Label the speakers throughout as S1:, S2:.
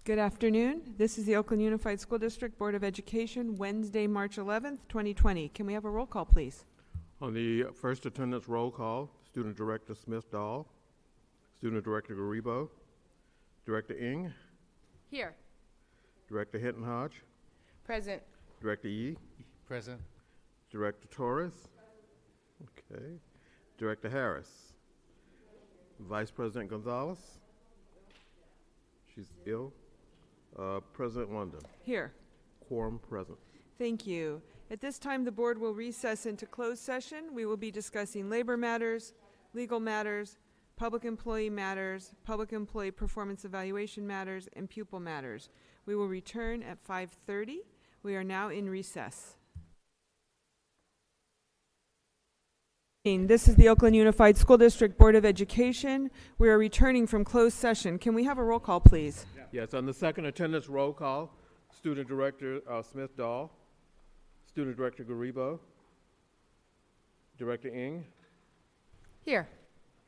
S1: Good afternoon. This is the Oakland Unified School District Board of Education, Wednesday, March 11th, 2020. Can we have a roll call, please?
S2: On the first attendance roll call, Student Director Smith-Dahl, Student Director Garibo, Director Ng,
S3: Here.
S2: Director Hitton-Hodge,
S3: Present.
S2: Director Yee,
S4: Present.
S2: Director Torres, okay, Director Harris, Vice President Gonzalez, she's ill, President London.
S1: Here.
S2: Quorum present.
S1: Thank you. At this time, the board will recess into closed session. We will be discussing labor matters, legal matters, public employee matters, public employee performance evaluation matters, and pupil matters. We will return at 5:30. We are now in recess. This is the Oakland Unified School District Board of Education. We are returning from closed session. Can we have a roll call, please?
S2: Yes, on the second attendance roll call, Student Director Smith-Dahl, Student Director Garibo, Director Ng,
S3: Here.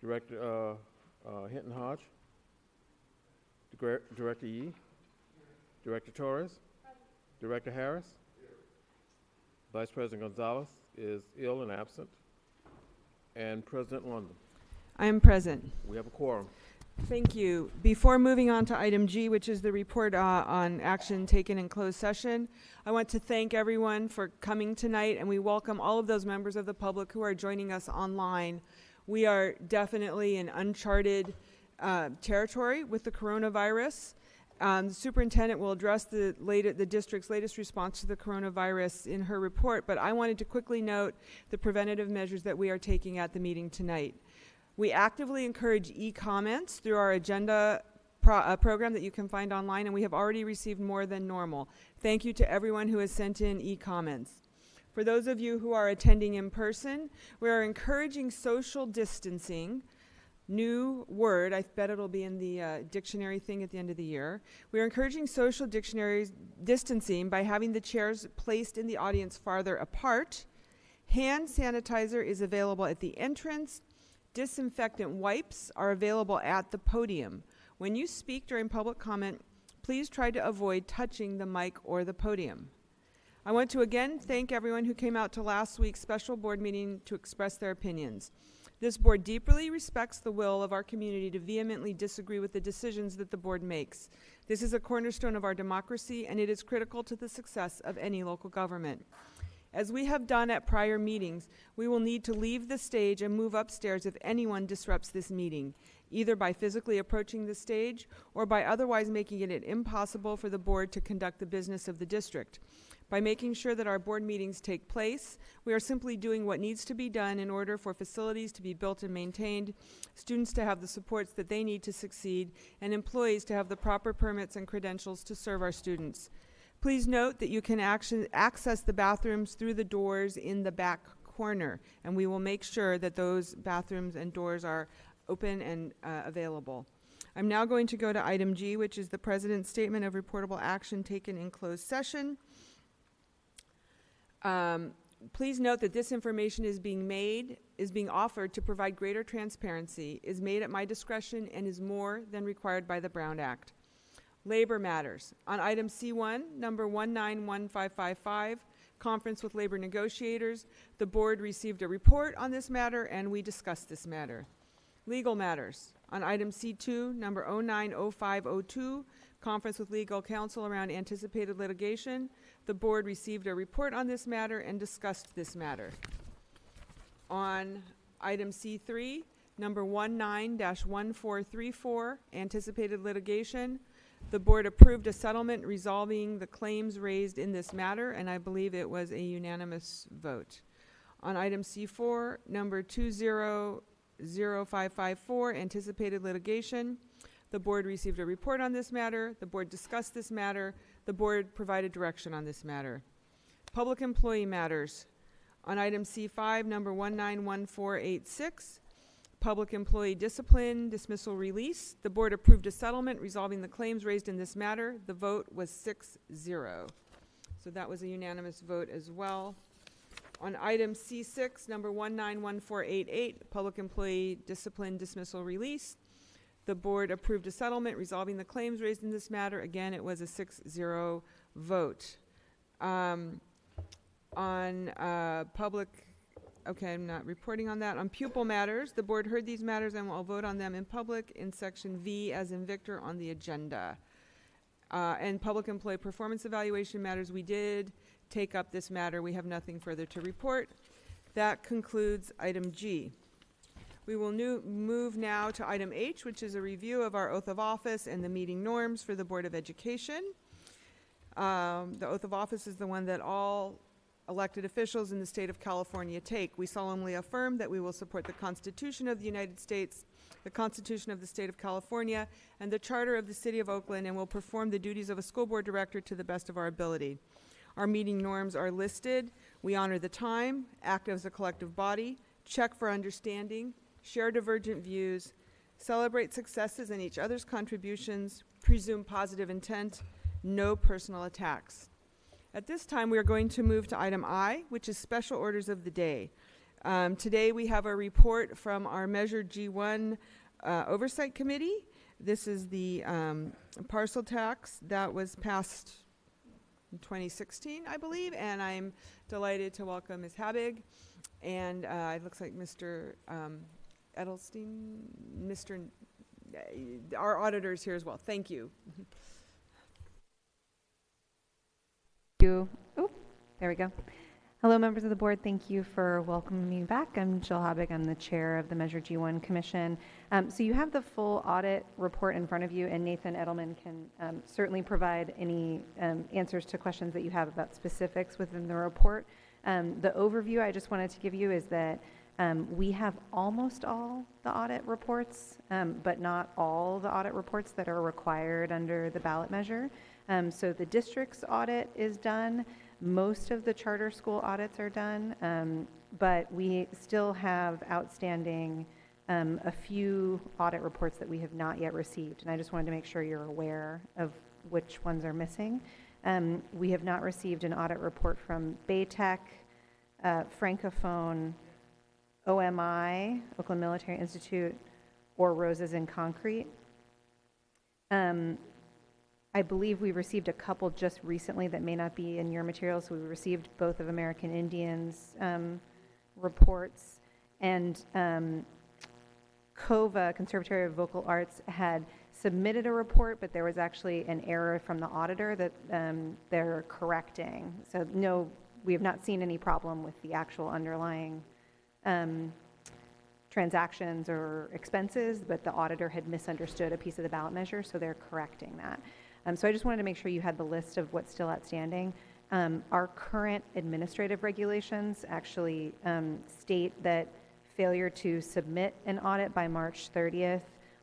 S2: Director Hinton-Hodge, Director Yee, Director Torres, Director Harris, Vice President Gonzalez is ill and absent, and President London.
S1: I am present.
S2: We have a quorum.
S1: Thank you. Before moving on to item G, which is the report on action taken in closed session, I want to thank everyone for coming tonight, and we welcome all of those members of the public who are joining us online. We are definitely in uncharted territory with the coronavirus. The superintendent will address the district's latest response to the coronavirus in her report, but I wanted to quickly note the preventative measures that we are taking at the meeting tonight. We actively encourage e-comments through our agenda program that you can find online, and we have already received more than normal. Thank you to everyone who has sent in e-comments. For those of you who are attending in person, we are encouraging social distancing. New word, I bet it'll be in the dictionary thing at the end of the year. We are encouraging social distancing by having the chairs placed in the audience farther apart. Hand sanitizer is available at the entrance. Disinfectant wipes are available at the podium. When you speak during public comment, please try to avoid touching the mic or the podium. I want to again thank everyone who came out to last week's special board meeting to express their opinions. This board deeply respects the will of our community to vehemently disagree with the decisions that the board makes. This is a cornerstone of our democracy, and it is critical to the success of any local government. As we have done at prior meetings, we will need to leave the stage and move upstairs if anyone disrupts this meeting, either by physically approaching the stage or by otherwise making it impossible for the board to conduct the business of the district. By making sure that our board meetings take place, we are simply doing what needs to be done in order for facilities to be built and maintained, students to have the supports that they need to succeed, and employees to have the proper permits and credentials to serve our students. Please note that you can access the bathrooms through the doors in the back corner, and we will make sure that those bathrooms and doors are open and available. I'm now going to go to item G, which is the President's Statement of Reportable Action taken in closed session. Please note that this information is being offered to provide greater transparency, is made at my discretion, and is more than required by the Brown Act. Labor matters. On item C1, number 191555, conference with labor negotiators, the board received a report on this matter and we discussed this matter. Legal matters. On item C2, number 090502, conference with legal counsel around anticipated litigation, the board received a report on this matter and discussed this matter. On item C3, number 19-1434, anticipated litigation, the board approved a settlement resolving the claims raised in this matter, and I believe it was a unanimous vote. On item C4, number 200554, anticipated litigation, the board received a report on this matter, the board discussed this matter, the board provided direction on this matter. Public employee matters. On item C5, number 191486, public employee discipline, dismissal, release. The board approved a settlement resolving the claims raised in this matter. The vote was 6-0. So that was a unanimous vote as well. On item C6, number 191488, public employee discipline, dismissal, release. The board approved a settlement resolving the claims raised in this matter. Again, it was a 6-0 vote. On public, okay, I'm not reporting on that. On pupil matters, the board heard these matters and will vote on them in public in section V as in Victor on the agenda. And public employee performance evaluation matters, we did take up this matter. We have nothing further to report. That concludes item G. We will move now to item H, which is a review of our oath of office and the meeting norms for the Board of Education. The oath of office is the one that all elected officials in the state of California take. We solemnly affirm that we will support the Constitution of the United States, the Constitution of the State of California, and the Charter of the City of Oakland, and will perform the duties of a school board director to the best of our ability. Our meeting norms are listed. We honor the time, act as a collective body, check for understanding, share divergent views, celebrate successes and each other's contributions, presume positive intent, no personal attacks. At this time, we are going to move to item I, which is special orders of the day. Today, we have a report from our Measure G1 Oversight Committee. This is the parcel tax that was passed in 2016, I believe, and I'm delighted to welcome Ms. Habig, and it looks like Mr. Edelstein, our auditor is here as well. Thank you.
S4: Oh, there we go. Hello, members of the board. Thank you for welcoming me back. I'm Jill Habig. I'm the chair of the Measure G1 Commission. So you have the full audit report in front of you, and Nathan Edelman can certainly provide any answers to questions that you have about specifics within the report. The overview I just wanted to give you is that we have almost all the audit reports, but not all the audit reports that are required under the ballot measure. So the district's audit is done. Most of the charter school audits are done, but we still have outstanding a few audit reports that we have not yet received. And I just wanted to make sure you're aware of which ones are missing. We have not received an audit report from Baytech, Francophone, OMI, Oakland Military Institute, or Roses in Concrete. I believe we received a couple just recently that may not be in your materials. We received both of American Indians reports, and COVA, Conservatory of Vocal Arts, had submitted a report, but there was actually an error from the auditor that they're correcting. So no, we have not seen any problem with the actual underlying transactions or expenses, but the auditor had misunderstood a piece of the ballot measure, so they're correcting that. So I just wanted to make sure you had the list of what's still outstanding. Our current administrative regulations actually state that failure to submit an audit by March 30th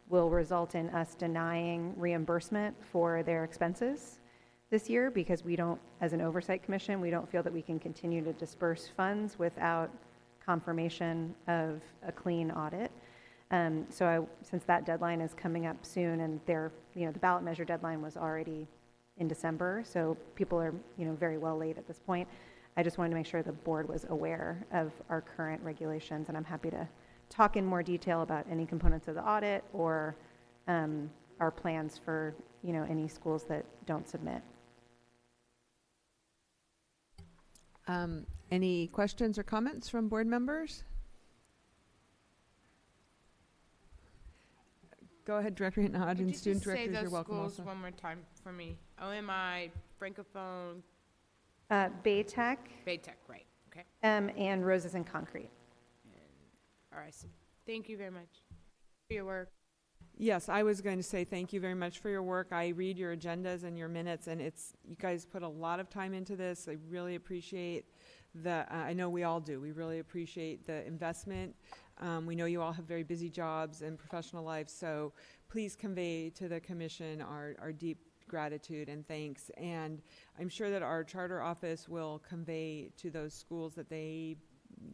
S4: will result in us denying reimbursement for their expenses this year, because we don't, as an oversight commission, we don't feel that we can continue to disperse funds without confirmation of a clean audit. Since that deadline is coming up soon, and the ballot measure deadline was already in December, so people are, very well late at this point. I just wanted to make sure the board was aware of our current regulations, and I'm happy to talk in more detail about any components of the audit or our plans for, any schools that don't submit.
S1: Any questions or comments from board members? Go ahead, Director Hinton-Hodgins. Student directors, you're welcome also.
S3: Would you just say those schools one more time for me? OMI, Francophone,
S4: Baytech,
S3: right, okay.
S4: and Roses in Concrete.
S3: All right, so thank you very much for your work.
S1: Yes, I was going to say thank you very much for your work. I read your agendas and your minutes, and you guys put a lot of time into this. I really appreciate I know we all do. We really appreciate the investment. We know you all have very busy jobs and professional lives, so please convey to the commission our deep gratitude and thanks. And I'm sure that our charter office will convey to those schools that they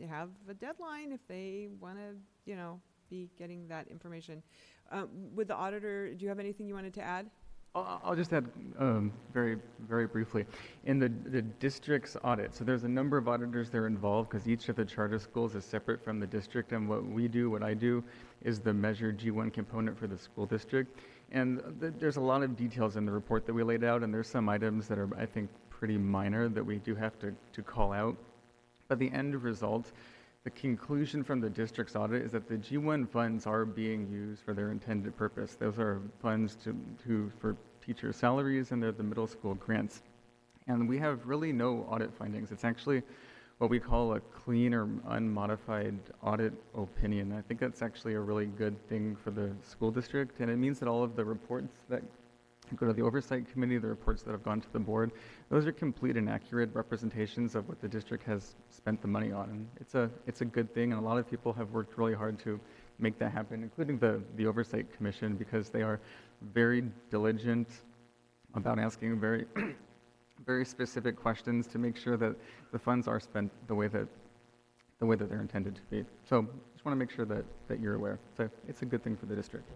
S1: have a deadline if they want to, be getting that information. With the auditor, do you have anything you wanted to add?
S5: I'll just add very, very briefly. In the district's audit, so there's a number of auditors that are involved because each of the charter schools is separate from the district, and what I do, is the Measure G1 component for the school district. And there's a lot of details in the report that we laid out, and there's some items that are, I think, pretty minor that we do have to call out. But the end result, the conclusion from the district's audit is that the G1 funds are being used for their intended purpose. Those are funds for teacher salaries, and they're the middle school grants. And we have really no audit findings. It's actually what we call a clean or unmodified audit opinion. I think that's actually a really good thing for the school district, and it means that all of the reports that go to the oversight committee, the reports that have gone to the board, those are complete and accurate representations of what the district has spent the money on. And it's a good thing, and a lot of people have worked really hard to make that happen, including the oversight commission, because they are very diligent about asking very very specific questions to make sure that the funds are spent the way that they're intended to be. So just want to make sure that you're aware. So it's a good thing for the district.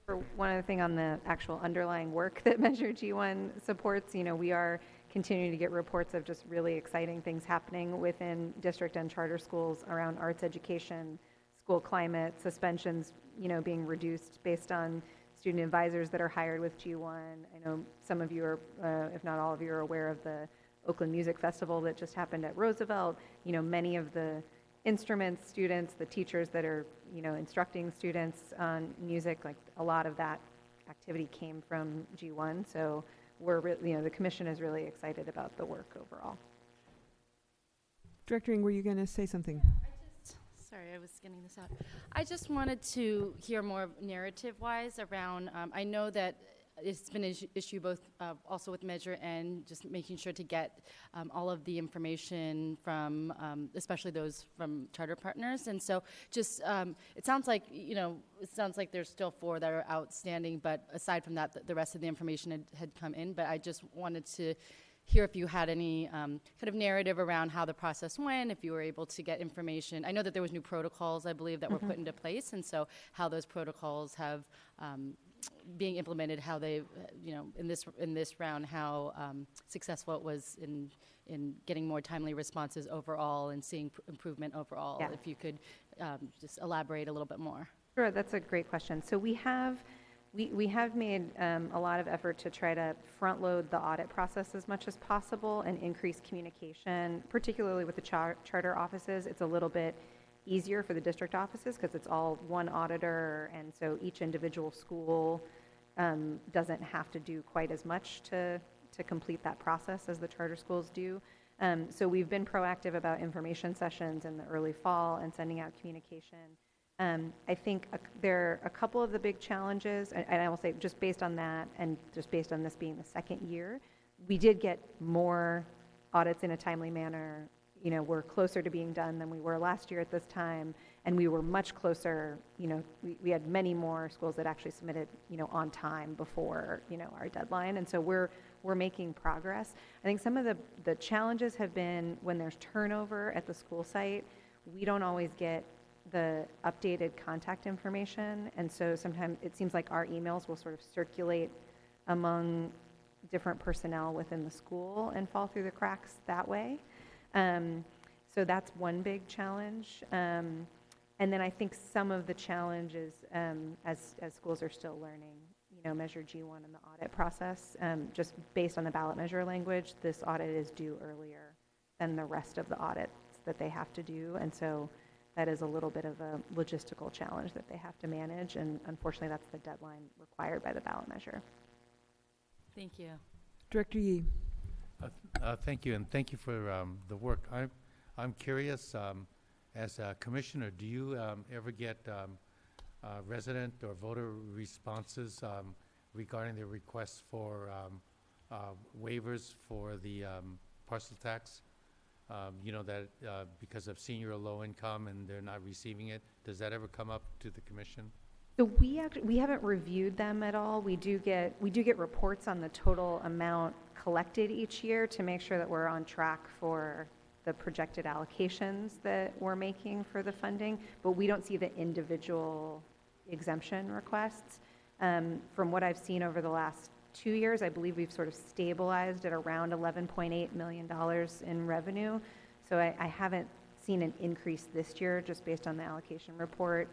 S4: For one other thing on the actual underlying work that Measure G1 supports, we are continuing to get reports of just really exciting things happening within district and charter schools around arts education, school climate, suspensions, being reduced based on student advisors that are hired with G1. I know some of you are, if not all of you, are aware of the Oakland Music Festival that just happened at Roosevelt. Many of the instruments students, the teachers that are, instructing students on music, like a lot of that activity came from G1. So we're really, the commission is really excited about the work overall.
S1: Director Ng, were you going to say something?
S6: Sorry, I was getting this out. I just wanted to hear more narrative-wise around, I know that it's been an issue both also with Measure and just making sure to get all of the information from, especially those from charter partners. And so just, it sounds like, there's still 4 that are outstanding, but aside from that, the rest of the information had come in. But I just wanted to hear if you had any kind of narrative around how the process went, if you were able to get information. I know that there was new protocols, I believe, that were put into place, and so how those protocols have being implemented, how they, in this round, how successful it was in getting more timely responses overall and seeing improvement overall.
S4: Yeah.
S6: If you could just elaborate a little bit more.
S4: Sure, that's a great question. So we have made a lot of effort to try to front load the audit process as much as possible and increase communication, particularly with the charter offices. It's a little bit easier for the district offices because it's all one auditor, and so each individual school doesn't have to do quite as much to complete that process as the charter schools do. So we've been proactive about information sessions in the early fall and sending out communication. I think there are a couple of the big challenges, and I will say just based on that and just based on this being the second year, we did get more audits in a timely manner. We're closer to being done than we were last year at this time, and we were much closer. We had many more schools that actually submitted, on time before, our deadline, and so we're making progress. I think some of the challenges have been when there's turnover at the school site, we don't always get the updated contact information, and so sometimes it seems like our emails will sort of circulate among different personnel within the school and fall through the cracks that way. So that's one big challenge. And then I think some of the challenges as schools are still learning, Measure G1 and the audit process, just based on the ballot measure language, this audit is due earlier than the rest of the audits that they have to do. And so that is a little bit of a logistical challenge that they have to manage. And unfortunately, that's the deadline required by the ballot measure.
S6: Thank you.
S1: Director Yee.
S7: Thank you, and thank you for the work. I'm curious, as a commissioner, do you ever get resident or voter responses regarding their requests for waivers for the parcel tax? That because of senior or low income and they're not receiving it. Does that ever come up to the commission?
S4: So we haven't reviewed them at all. We do get reports on the total amount collected each year to make sure that we're on track for the projected allocations that we're making for the funding, but we don't see the individual exemption requests. From what I've seen over the last 2 years, I believe we've sort of stabilized at around $11.8 million in revenue. So I haven't seen an increase this year just based on the allocation report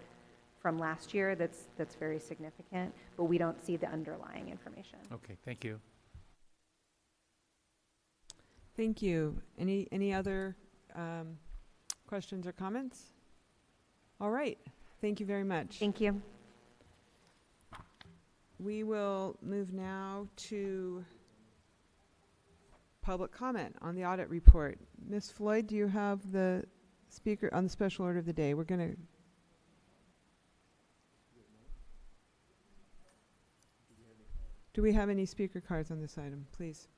S4: from last year that's very significant, but we don't see the underlying information.
S7: Okay, thank you.
S1: Thank you. Any other questions or comments? All right. Thank you very much.
S4: Thank you.
S1: We will move now to public comment on the audit report. Ms. Floyd, do you have the speaker on the special order of the day? We're going to... Do we have any speaker cards on this item, please?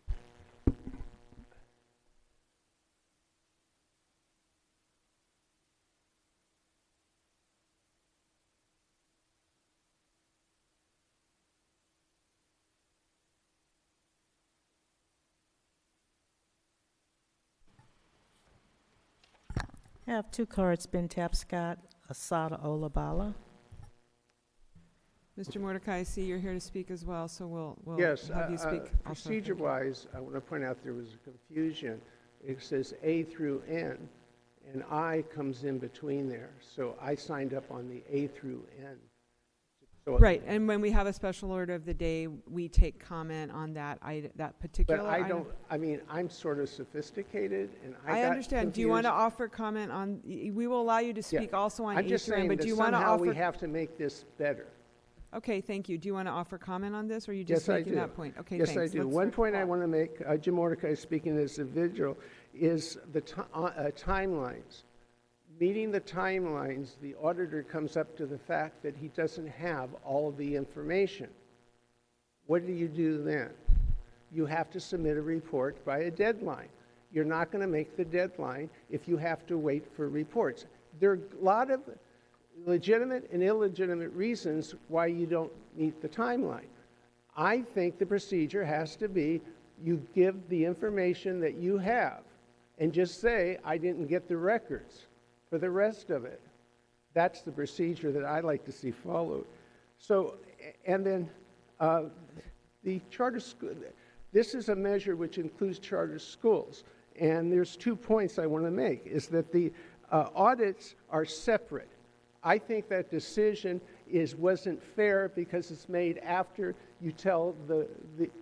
S8: I have two cards, Ben Tapscott, Asada Olabala.
S1: Mr. Mordecai, I see you're here to speak as well, so we'll
S9: Yes,
S1: have you speak also.
S9: procedure-wise, I want to point out there was a confusion. It says A through N, and I comes in between there. So I signed up on the A through N. So
S1: Right, and when we have a special order of the day, we take comment on that that particular
S9: But I
S1: item.
S9: don't, I mean, I'm sort of sophisticated, and I
S1: I
S9: got
S1: understand. Do you want to
S9: confused.
S1: offer comment on, we will allow you to speak also on
S9: I'm just
S1: A through N,
S9: saying
S1: but
S9: that
S1: do you want to
S9: somehow we
S1: offer?
S9: have to make this better.
S1: Okay, thank you. Do you want to offer comment on this, or are you just
S9: Yes, I
S1: making
S9: do.
S1: that point? Okay,
S9: Yes,
S1: thanks.
S9: I do.
S1: Let's
S9: One
S1: start
S9: point
S1: the
S9: I
S1: clock.
S9: want to make, Jim Mordecai speaking as a vigil, is the timelines. Meeting the timelines, the auditor comes up to the fact that he doesn't have all of the information. What do you do then? You have to submit a report by a deadline. You're not going to make the deadline if you have to wait for reports. There are a lot of legitimate and illegitimate reasons why you don't meet the timeline. I think the procedure has to be you give the information that you have and just say, I didn't get the records for the rest of it. That's the procedure that I like to see followed. So, and then the charter school, this is a measure which includes charter schools. And there's 2 points I want to make, is that the audits are separate. I think that decision wasn't fair because it's made after you tell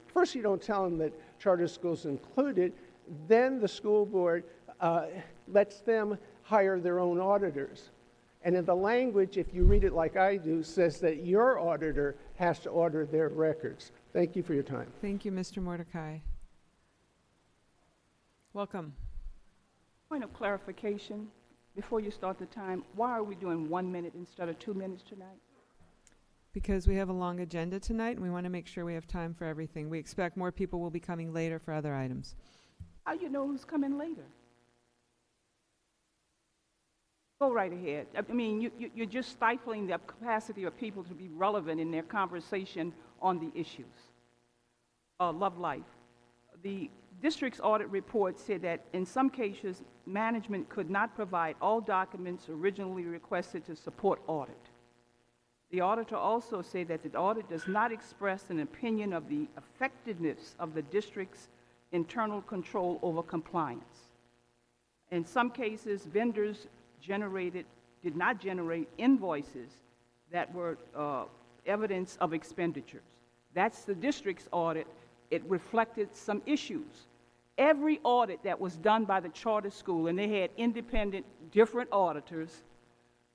S9: first you don't tell them that charter schools included, then the school board lets them hire their own auditors. And in the language, if you read it like I do, says that your auditor has to audit their records. Thank you for your time.
S1: Thank you, Mr. Mordecai. Welcome.
S10: Point of clarification, before you start the time, why are we doing 1 minute instead of 2 minutes tonight?
S1: Because we have a long agenda tonight, and we want to make sure we have time for everything. We expect more people will be coming later for other items.
S10: How you know who's coming later? Go right ahead. I mean, you're just stifling the capacity of people to be relevant in their conversation on the issues. Love life. The district's audit report said that in some cases, management could not provide all documents originally requested to support audit. The auditor also said that the audit does not express an opinion of the effectiveness of the district's internal control over compliance. In some cases, vendors did not generate invoices that were evidence of expenditures. That's the district's audit. It reflected some issues. Every audit that was done by the charter school, and they had independent, different auditors,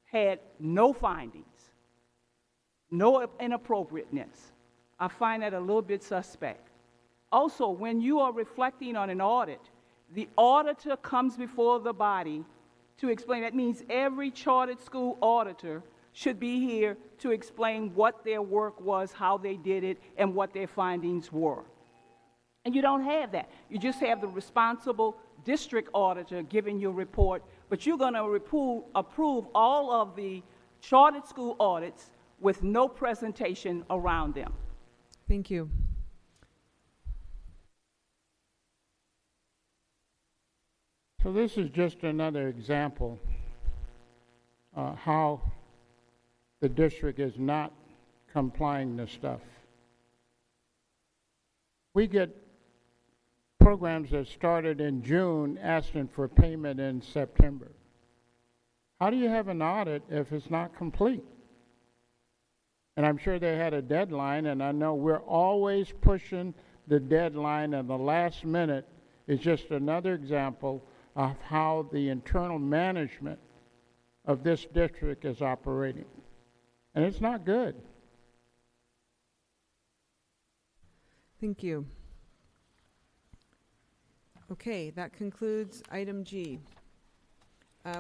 S10: had no findings, no inappropriateness. I find that a little bit suspect. Also, when you are reflecting on an audit, the auditor comes before the body to explain. That means every chartered school auditor should be here to explain what their work was, how they did it, and what their findings were. And you don't have that. You just have the responsible district auditor giving you a report, but you're going to approve all of the chartered school audits with no presentation around them.
S1: Thank you.
S11: So this is just another example how the district is not complying to stuff. We get programs that started in June asking for payment in September. How do you have an audit if it's not complete? And I'm sure they had a deadline, and I know we're always pushing the deadline, and the last minute is just another example of how the internal management of this district is operating. And it's not good.
S1: Thank you. Okay, that concludes item G.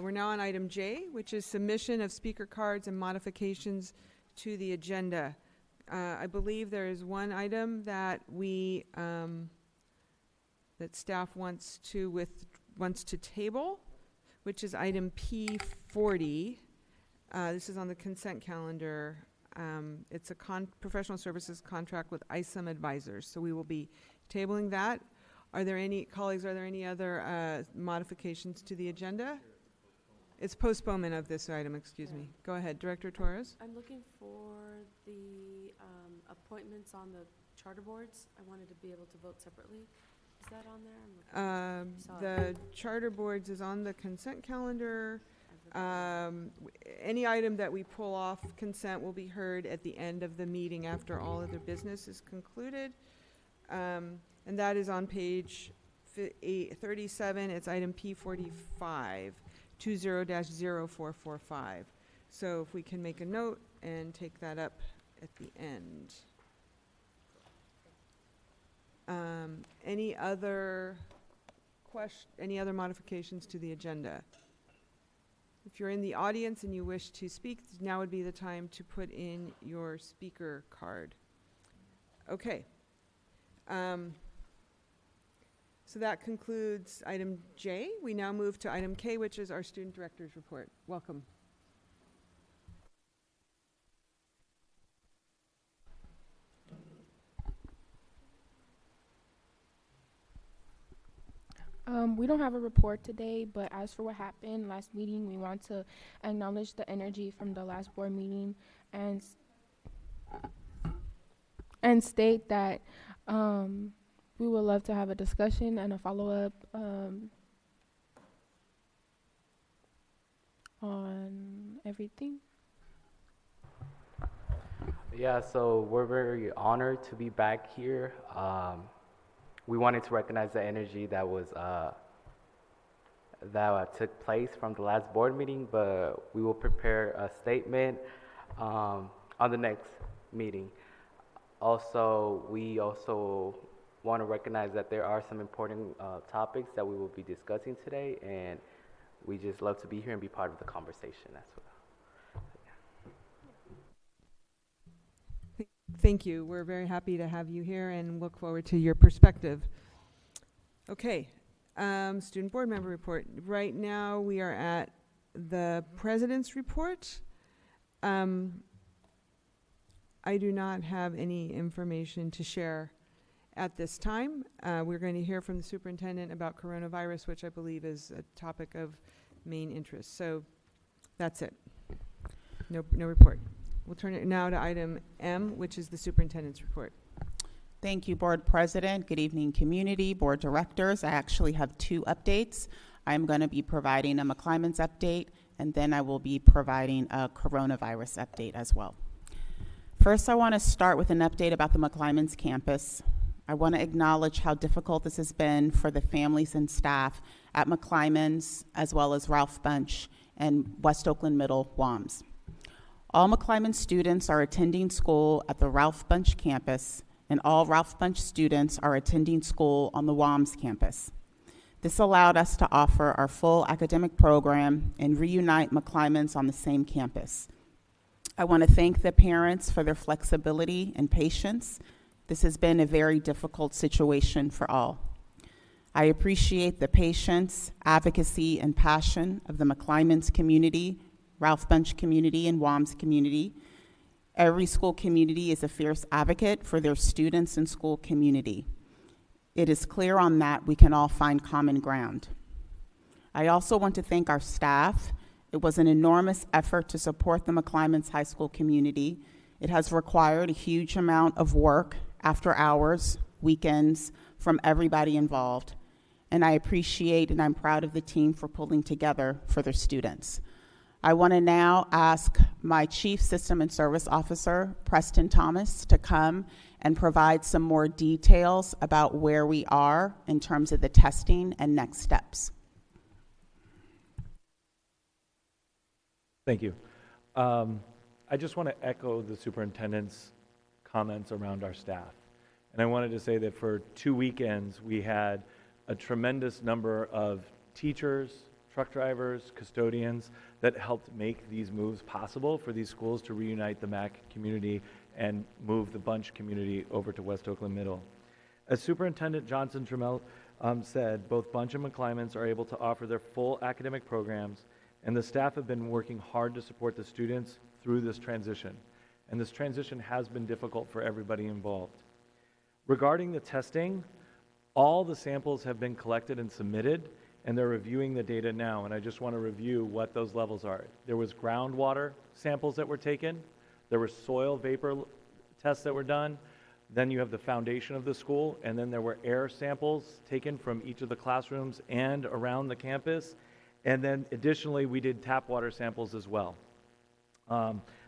S1: We're now on item J, which is submission of speaker cards and modifications to the agenda. I believe there is one item that we, that staff wants to table, which is item P40. This is on the consent calendar. It's a professional services contract with ISOM Advisors, so we will be tabling that. Are there any, colleagues, are there any other modifications to the agenda? It's postponement of this item, excuse me. Go ahead, Director Torres.
S12: I'm looking for the appointments on the charter boards. I wanted to be able to vote separately. Is that on there?
S1: The charter boards is on the consent calendar. Any item that we pull off consent will be heard at the end of the meeting after all other business is concluded. And that is on page 37. It's item P45, 20-0445. So if we can make a note and take that up at the end. Any other modifications to the agenda? If you're in the audience and you wish to speak, now would be the time to put in your speaker card. Okay. So that concludes item J. We now move to item K, which is our student director's report. Welcome.
S13: We don't have a report today, but as for what happened last meeting, we want to acknowledge the energy from the last board meeting and state that we would love to have a discussion and a follow-up on everything.
S14: Yeah, so we're very honored to be back here. We wanted to recognize the energy that was that took place from the last board meeting, but we will prepare a statement on the next meeting. Also, we also want to recognize that there are some important topics that we will be discussing today, and we just love to be here and be part of the conversation as well.
S1: Thank you. We're very happy to have you here and look forward to your perspective. Okay, student board member report. Right now we are at the president's report. I do not have any information to share at this time. We're going to hear from the superintendent about coronavirus, which I believe is a topic of main interest. So that's it. No report. We'll turn it now to item M, which is the superintendent's report.
S15: Thank you, Board President. Good evening, community, board directors. I actually have two updates. I'm going to be providing a McClymonds update, and then I will be providing a coronavirus update as well. First, I want to start with an update about the McClymonds campus. I want to acknowledge how difficult this has been for the families and staff at McClymonds, as well as Ralph Bunch and West Oakland Middle WAMS. All McClymonds students are attending school at the Ralph Bunch campus, and all Ralph Bunch students are attending school on the WAMS campus. This allowed us to offer our full academic program and reunite McClymonds on the same campus. I want to thank the parents for their flexibility and patience. This has been a very difficult situation for all. I appreciate the patience, advocacy, and passion of the McClymonds community, Ralph Bunch community, and WAMS community. Every school community is a fierce advocate for their students and school community. It is clear on that we can all find common ground. I also want to thank our staff. It was an enormous effort to support the McClymonds High School community, It has required a huge amount of work after hours, weekends, from everybody involved. And I appreciate and I'm proud of the team for pulling together for their students. I want to now ask my Chief System and Service Officer, Preston Thomas, to come and provide some more details about where we are in terms of the testing and next steps.
S16: Thank you. I just want to echo the superintendent's comments around our staff. And I wanted to say that for 2 weekends, we had a tremendous number of teachers, truck drivers, custodians that helped make these moves possible for these schools to reunite the MAC community and move the Bunch community over to West Oakland Middle. As Superintendent Johnson Trammell said, both Bunch and McClymonds are able to offer their full academic programs, and the staff have been working hard to support the students through this transition. And this transition has been difficult for everybody involved. Regarding the testing, all the samples have been collected and submitted, and they're reviewing the data now, and I just want to review what those levels are. There was groundwater samples that were taken, there were soil vapor tests that were done, then you have the foundation of the school, and then there were air samples taken from each of the classrooms and around the campus, and then additionally we did tap water samples as well.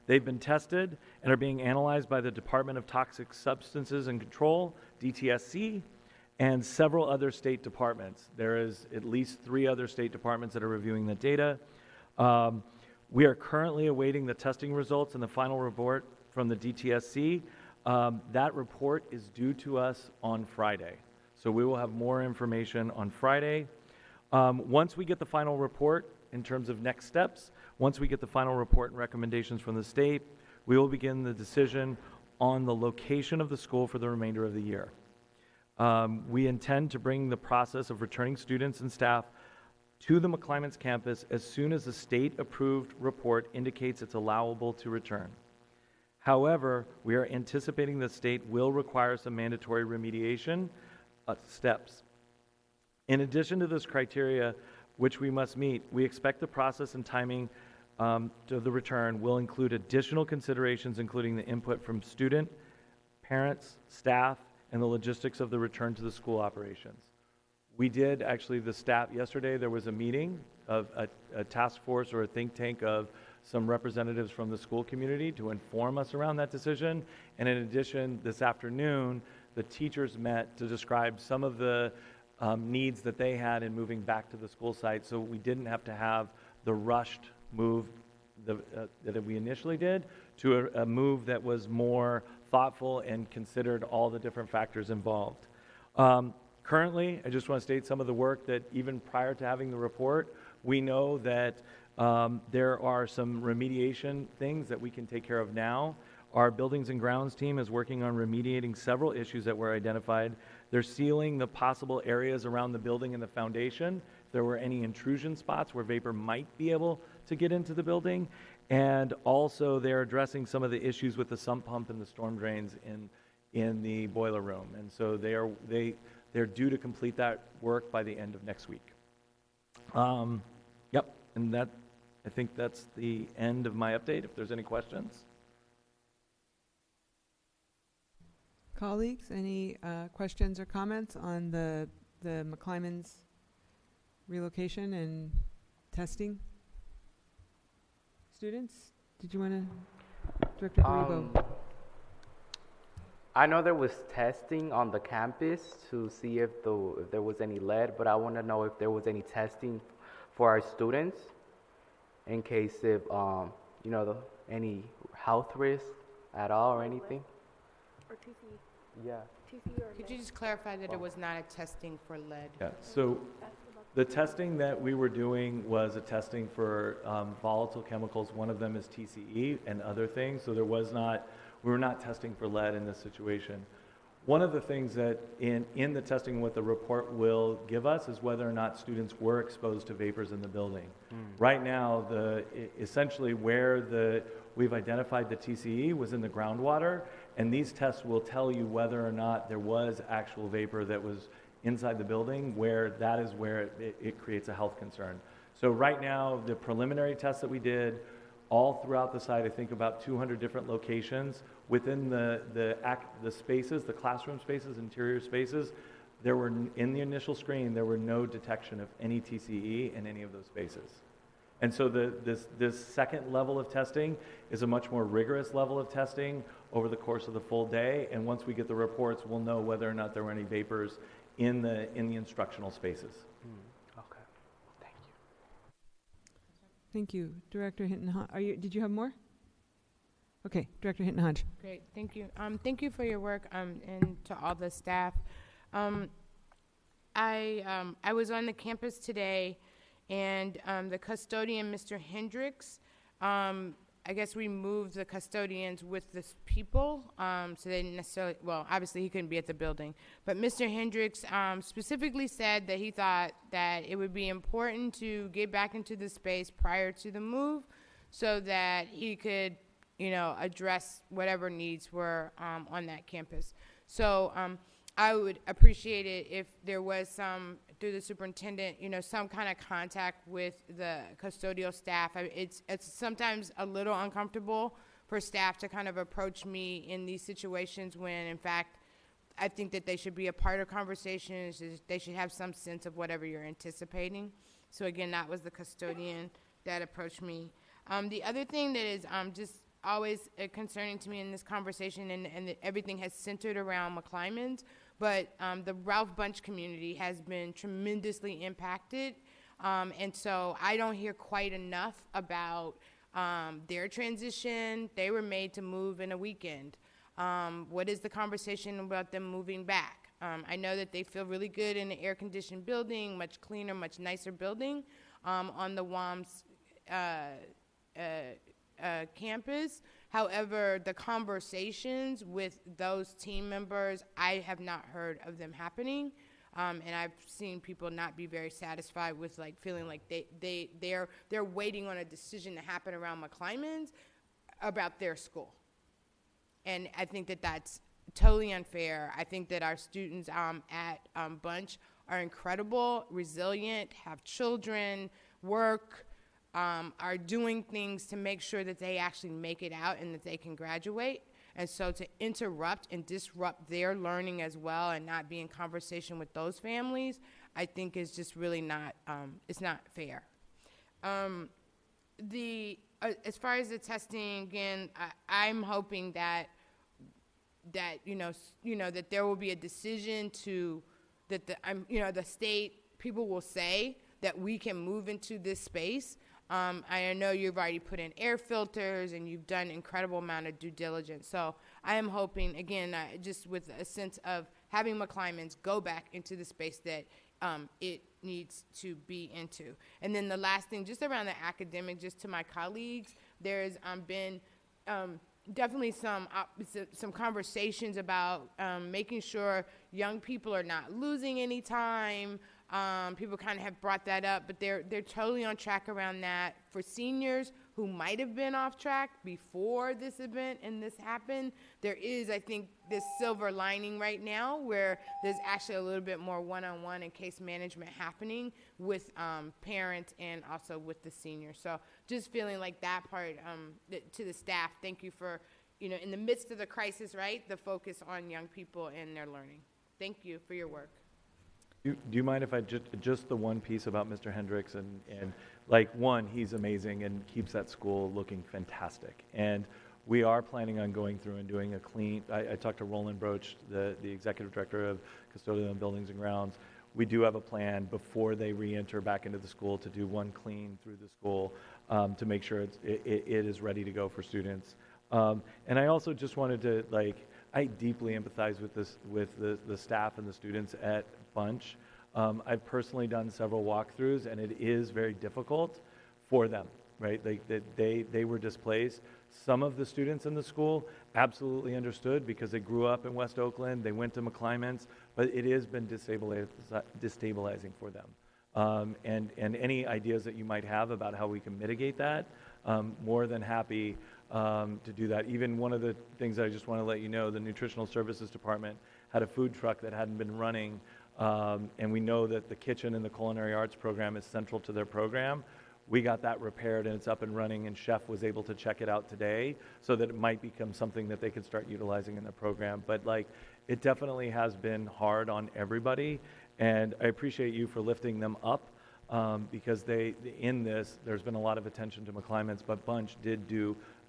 S16: They've been tested and are being analyzed by the Department of Toxic Substances and Control, DTSC, and several other state departments. There is at least 3 other state departments that are reviewing the data. We are currently awaiting the testing results and the final report from the DTSC. That report is due to us on Friday. So we will have more information on Friday. Once we get the final report in terms of next steps, once we get the final report and recommendations from the state, we will begin the decision on the location of the school for the remainder of the year. We intend to bring the process of returning students and staff to the McClymonds campus as soon as the state-approved report indicates it's allowable to return. However, we are anticipating the state will require some mandatory remediation steps. In addition to this criteria, which we must meet, we expect the process and timing to the return will include additional considerations, including the input from student, parents, staff, and the logistics of the return to the school operations. We did actually, the staff, yesterday there was a meeting of a task force or a think tank of some representatives from the school community to inform us around that decision. And in addition, this afternoon, the teachers met to describe some of the needs that they had in moving back to the school site, so we didn't have to have the rushed move that we initially did to a move that was more thoughtful and considered all the different factors involved. Currently, I just want to state some of the work that even prior to having the report, we know that there are some remediation things that we can take care of now. Our Buildings and Grounds team is working on remediating several issues that were identified. They're sealing the possible areas around the building and the foundation. If there were any intrusion spots where vapor might be able to get into the building. And also they're addressing some of the issues with the sump pump and the storm drains in the boiler room. And so they're due to complete that work by the end of next week. Yep, and I think that's the end of my update. If there's any questions.
S1: Colleagues, any questions or comments on the McClymonds relocation and testing? Students, did you want to, Director Garribo?
S14: I know there was testing on the campus to see if there was any lead, but I want to know if there was any testing for our students in case if, any health risk at all or anything.
S13: Or TC.
S14: Yeah.
S3: Could you just clarify that it was not a testing for lead?
S16: Yeah, so the testing that we were doing was a testing for volatile chemicals. One of them is TCE and other things. So we were not testing for lead in this situation. One of the things that in the testing, what the report will give us is whether or not students were exposed to vapors in the building. Right now, essentially where we've identified the TCE was in the groundwater, and these tests will tell you whether or not there was actual vapor that was inside the building, where that is where it creates a health concern. So right now, the preliminary tests that we did all throughout the site. I think about 200 different locations within the spaces, the classroom spaces, interior spaces. There were, in the initial screening, there were no detection of any TCE in any of those spaces. And so this second level of testing is a much more rigorous level of testing over the course of the full day. And once we get the reports, we'll know whether or not there were any vapors in the instructional spaces.
S14: Okay, thank you.
S1: Thank you. Director Hinton, did you have more? Okay, Director Hinton Hodge.
S3: Great, thank you. Thank you for your work, and to all the staff. I was on the campus today, and the custodian, Mr. Hendricks, I guess we moved the custodians with the people, so they didn't necessarily, well, obviously he couldn't be at the building, but Mr. Hendricks specifically said that he thought that it would be important to get back into the space prior to the move so that he could, address whatever needs were on that campus. So I would appreciate it if there was some, through the superintendent, some kind of contact with the custodial staff. It's sometimes a little uncomfortable for staff to kind of approach me in these situations when, in fact, I think that they should be a part of conversations. They should have some sense of whatever you're anticipating. So again, that was the custodian that approached me. The other thing that is just always concerning to me in this conversation, and everything has centered around McClymonds, but the Ralph Bunch community has been tremendously impacted, and so I don't hear quite enough about their transition. They were made to move in a weekend. What is the conversation about them moving back? I know that they feel really good in an air-conditioned building, much cleaner, much nicer building on the WAMS campus. However, the conversations with those team members, I have not heard of them happening. And I've seen people not be very satisfied with feeling like they're waiting on a decision to happen around McClymonds about their school. And I think that that's totally unfair. I think that our students at Bunch are incredible, resilient, have children, work, are doing things to make sure that they actually make it out and that they can graduate. And so to interrupt and disrupt their learning as well and not be in conversation with those families, I think is just really not, it's not fair. As far as the testing, again, I'm hoping that that there will be a decision that the state people will say that we can move into this space. I know you've already put in air filters and you've done an incredible amount of due diligence. So I am hoping, again, just with a sense of having McClymonds go back into the space that it needs to be into. And then the last thing, just around the academic, just to my colleagues, there's been definitely some conversations about making sure young people are not losing any time. People kind of have brought that up, but they're totally on track around that. For seniors who might have been off track before this event and this happened, there is, I think, this silver lining right now where there's actually a little bit more one-on-one and case management happening with parents and also with the seniors. So just feeling like that part, to the staff, thank you for, in the midst of the crisis, right, the focus on young people and their learning. Thank you for your work.
S16: Do you mind if I just the one piece about Mr. Hendricks and one, he's amazing and keeps that school looking fantastic. And we are planning on going through and doing a clean, I talked to Roland Broach, the executive director of Custodial and Buildings and Grounds. We do have a plan before they re-enter back into the school to do one clean through the school to make sure it is ready to go for students. And I also just wanted to, I deeply empathize with the staff and the students at Bunch. I've personally done several walkthroughs, and it is very difficult for them, right? They were displaced. Some of the students in the school absolutely understood because they grew up in West Oakland, they went to McClymonds, but it has been destabilizing for them. And any ideas that you might have about how we can mitigate that, more than happy to do that. Even one of the things that I just want to let you know, the Nutritional Services Department had a food truck that hadn't been running, and we know that the kitchen and the culinary arts program is central to their program. we got that repaired and it's up and running, and Chef was able to check it out today so that it might become something that they could start utilizing in their program. But like, it definitely has been hard on everybody, and I appreciate you for lifting them up, because in this, there's been a lot of attention to McClymonds, but Bunch did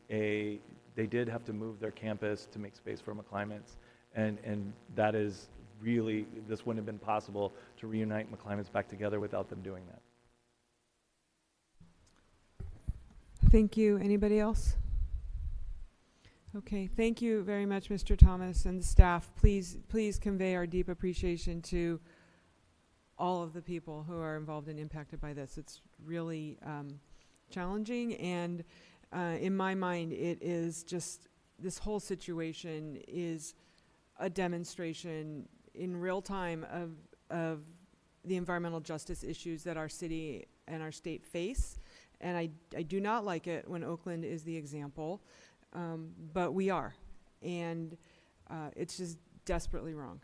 S16: they did have to move their campus to make space for McClymonds, and that is really, this wouldn't have been possible to reunite McClymonds back together without them doing that.
S1: Thank you. Anybody else? Okay, thank you very much, Mr. Thomas and the staff. Please convey our deep appreciation to all of the people who are involved and impacted by this. It's really challenging, and in my mind, it is just, this whole situation is a demonstration in real time of the environmental justice issues that our city and our state face. And I do not like it when Oakland is the example, but we are. And it's just desperately wrong.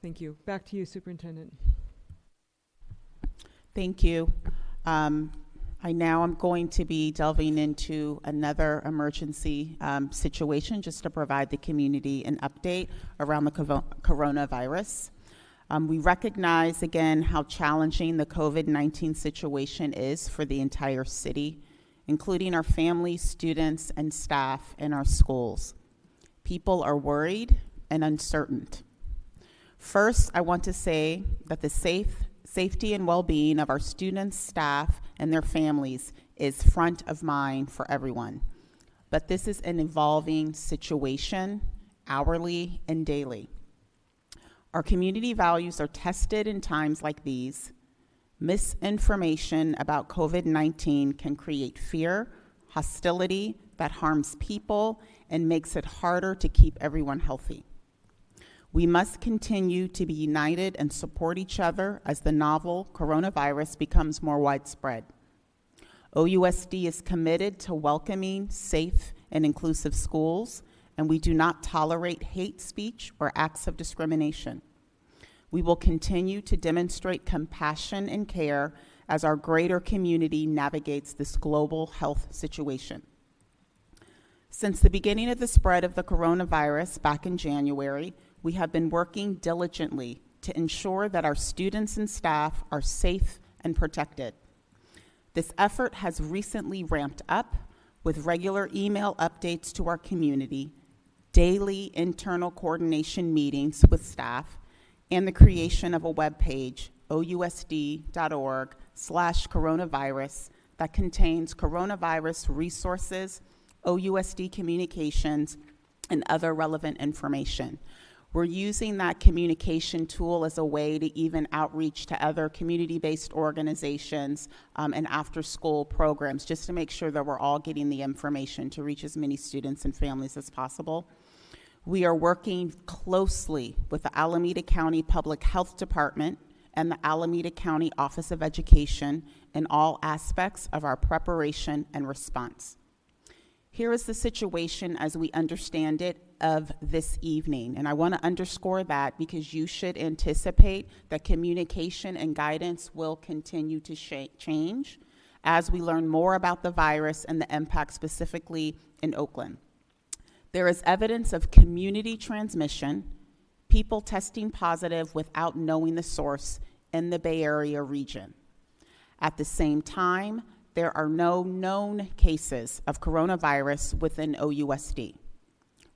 S1: Thank you. Back to you, Superintendent.
S15: Thank you. I now am going to be delving into another emergency situation just to provide the community an update around the coronavirus. We recognize again how challenging the COVID-19 situation is for the entire city, including our families, students, and staff in our schools. People are worried and uncertain. First, I want to say that the safety and well-being of our students, staff, and their families is front of mind for everyone. But this is an evolving situation, hourly and daily. Our community values are tested in times like these. Misinformation about COVID-19 can create fear, hostility that harms people, and makes it harder to keep everyone healthy. We must continue to be united and support each other as the novel coronavirus becomes more widespread. OUSD is committed to welcoming safe and inclusive schools, and we do not tolerate hate speech or acts of discrimination. We will continue to demonstrate compassion and care as our greater community navigates this global health situation. Since the beginning of the spread of the coronavirus back in January, we have been working diligently to ensure that our students and staff are safe and protected. This effort has recently ramped up with regular email updates to our community, daily internal coordination meetings with staff, and the creation of a webpage, ousd.org/coronavirus, that contains coronavirus resources, OUSD communications, and other relevant information. We're using that communication tool as a way to even outreach to other community-based organizations and after-school programs, just to make sure that we're all getting the information to reach as many students and families as possible. We are working closely with the Alameda County Public Health Department and the Alameda County Office of Education in all aspects of our preparation and response. Here is the situation as we understand it of this evening, and I want to underscore that because you should anticipate that communication and guidance will continue to change as we learn more about the virus and the impact specifically in Oakland. There is evidence of community transmission, people testing positive without knowing the source in the Bay Area region. At the same time, there are no known cases of coronavirus within OUSD.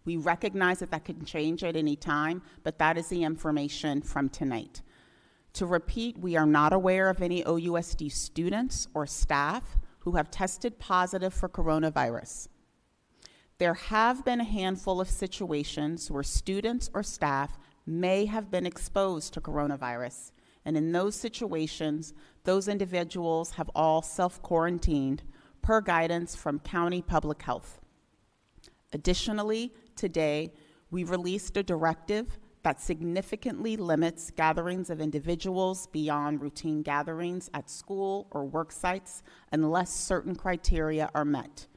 S15: We recognize that that can change at any time, but that is the information from tonight. To repeat, we are not aware of any OUSD students or staff who have tested positive for coronavirus. There have been a handful of situations where students or staff may have been exposed to coronavirus, and in those situations, those individuals have all self-quarantined per guidance from County Public Health. Additionally, today, we released a directive that significantly limits gatherings of individuals beyond routine gatherings at school or work sites unless certain criteria are met.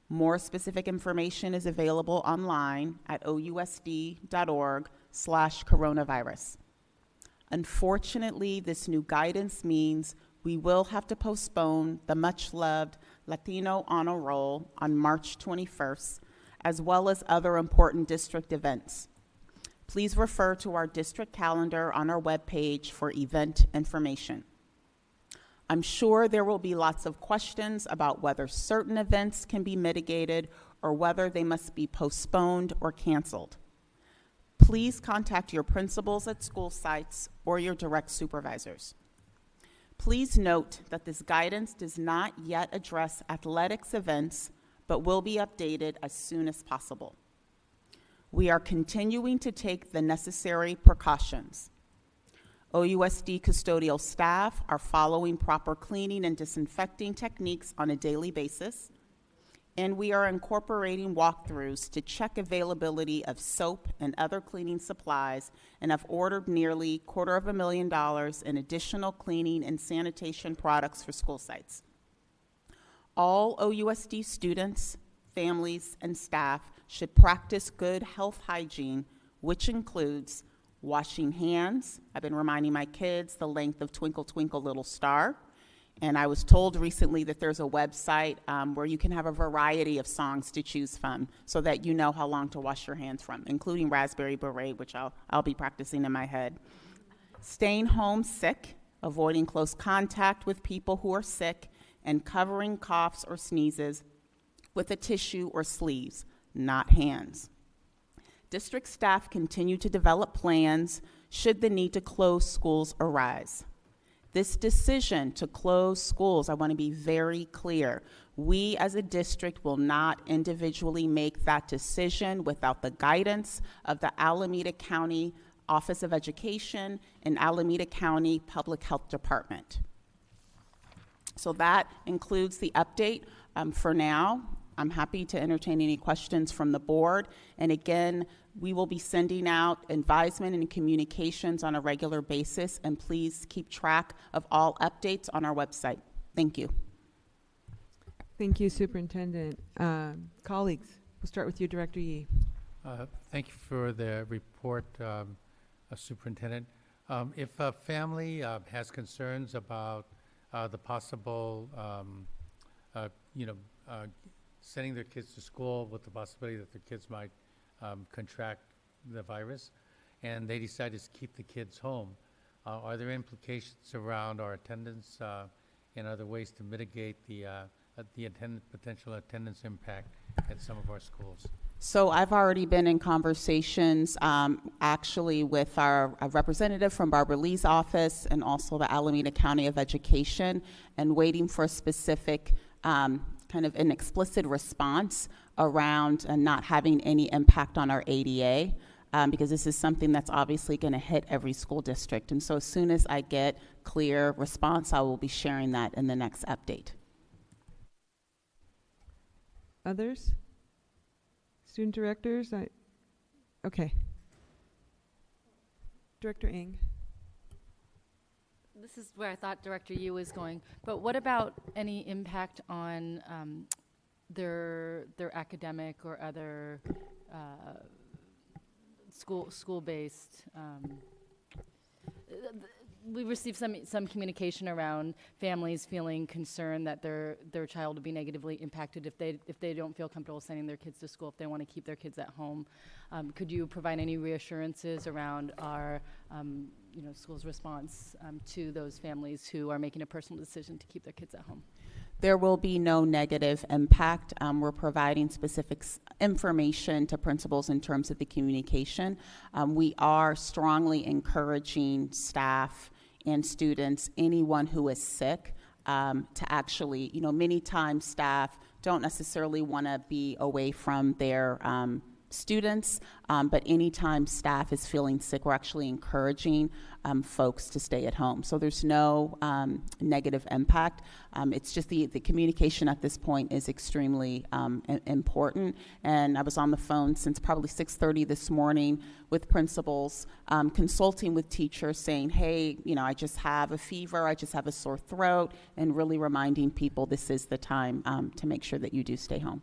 S15: More specific information is available online at ousd.org/coronavirus. Unfortunately, this new guidance means we will have to postpone the much-loved Latino Honor Roll on March 21st, as well as other important district events. Please refer to our district calendar on our webpage for event information. I'm sure there will be lots of questions about whether certain events can be mitigated or whether they must be postponed or canceled. Please contact your principals at school sites or your direct supervisors. Please note that this guidance does not yet address athletics events, but will be updated as soon as possible. We are continuing to take the necessary precautions. OUSD custodial staff are following proper cleaning and disinfecting techniques on a daily basis, and we are incorporating walkthroughs to check availability of soap and other cleaning supplies, and have ordered nearly $250,000 in additional cleaning and sanitation products for school sites. All OUSD students, families, and staff should practice good health hygiene, which includes washing hands. I've been reminding my kids the length of Twinkle, Twinkle, Little Star. And I was told recently that there's a website where you can have a variety of songs to choose from so that you know how long to wash your hands from, including Raspberry Beret, which I'll be practicing in my head. Staying home sick, avoiding close contact with people who are sick, and covering coughs or sneezes with a tissue or sleeves, not hands. District staff continue to develop plans should the need to close schools arise. This decision to close schools, I want to be very clear, we as a district will not individually make that decision without the guidance of the Alameda County Office of Education and Alameda County Public Health Department. So that includes the update for now. I'm happy to entertain any questions from the board. And again, we will be sending out advisement and communications on a regular basis, and please keep track of all updates on our website. Thank you.
S1: Thank you, Superintendent. Colleagues, we'll start with you, Director Yee.
S7: Thank you for the report, Superintendent. If a family has concerns about the possible, sending their kids to school with the possibility that their kids might contract the virus, and they decide to keep the kids home, are there implications around our attendance and other ways to mitigate the potential attendance impact at some of our schools?
S15: So I've already been in conversations actually with our representative from Barbara Lee's office and also the Alameda County of Education, and waiting for a specific kind of an explicit response around not having any impact on our ADA, because this is something that's obviously going to hit every school district. And so as soon as I get clear response, I will be sharing that in the next update.
S1: Others? Student directors? Okay. Director Ng.
S6: This is where I thought Director Yu was going, but what about any impact on their academic or other school-based? We received some communication around families feeling concerned that their child will be negatively impacted if they don't feel comfortable sending their kids to school, if they want to keep their kids at home. Could you provide any reassurances around our school's response to those families who are making a personal decision to keep their kids at home?
S15: There will be no negative impact. We're providing specific information to principals in terms of the communication. We are strongly encouraging staff and students, anyone who is sick, to actually, many times staff don't necessarily want to be away from their students, but anytime staff is feeling sick, we're actually encouraging folks to stay at home. So there's no negative impact. It's just the communication at this point is extremely important. And I was on the phone since probably 6:30 this morning with principals, consulting with teachers, saying, hey, I just have a fever, I just have a sore throat, and really reminding people this is the time to make sure that you do stay home.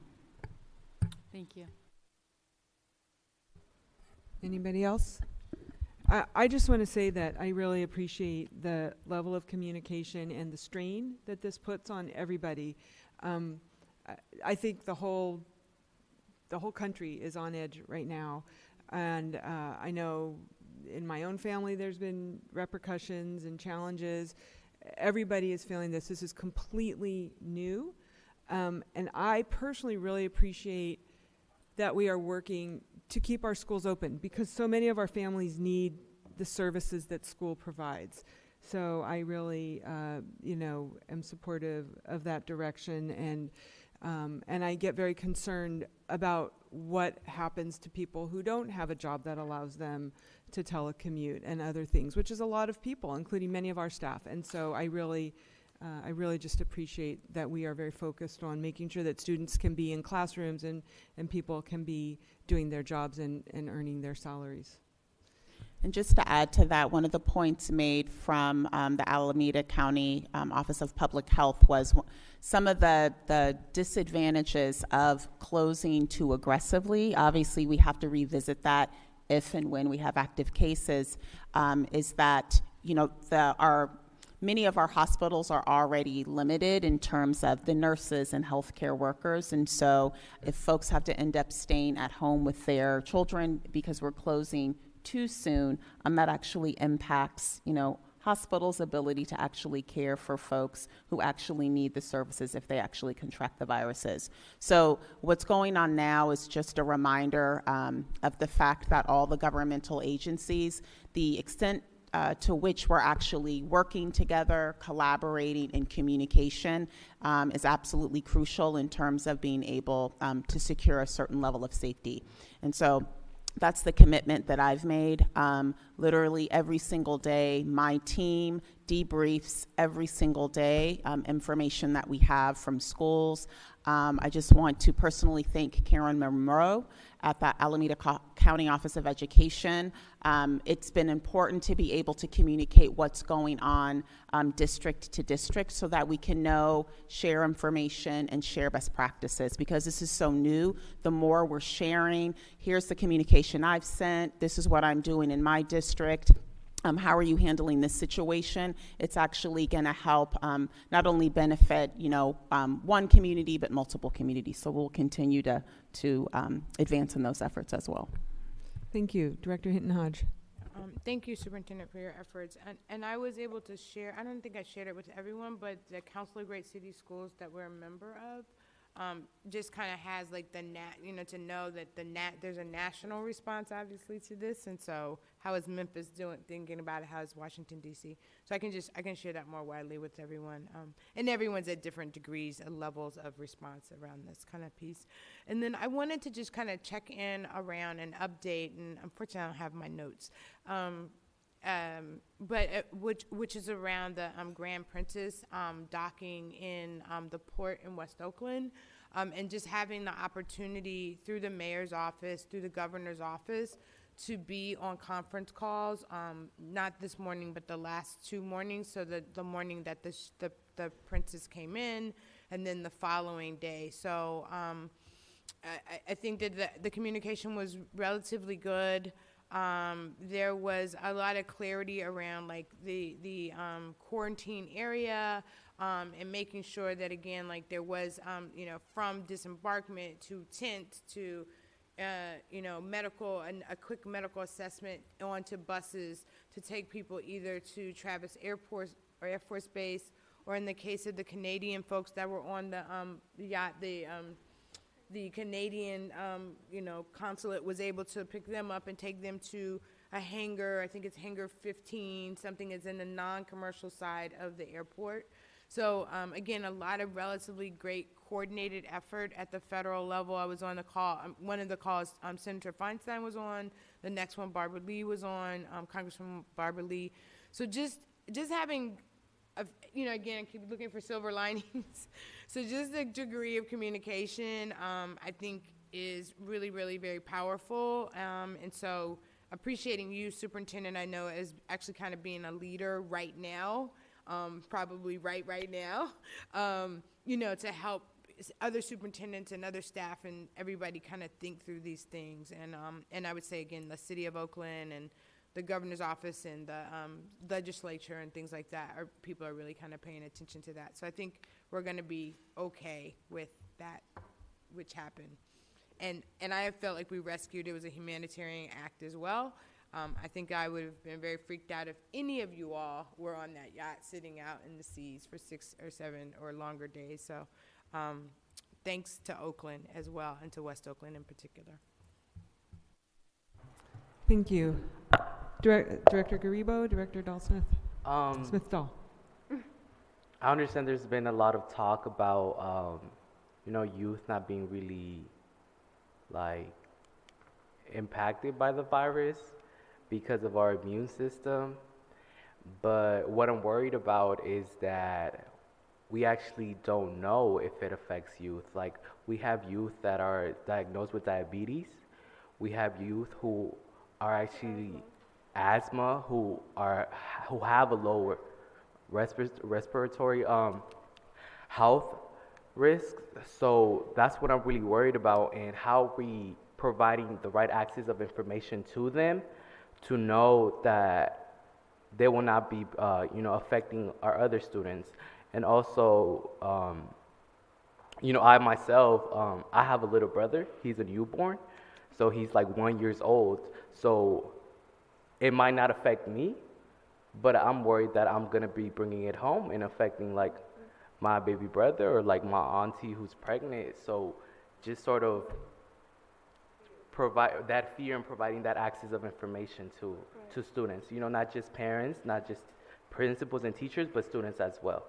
S6: Thank you.
S1: Anybody else? I just want to say that I really appreciate the level of communication and the strain that this puts on everybody. I think the whole country is on edge right now, and I know in my own family there's been repercussions and challenges. Everybody is feeling this. This is completely new, and I personally really appreciate that we are working to keep our schools open, because so many of our families need the services that school provides. So I really, am supportive of that direction, and I get very concerned about what happens to people who don't have a job that allows them to telecommute and other things, which is a lot of people, including many of our staff. And so I really just appreciate that we are very focused on making sure that students can be in classrooms and people can be doing their jobs and earning their salaries.
S15: And just to add to that, one of the points made from the Alameda County Office of Public Health was some of the disadvantages of closing too aggressively. Obviously, we have to revisit that if and when we have active cases, is that, many of our hospitals are already limited in terms of the nurses and healthcare workers. And so if folks have to end up staying at home with their children because we're closing too soon, that actually impacts, hospitals' ability to actually care for folks who actually need the services if they actually contract the viruses. So what's going on now is just a reminder of the fact that all the governmental agencies, the extent to which we're actually working together, collaborating, and communication is absolutely crucial in terms of being able to secure a certain level of safety. And so that's the commitment that I've made. Literally every single day, my team debriefs every single day information that we have from schools. I just want to personally thank Karen Monroe at the Alameda County Office of Education. It's been important to be able to communicate what's going on district to district so that we can know, share information, and share best practices. Because this is so new, the more we're sharing, here's the communication I've sent, this is what I'm doing in my district, how are you handling this situation? It's actually going to help not only benefit, one community, but multiple communities. So we'll continue to advance in those efforts as well.
S1: Thank you. Director Hinton-Hodge.
S3: Thank you, Superintendent, for your efforts. And I was able to share, I don't think I shared it with everyone, but the Council of Great City Schools that we're a member of just kind of has like the to know that there's a national response obviously to this. And so how is Memphis thinking about it? How is Washington DC? So I can share that more widely with everyone. And everyone's at different degrees and levels of response around this kind of piece. And then I wanted to just kind of check in around an update, and unfortunately I don't have my notes. But which is around the Grand Princess docking in the port in West Oakland, and just having the opportunity through the mayor's office, through the governor's office, to be on conference calls, not this morning, but the last 2 mornings. So the morning that the Princess came in, and then the following day. So I think that the communication was relatively good. There was a lot of clarity around like the quarantine area, and making sure that again, like there was, from disembarkment to tent to, medical and a quick medical assessment onto buses to take people either to Travis Airport or Air Force Base, or in the case of the Canadian folks that were on the yacht, the Canadian, consulate was able to pick them up and take them to a hangar. I think it's hangar 15, something is in the non-commercial side of the airport. So again, a lot of relatively great coordinated effort at the federal level. I was on the call, one of the calls Senator Feinstein was on, the next one Barbara Lee was on, Congresswoman Barbara Lee. So just having, again, I keep looking for silver linings. So just the degree of communication, I think is really, really very powerful. And so appreciating you, Superintendent, I know as actually kind of being a leader right now, probably right now, to help other superintendents and other staff and everybody kind of think through these things. And I would say, again, the city of Oakland and the governor's office and the legislature and things like that, people are really kind of paying attention to that. So I think we're going to be okay with that, which happened. And I felt like we rescued, it was a humanitarian act as well. I think I would have been very freaked out if any of you all were on that yacht sitting out in the seas for 6 or 7 or longer days. So thanks to Oakland as well, and to West Oakland in particular.
S1: Thank you. Director Garibo, Director Dahl-Smith. Smith-Dahl.
S14: I understand there's been a lot of talk about, youth not being really, impacted by the virus because of our immune system. But what I'm worried about is that we actually don't know if it affects youth. Like, we have youth that are diagnosed with diabetes. We have youth who are actually asthma, who have a lower respiratory health risk. So that's what I'm really worried about, and how we providing the right access of information to them to know that they will not be, affecting our other students. And also, I myself, I have a little brother. He's a newborn, so he's like 1 year old. So it might not affect me, but I'm worried that I'm gonna be bringing it home and affecting like my baby brother or like my auntie who's pregnant. So just sort of provide that fear and providing that access of information to students, not just parents, not just principals and teachers, but students as well.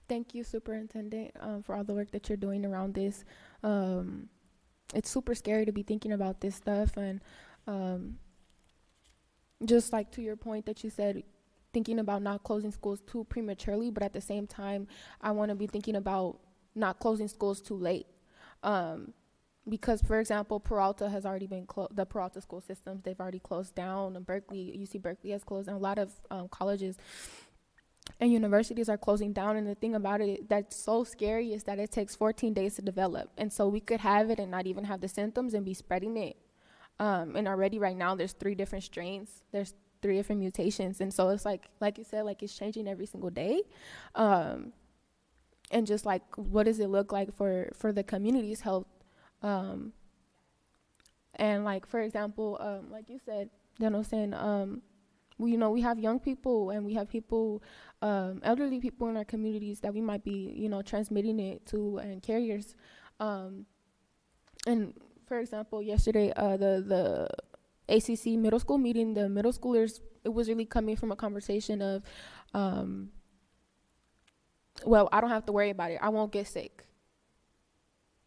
S13: Thank you, Superintendent, for all the work that you're doing around this. It's super scary to be thinking about this stuff, and just like to your point that you said, thinking about not closing schools too prematurely, but at the same time, I want to be thinking about not closing schools too late. Because, for example, Peralta has already been the Peralta school systems, they've already closed down, and UC Berkeley has closed, and a lot of colleges and universities are closing down. And the thing about it that's so scary is that it takes 14 days to develop. And so we could have it and not even have the symptoms and be spreading it. And already right now there's 3 different strains. There's 3 different mutations. And so it's like you said, like it's changing every single day. And just like, what does it look like for the community's health? And like, for example, like you said, we have young people and we have people, elderly people in our communities that we might be, transmitting it to, and carriers. And for example, yesterday, the ACC middle school meeting, the middle schoolers, it was really coming from a conversation of, well, I don't have to worry about it. I won't get sick.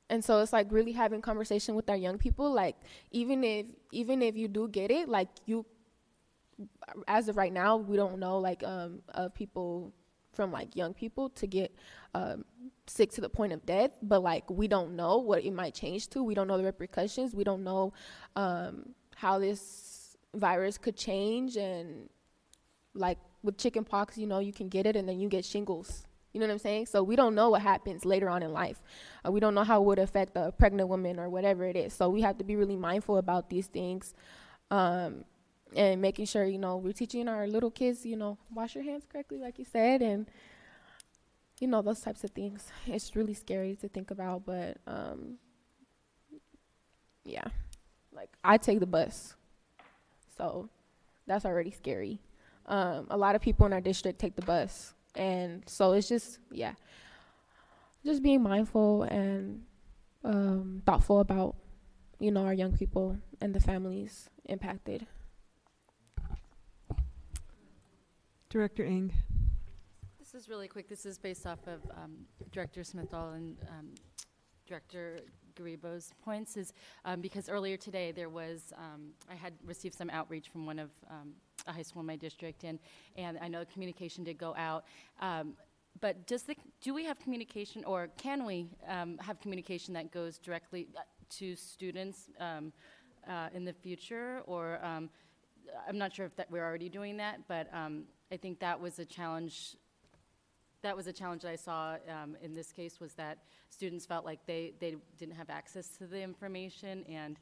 S13: And so it's like really having conversation with our young people, like even if you do get it, like as of right now, we don't know like of people from like young people to get sick to the point of death, but like we don't know what it might change to. We don't know the repercussions. We don't know how this virus could change, and like with chickenpox, you can get it and then you get shingles. You know what I'm saying? So we don't know what happens later on in life. We don't know how it would affect a pregnant woman or whatever it is. So we have to be really mindful about these things, and making sure, we're teaching our little kids, wash your hands correctly, like you said, and, those types of things. It's really scary to think about, but, yeah. Like, I take the bus, so that's already scary. A lot of people in our district take the bus. And so it's just being mindful and thoughtful about, our young people and the families impacted.
S1: Director Ng.
S6: This is really quick. This is based off of Director Smith-Dahl and Director Garibo's points, is because earlier today there was, I had received some outreach from one of a high school in my district, and I know the communication did go out, but do we have communication, or can we have communication that goes directly to students in the future, or I'm not sure if that we're already doing that, but I think that was a challenge that was a challenge that I saw in this case, was that students felt like they didn't have access to the information. And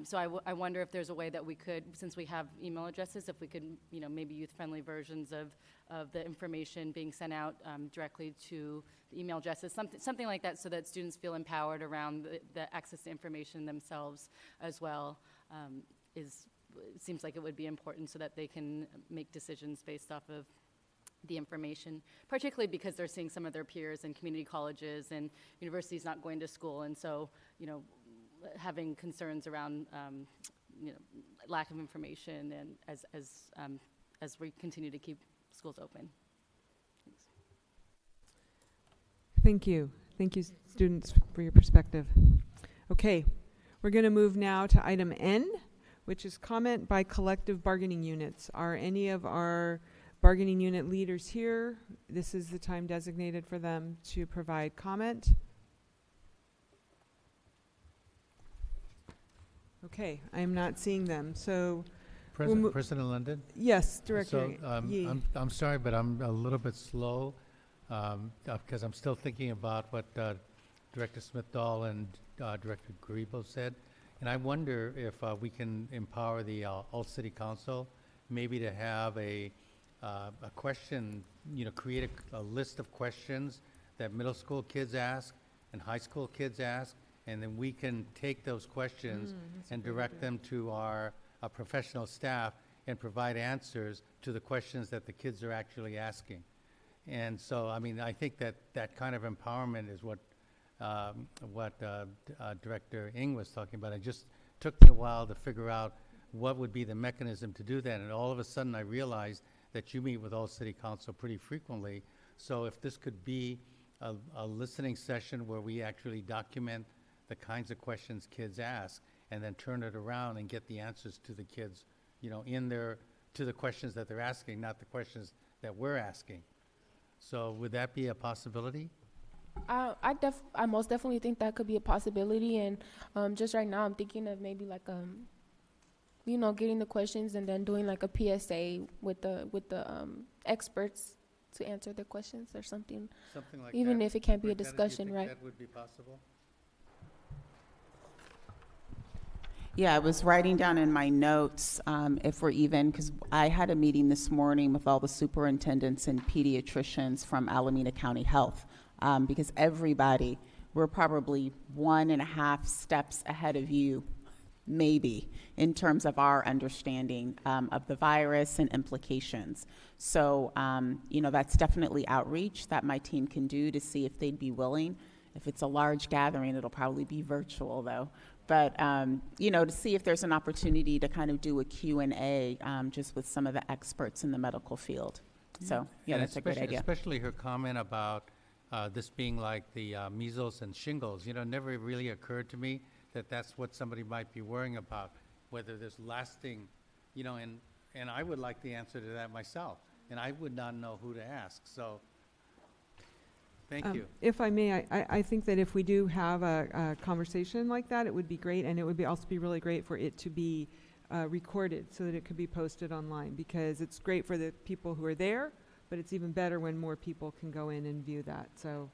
S6: so I wonder if there's a way that we could, since we have email addresses, if we could, maybe youth-friendly versions of the information being sent out directly to the email addresses, something like that, so that students feel empowered around the access to information themselves as well. It seems like it would be important so that they can make decisions based off of the information, particularly because they're seeing some of their peers in community colleges and universities not going to school, and so, having concerns around, lack of information, and as we continue to keep schools open.
S1: Thank you. Thank you, students, for your perspective. Okay, we're going to move now to item N, which is comment by collective bargaining units. Are any of our bargaining unit leaders here? This is the time designated for them to provide comment. Okay, I am not seeing them. So,
S7: President London?
S1: Yes, Director Yee.
S7: I'm sorry, but I'm a little bit slow because I'm still thinking about what Director Smith-Dahl and Director Grebo said. And I wonder if we can empower the All-City Council maybe to have a question, create a list of questions that middle school kids ask and high school kids ask, and then we can take those questions and direct them to our professional staff and provide answers to the questions that the kids are actually asking. And so, I think that kind of empowerment is what Director Ng was talking about. It just took me a while to figure out what would be the mechanism to do that, and all of a sudden I realized that you meet with all city council pretty frequently. So if this could be a listening session where we actually document the kinds of questions kids ask and then turn it around and get the answers to the kids, to the questions that they're asking, not the questions that we're asking. So would that be a possibility?
S13: I most definitely think that could be a possibility, and just right now I'm thinking of maybe like getting the questions and then doing like a PSA with the experts to answer the questions or something.
S7: Something like
S13: even
S7: that.
S13: if it can't be a
S7: Superintendent, do you
S13: discussion,
S7: think
S13: right?
S7: that would be possible?
S15: Yeah, I was writing down in my notes if we're even, because I had a meeting this morning with all the superintendents and pediatricians from Alameda County Health, because everybody, we're probably 1.5 steps ahead of you, maybe, in terms of our understanding of the virus and implications. So, that's definitely outreach that my team can do to see if they'd be willing. If it's a large gathering, it'll probably be virtual, though. But, to see if there's an opportunity to kind of do a Q&A just with some of the experts in the medical field. So, yeah,
S7: And
S15: that's a great idea.
S7: Especially her comment about this being like the measles and shingles. It never really occurred to me that that's what somebody might be worrying about, whether there's lasting, and I would like the answer to that myself, and I would not know who to ask. So, thank you.
S1: If I may, I think that if we do have a conversation like that, it would be great, and it would also be really great for it to be recorded so that it could be posted online, because it's great for the people who are there, but it's even better when more people can go in and view that. So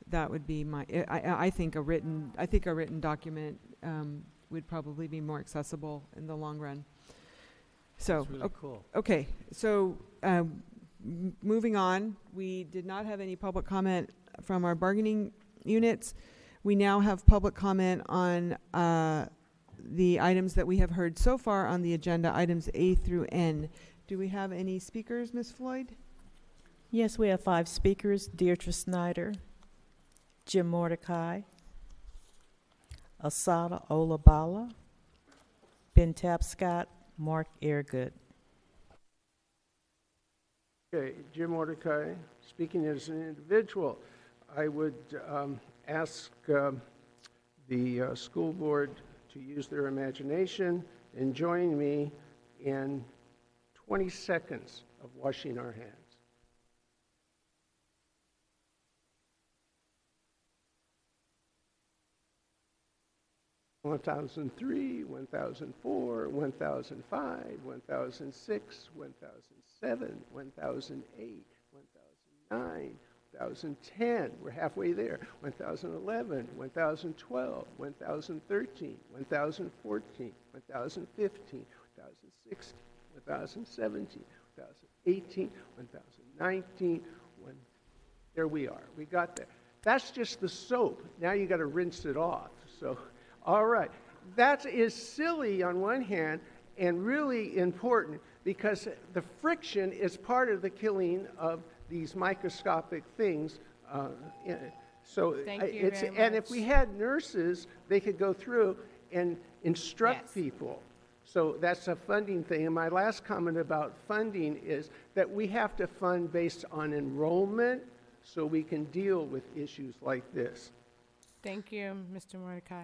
S1: that would be my, I think a written document would probably be more accessible in the long run. So,
S7: That's really cool.
S1: Okay, so moving on, we did not have any public comment from our bargaining units. We now have public comment on the items that we have heard so far on the agenda, items A through N. Do we have any speakers, Ms. Floyd?
S8: Yes, we have 5 speakers: Deirdre Snyder, Jim Mordecai, Asada Olabala, Ben Tapscott, Mark Airgood.
S9: Okay, Jim Mordecai, speaking as an individual, I would ask the school board to use their imagination and join me in 20 seconds of washing our hands. 1003, 1004, 1005, 1006, 1007, 1008, 1009, 1010, we're halfway there. 1011, 1012, 1013, 1014, 1015, 1016, 1017, 2018, 1019, there we are. We got there. That's just the soap. Now you got to rinse it off. So, all right. That is silly on one hand and really important because the friction is part of the killing of these microscopic things.
S3: Thank you very
S9: and
S3: much.
S9: if we had nurses, they could go through and instruct people. So that's a funding thing. And my last comment about funding is that we have to fund based on enrollment so we can deal with issues like this.
S3: Thank you, Mr. Mordecai.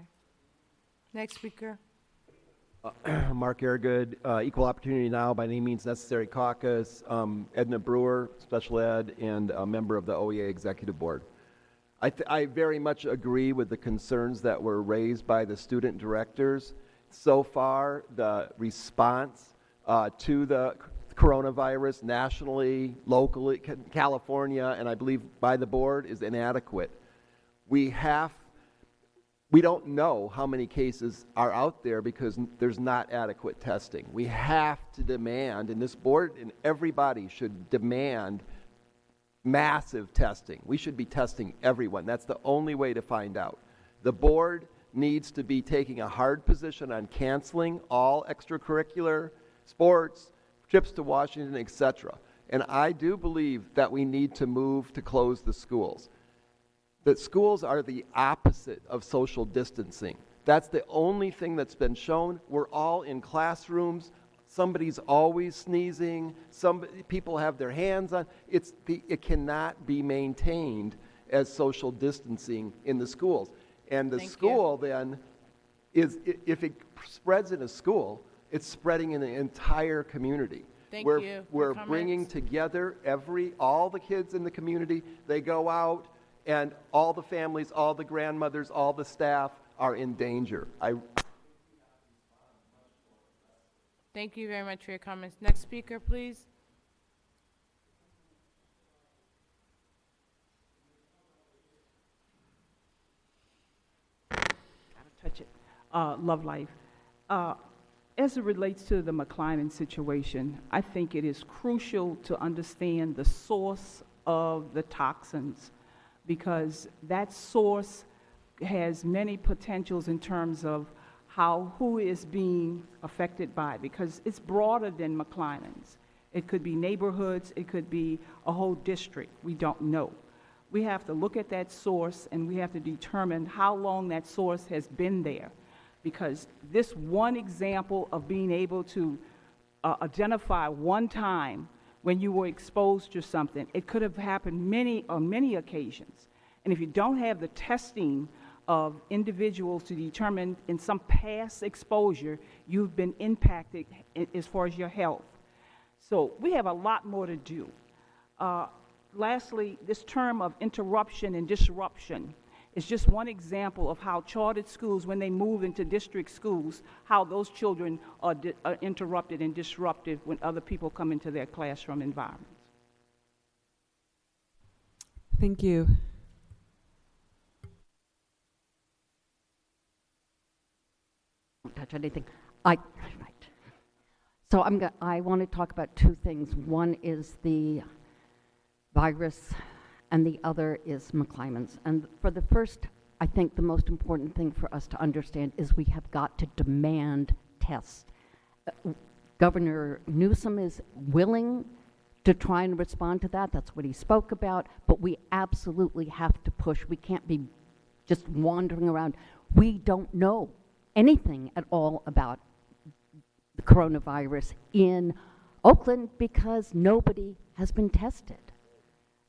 S3: Next speaker.
S17: Mark Airgood, Equal Opportunity Now, by Any Means Necessary Caucus, Edna Brewer, Special Ed, and a member of the OEA Executive Board. I very much agree with the concerns that were raised by the student directors. So far, the response to the coronavirus nationally, locally, California, and I believe by the board is inadequate. We don't know how many cases are out there because there's not adequate testing. We have to demand, and this board and everybody should demand massive testing. We should be testing everyone. That's the only way to find out. The board needs to be taking a hard position on canceling all extracurricular sports, trips to Washington, etc. And I do believe that we need to move to close the schools. That schools are the opposite of social distancing. That's the only thing that's been shown. We're all in classrooms. Somebody's always sneezing. People have their hands on. It cannot be maintained as social distancing in the schools. And the school then is, if it spreads in a school, it's spreading in the entire community. We're bringing together all the kids in the community. They go out, and all the families, all the grandmothers, all the staff are in danger.
S3: Thank you very much for your comments. Next speaker, please.
S10: Touch it. Love Life. As it relates to the McClymonds situation, I think it is crucial to understand the source of the toxins because that source has many potentials in terms of who is being affected by it, because it's broader than McClymonds. It could be neighborhoods, it could be a whole district, we don't know. We have to look at that source and we have to determine how long that source has been there, because this one example of being able to identify one time when you were exposed to something, it could have happened on many occasions. And if you don't have the testing of individuals to determine in some past exposure, you've been impacted as far as your health. So we have a lot more to do. Lastly, this term of interruption and disruption is just one example of how chartered schools, when they move into district schools, how those children are interrupted and disrupted when other people come into their classroom environments.
S1: Thank you.
S18: Touch anything. Right. So I want to talk about two things. One is the virus, and the other is McClymonds. And for the first, I think the most important thing for us to understand is we have got to demand tests. Governor Newsom is willing to try and respond to that. That's what he spoke about. But we absolutely have to push. We can't be just wandering around. We don't know anything at all about the coronavirus in Oakland because nobody has been tested.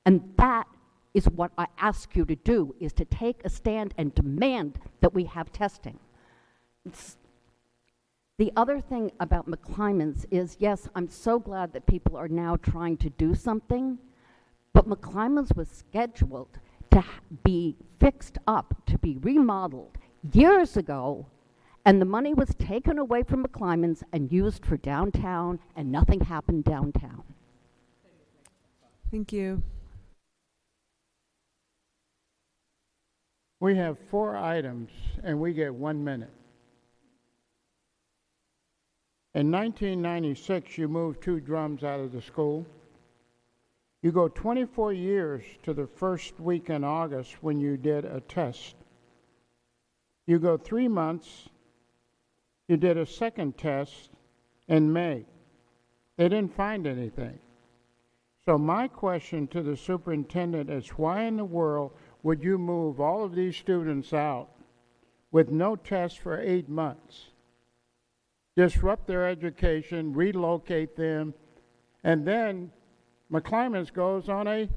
S18: And that is what I ask you to do, is to take a stand and demand that we have testing. The other thing about McClymonds is, yes, I'm so glad that people are now trying to do something, but McClymonds was scheduled to be fixed up, to be remodeled years ago, and the money was taken away from McClymonds and used for downtown, and nothing happened downtown.
S1: Thank you.
S11: We have 4 items, and we get 1 minute. In 1996, you moved 2 drums out of the school. You go 24 years to the first week in August when you did a test. You go 3 months, you did a second test in May. They didn't find anything. So my question to the superintendent is, why in the world would you move all of these students out with no test for 8 months? Disrupt their education, relocate them, and then McClymonds goes on a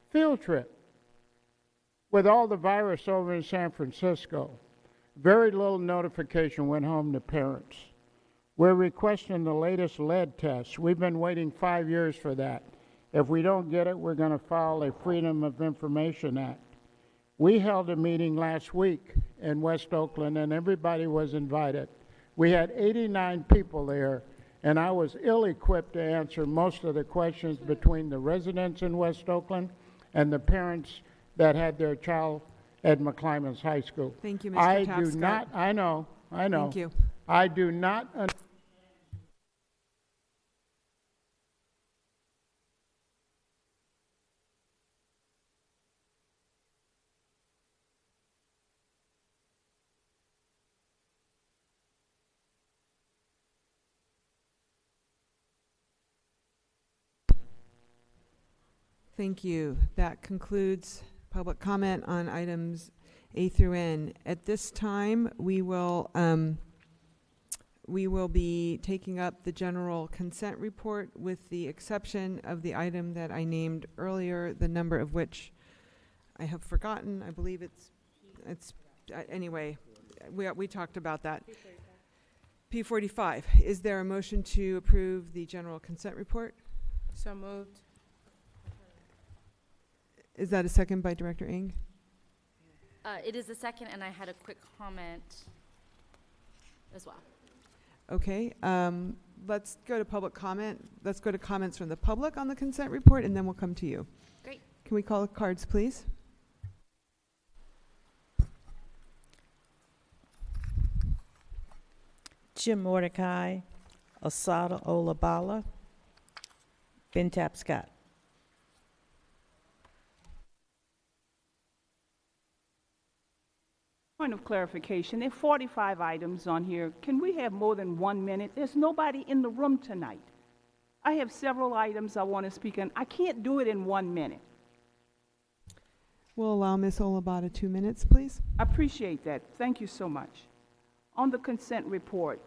S11: field trip with all the virus over in San Francisco. Very little notification went home to parents. We're requesting the latest lead test. We've been waiting 5 years for that. If we don't get it, we're going to file a Freedom of Information Act. We held a meeting last week in West Oakland, and everybody was invited. We had 89 people there, and I was ill-equipped to answer most of the questions between the residents in West Oakland and the parents that had their child at McClymonds High School.
S1: Thank you, Mr.
S11: I
S1: Tapscott.
S11: do not, I know.
S1: Thank you.
S11: I do not
S1: Thank you. That concludes public comment on items A through N. At this time, we will be taking up the general consent report with the exception of the item that I named earlier, the number of which I have forgotten. I believe it's anyway, we talked about that. P45. Is there a motion to approve the general consent report?
S3: So moved.
S1: Is that a second by Director Ng?
S6: It is the second, and I had a quick comment as well.
S1: Okay, let's go to public comment. Let's go to comments from the public on the consent report, and then we'll come to you.
S6: Great.
S1: Can we call the cards, please?
S8: Jim Mordecai, Asada Olabala, Ben Tapscott.
S10: Point of clarification, there are 45 items on here. Can we have more than 1 minute? There's nobody in the room tonight. I have several items I want to speak on. I can't do it in 1 minute.
S1: We'll allow Ms. Olabada 2 minutes, please.
S10: I appreciate that. Thank you so much. On the consent report,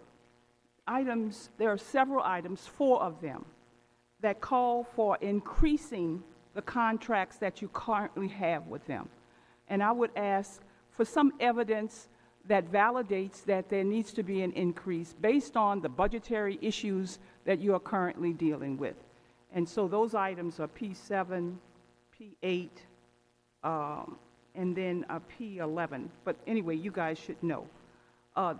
S10: there are several items, 4 of them, that call for increasing the contracts that you currently have with them. And I would ask for some evidence that validates that there needs to be an increase based on the budgetary issues that you are currently dealing with. And so those items are P7, P8, and then P11. But anyway, you guys should know.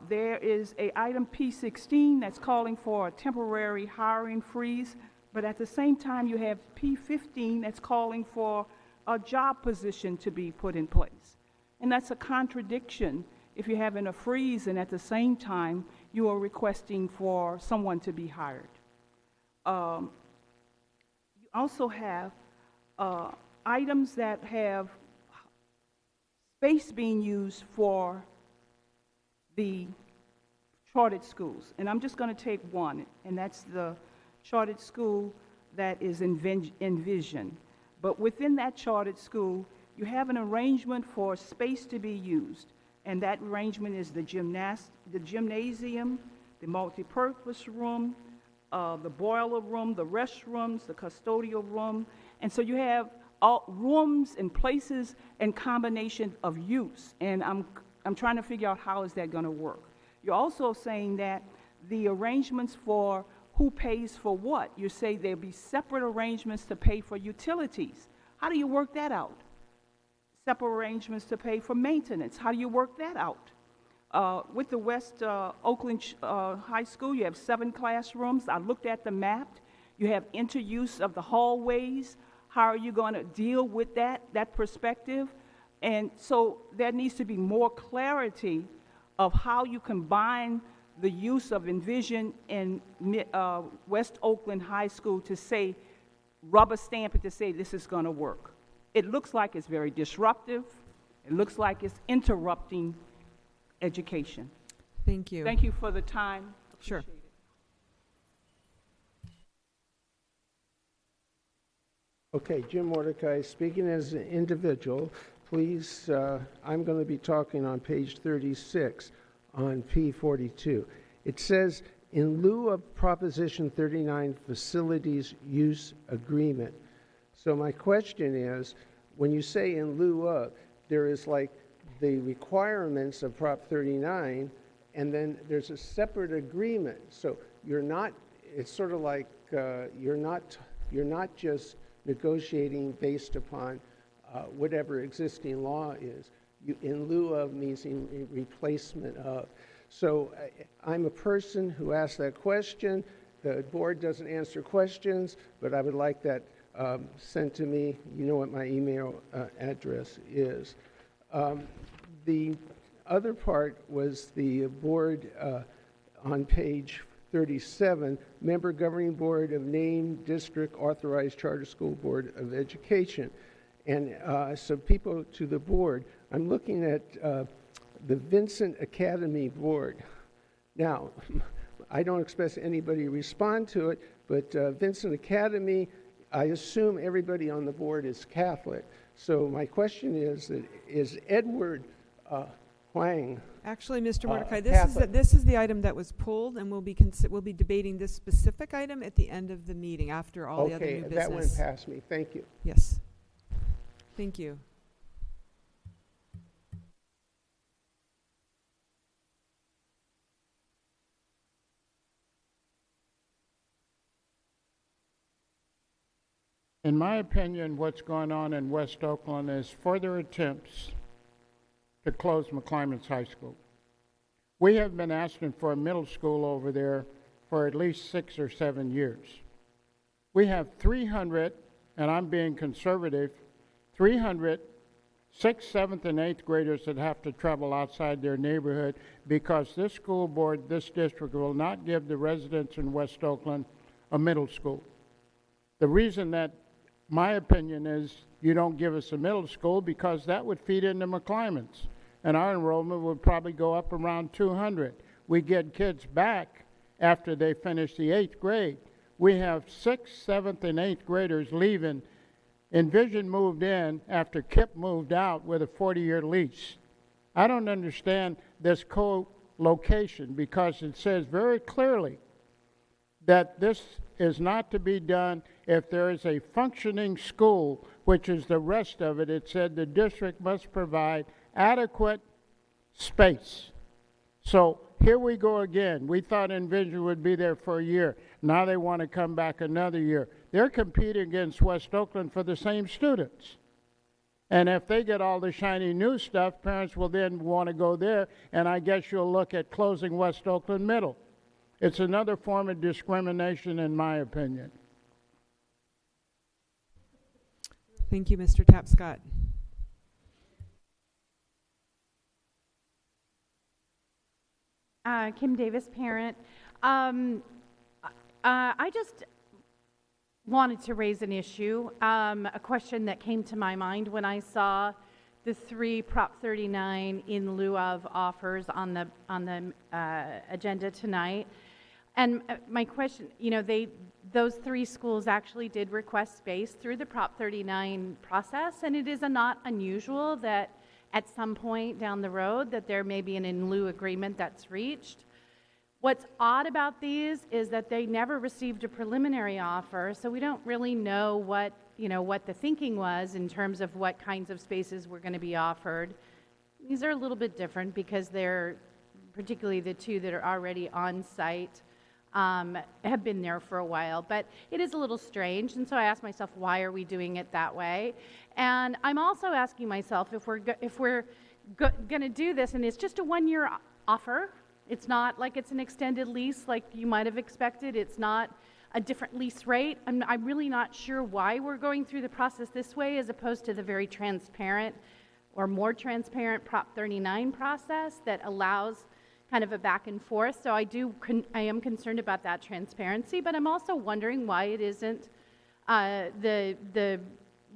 S10: There is a item P16 that's calling for a temporary hiring freeze, but at the same time you have P15 that's calling for a job position to be put in place. And that's a contradiction if you're having a freeze and at the same time you are requesting for someone to be hired. You also have items that have space being used for the chartered schools. And I'm just going to take one, and that's the chartered school that is Envision. But within that chartered school, you have an arrangement for space to be used, and that arrangement is the gymnasium, the multipurpose room, the boiler room, the restrooms, the custodial room, and so you have all rooms and places and combination of use, and I'm trying to figure out how is that going to work. You're also saying that the arrangements for who pays for what, you say there'll be separate arrangements to pay for utilities. How do you work that out? Separate arrangements to pay for maintenance. How do you work that out? With the West Oakland High School, you have 7 classrooms. I looked at the map. You have interuse of the hallways. How are you going to deal with that perspective? And so there needs to be more clarity of how you combine the use of Envision in West Oakland High School to say, rubber stamp it to say this is going to work. It looks like it's very disruptive. It looks like it's interrupting education.
S1: Thank you.
S10: Thank you for the time.
S1: Sure.
S10: Appreciate it.
S9: Okay, Jim Mordecai, speaking as an individual, please, I'm going to be talking on page 36 on P42. It says, in lieu of Proposition 39 Facilities Use Agreement. So my question is, when you say in lieu of, there is like the requirements of Prop 39, and then there's a separate agreement. So you're not, it's sort of like you're not just negotiating based upon whatever existing law is. In lieu of means in replacement of. So I'm a person who asked that question. The board doesn't answer questions, but I would like that sent to me. You know what my email address is. The other part was the board on page 37, member governing board of named district authorized charter school board of education. And so people to the board, I'm looking at the Vincent Academy board. Now, I don't expect anybody to respond to it, but Vincent Academy, I assume everybody on the board is Catholic. So my question is Edward Huang.
S1: Actually, Mr. Mordecai,
S9: Catholic.
S1: this is the item that was pulled, and we'll be debating this specific item at the end of the meeting after all the other new business.
S9: Okay, that went past me. Thank you.
S1: Yes. Thank you.
S11: In my opinion, what's going on in West Oakland is further attempts to close McClymonds High School. We have been asking for a middle school over there for at least 6 or 7 years. We have 300, and I'm being conservative, 300 6th, 7th, and 8th graders that have to travel outside their neighborhood because this school board, this district, will not give the residents in West Oakland a middle school. The reason that my opinion is you don't give us a middle school because that would feed into McClymonds, and our enrollment would probably go up around 200. We get kids back after they finish the 8th grade. We have 6th, 7th, and 8th graders leaving. Envision moved in after KIP moved out with a 40-year lease. I don't understand this co-location because it says very clearly that this is not to be done if there is a functioning school, which is the rest of it. It said the district must provide adequate space. So here we go again. We thought Envision would be there for a year. Now they want to come back another year. They're competing against West Oakland for the same students. And if they get all the shiny new stuff, parents will then want to go there, and I guess you'll look at closing West Oakland Middle. It's another form of discrimination, in my opinion.
S1: Thank you, Mr. Tapscott.
S19: Kim Davis, parent. I just wanted to raise an issue, a question that came to my mind when I saw the 3 Prop 39 in lieu of offers on the agenda tonight. And my question, you know, those 3 schools actually did request space through the Prop 39 process, and it is not unusual that at some point down the road that there may be an in lieu agreement that's reached. What's odd about these is that they never received a preliminary offer, so we don't really know what the thinking was in terms of what kinds of spaces were going to be offered. These are a little bit different because they're, particularly the 2 that are already on site, have been there for a while, but it is a little strange, and so I asked myself, why are we doing it that way? And I'm also asking myself if we're going to do this, and it's just a 1-year offer. It's not like it's an extended lease like you might have expected. It's not a different lease rate. I'm really not sure why we're going through the process this way as opposed to the very transparent or more transparent Prop 39 process that allows kind of a back and forth. So I am concerned about that transparency, but I'm also wondering why it isn't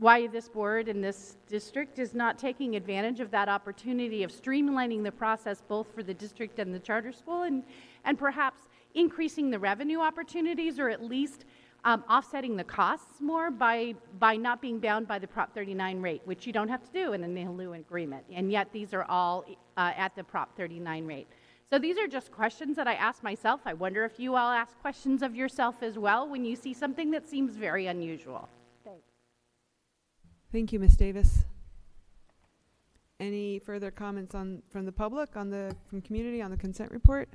S19: why this board and this district is not taking advantage of that opportunity of streamlining the process both for the district and the charter school, and perhaps increasing the revenue opportunities, or at least offsetting the costs more by not being bound by the Prop 39 rate, which you don't have to do in an ILU agreement, and yet these are all at the Prop 39 rate. So these are just questions that I ask myself. I wonder if you all ask questions of yourself as well when you see something that seems very unusual. Thanks.
S1: Thank you, Ms. Davis. Any further comments from the public, from community on the consent report?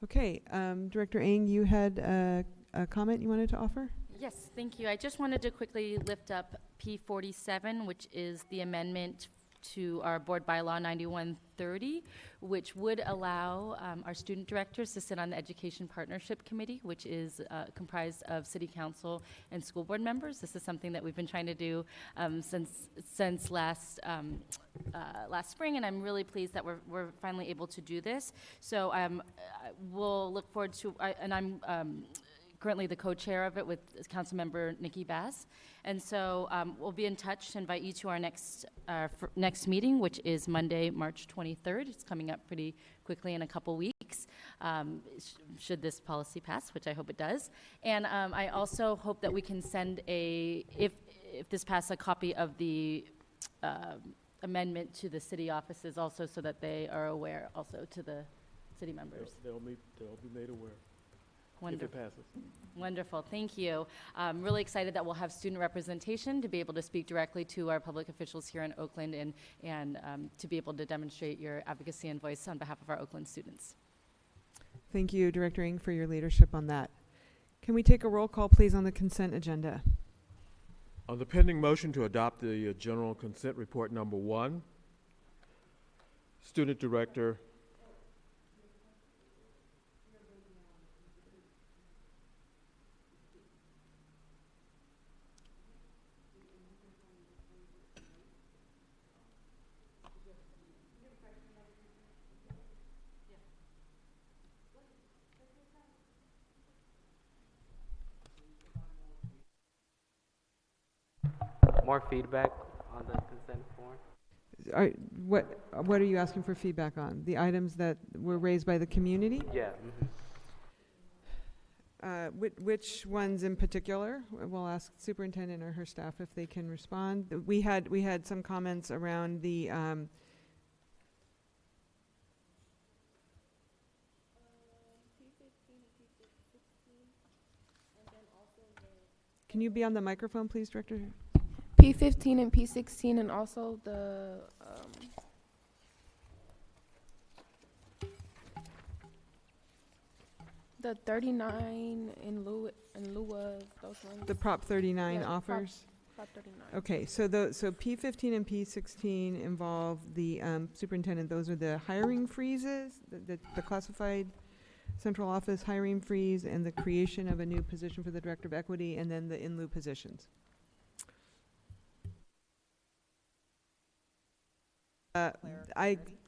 S1: Okay, Director Ng, you had a comment you wanted to offer?
S6: Yes, thank you. I just wanted to quickly lift up P47, which is the amendment to our board bylaw 9130, which would allow our student directors to sit on the Education Partnership Committee, which is comprised of city council and school board members. This is something that we've been trying to do since last spring, and I'm really pleased that we're finally able to do this. So we'll look forward to, and I'm currently the co-chair of it with Councilmember Nikki Bass. And so we'll be in touch to invite you to our next meeting, which is Monday, March 23rd. It's coming up pretty quickly in a couple weeks, should this policy pass, which I hope it does. And I also hope that we can send if this passes, a copy of the amendment to the city offices also, so that they are aware also to the city members.
S2: They'll be made aware.
S6: Wonderful.
S2: If it passes.
S6: Wonderful, thank you. I'm really excited that we'll have student representation to be able to speak directly to our public officials here in Oakland, and to be able to demonstrate your advocacy and voice on behalf of our Oakland students.
S1: Thank you, Director Ng, for your leadership on that. Can we take a roll call, please, on the consent agenda?
S2: On the pending motion to adopt the general consent report number 1, Student Director
S14: More feedback on the consent form?
S1: What are you asking for feedback on? The items that were raised by the community?
S14: Yeah.
S1: Which ones in particular? We'll ask superintendent or her staff if they can respond. We had some comments around the Can you be on the microphone, please, Director?
S13: P15 and P16, and also the 39 in lieu of those ones.
S1: The Prop 39
S13: Yeah,
S1: offers?
S13: Prop 39.
S1: Okay, so P15 and P16 involve the superintendent. Those are the hiring freezes, the classified central office hiring freeze, and the creation of a new position for the Director of Equity, and then the in lieu positions.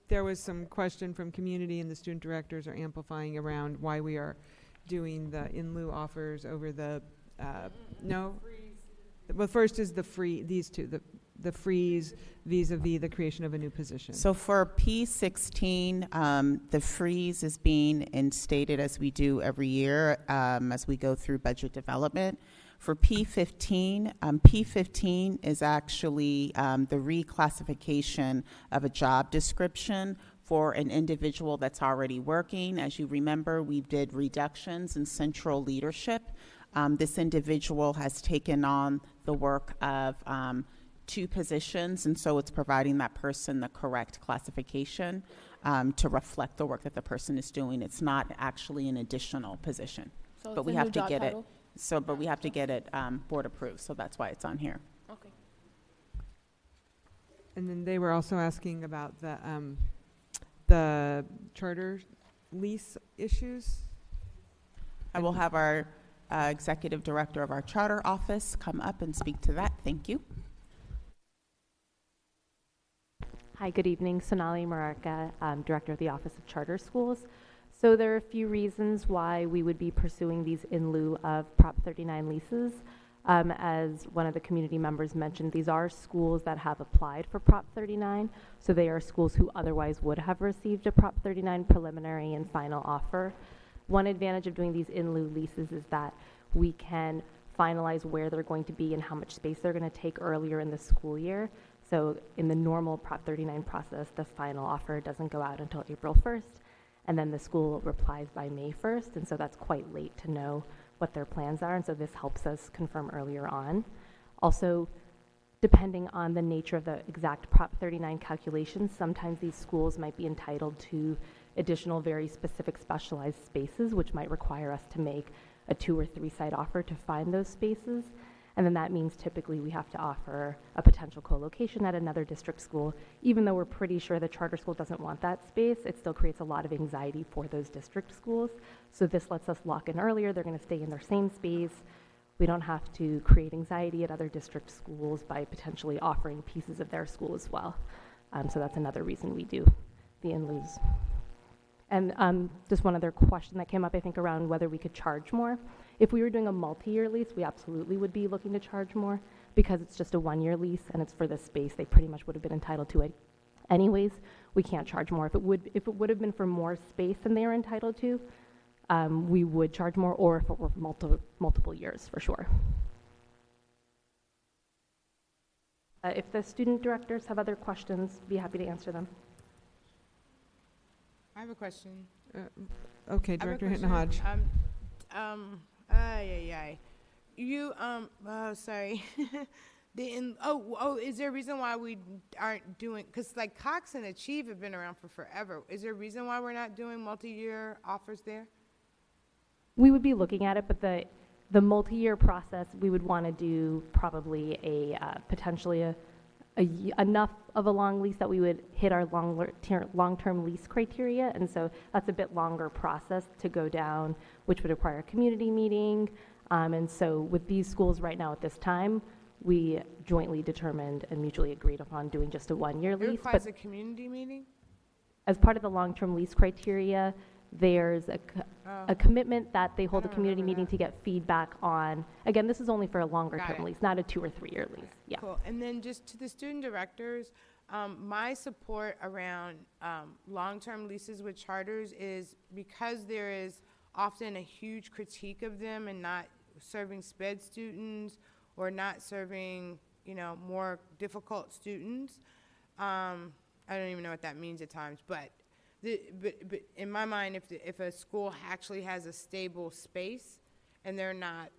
S1: There was some question from community, and the student directors are amplifying around why we are doing the in lieu offers over the, no? Well, first is these two, the freeze vis-a-vis the creation of a new position.
S15: So for P16, the freeze is being instated as we do every year as we go through budget development. For P15, P15 is actually the reclassification of a job description for an individual that's already working. As you remember, we did reductions in central leadership. This individual has taken on the work of 2 positions, and so it's providing that person the correct classification to reflect the work that the person is doing. It's not actually an additional position,
S13: So
S15: but
S13: it's
S15: we
S13: a
S15: have
S13: new
S15: to
S13: job
S15: get
S13: title?
S15: it. So, but we have to get it board approved, so that's why it's on here.
S13: Okay.
S1: And then they were also asking about the charter lease issues.
S15: I will have our executive director of our charter office come up and speak to that. Thank you.
S20: Hi, good evening. Sonali Mararka, Director of the Office of Charter Schools. So there are a few reasons why we would be pursuing these in lieu of Prop 39 leases. As one of the community members mentioned, these are schools that have applied for Prop 39, so they are schools who otherwise would have received a Prop 39 preliminary and final offer. One advantage of doing these in lieu leases is that we can finalize where they're going to be and how much space they're going to take earlier in the school year. So in the normal Prop 39 process, the final offer doesn't go out until April 1st, and then the school replies by May 1st, and so that's quite late to know what their plans are, and so this helps us confirm earlier on. Also, depending on the nature of the exact Prop 39 calculations, sometimes these schools might be entitled to additional very specific specialized spaces, which might require us to make a 2 or 3 site offer to find those spaces. And then that means typically we have to offer a potential co-location at another district school. Even though we're pretty sure the charter school doesn't want that space, it still creates a lot of anxiety for those district schools. So this lets us lock in earlier. They're going to stay in their same space. We don't have to create anxiety at other district schools by potentially offering pieces of their school as well. So that's another reason we do the in-lieu. And just one other question that came up, I think, around whether we could charge more. If we were doing a multi-year lease, we absolutely would be looking to charge more because it's just a 1-year lease and it's for the space. They pretty much would have been entitled to it anyways. We can't charge more. If it would have been for more space than they are entitled to, we would charge more, or if it were multiple years, for sure. If the student directors have other questions, be happy to answer them.
S3: I have a question.
S1: Okay, Director Hinton-Hodge.
S3: You, sorry. Is there a reason why we aren't doing, because like Cox and Achieve have been around for forever. Is there a reason why we're not doing multi-year offers there?
S20: We would be looking at it, but the multi-year process, we would want to do probably potentially enough of a long lease that we would hit our long-term lease criteria, and so that's a bit longer process to go down, which would require a community meeting. And so with these schools right now at this time, we jointly determined and mutually agreed upon doing just a 1-year lease.
S3: It requires a community meeting?
S20: As part of the long-term lease criteria, there's a commitment that they hold a community meeting to get feedback on. Again, this is only for a longer-term lease, not a 2 or 3 year lease. Yeah.
S3: Cool. And then just to the student directors, my support around long-term leases with charters is because there is often a huge critique of them and not serving SPED students or not serving, more difficult students. I don't even know what that means at times, but in my mind, if a school actually has a stable space and they're not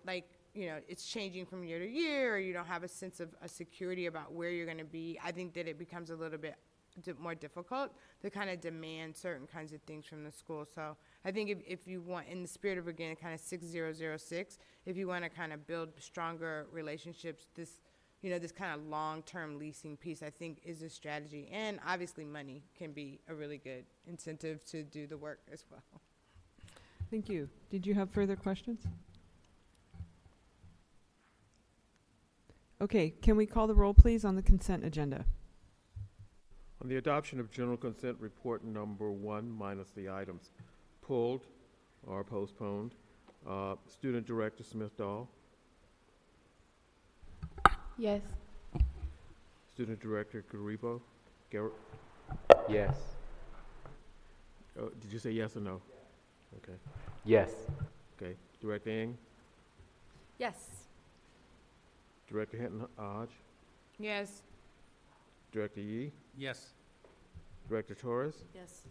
S3: it's changing from year to year, or you don't have a sense of a security about where you're going to be, I think that it becomes a little bit more difficult to kind of demand certain kinds of things from the school. So I think if you want, in the spirit of, again, kind of 6006, if you want to kind of build stronger relationships, this kind of long-term leasing piece, I think, is a strategy. And obviously money can be a really good incentive to do the work as well.
S1: Thank you. Did you have further questions? Okay, can we call the roll, please, on the consent agenda?
S2: On the adoption of general consent report number 1, minus the items pulled or postponed, Student Director Smith-Dahl.
S13: Yes.
S2: Student Director Garibo?
S14: Yes.
S2: Did you say yes or no? Okay.
S14: Yes.
S2: Okay. Director Ng?
S12: Yes.
S2: Director Hinton-Hodge?
S3: Yes.
S2: Director Yee?
S7: Yes.
S2: Director Torres?
S12: Yes.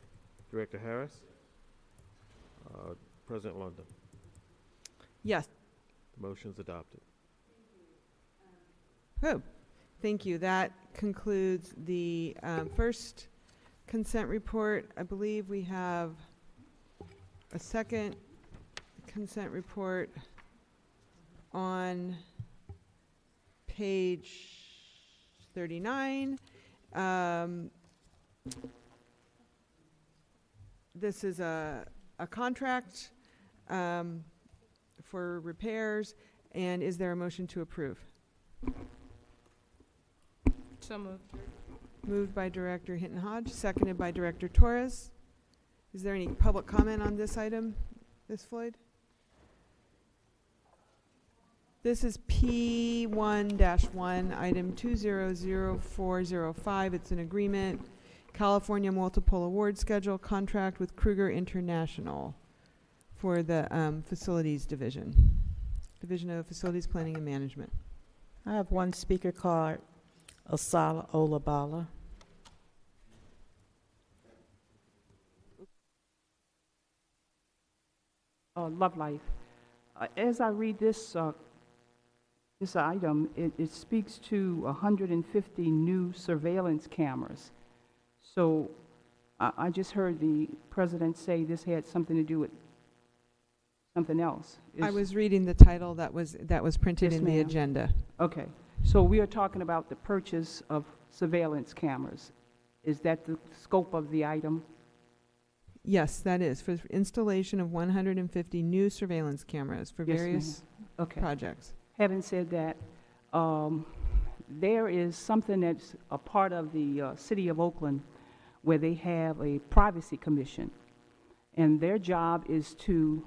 S2: Director Harris? President London?
S1: Yes.
S2: The motion's adopted.
S1: Oh, thank you. That concludes the first consent report. I believe we have a second consent report on page 39. This is a contract for repairs, and is there a motion to approve?
S3: So moved.
S1: Moved by Director Hinton Hodge, seconded by Director Torres. Is there any public comment on this item, Ms. Floyd? This is P1-1, item 200405. It's an agreement, California Multiple Award Schedule contract with Kruger International for the Facilities Division. Division of Facilities Planning and Management.
S8: I have one speaker card, Asala Olabala.
S10: Love Life. As I read this this item, it speaks to 150 new surveillance cameras. So I just heard the president say this had something to do with something else.
S1: I was reading the title that was printed
S10: Yes,
S1: in the
S10: ma'am.
S1: agenda.
S10: Okay, so we are talking about the purchase of surveillance cameras. Is that the scope of the item?
S1: Yes, that is, for installation of 150 new surveillance cameras for
S10: Yes,
S1: various
S10: ma'am. Okay.
S1: projects.
S10: Having said that, there is something that's a part of the city of Oakland where they have a privacy commission, and their job is to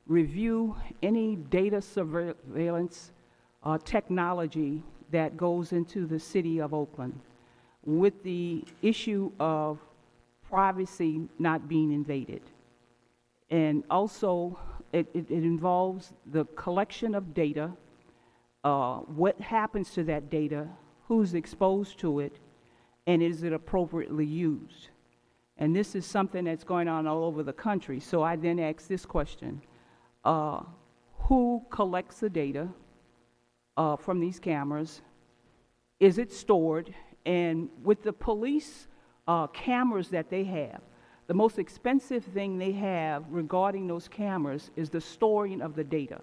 S10: review any data surveillance technology that goes into the city of Oakland with the issue of privacy not being invaded. And also, it involves the collection of data, what happens to that data, who's exposed to it, and is it appropriately used? And this is something that's going on all over the country. So I then ask this question: who collects the data from these cameras? Is it stored? And with the police cameras that they have, the most expensive thing they have regarding those cameras is the storing of the data.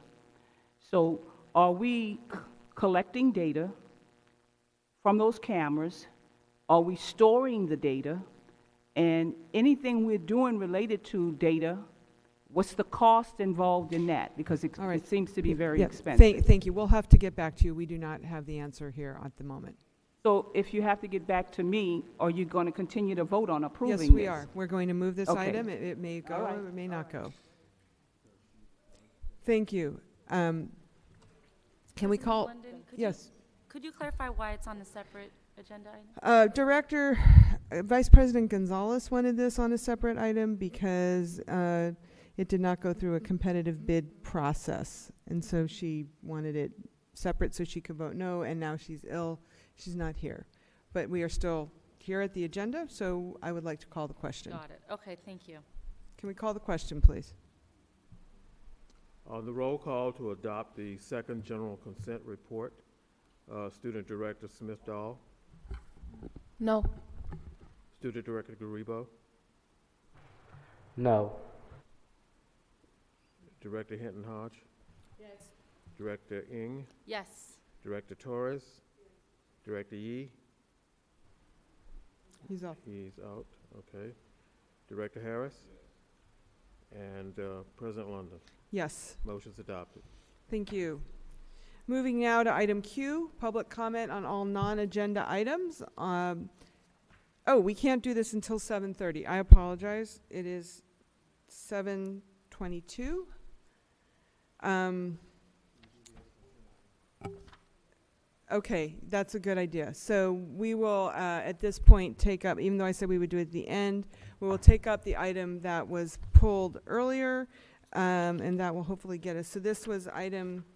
S10: So are we collecting data from those cameras? Are we storing the data? And anything we're doing related to data, what's the cost involved in that? Because it seems to be very
S1: Yeah,
S10: expensive.
S1: Thank you. We'll have to get back to you. We do not have the answer here at the moment.
S10: So if you have to get back to me, are you going to continue to vote on approving this?
S1: Yes, we are. We're going to move this
S10: Okay.
S1: item. It may go,
S10: All right.
S1: or it may not go. Thank you. Can we call?
S21: London,
S1: Yes.
S21: Could you clarify why it's on a separate agenda item?
S1: Vice President Gonzalez wanted this on a separate item because it did not go through a competitive bid process. And so she wanted it separate so she could vote no, and now she's ill. She's not here. But we are still here at the agenda, so I would like to call the question.
S21: Got it. Okay, thank you.
S1: Can we call the question, please?
S2: On the roll call to adopt the second general consent report, Student Director Smith-Dahl,
S13: No.
S2: Student Director Garibo,
S14: No.
S2: Director Hinton Hodge,
S3: Yes.
S2: Director Ng,
S21: Yes.
S2: Director Torres, Director Yee.
S1: He's off.
S2: He's out, okay. Director Harris, and President London.
S1: Yes.
S2: Motion's adopted.
S1: Thank you. Moving now to item Q, public comment on all non-agenda items. Oh, we can't do this until 7:30. I apologize. It is 7:22. Okay, that's a good idea. So we will, at this point, take up, even though I said we would do it at the end, we will take up the item that was pulled earlier, and that will hopefully get us. So this was item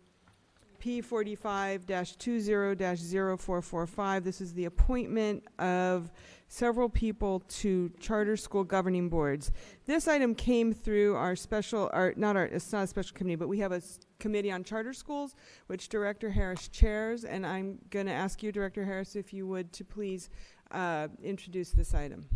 S1: P45-20-0445. This is the appointment of several people to charter school governing boards. This item came through our special, it's not a special committee, but we have a committee on charter schools, which Director Harris chairs, and I'm going to ask you, Director Harris, if you would, to please introduce this item.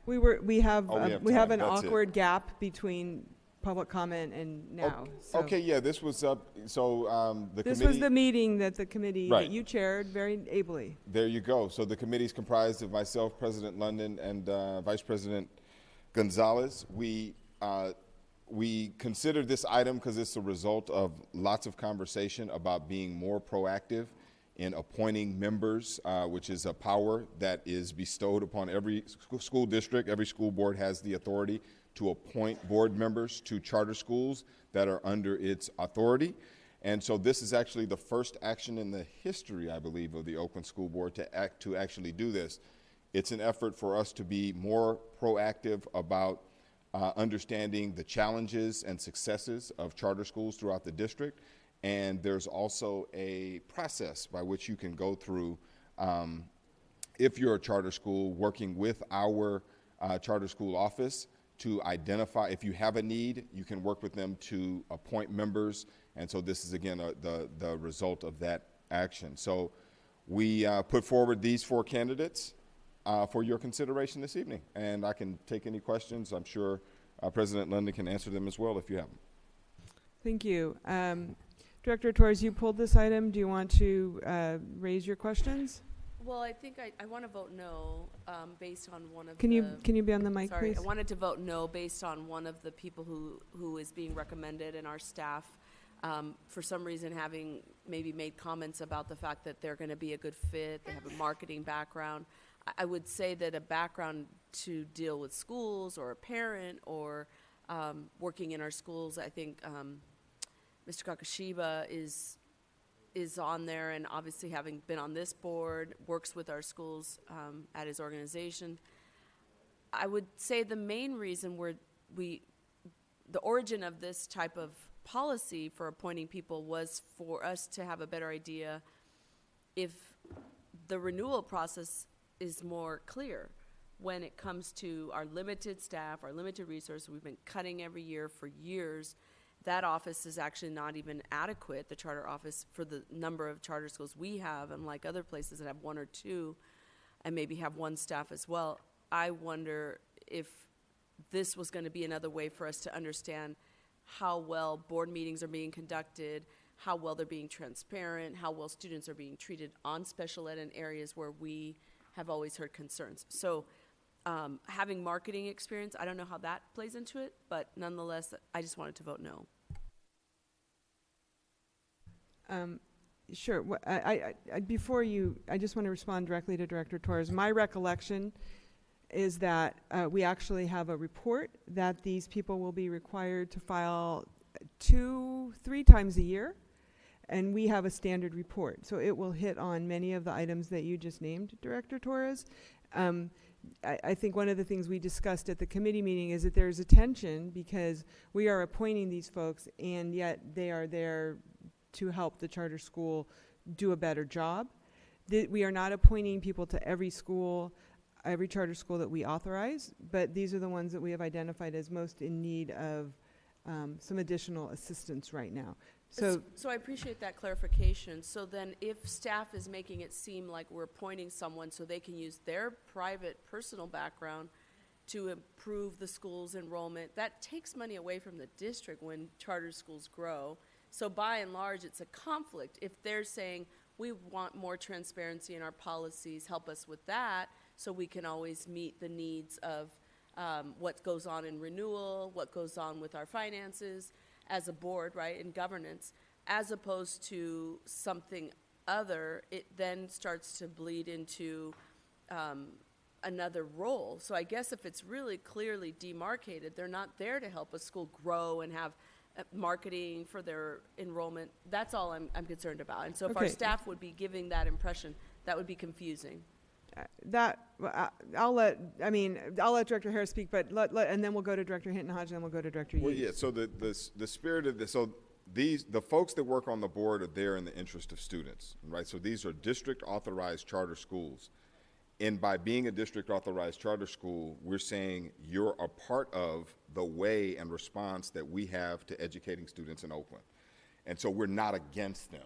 S1: We have an awkward gap between public comment and now. So
S22: Okay, yeah, this was the
S1: this
S22: committee.
S1: was the meeting that the committee
S22: Right.
S1: that you chaired very ably.
S22: There you go. So the committee is comprised of myself, President London, and Vice President Gonzalez. We we considered this item because it's a result of lots of conversation about being more proactive in appointing members, which is a power that is bestowed upon every school district. Every school board has the authority to appoint board members to charter schools that are under its authority. And so this is actually the first action in the history, I believe, of the Oakland School Board to actually do this. It's an effort for us to be more proactive about understanding the challenges and successes of charter schools throughout the district. And there's also a process by which you can go through if you're a charter school, working with our charter school office to identify if you have a need. You can work with them to appoint members. And so this is, again, the result of that action. So we put forward these 4 candidates for your consideration this evening. And I can take any questions. I'm sure President London can answer them as well if you have them.
S1: Thank you. Director Torres, you pulled this item. Do you want to raise your questions?
S12: Well, I think I want to vote no based on one of
S1: Can you be on the mic,
S12: sorry,
S1: please?
S12: I wanted to vote no based on one of the people who is being recommended in our staff. For some reason, having maybe made comments about the fact that they're going to be a good fit, they have a marketing background. I would say that a background to deal with schools or a parent or working in our schools, I think Mr. Kakashiba is on there, and obviously having been on this board, works with our schools at his organization. I would say the main reason the origin of this type of policy for appointing people was for us to have a better idea if the renewal process is more clear when it comes to our limited staff, our limited resources. We've been cutting every year for years. That office is actually not even adequate, the charter office, for the number of charter schools we have, unlike other places that have 1 or 2 and maybe have 1 staff as well. I wonder if this was going to be another way for us to understand how well board meetings are being conducted, how well they're being transparent, how well students are being treated on special ed in areas where we have always heard concerns. So having marketing experience, I don't know how that plays into it, but nonetheless, I just wanted to vote no.
S1: Sure. Before I just want to respond directly to Director Torres. My recollection is that we actually have a report that these people will be required to file 2-3 times a year, and we have a standard report. So it will hit on many of the items that you just named, Director Torres. I think one of the things we discussed at the committee meeting is that there's a tension because we are appointing these folks, and yet they are there to help the charter school do a better job. We are not appointing people to every school, every charter school that we authorize, but these are the ones that we have identified as most in need of some additional assistance right now. So
S12: I appreciate that clarification. So then if staff is making it seem like we're appointing someone so they can use their private personal background to improve the school's enrollment, that takes money away from the district when charter schools grow. So by and large, it's a conflict. If they're saying, we want more transparency in our policies, help us with that, so we can always meet the needs of what goes on in renewal, what goes on with our finances as a board, right, in governance, as opposed to something other, it then starts to bleed into another role. So I guess if it's really clearly demarcated, they're not there to help a school grow and have marketing for their enrollment. That's all I'm concerned about. And so if our staff would be giving that impression, that would be confusing.
S1: I'll let Director Harris speak, but and then we'll go to Director Hinton Hodge, and then we'll go to Director Yee.
S22: Well, yeah. So the spirit of this. So the folks that work on the board are there in the interest of students, right? So these are district authorized charter schools, and by being a district authorized charter school, we're saying you're a part of the way and response that we have to educating students in Oakland, and so we're not against them.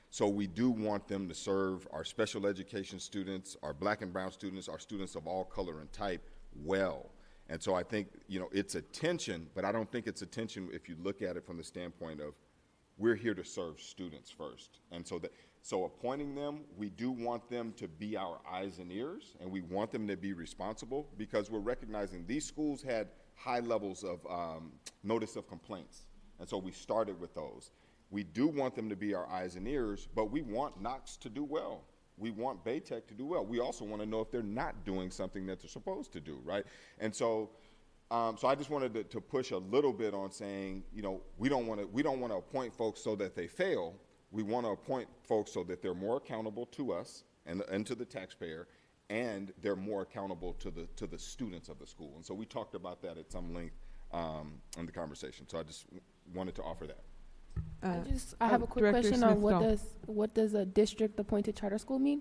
S22: So we do want them to serve our special education students, our black and brown students, our students of all color and type well. And so I think, it's a tension, but I don't think it's a tension if you look at it from the standpoint of we're here to serve students first. And so appointing them, we do want them to be our eyes and ears, and we want them to be responsible because we're recognizing these schools had high levels of notice of complaints. And so we started with those. We do want them to be our eyes and ears, but we want Knox to do well. We want Baytech to do well. We also want to know if they're not doing something that they're supposed to do, right? And so, so I just wanted to push a little bit on saying, you know, we don't want to appoint folks so that they fail. We want to appoint folks so that they're more accountable to us and to the taxpayer, and they're more accountable to the students of the school. And so we talked about that at some length in the conversation. So I just wanted to offer that.
S13: I have a quick
S1: Director
S13: question on
S1: Smith-Dahl.
S13: what does a district appointed charter school mean?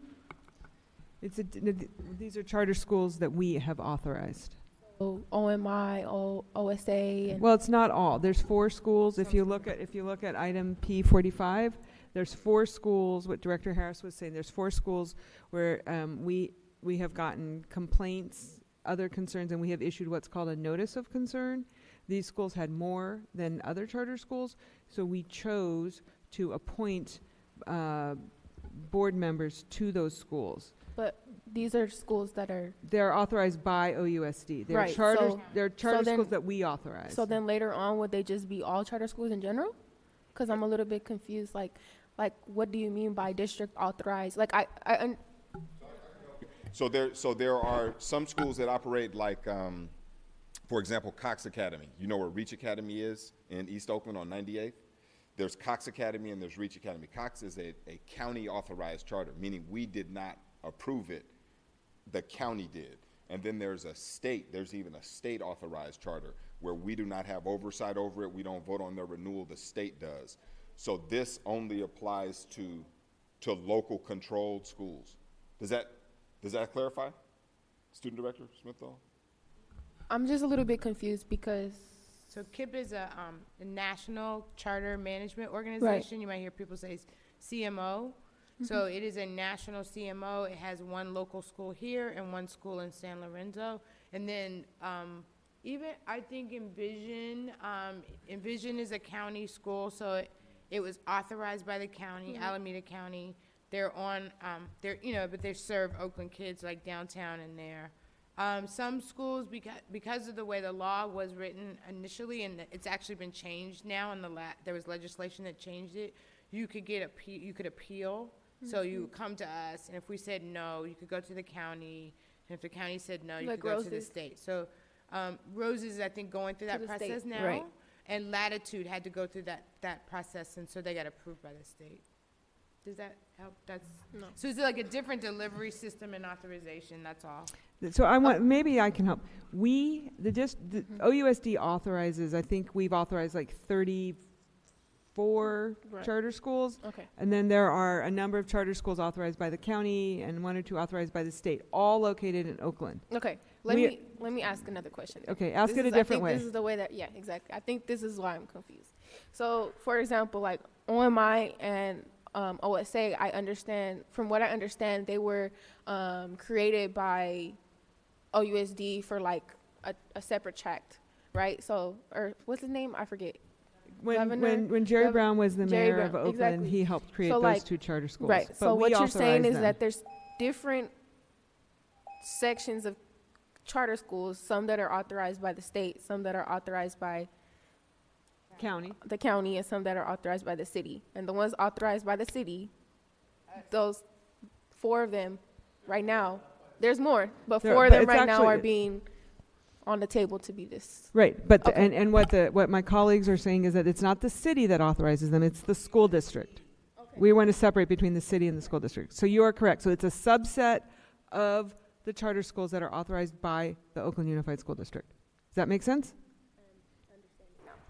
S1: These are charter schools that we have authorized.
S13: So OMI, OSA, and
S1: Well, it's not all. There's 4 schools. If you look at item P45, there's 4 schools. What Director Harris was saying, there's 4 schools where we have gotten complaints, other concerns, and we have issued what's called a notice of concern. These schools had more than other charter schools, so we chose to appoint board members to those schools.
S13: but these are schools that are
S1: They're authorized by OUSD. They're
S13: Right,
S1: charter,
S13: so-
S1: they're charter
S13: so then-
S1: schools that we authorize.
S13: So then later on, would they just be all charter schools in general? Because I'm a little bit confused. Like, what do you mean by district authorized? Like,
S22: So there are some schools that operate like, for example, Cox Academy. You know where Reach Academy is in East Oakland on 98th? There's Cox Academy and there's Reach Academy. Cox is a county authorized charter, meaning we did not approve it, the county did. And then there's even a state authorized charter where we do not have oversight over it. We don't vote on their renewal, the state does. So this only applies to local controlled schools. Does that clarify? Student Director Smith-Dahl?
S13: I'm just a little bit confused because
S3: So KIP is a national charter management organization. You might hear people say CMO. So it is a national CMO. It has one local school here and one school in San Lorenzo. And then even I think Envision is a county school, so it was authorized by the county, Alameda County. They're on, but they serve Oakland kids like downtown and there. Some schools, because of the way the law was written initially, and it's actually been changed now, there was legislation that changed it, you could appeal. So you would come to us, and if we said no, you could go to the county, and if the county said no, you
S13: Like
S3: could go to the
S13: Roses?
S3: state. So Rose is, I think, going through
S13: To
S3: that
S13: the
S3: process
S13: state,
S3: now.
S13: right.
S3: And Latitude had to go through that process, and so they got approved by the state. Does that help?
S13: No.
S3: So is it like a different delivery system and authorization, that's all?
S1: So maybe I can help. The OUSD authorizes, I think we've authorized like 34
S13: Right.
S1: charter schools.
S13: Okay.
S1: And then there are a number of charter schools authorized by the county and 1 or 2 authorized by the state, all located in Oakland.
S13: Okay,
S1: We-
S13: let me ask another question.
S1: Okay, ask it a
S13: I
S1: different
S13: think
S1: way.
S13: This is the way that, yeah, exactly. I think this is why I'm confused. So, for example, like OMI and OSA, from what I understand, they were created by OUSD for like a separate tract, right? So, or what's his name? I forget.
S1: When Jerry Brown was the
S13: Jerry
S1: mayor of
S13: Brown,
S1: Oakland,
S13: exactly.
S1: he helped create
S13: So,
S1: those
S13: like,
S1: 2 charter schools.
S13: Right.
S1: But
S13: So
S1: we
S13: what you're saying
S1: authorized
S13: is
S1: them.
S13: that there's different sections of charter schools, some that are authorized by the state, some that are authorized by the county, and some that are authorized by the city. And the ones authorized by the city, those 4 of them right now, there's more, but 4 of them
S1: it's
S13: right now
S1: actually-
S13: are being on the table to be this.
S1: Right, but
S13: Okay.
S1: and what my colleagues are saying is that it's not the city that authorizes them; it's the school district. We want to separate between the city and the school district. So you are correct. So it's a subset of the charter schools that are authorized by the Oakland Unified School District. Does that make sense?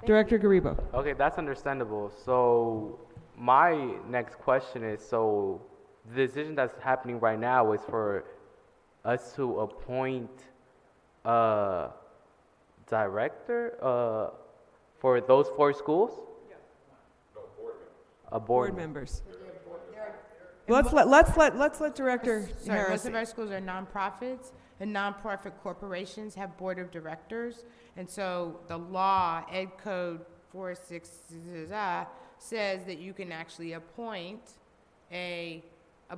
S1: Director Garibo.
S14: Okay, that's understandable. So my next question is, so the decision that's happening right now is for us to appoint a director for those 4 schools? A board
S1: members. Let's let Director
S3: Sorry,
S1: Harris.
S3: most of our schools are nonprofits, and nonprofit corporations have board of directors. And so the law, Ed Code 46, says that you can actually appoint a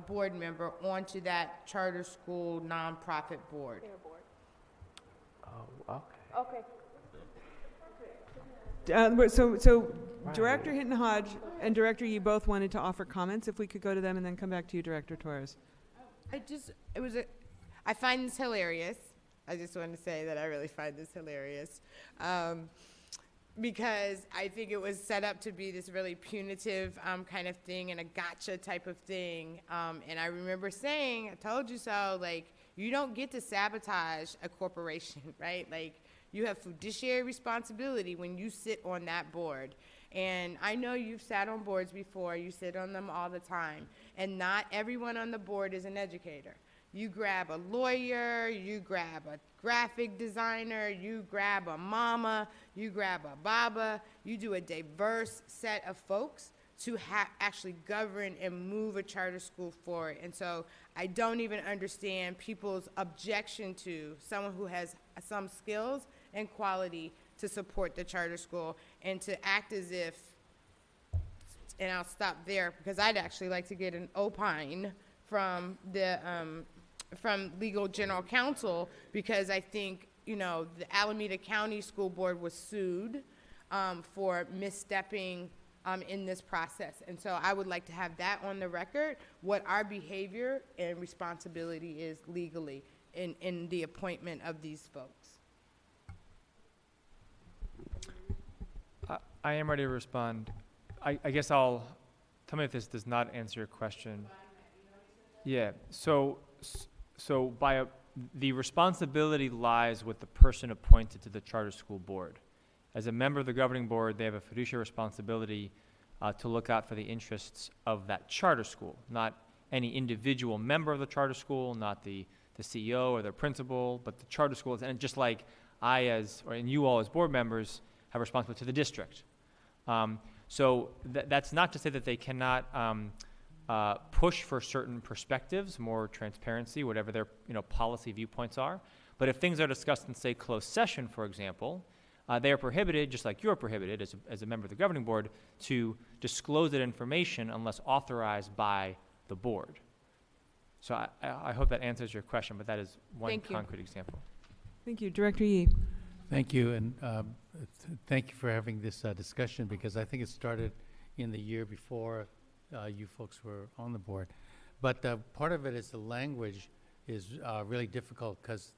S3: board member onto that charter school nonprofit board.
S14: Oh, okay.
S13: Okay.
S1: So Director Hinton Hodge and Director Yee both wanted to offer comments. If we could go to them and then come back to you, Director Torres.
S3: I find this hilarious. I just want to say that I really find this hilarious. Because I think it was set up to be this really punitive kind of thing and a gotcha type of thing. And I remember saying, I told you so, like, you don't get to sabotage a corporation, right? Like, you have fiduciary responsibility when you sit on that board. And I know you've sat on boards before, you sit on them all the time, and not everyone on the board is an educator. You grab a lawyer, you grab a graphic designer, you grab a mama, you grab a baba, you do a diverse set of folks to actually govern and move a charter school forward. And so I don't even understand people's objection to someone who has some skills and quality to support the charter school and to act as if, and I'll stop there because I'd actually like to get an opine from the from legal general counsel, because I think, you know, the Alameda County School Board was sued for misstepping in this process. And so I would like to have that on the record, what our behavior and responsibility is legally in the appointment of these folks.
S4: I am ready to respond. I guess I'll, tell me if this does not answer your question. Yeah, so the responsibility lies with the person appointed to the charter school board. As a member of the governing board, they have a fiduciary responsibility to look out for the interests of that charter school, not any individual member of the charter school, not the CEO or their principal, but the charter schools. And just like and you all as board members have responsibility to the district. So that's not to say that they cannot push for certain perspectives, more transparency, whatever their policy viewpoints are. But if things are discussed in, say, closed session, for example, they are prohibited, just like you're prohibited as a member of the governing board, to disclose that information unless authorized by the board. So I hope that answers your question, but that is one concrete example.
S1: Thank you. Director Yee.
S7: Thank you, and thank you for having this discussion, because I think it started in the year before you folks were on the board. But part of it is the language is really difficult because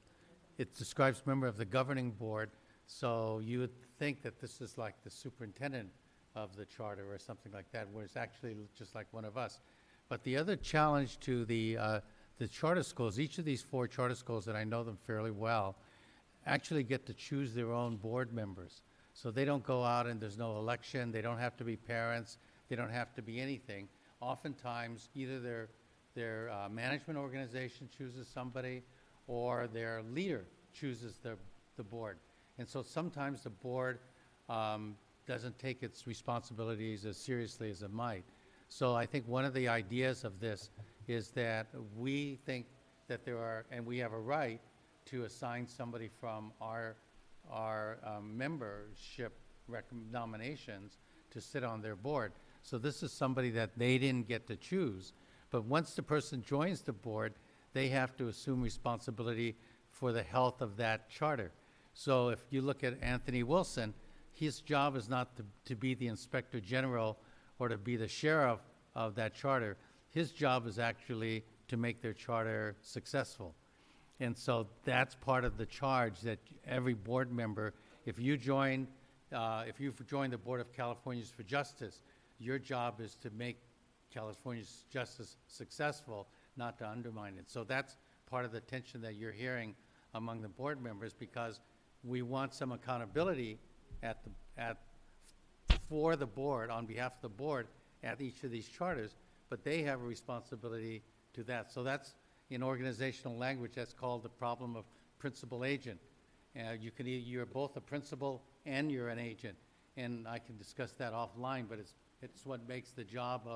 S7: it describes member of the governing board, so you would think that this is like the superintendent of the charter or something like that, where it's actually just like one of us. But the other challenge to the charter schools, each of these 4 charter schools, that I know them fairly well, actually get to choose their own board members. So they don't go out and there's no election, they don't have to be parents, they don't have to be anything. Oftentimes, either their management organization chooses somebody or their leader chooses the board. And so sometimes the board doesn't take its responsibilities as seriously as it might. So I think one of the ideas of this is that we think that and we have a right to assign somebody from our membership nominations to sit on their board. So this is somebody that they didn't get to choose. But once the person joins the board, they have to assume responsibility for the health of that charter. So if you look at Anthony Wilson, his job is not to be the inspector general or to be the sheriff of that charter. His job is actually to make their charter successful. And so that's part of the charge that every board member, if you've joined the Board of Californians for Justice, your job is to make California's justice successful, not to undermine it. So that's part of the tension that you're hearing among the board members, because we want some accountability for the board, on behalf of the board, at each of these charters, but they have a responsibility to that. So that's, in organizational language, that's called the problem of principal agent. You're both a principal and you're an agent, and I can discuss that offline, but it's what makes the job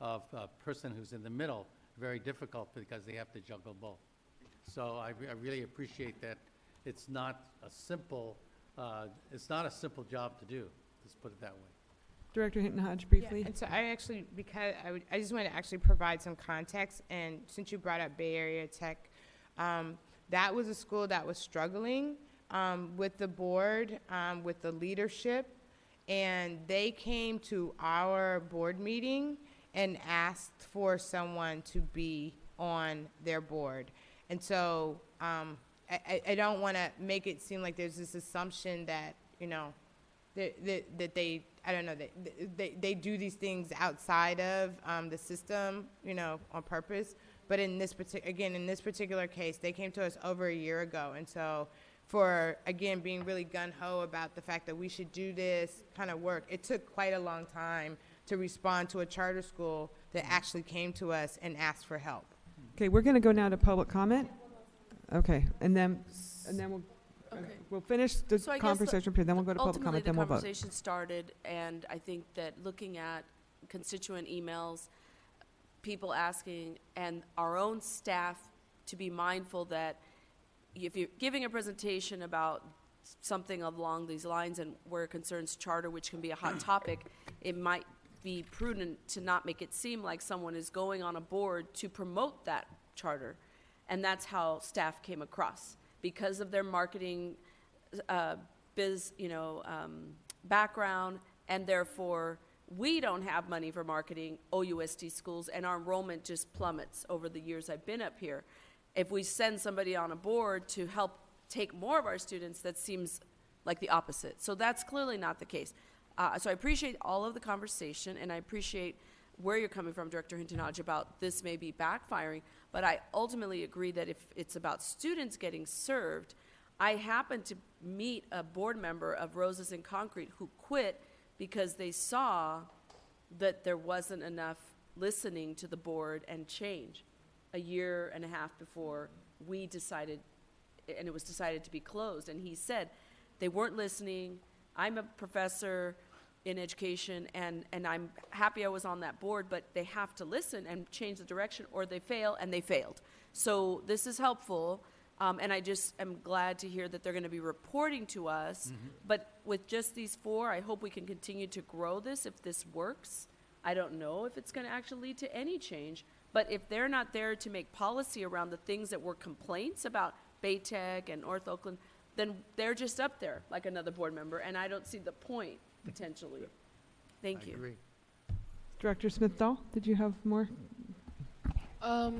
S7: of a person who's in the middle very difficult, because they have to juggle both. So I really appreciate that it's not a simple job to do. Let's put it that way.
S1: Director Hinton Hodge, briefly.
S3: Yeah, and so I just want to actually provide some context. And since you brought up Bay Area Tech, that was a school that was struggling with the board, with the leadership, and they came to our board meeting and asked for someone to be on their board. And so I don't want to make it seem like there's this assumption that, that they, I don't know, they do these things outside of the system, on purpose. But in this particular case, they came to us over a year ago. And so for, again, being really gun-ho about the fact that we should do this kind of work, it took quite a long time to respond to a charter school that actually came to us and asked for help.
S1: Okay, we're going to go now to public comment. Okay, and then we'll finish the
S12: So I guess
S1: conversation period, then we'll go to public comment, then we'll vote.
S12: Ultimately, the conversation started, and I think that looking at constituent emails, people asking, and our own staff to be mindful that if you're giving a presentation about something along these lines and where it concerns charter, which can be a hot topic, it might be prudent to not make it seem like someone is going on a board to promote that charter. And that's how staff came across. Because of their marketing background, and therefore we don't have money for marketing OUSD schools, and our enrollment just plummets over the years I've been up here. If we send somebody on a board to help take more of our students, that seems like the opposite. So that's clearly not the case. So I appreciate all of the conversation, and I appreciate where you're coming from, Director Hinton-Hodge, about this may be backfiring, but I ultimately agree that if it's about students getting served, I happened to meet a board member of Roses in Concrete who quit because they saw that there wasn't enough listening to the board and change a year and a half before we decided, and it was decided to be closed. And he said they weren't listening. I'm a professor in education, and I'm happy I was on that board, but they have to listen and change the direction, or they fail, and they failed. So this is helpful, and I just am glad to hear that they're going to be reporting to us. But with just these four, I hope we can continue to grow this if this works. I don't know if it's going to actually lead to any change, but if they're not there to make policy around the things that were complaints about Baytech and North Oakland, then they're just up there like another board member, and I don't see the point, potentially. Thank you.
S7: Agree.
S1: Director Smith-Dahl, did you have more?
S13: I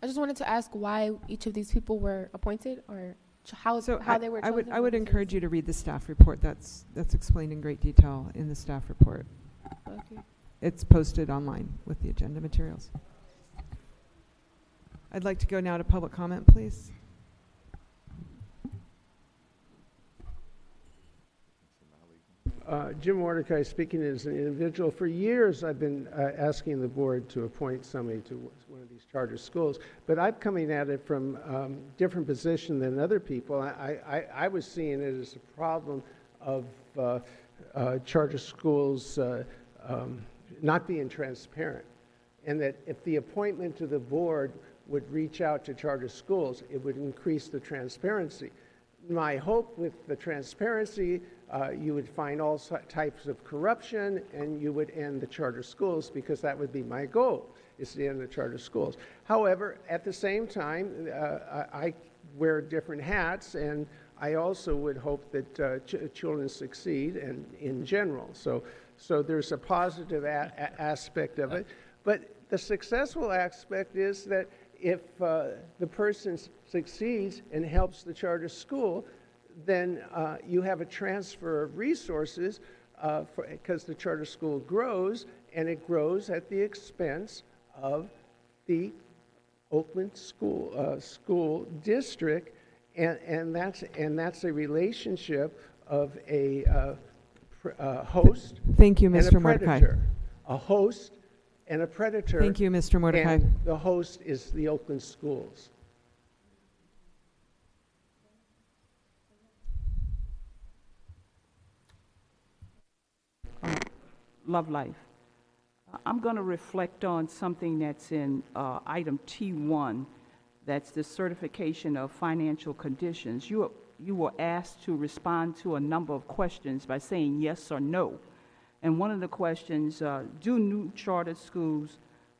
S13: just wanted to ask why each of these people were appointed, or how they were chosen.
S1: I would encourage you to read the staff report. That's explained in great detail in the staff report.
S13: Okay.
S1: It's posted online with the agenda materials. I'd like to go now to public comment, please.
S9: Jim Mordecai, speaking as an individual. For years, I've been asking the board to appoint somebody to one of these charter schools, but I'm coming at it from different position than other people. I was seeing it as a problem of charter schools not being transparent, and that if the appointment to the board would reach out to charter schools, it would increase the transparency. My hope with the transparency, you would find all types of corruption, and you would end the charter schools, because that would be my goal, is to end the charter schools. However, at the same time, I wear different hats, and I also would hope that children succeed, and in general. So there's a positive aspect of it. But the successful aspect is that if the person succeeds and helps the charter school, then you have a transfer of resources because the charter school grows, and it grows at the expense of the Oakland school district, and that's a relationship of a host.
S1: Thank you,
S9: and
S1: Mr.
S9: a
S1: Mordecai.
S9: predator. A host and a predator.
S1: Thank you, Mr. Mordecai.
S9: And the host is the Oakland schools.
S10: Love Life. I'm going to reflect on something that's in item T1, that's the certification of financial conditions. You were asked to respond to a number of questions by saying yes or no. And one of the questions, do new charter schools,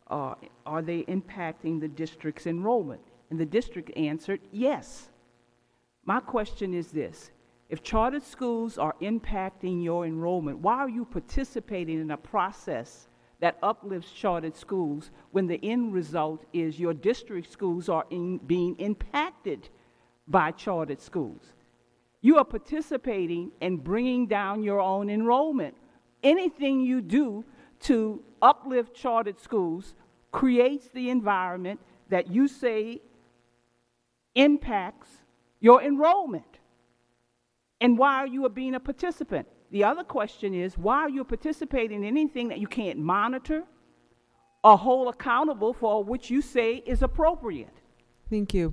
S10: are they impacting the district's enrollment? And the district answered yes. My question is this: If charter schools are impacting your enrollment, why are you participating in a process that uplifts chartered schools when the end result is your district schools are being impacted by chartered schools? You are participating in bringing down your own enrollment. Anything you do to uplift chartered schools creates the environment that you say impacts your enrollment. And why are you being a participant? The other question is, why are you participating in anything that you can't monitor or hold accountable for, which you say is appropriate?
S1: Thank you.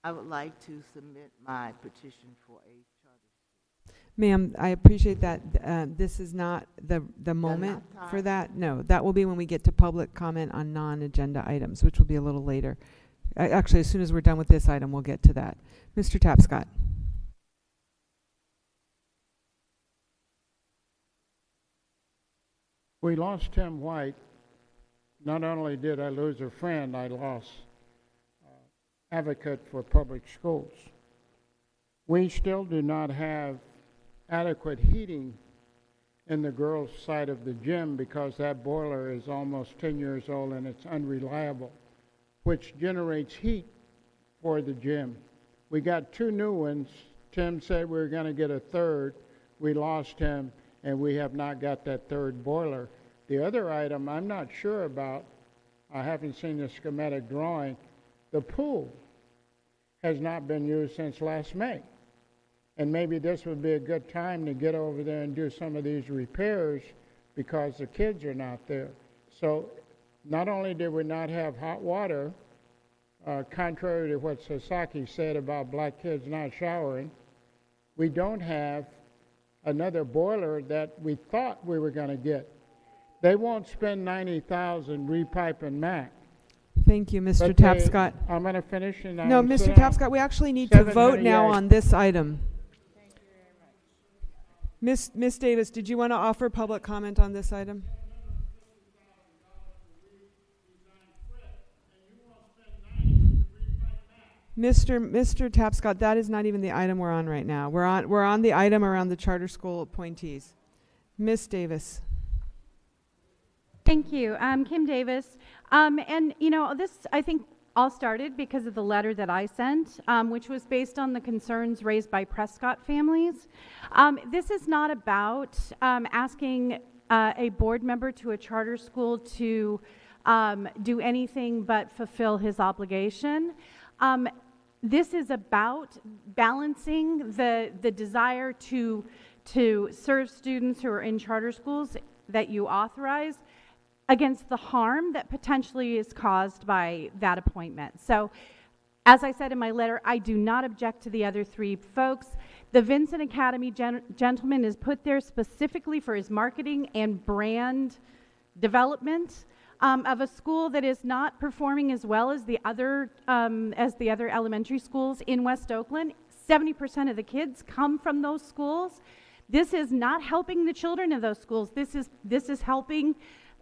S5: I would like to submit my petition for a charter.
S1: Ma'am, I appreciate that. This is not the moment for that. No, that will be when we get to public comment on non-agenda items, which will be a little later. Actually, as soon as we're done with this item, we'll get to that. Mr. Tapscott.
S11: We lost Tim White. Not only did I lose a friend, I lost advocate for public schools. We still do not have adequate heating in the girls' side of the gym because that boiler is almost 10 years old and it's unreliable, which generates heat for the gym. We got 2 new ones. Tim said we were going to get a third. We lost him, and we have not got that third boiler. The other item I'm not sure about, I haven't seen the schematic drawing, the pool has not been used since last May. And maybe this would be a good time to get over there and do some of these repairs because the kids are not there. So not only did we not have hot water, contrary to what Sasaki said about black kids not showering, we don't have another boiler that we thought we were going to get. They won't spend $90,000 repiping MAC.
S1: Thank you, Mr. Tapscott.
S11: I'm going to finish. And
S1: no, Mr. Tapscott, we actually need to vote now on this item. Ms. Davis, did you want to offer public comment on this item? Mr. Tapscott, that is not even the item we're on right now. We're on the item around the charter school appointees. Ms. Davis.
S19: Thank you. Kim Davis. And, you know, this, I think, all started because of the letter that I sent, which was based on the concerns raised by Prescott families. This is not about asking a board member to a charter school to do anything but fulfill his obligation. This is about balancing the desire to serve students who are in charter schools that you authorize against the harm that potentially is caused by that appointment. So, as I said in my letter, I do not object to the other 3 folks. The Vincent Academy gentleman is put there specifically for his marketing and brand development of a school that is not performing as well as the other elementary schools in West Oakland. 70% of the kids come from those schools. This is not helping the children of those schools. This is helping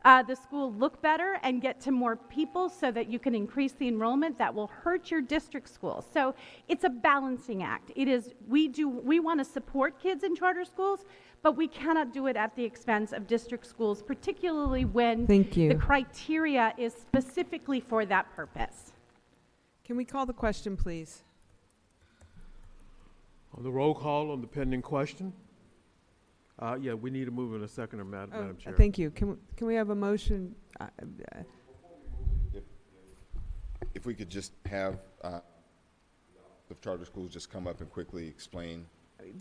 S19: the school look better and get to more people so that you can increase the enrollment that will hurt your district schools. So it's a balancing act. It is, we want to support kids in charter schools, but we cannot do it at the expense of district schools, particularly when the criteria is specifically for that purpose.
S1: Can we call the question, please?
S2: On the roll call on the pending question. Yeah, we need to move in a second, Madam Chair.
S1: Thank you. Can we have a motion?
S22: If we could just have the charter schools just come up and quickly explain.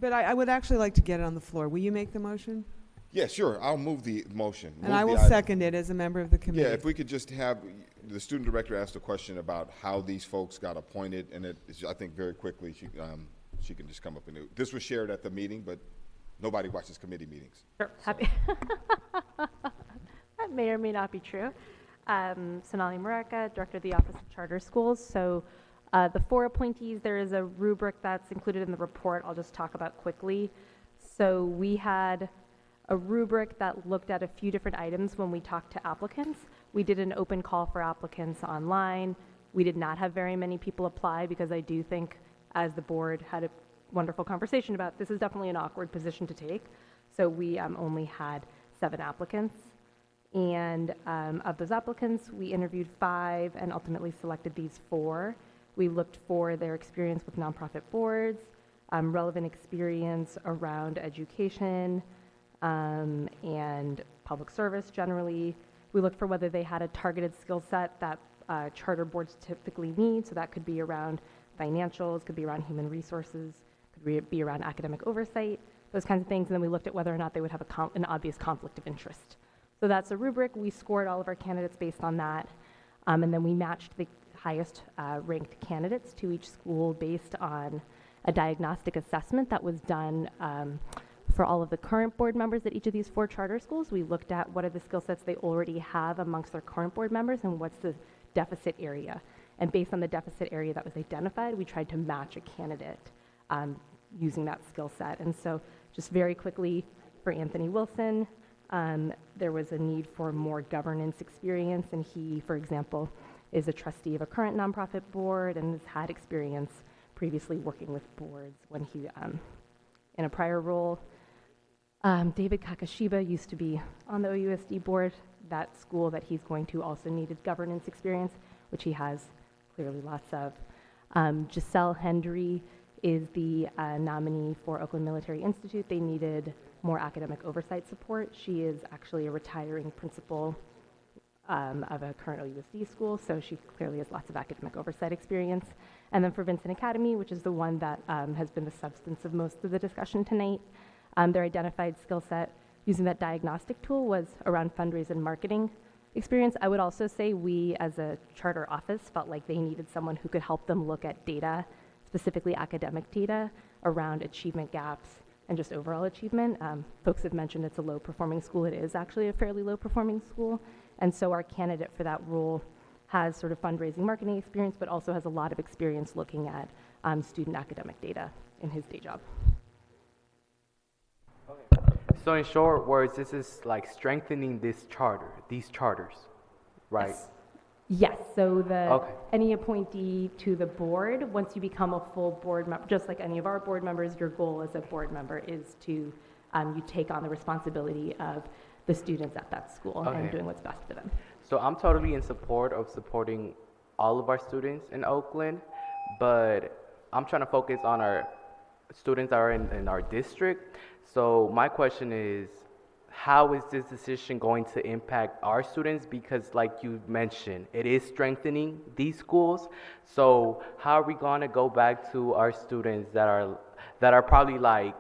S1: But I would actually like to get it on the floor. Will you make the motion?
S22: Yeah, sure. I'll move the motion.
S1: And I will second it as a member of the committee.
S22: Yeah, if we could just have the student director ask a question about how these folks got appointed, and I think very quickly she can just come up and do it. This was shared at the meeting, but nobody watches committee meetings.
S20: Sure. Happy. That may or may not be true. Sonali Muraka, Director of the Office of Charter Schools. So the 4 appointees, there is a rubric that's included in the report I'll just talk about quickly. So we had a rubric that looked at a few different items when we talked to applicants. We did an open call for applicants online. We did not have very many people apply because I do think, as the board had a wonderful conversation about, this is definitely an awkward position to take. So we only had 7 applicants. And of those applicants, we interviewed 5 and ultimately selected these 4. We looked for their experience with nonprofit boards, relevant experience around education, and public service generally. We looked for whether they had a targeted skill set that charter boards typically need. So that could be around financials, could be around human resources, could be around academic oversight, those kinds of things. And then we looked at whether or not they would have an obvious conflict of interest. So that's a rubric. We scored all of our candidates based on that. And then we matched the highest ranked candidates to each school based on a diagnostic assessment that was done for all of the current board members at each of these 4 charter schools. We looked at what are the skill sets they already have amongst their current board members and what's the deficit area. And based on the deficit area that was identified, we tried to match a candidate using that skill set. And so just very quickly, for Anthony Wilson, there was a need for more governance experience, and he, for example, is a trustee of a current nonprofit board and has had experience previously working with boards when he, in a prior role. David Kakashiba used to be on the OUSD board. That school that he's going to also needed governance experience, which he has clearly lots of. Giselle Hendry is the nominee for Oakland Military Institute. They needed more academic oversight support. She is actually a retiring principal of a current OUSD school, so she clearly has lots of academic oversight experience. And then for Vincent Academy, which is the one that has been the substance of most of the discussion tonight, their identified skill set using that diagnostic tool was around fundraising and marketing experience. I would also say we, as a charter office, felt like they needed someone who could help them look at data, specifically academic data, around achievement gaps and just overall achievement. Folks have mentioned it's a low-performing school. It is actually a fairly low-performing school. And so our candidate for that role has sort of fundraising marketing experience, but also has a lot of experience looking at student academic data in his day job.
S14: So in short words, this is like strengthening these charters, right?
S20: Yes, so any appointee to the board, once you become a full board member, just like any of our board members, your goal as a board member is to, you take on the responsibility of the students at that school and doing what's best for them.
S14: So I'm totally in support of supporting all of our students in Oakland, but I'm trying to focus on our students that are in our district. So my question is, how is this decision going to impact our students? Because like you mentioned, it is strengthening these schools. So how are we going to go back to our students that are probably like,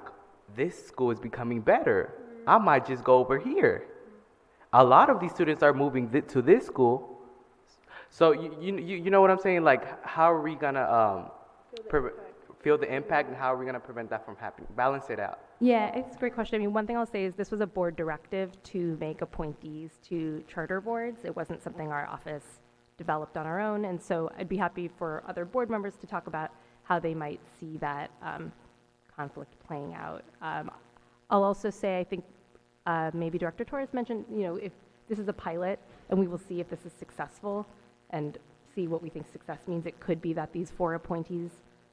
S14: this school is becoming better, I might just go over here. A lot of these students are moving to this school. So you know what I'm saying? Like, how are we going to feel the impact, and how are we going to prevent that from happening? Balance it out.
S20: Yeah, it's a great question. I mean, one thing I'll say is this was a board directive to make appointees to charter boards. It wasn't something our office developed on our own. And so I'd be happy for other board members to talk about how they might see that conflict playing out. I'll also say, I think maybe Director Torres mentioned, if this is a pilot and we will see if this is successful and see what we think success means. It could be that these 4 appointees,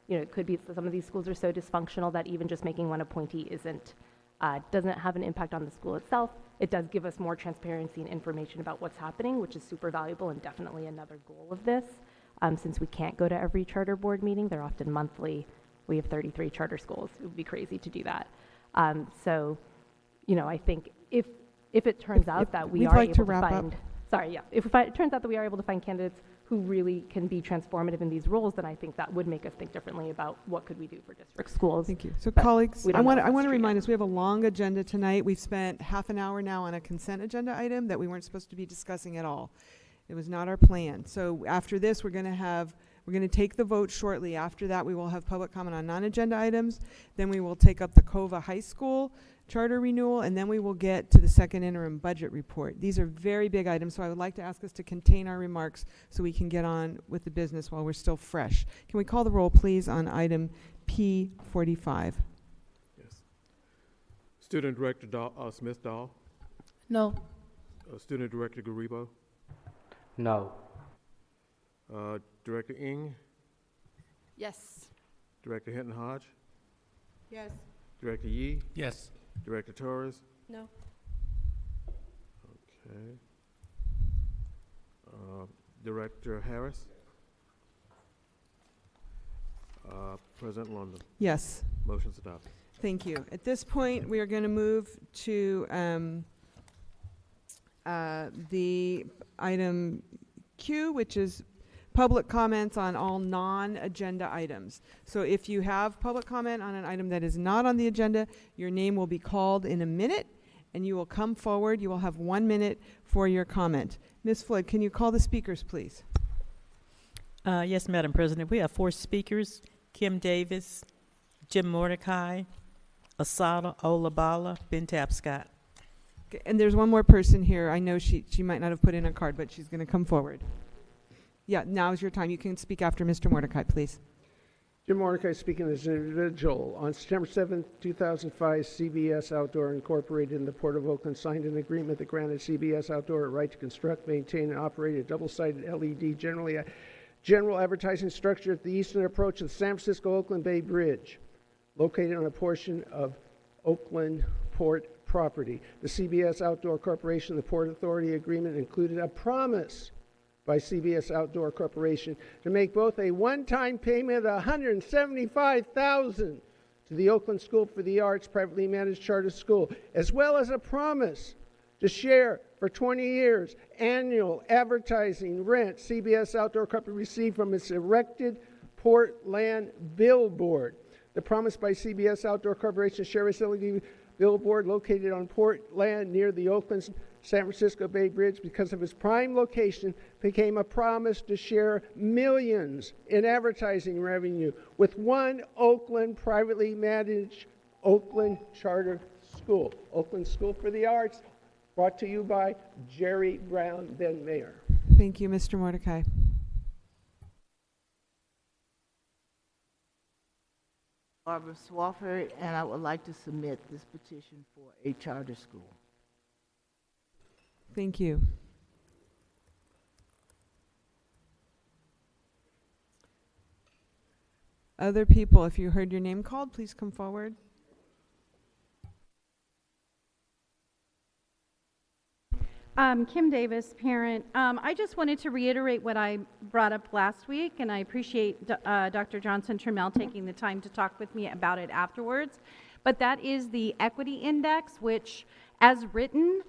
S20: it could be some of these schools are so dysfunctional that even just making one appointee doesn't have an impact on the school itself. It does give us more transparency and information about what's happening, which is super valuable and definitely another goal of this. Since we can't go to every charter board meeting, they're often monthly. We have 33 charter schools. It would be crazy to do that. So, I think if it turns out that we are able to find, if it turns out that we are able to find candidates who really can be transformative in these roles, then I think that would make us think differently about what could we do for district schools.
S1: Thank you. So colleagues, I want to remind us, we have a long agenda tonight. We've spent half an hour now on a consent agenda item that we weren't supposed to be discussing at all. It was not our plan. So after this, we're going to take the vote shortly. After that, we will have public comment on non-agenda items. Then we will take up the COVA High School charter renewal, and then we will get to the second interim budget report. These are very big items, so I would like to ask us to contain our remarks so we can get on with the business while we're still fresh. Can we call the roll, please, on item P45?
S2: Yes. Student Director Smith Dahl.
S13: No.
S2: Student Director Garibo.
S14: No.
S2: Director Ng.
S13: Yes.
S2: Director Hinton Hodge.
S1: Yes.
S2: Director Yee.
S7: Yes.
S2: Director Torres.
S13: No.
S2: Okay. Director Harris. President London.
S1: Yes.
S2: Motion's adopted.
S1: Thank you. At this point, we are going to move to the item Q, which is public comments on all non-agenda items. So if you have public comment on an item that is not on the agenda, your name will be called in a minute, and you will come forward. You will have 1 minute for your comment. Ms. Floyd, can you call the speakers, please?
S8: Yes, Madam President. We have 4 speakers: Kim Davis, Jim Mordecai, Asada Olabala, Bintab Scott.
S1: Okay, and there's one more person here. I know she might not have put in a card, but she's going to come forward. Yeah, now's your time. You can speak after Mr. Mordecai, please.
S9: Jim Mordecai speaking as an individual. On September 7, 2005, CBS Outdoor Incorporated in the Port of Oakland signed an agreement that granted CBS Outdoor a right to construct, maintain, and operate a double-sided LED general advertising structure at the eastern approach of the San Francisco-Oakland Bay Bridge, located on a portion of Oakland Port property. The CBS Outdoor Corporation, the Port Authority agreement included a promise by CBS Outdoor Corporation to make both a one-time payment of $175,000 to the Oakland School for the Arts privately managed charter school, as well as a promise to share for 20 years annual advertising rent CBS Outdoor Corporation received from its erected Portland billboard. The promise by CBS Outdoor Corporation to share its LED billboard located on Portland near the Oakland San Francisco Bay Bridge, because of its prime location, became a promise to share millions in advertising revenue with one Oakland privately managed Oakland charter school. Oakland School for the Arts, brought to you by Jerry Brown, then mayor.
S1: Thank you, Mr. Mordecai.
S5: Barbara Swafford, and I would like to submit this petition for a charter school.
S1: Thank you. Other people, if you heard your name called, please come forward.
S19: Kim Davis, parent. I just wanted to reiterate what I brought up last week, and I appreciate Dr. Johnson-Trammell taking the time to talk with me about it afterwards. But that is the equity index, which, as written,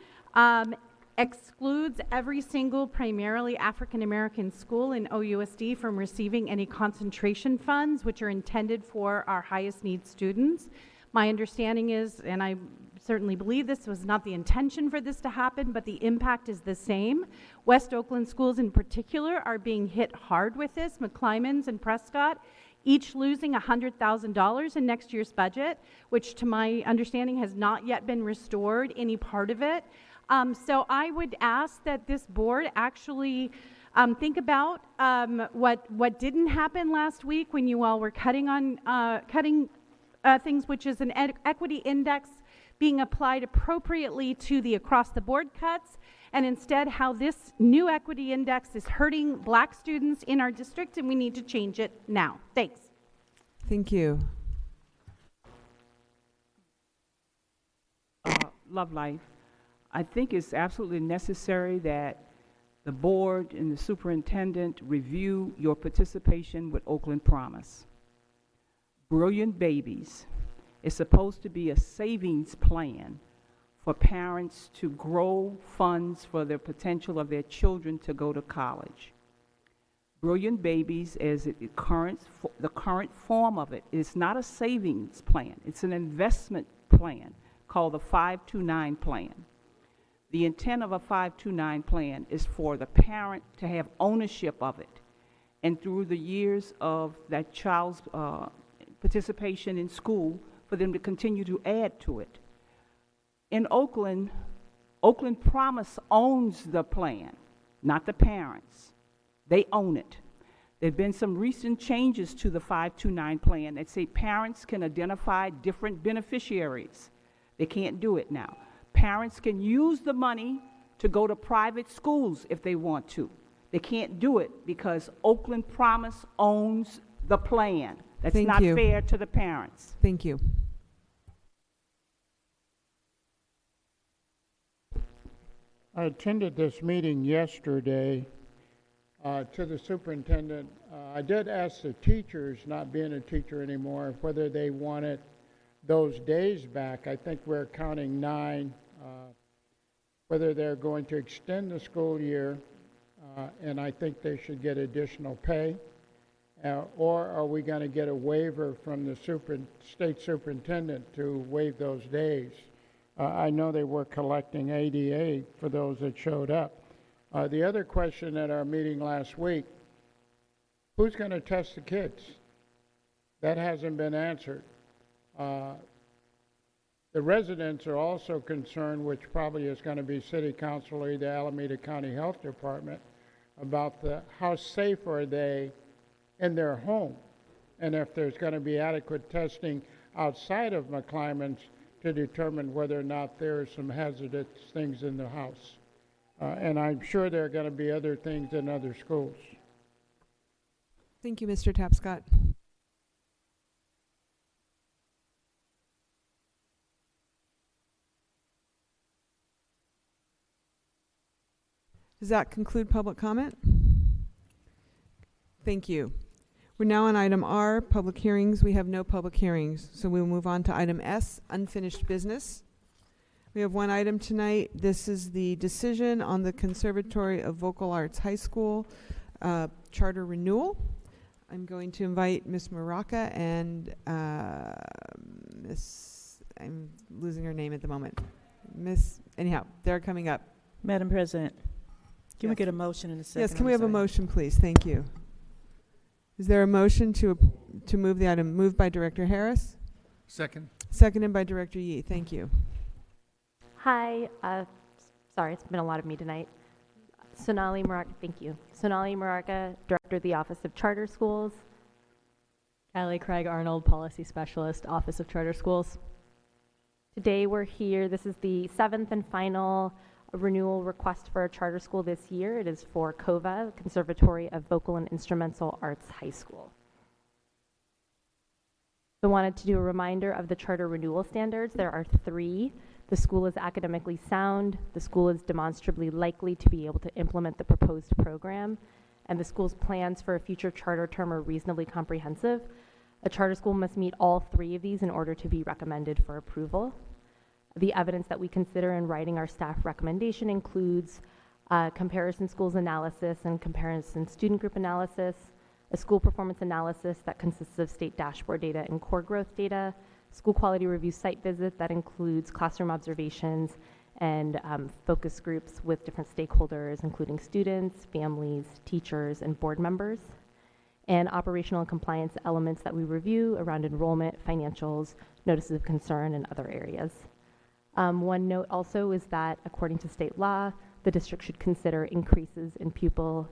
S19: excludes every single primarily African-American school in OUSD from receiving any concentration funds, which are intended for our highest need students. My understanding is, and I certainly believe this was not the intention for this to happen, but the impact is the same. West Oakland schools in particular are being hit hard with this. McClymonds and Prescott, each losing $100,000 in next year's budget, which to my understanding has not yet been restored, any part of it. So I would ask that this board actually think about what didn't happen last week when you all were cutting things, which is an equity index being applied appropriately to the across-the-board cuts, and instead how this new equity index is hurting black students in our district, and we need to change it now. Thanks.
S1: Thank you.
S10: Love Life. I think it's absolutely necessary that the board and the superintendent review your participation with Oakland Promise. Brilliant Babies is supposed to be a savings plan for parents to grow funds for the potential of their children to go to college. Brilliant Babies, as the current form of it, is not a savings plan. It's an investment plan called the 529 plan. The intent of a 529 plan is for the parent to have ownership of it, and through the years of that child's participation in school, for them to continue to add to it. In Oakland, Oakland Promise owns the plan, not the parents. They own it. There have been some recent changes to the 529 plan that say parents can identify different beneficiaries They can't do it now. Parents can use the money to go to private schools if they want to. They can't do it because Oakland Promise owns the plan. That's
S1: Thank
S10: not
S1: you.
S10: fair to the parents.
S1: Thank you.
S11: I attended this meeting yesterday to the superintendent. I did ask the teachers, not being a teacher anymore, whether they wanted those days back. I think we're counting 9, whether they're going to extend the school year, and I think they should get additional pay, or are we going to get a waiver from the state superintendent to waive those days? I know they were collecting ADA for those that showed up. The other question at our meeting last week, who's going to test the kids? That hasn't been answered. The residents are also concerned, which probably is going to be City Council or the Alameda County Health Department, about how safe are they in their home, and if there's going to be adequate testing outside of McClymonds to determine whether or not there are some hazardous things in the house. And I'm sure there are going to be other things in other schools.
S1: Thank you, Mr. Tapscott. Does that conclude public comment? Thank you. We're now on item R, public hearings. We have no public hearings, so we will move on to item S, unfinished business. We have one item tonight. This is the decision on the Conservatory of Vocal Arts High School charter renewal. I'm going to invite Ms. Maraca and I'm losing her name at the moment. Anyhow, they're coming up.
S8: Madam President, can we
S1: Yes.
S8: get a motion in a second?
S1: Yes, can
S8: on
S1: we have
S8: this
S1: a
S8: item?
S1: motion, please? Thank you. Is there a motion to move the item? Moved by Director Harris,
S7: Second.
S1: seconded by Director Yee. Thank you.
S20: Hi, sorry, it's been a lot of me tonight. Sonali Maraca, thank you. Sonali Maraca, Director of the Office of Charter Schools.
S16: Callie Craig Arnold, Policy Specialist, Office of Charter Schools.
S20: Today we're here, this is the 7th and final renewal request for a charter school this year. It is for COVA, Conservatory of Vocal and Instrumental Arts High School. I wanted to do a reminder of the charter renewal standards. There are 3. The school is academically sound, the school is demonstrably likely to be able to implement the proposed program, and the school's plans for a future charter term are reasonably comprehensive. A charter school must meet all 3 of these in order to be recommended for approval. The evidence that we consider in writing our staff recommendation includes comparison schools analysis and comparison student group analysis, a school performance analysis that consists of state dashboard data and core growth data, school quality review site visit that includes classroom observations and focus groups with different stakeholders, including students, families, teachers, and board members, and operational and compliance elements that we review around enrollment, financials, notices of concern, and other areas. One note also is that according to state law, the district should consider increases in pupil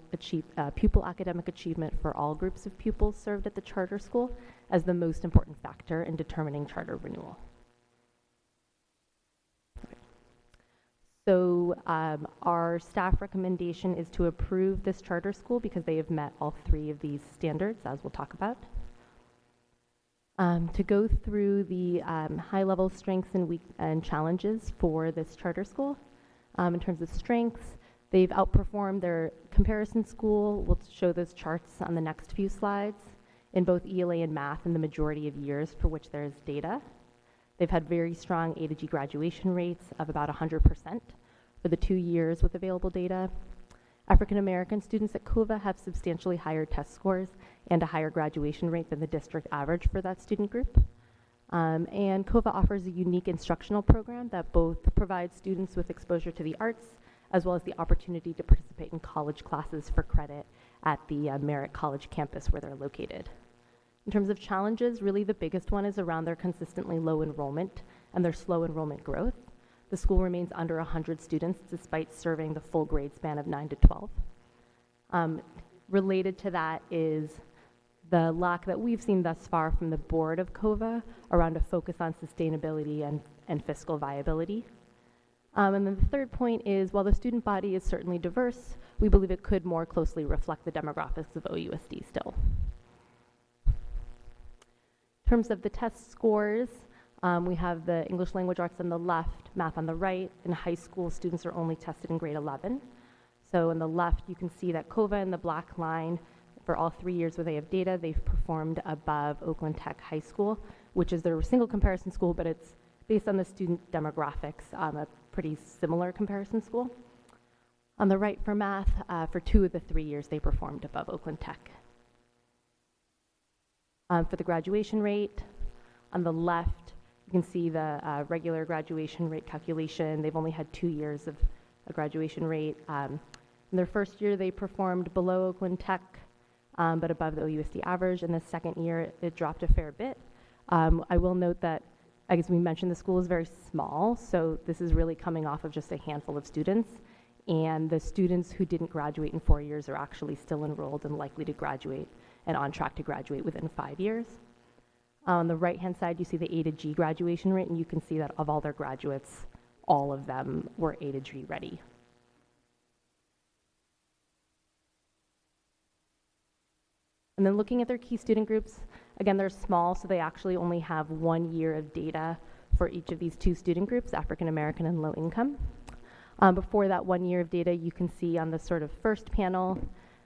S20: academic achievement for all groups of pupils served at the charter school as the most important factor in determining charter renewal. So our staff recommendation is to approve this charter school because they have met all 3 of these standards, as we'll talk about. To go through the high-level strengths and challenges for this charter school. In terms of strengths, they've outperformed their comparison school. We'll show those charts on the next few slides in both ELA and math in the majority of years for which there's data. They've had very strong A to G graduation rates of about 100% for the 2 years with available data. African American students at COVA have substantially higher test scores and a higher graduation rate than the district average for that student group. And COVA offers a unique instructional program that both provides students with exposure to the arts as well as the opportunity to participate in college classes for credit at the Merritt College campus where they're located. In terms of challenges, really the biggest one is around their consistently low enrollment and their slow enrollment growth. The school remains under 100 students despite serving the full grade span of 9 to 12. Related to that is the lack that we've seen thus far from the board of COVA around a focus on sustainability and fiscal viability. And then the third point is, while the student body is certainly diverse, we believe it could more closely reflect the demographics of OUSD still. In terms of the test scores, we have the English language arts on the left, math on the right. In high school, students are only tested in grade 11. So on the left, you can see that COVA in the black line, for all 3 years where they have data, they've performed above Oakland Tech High School, which is their single comparison school, but it's based on the student demographics, a pretty similar comparison school. On the right for math, for 2 of the 3 years, they performed above Oakland Tech. For the graduation rate, on the left, you can see the regular graduation rate calculation. They've only had 2 years of a graduation rate. In their first year, they performed below Oakland Tech, but above the OUSD average. In the second year, it dropped a fair bit. I will note that, as we mentioned, the school is very small, so this is really coming off of just a handful of students. And the students who didn't graduate in 4 years are actually still enrolled and likely to graduate and on track to graduate within 5 years. On the right-hand side, you see the A to G graduation rate, and you can see that of all their graduates, all of them were A to G ready. And then looking at their key student groups, again, they're small, so they actually only have 1 year of data for each of these 2 student groups, African American and low income. Before that 1 year of data, you can see on the sort of first panel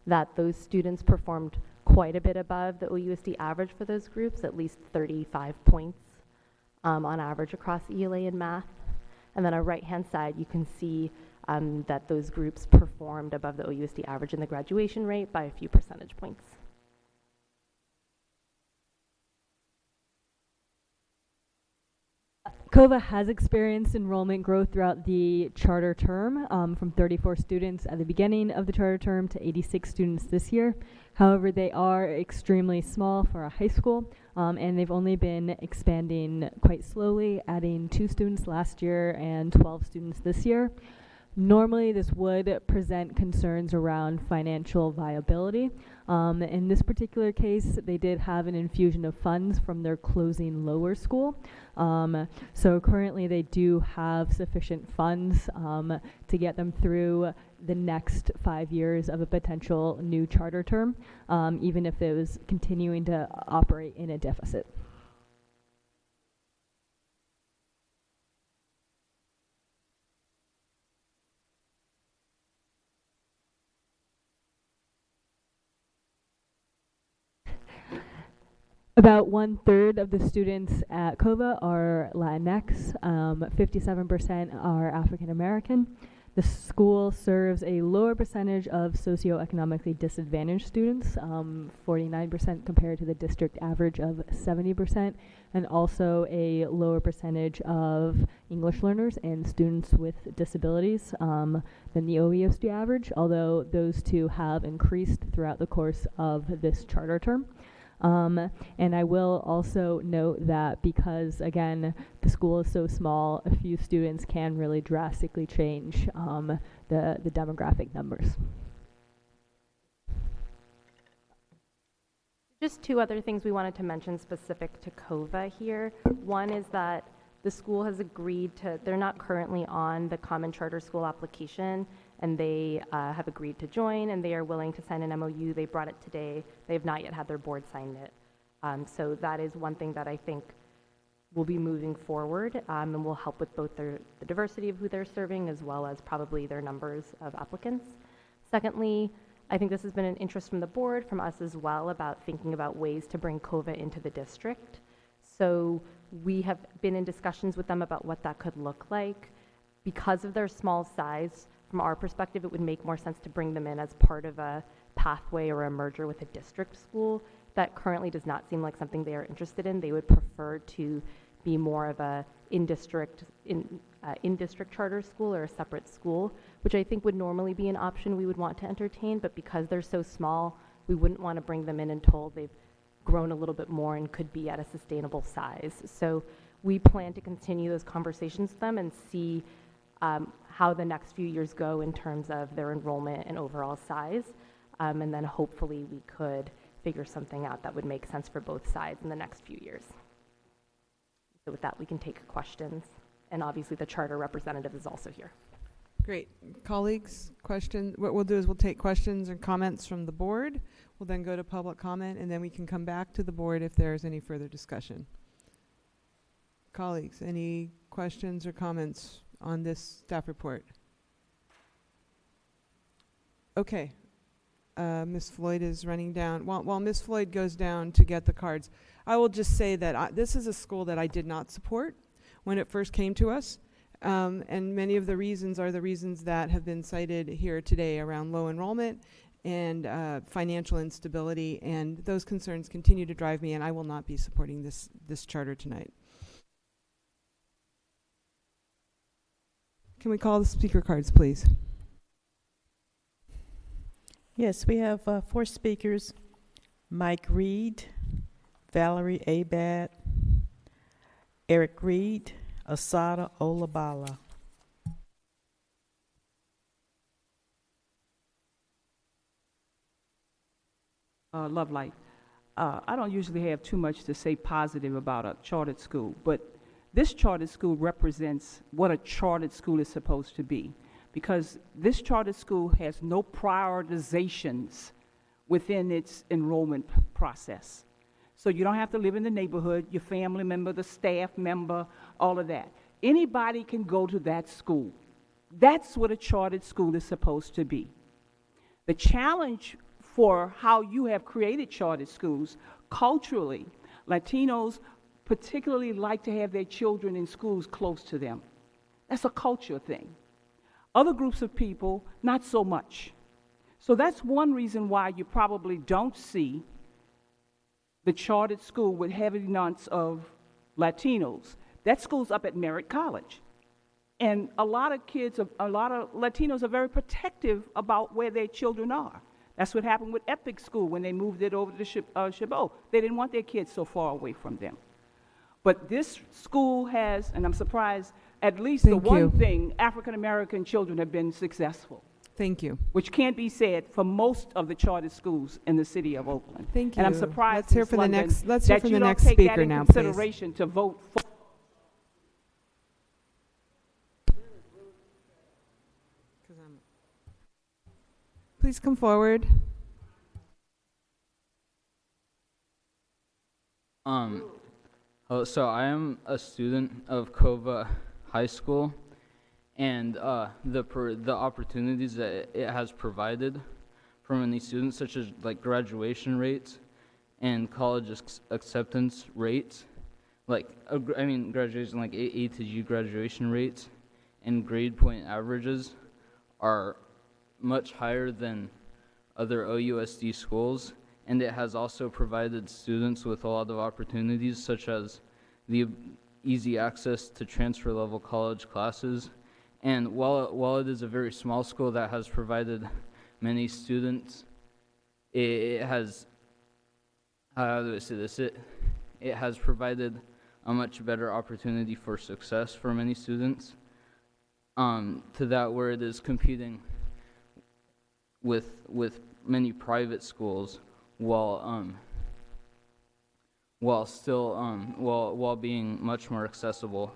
S20: that those students performed quite a bit above the OUSD average for those groups, at least 35 points on average across ELA and math. And then on the right-hand side, you can see that those groups performed above the OUSD average in the graduation rate by a few percentage points.
S16: COVA has experienced enrollment growth throughout the charter term, from 34 students at the beginning of the charter term to 86 students this year. However, they are extremely small for a high school, and they've only been expanding quite slowly, adding 2 students last year and 12 students this year. Normally, this would present concerns around financial viability. In this particular case, they did have an infusion of funds from their closing lower school. So currently, they do have sufficient funds to get them through the next 5 years of a potential new charter term, even if it was continuing to operate in a deficit. About 1/3 of the students at COVA are Latinx, 57% are African American. The school serves a lower percentage of socioeconomically disadvantaged students, 49% compared to the district average of 70%, and also a lower percentage of English learners and students with disabilities than the OESD average, although those two have increased throughout the course of this charter term. And I will also note that because, again, the school is so small, a few students can really drastically change the demographic numbers.
S20: Just 2 other things we wanted to mention specific to COVA here. One is that the school has agreed to, they're not currently on the Common Charter School application, and they have agreed to join, and they are willing to sign an MOU. They brought it today. They have not yet had their board sign it. So that is one thing that I think will be moving forward, and will help with both the diversity of who they're serving as well as probably their numbers of applicants. Secondly, I think this has been an interest from the board, from us as well, about thinking about ways to bring COVA into the district. So we have been in discussions with them about what that could look like. Because of their small size, from our perspective, it would make more sense to bring them in as part of a pathway or a merger with a district school. That currently does not seem like something they are interested in. They would prefer to be more of a in-district charter school or a separate school, which I think would normally be an option we would want to entertain, but because they're so small, we wouldn't want to bring them in until they've grown a little bit more and could be at a sustainable size. So we plan to continue those conversations with them and see how the next few years go in terms of their enrollment and overall size. And then hopefully we could figure something out that would make sense for both sides in the next few years. So with that, we can take questions.
S21: and obviously the charter representative is also here.
S1: Great. Colleagues, question, what we'll do is we'll take questions and comments from the board. We'll then go to public comment, and then we can come back to the board if there is any further discussion. Colleagues, any questions or comments on this staff report? Okay. Ms. Floyd is running down. While Ms. Floyd goes down to get the cards, I will just say that this is a school that I did not support when it first came to us. And many of the reasons are the reasons that have been cited here today around low enrollment and financial instability, and those concerns continue to drive me, and I will not be supporting this charter tonight. Can we call the speaker cards, please?
S8: Yes, we have 4 speakers: Mike Reed, Valerie Abad, Eric Reed, Asada Olabala.
S10: Love Life. I don't usually have too much to say positive about a chartered school, but this chartered school represents what a chartered school is supposed to be, because this chartered school has no prioritizations within its enrollment process. So you don't have to live in the neighborhood, your family member, the staff member, all of that. Anybody can go to that school. That's what a chartered school is supposed to be. The challenge for how you have created chartered schools, culturally, Latinos particularly like to have their children in schools close to them. That's a culture thing. Other groups of people, not so much. So that's one reason why you probably don't see the chartered school with heavy amounts of Latinos. That school's up at Merritt College. And a lot of Latinos are very protective about where their children are. That's what happened with Epic School when they moved it over to Chabot. They didn't want their kids so far away from them. But this school has, and I'm surprised, at least the one thing, African American children have been successful.
S1: Thank you.
S10: Which can't be said for most of the charter schools in the city of Oakland.
S1: Thank you.
S10: And I'm surprised,
S1: Let's hear
S10: Ms.
S1: from the
S10: London,
S1: next. Let's hear
S10: that
S1: from
S10: you
S1: the
S10: don't
S1: next
S10: take
S1: speaker
S10: that in
S1: now, please.
S10: consideration to vote for.
S1: Please come forward.
S17: So I am a student of Cova High School, and the opportunities that it has provided for many students, such as like graduation rates and college acceptance rates, graduation, like A to G graduation rates and grade point averages are much higher than other OUSD schools, and it has also provided students with a lot of opportunities, such as the easy access to transfer level college classes. And while it is a very small school that has provided many students, it has, how do I say this, it has provided a much better opportunity for success for many students, to that where it is competing with many private schools while being much more accessible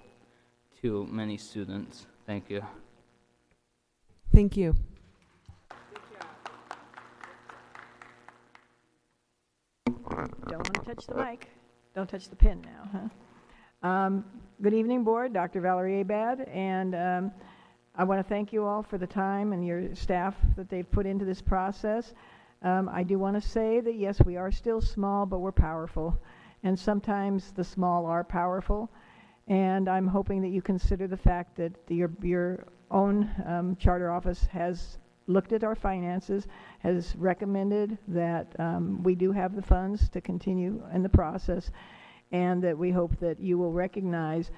S17: to many students. Thank you.
S1: Thank you.
S18: Don't want to touch the mic. Don't touch the pin now, huh? Good evening, Board. Dr. Valerie Abad, and I want to thank you all for the time and your staff that they've put into this process. I do want to say that, yes, we are still small, but we're powerful, and sometimes the small are powerful, and I'm hoping that you consider the fact that your own charter office has looked at our finances, has recommended that we do have the funds to continue in the process, and that we hope that you will recognize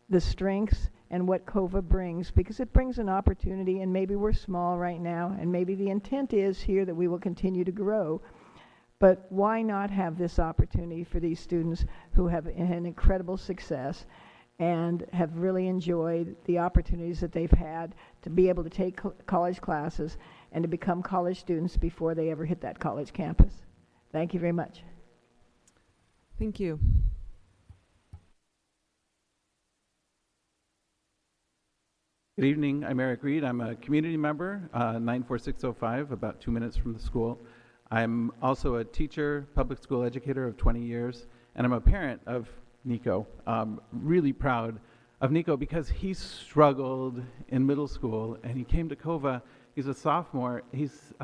S18: the strengths and what COVA brings, because it brings an opportunity, and maybe we're small right now, and maybe the intent is here that we will continue to grow. But why not have this opportunity for these students who have an incredible success and have really enjoyed the opportunities that they've had to be able to take college classes and to become college students before they ever hit that college campus. Thank you very much.
S1: Thank you.
S6: Good evening. I'm Eric Reed. I'm a community member, 94605, about 2 minutes from the school. I'm also a teacher, public school educator of 20 years, and I'm a parent of Nico. Really proud of Nico because he struggled in middle school, and he came to COVA. He's a sophomore. He's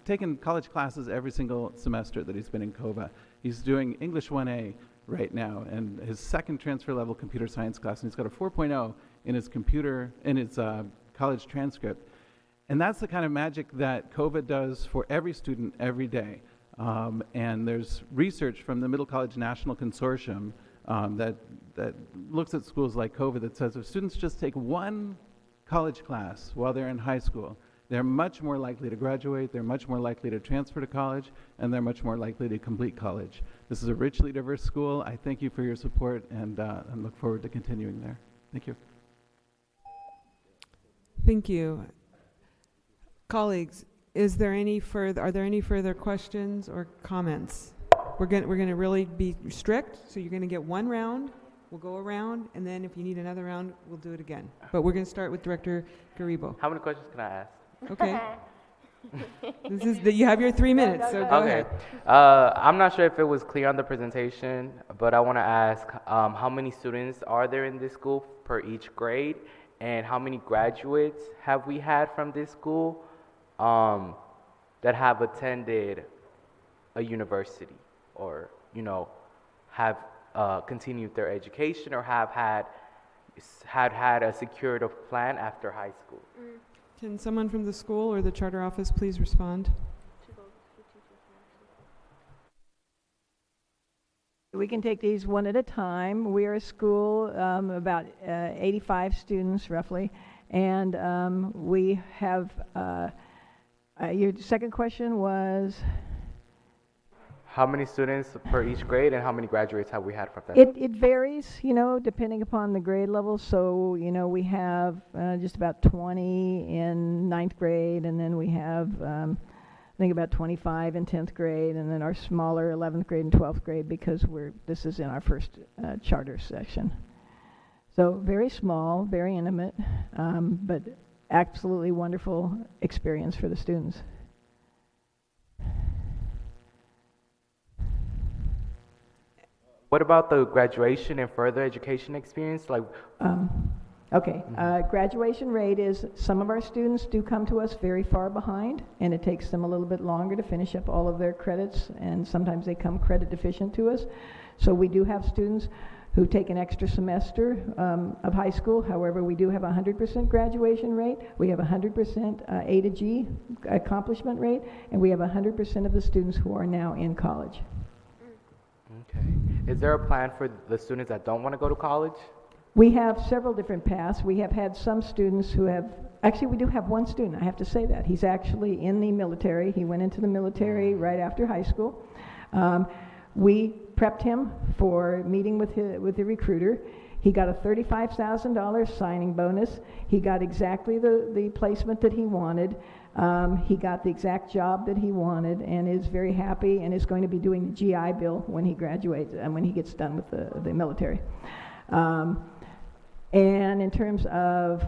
S6: taken college classes every single semester that he's been in COVA. He's doing English 1A right now, and his second transfer level computer science class, and he's got a 4.0 in his college transcript. And that's the kind of magic that COVA does for every student every day. And there's research from the Middle College National Consortium that looks at schools like COVA that says if students just take one college class while they're in high school, they're much more likely to graduate, they're much more likely to transfer to college, and they're much more likely to complete college. This is a richly diverse school. I thank you for your support and look forward to continuing there. Thank you.
S1: Thank you. Colleagues, are there any further questions or comments? We're going to really be strict, so you're going to get one round. We'll go around, and then if you need another round, we'll do it again. But we're going to start with Director Garibo.
S14: How many questions can I ask?
S1: Okay. You have your 3 minutes, so go ahead.
S14: I'm not sure if it was clear on the presentation, but I want to ask how many students are there in this school per each grade, and how many graduates have we had from this school that have attended a university or, have continued their education or have had a secured plan after high school?
S1: Can someone from the school or the charter office please respond?
S18: We can take these one at a time. We are a school, about 85 students roughly, and we have, your second question was?
S14: How many students per each grade and how many graduates have we had from that?
S18: It varies, depending upon the grade level. So, we have just about 20 in 9th grade, and then we have, I think about 25 in 10th grade, and then our smaller 11th grade and 12th grade because this is in our first charter session. So very small, very intimate, but absolutely wonderful experience for the students.
S14: What about the graduation and further education experience?
S18: Graduation rate is some of our students do come to us very far behind, and it takes them a little bit longer to finish up all of their credits, and sometimes they come credit deficient to us. So we do have students who take an extra semester of high school. However, we do have a 100% graduation rate. We have a 100% A to G accomplishment rate, and we have 100% of the students who are now in college.
S14: Okay. Is there a plan for the students that don't want to go to college?
S18: We have several different paths. We have had some students who have, actually we do have one student, I have to say that. He's actually in the military. He went into the military right after high school. We prepped him for meeting with the recruiter. He got a $35,000 signing bonus. He got exactly the placement that he wanted. He got the exact job that he wanted and is very happy and is going to be doing the GI Bill when he graduates and when he gets done with the military. And in terms of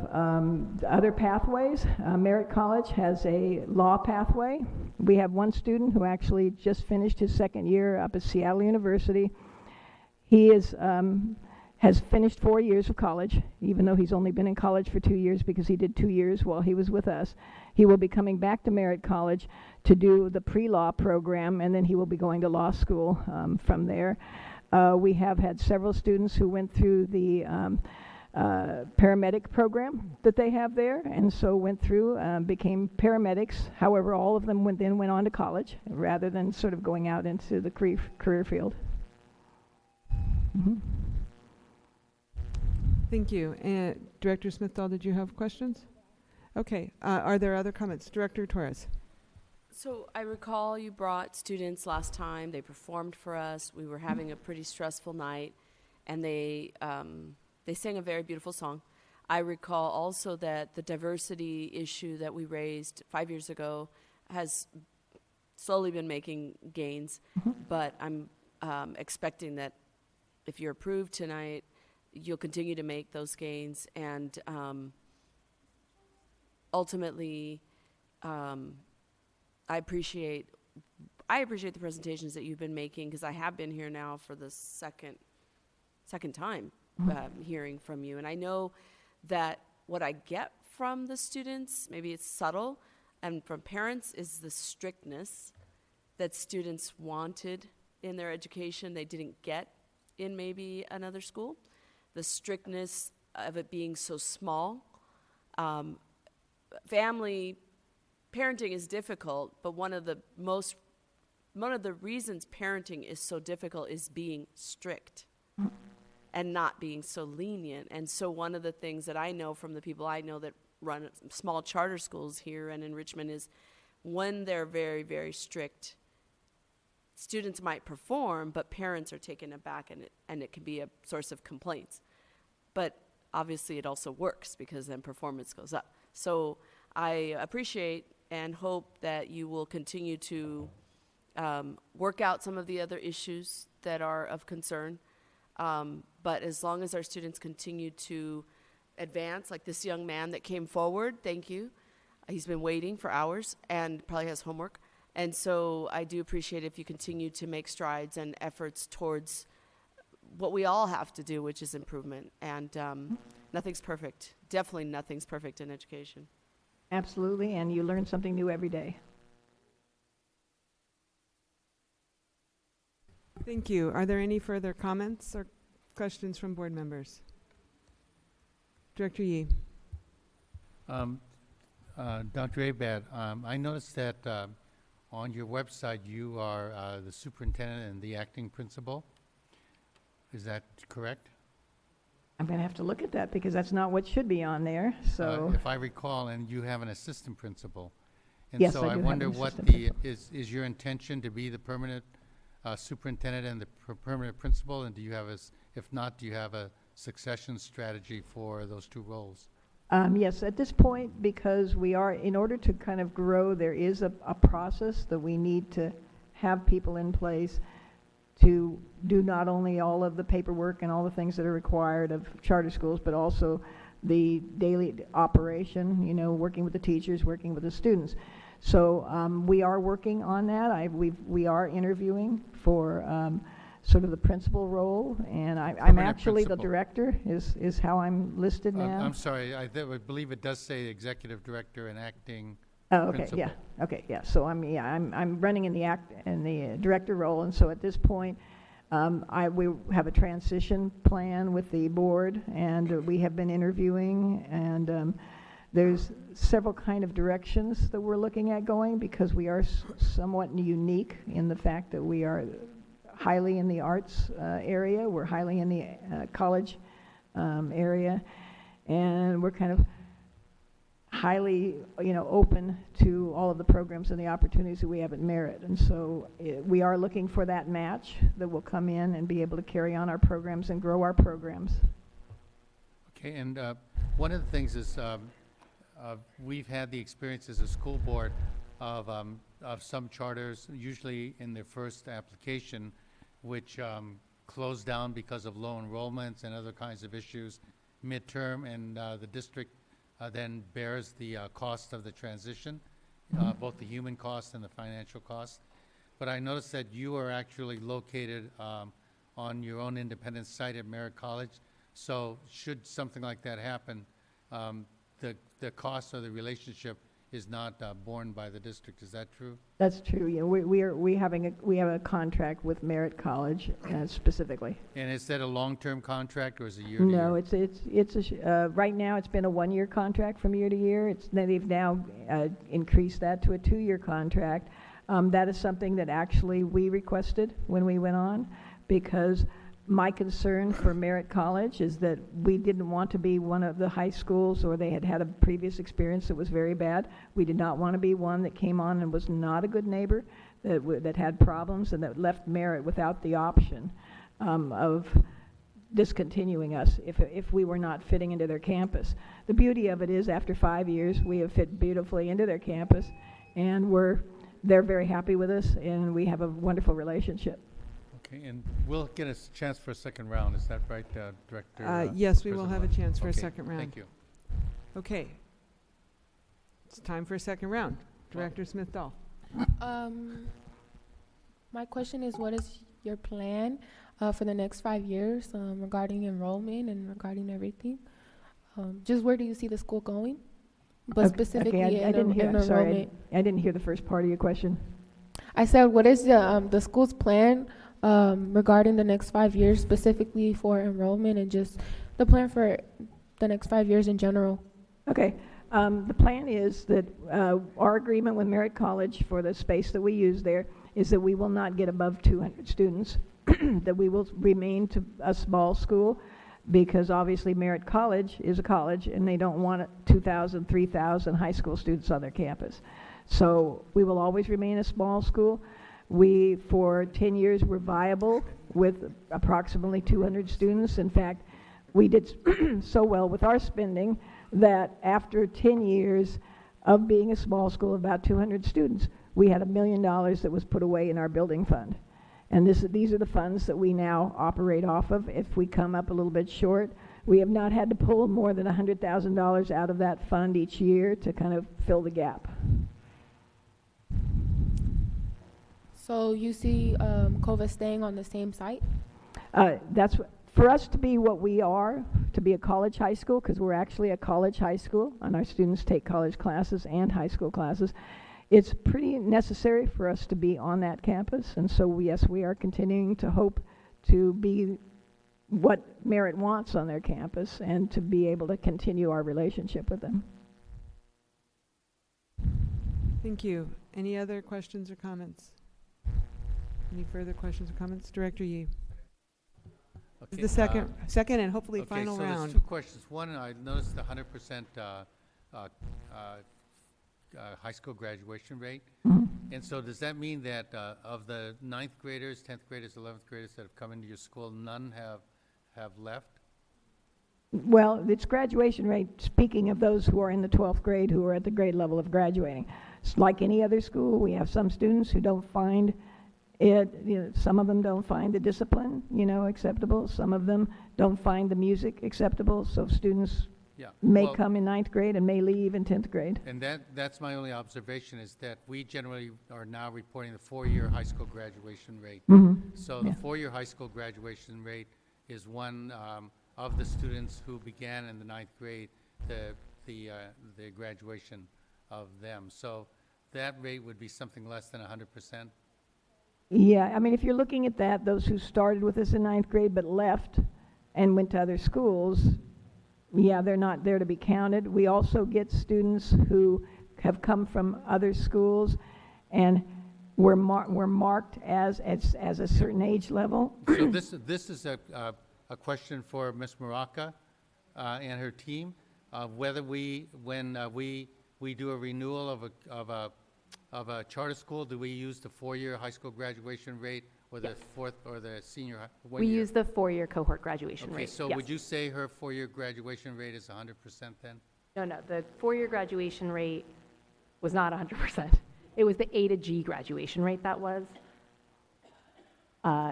S18: other pathways, Merritt College has a law pathway. We have one student who actually just finished his second year up at Seattle University. He has finished 4 years of college, even though he's only been in college for 2 years because he did 2 years while he was with us. He will be coming back to Merritt College to do the pre-law program, and then he will be going to law school from there. We have had several students who went through the paramedic program that they have there, and so went through, became paramedics. However, all of them went on to college rather than sort of going out into the career field. Mm-hmm.
S1: Thank you. And Director Smithdahl, did you have questions? Okay. Are there other comments? Director Torres.
S12: So I recall you brought students last time. They performed for us. We were having a pretty stressful night, and they sang a very beautiful song. I recall also that the diversity issue that we raised 5 years ago has slowly been making gains, but I'm expecting that if you're approved tonight, you'll continue to make those gains, and ultimately, I appreciate the presentations that you've been making, because I have been here now for the second time hearing from you, and I know that what I get from the students, maybe it's subtle, and from parents, is the strictness that students wanted in their education they didn't get in maybe another school. The strictness of it being so small. Parenting is difficult, but one of the reasons parenting is so difficult is being strict and not being so lenient. And so one of the things that I know from the people I know that run small charter schools here and in Richmond is when they're very, very strict, students might perform, but parents are taken aback, and it can be a source of complaints. But obviously it also works, because then performance goes up. So I appreciate and hope that you will continue to work out some of the other issues that are of concern. But as long as our students continue to advance, like this young man that came forward, thank you. He's been waiting for hours and probably has homework. And so I do appreciate if you continue to make strides and efforts towards what we all have to do, which is improvement. And nothing's perfect. Definitely nothing's perfect in education.
S18: Absolutely, and you learn something new every day.
S1: Thank you. Are there any further comments or questions from board members? Director Yee.
S7: Dr. Abad, I noticed that on your website you are the superintendent and the acting principal. Is that correct?
S18: I'm going to have to look at that, because that's not what should be on there, so.
S7: If I recall, and you have an assistant principal. And
S18: Yes,
S7: so
S18: I do
S7: I
S18: have
S7: wonder
S18: an
S7: what
S18: assistant
S7: is your intention to be the permanent superintendent and the permanent principal, and do you have if not, do you have a succession strategy for those two roles?
S18: Yes, at this point, because we are, in order to kind of grow, there is a process that we need to have people in place to do not only all of the paperwork and all the things that are required of charter schools, but also the daily operation, working with the teachers, working with the students. So we are working on that. We are interviewing for sort of the principal role, and I'm actually the director, is how I'm listed now.
S7: I'm sorry, I believe it does say executive director and acting
S18: Oh, okay,
S7: principal.
S18: yeah, okay, yeah. So I'm running in the director role, and so at this point, we have a transition plan with the board, and we have been interviewing, and there's several kind of directions that we're looking at going, because we are somewhat unique in the fact that we are highly in the arts area, we're highly in the college area, and we're kind of highly, open to all of the programs and the opportunities that we have at Merit. And so we are looking for that match that will come in and be able to carry on our programs and grow our programs.
S7: Okay, and one of the things is we've had the experience as a school board of some charters, usually in their first application, which closed down because of low enrollments and other kinds of issues midterm, and the district then bears the cost of the transition, both the human cost and the financial cost. But I noticed that you are actually located on your own independent site at Merritt College. So should something like that happen, the cost or the relationship is not borne by the district. Is that true?
S18: That's true. Yeah, we have a contract with Merritt College specifically.
S7: And is that a long-term contract, or is it year to year?
S18: No, it's right now it's been a 1-year contract from year to year. They've now increased that to a 2-year contract. That is something that actually we requested when we went on, because my concern for Merritt College is that we didn't want to be one of the high schools, or they had a previous experience that was very bad. We did not want to be one that came on and was not a good neighbor, that had problems, and that left Merritt without the option of discontinuing us if we were not fitting into their campus. The beauty of it is, after 5 years, we have fit beautifully into their campus, and they're very happy with us, and we have a wonderful relationship.
S7: Okay, and we'll get a chance for a second round, is that right, Director?
S1: Yes, we will
S7: President
S1: have a
S7: Lund?
S1: chance for a
S7: Okay,
S1: second round.
S7: Thank you.
S1: Okay. It's time for a second round. Director Smith-Dahl.
S13: My question is, what is your plan for the next 5 years regarding enrollment and regarding everything? Just where do you see the school going? But specifically
S18: I didn't hear.
S13: in
S18: Sorry,
S13: enrollment.
S18: I didn't hear the first part of your question.
S13: I said, what is the school's plan regarding the next 5 years, specifically for enrollment and just the plan for the next 5 years in general?
S18: Okay. The plan is that our agreement with Merritt College for the space that we use there is that we will not get above 200 students, that we will remain to a small school, because obviously Merritt College is a college and they don't want 2,000, 3,000 high school students on their campus. So we will always remain a small school. We, for 10 years, were viable with approximately 200 students. In fact, we did so well with our spending that after 10 years of being a small school of about 200 students, we had $1 million that was put away in our building fund. And these are the funds that we now operate off of. If we come up a little bit short, we have not had to pull more than $100,000 out of that fund each year to kind of fill the gap.
S13: So you see COVA staying on the same site?
S18: For us to be what we are, to be a college high school, because we're actually a college high school, and our students take college classes and high school classes, it's pretty necessary for us to be on that campus. And so, yes, we are continuing to hope to be what Merritt wants on their campus and to be able to continue our relationship with them.
S1: Thank you. Any other questions or comments? Any further questions or comments? Director Yee.
S7: Okay,
S1: The second and hopefully final
S7: so
S1: round.
S7: there's two questions. One, I noticed the 100% high school graduation rate. And so does that mean that of the 9th graders, 10th graders, 11th graders that have come into your school, none have left?
S18: Well, it's graduation rate, speaking of those who are in the 12th grade who are at the grade level of graduating. It's like any other school, we have some students who don't find it, some of them don't find the discipline, acceptable. Some of them don't find the music acceptable. So students may come in 9th grade and may leave in 10th grade.
S7: And that's my only observation, is that we generally are now reporting the 4-year high school graduation rate. So the 4-year high school graduation rate is one of the students who began in the 9th grade, the graduation of them. So that rate would be something less than 100%.
S18: Yeah, I mean, if you're looking at that, those who started with us in 9th grade but left and went to other schools, yeah, they're not there to be counted. We also get students who have come from other schools and were marked as a certain age level.
S7: So this is a question for Ms. Maraca and her team, whether when we do a renewal of a charter school, do we use the 4-year high school graduation rate or the fourth or the senior high?
S21: We use the 4-year cohort graduation rate.
S7: Okay, so
S21: yes.
S7: would you say her 4-year graduation rate is 100% then?
S21: No, the 4-year graduation rate was not 100%. It was the A to G graduation rate that was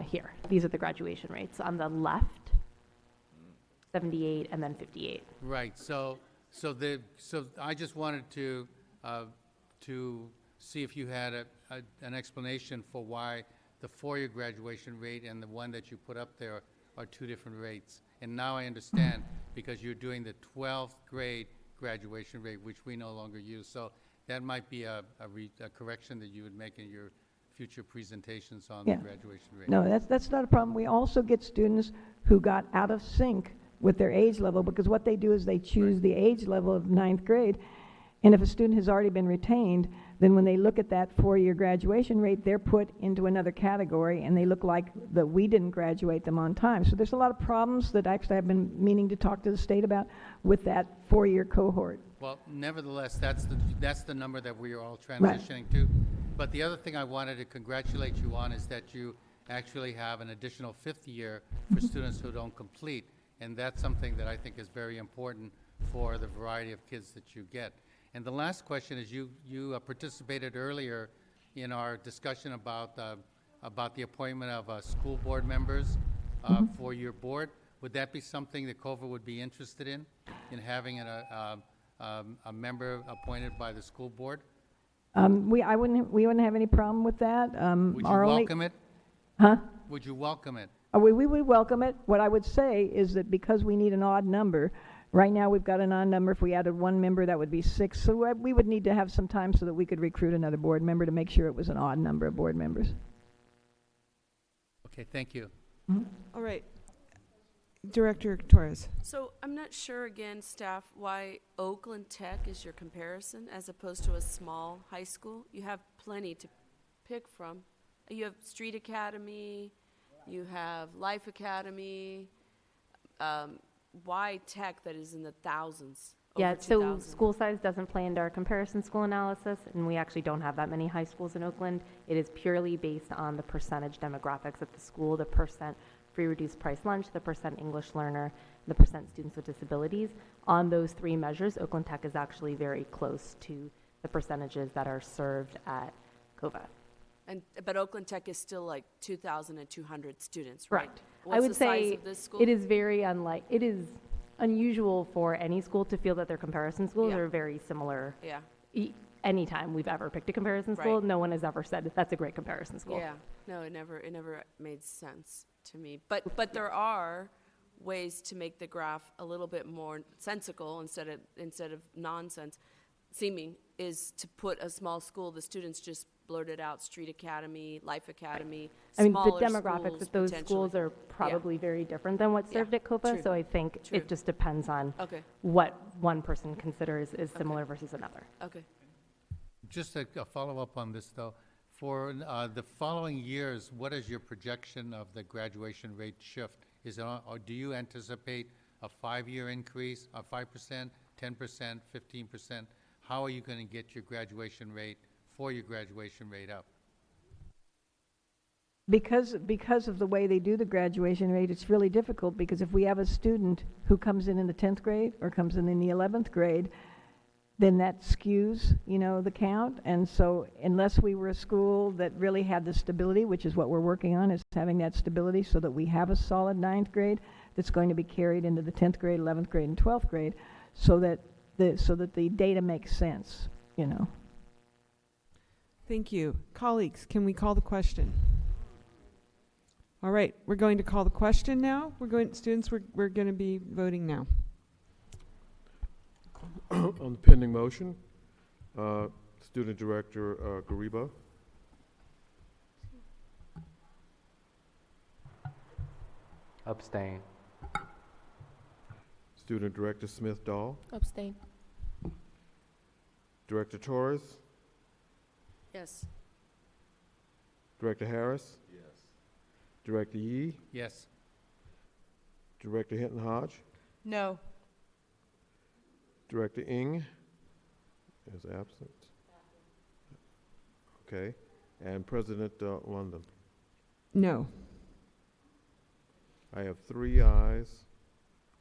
S21: here. These are the graduation rates. On the left, 78 and then 58.
S7: Right, so I just wanted to see if you had an explanation for why the 4-year graduation rate and the one that you put up there are two different rates. And now I understand, because you're doing the 12th grade graduation rate, which we no longer use. So that might be a correction that you would make in your future presentations on the graduation rate.
S18: No, that's not a problem. We also get students who got out of sync with their age level, because what they do is they choose the age level of 9th grade. And if a student has already been retained, then when they look at that 4-year graduation rate, they're put into another category, and they look like that we didn't graduate them on time. So there's a lot of problems that actually I've been meaning to talk to the state about with that 4-year cohort.
S7: Well, nevertheless, that's the number that we are all transitioning to. But the other thing I wanted to congratulate you on is that you actually have an additional 5th year for students who don't complete. And that's something that I think is very important for the variety of kids that you get. And the last question is, you participated earlier in our discussion about about the appointment of school board members for your board. Would that be something that COVA would be interested in having a member appointed by the school board?
S18: We wouldn't have any problem with that.
S7: Would you welcome it?
S18: Huh?
S7: Would you welcome it?
S18: We would welcome it. What I would say is that because we need an odd number, right now we've got an odd number. If we added one member, that would be 6. So we would need to have some time so that we could recruit another board member to make sure it was an odd number of board members.
S7: Okay, thank you.
S1: All right. Director Torres.
S12: So I'm not sure, again, staff, why Oakland Tech is your comparison as opposed to a small high school. You have plenty to pick from. You have Street Academy, you have Life Academy. Why Tech that is in the thousands?
S20: Yeah,
S12: over
S20: so
S12: 2,000?
S20: school size doesn't play into our comparison school analysis, and we actually don't have that many high schools in Oakland. It is purely based on the percentage demographics at the school, the percent free reduced price lunch, the percent English learner, the percent students with disabilities. On those 3 measures, Oakland Tech is actually very close to the percentages that are served at COVA.
S12: But Oakland Tech is still like 2,200 students, right?
S20: Correct.
S12: What's
S20: I would
S12: the size
S20: say
S12: of this school?
S20: it is unusual for any school to feel that their comparison schools
S12: Yeah.
S20: are very similar.
S12: Yeah.
S20: Anytime we've ever picked a comparison school,
S12: Right.
S20: no one has ever said that's a great comparison school.
S12: Yeah, no, it never made sense to me. But there are ways to make the graph a little bit more sensical instead of nonsense. Seeming is to put a small school. The students just blurted out Street Academy, Life Academy.
S20: I mean, the
S12: smaller
S20: demographics
S12: schools
S20: at those
S12: potentially.
S20: schools are probably very different than what's served at COPA,
S12: true.
S20: so I think
S12: True.
S20: it just depends on
S12: Okay.
S20: what one person considers is similar versus another.
S12: Okay.
S7: Just a follow-up on this, though. For the following years, what is your projection of the graduation rate shift? Or do you anticipate a 5-year increase, a 5%, 10%, 15%? How are you going to get your graduation rate up?
S18: Because of the way they do the graduation rate, it's really difficult, because if we have a student who comes in the 10th grade or comes in the 11th grade, then that skews, the count. And so unless we were a school that really had the stability, which is what we're working on, is having that stability so that we have a solid 9th grade that's going to be carried into the 10th grade, 11th grade, and 12th grade, so that the data makes sense,
S1: Thank you. Colleagues, can we call the question? All right, we're going to call the question now. Students, we're going to be voting now.
S2: On the pending motion, Student Director Gariba.
S14: Abstain.
S2: Student Director Smith-Dahl.
S13: Abstain.
S2: Director Torres.
S12: Yes.
S2: Director Harris.
S4: Yes.
S2: Director Yee.
S7: Yes.
S2: Director Hinton Hodge.
S3: No.
S2: Director Ng is absent. Okay. And President London.
S1: No.
S2: I have 3 ayes,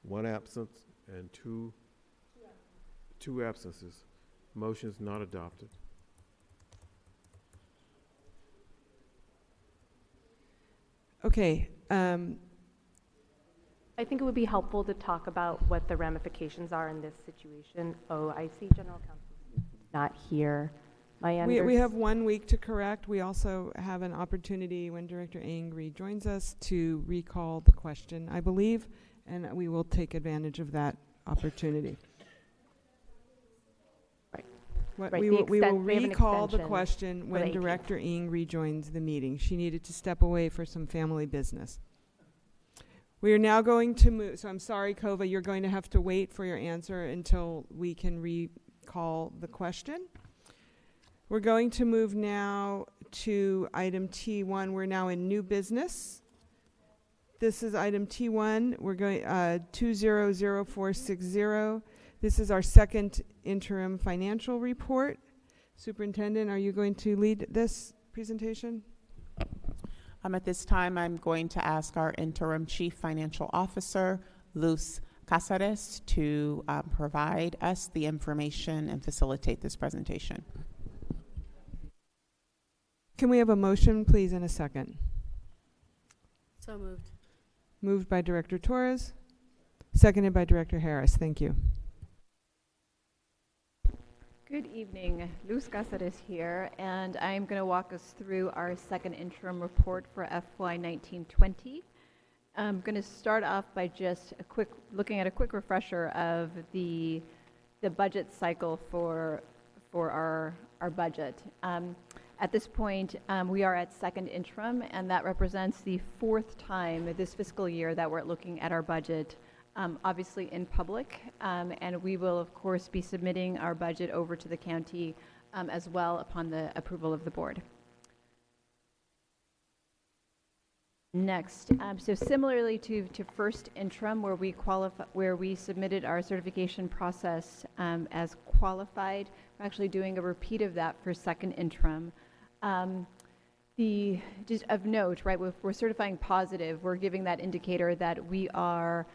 S2: 1 absent, and two absences. Motion is not adopted.
S1: Okay.
S20: I think it would be helpful to talk about what the ramifications are in this situation. Oh, I see General Counsel not here.
S1: We have 1 week to correct. We also have an opportunity when Director Ng rejoins us to recall the question, I believe, and we will take advantage of that opportunity.
S20: Right.
S1: We will recall the question when Director Ng rejoins the meeting. She needed to step away for some family business. We are now going to move, so I'm sorry, Kova, you're going to have to wait for your answer until we can recall the question. We're going to move now to item T1. We're now in new business. This is item T1. We're going 200460. This is our second interim financial report. Superintendent, are you going to lead this presentation?
S15: At this time, I'm going to ask our interim chief financial officer, Luz Casares, to provide us the information and facilitate this presentation.
S1: Can we have a motion, please, in a second?
S12: So moved.
S1: Moved by Director Torres, seconded by Director Harris. Thank you.
S4: Good evening. Luz Cáceres here, and I'm going to walk us through our second interim report for FY 1920. I'm going to start off by just looking at a quick refresher of the budget cycle for our budget. At this point, we are at second interim, and that represents the fourth time this fiscal year that we're looking at our budget, obviously in public, and we will, of course, be submitting our budget over to the county as well upon the approval of the board. Next, so similarly to first interim, where we submitted our certification process as qualified, we're actually doing a repeat of that for second interim. Just of note, right, we're certifying positive. We're giving that indicator that we are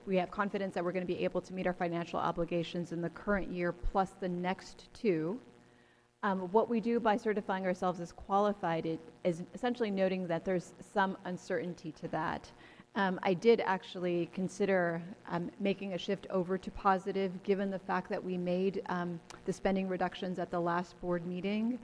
S4: we have confidence that we're going to be able to meet our financial obligations in the current year plus the next two. What we do by certifying ourselves as qualified is essentially noting that there's some uncertainty to that. I did actually consider making a shift over to positive given the fact that we made the spending reductions at the last board meeting.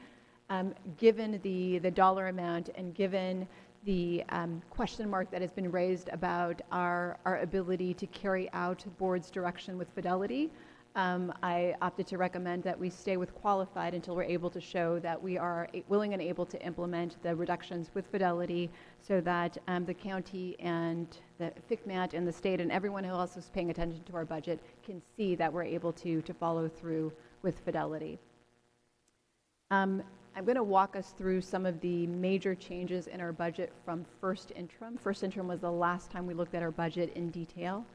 S4: Given the dollar amount and given the question mark that has been raised about our ability to carry out board's direction with fidelity, I opted to recommend that we stay with qualified until we're able to show that we are willing and able to implement the reductions with fidelity so that the county and the FICMAT and the state and everyone who else is paying attention to our budget can see that we're able to follow through with fidelity. I'm going to walk us through some of the major changes in our budget from first interim. First interim was the last time we looked at our budget in detail.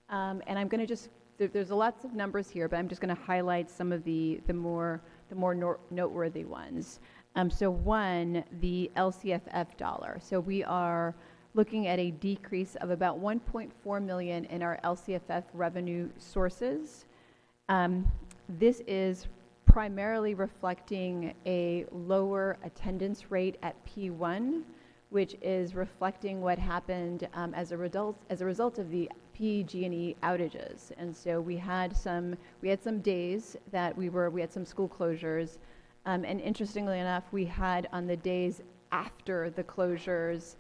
S4: And I'm going to just, there's lots of numbers here, but I'm just going to highlight some of the more noteworthy ones. So one, the LCFF dollar. So we are looking at a decrease of about 1.4 million in our LCFF revenue sources. This is primarily reflecting a lower attendance rate at P1, which is reflecting what happened as a result of the PG&E outages. And so we had some days that we had some school closures, and interestingly enough, we had on the days after the closures,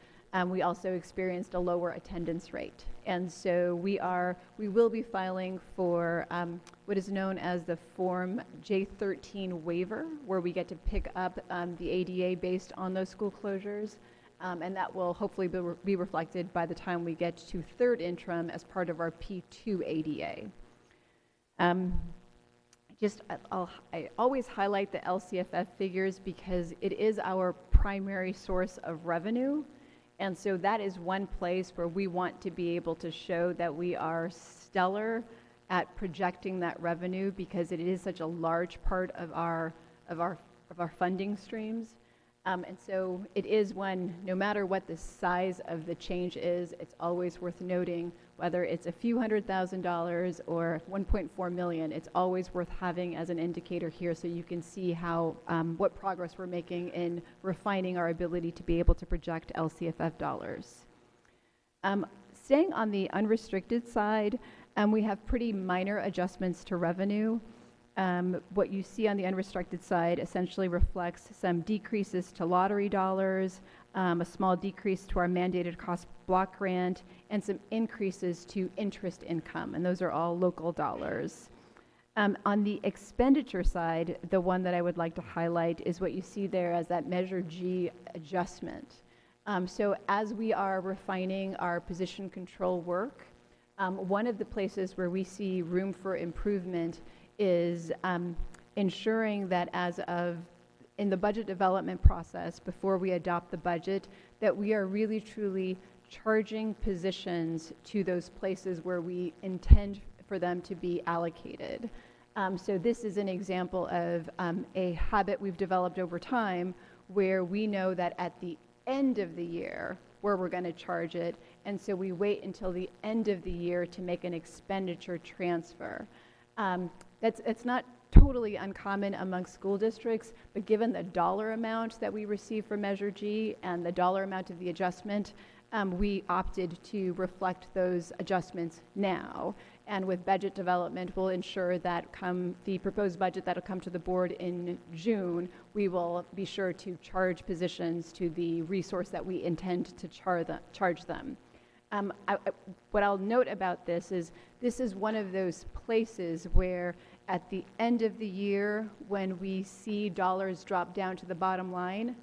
S4: we also experienced a lower attendance rate. And so we will be filing for what is known as the Form J13 waiver, where we get to pick up the ADA based on those school closures. And that will hopefully be reflected by the time we get to third interim as part of our P2 ADA. I always highlight the LCFF figures because it is our primary source of revenue. And so that is one place where we want to be able to show that we are stellar at projecting that revenue because it is such a large part of our funding streams. And so it is one, no matter what the size of the change is, it's always worth noting whether it's a few $100,000 or 1.4 million, it's always worth having as an indicator here so you can see how, what progress we're making in refining our ability to be able to project LCFF dollars. Staying on the unrestricted side, we have pretty minor adjustments to revenue. What you see on the unrestricted side essentially reflects some decreases to lottery dollars, a small decrease to our mandated cost block grant, and some increases to interest income, and those are all local dollars. On the expenditure side, the one that I would like to highlight is what you see there as that Measure G adjustment. So as we are refining our position control work, one of the places where we see room for improvement is ensuring that in the budget development process, before we adopt the budget, that we are really truly charging positions to those places where we intend for them to be allocated. So this is an example of a habit we've developed over time where we know that at the end of the year where we're going to charge it, and so we wait until the end of the year to make an expenditure transfer. It's not totally uncommon among school districts, but given the dollar amount that we receive for Measure G and the dollar amount of the adjustment, we opted to reflect those adjustments now. And with budget development, we'll ensure that come the proposed budget that'll come to the board in June, we will be sure to charge positions to the resource that we intend to charge them. What I'll note about this is one of those places where at the end of the year, when we see dollars drop down to the bottom line,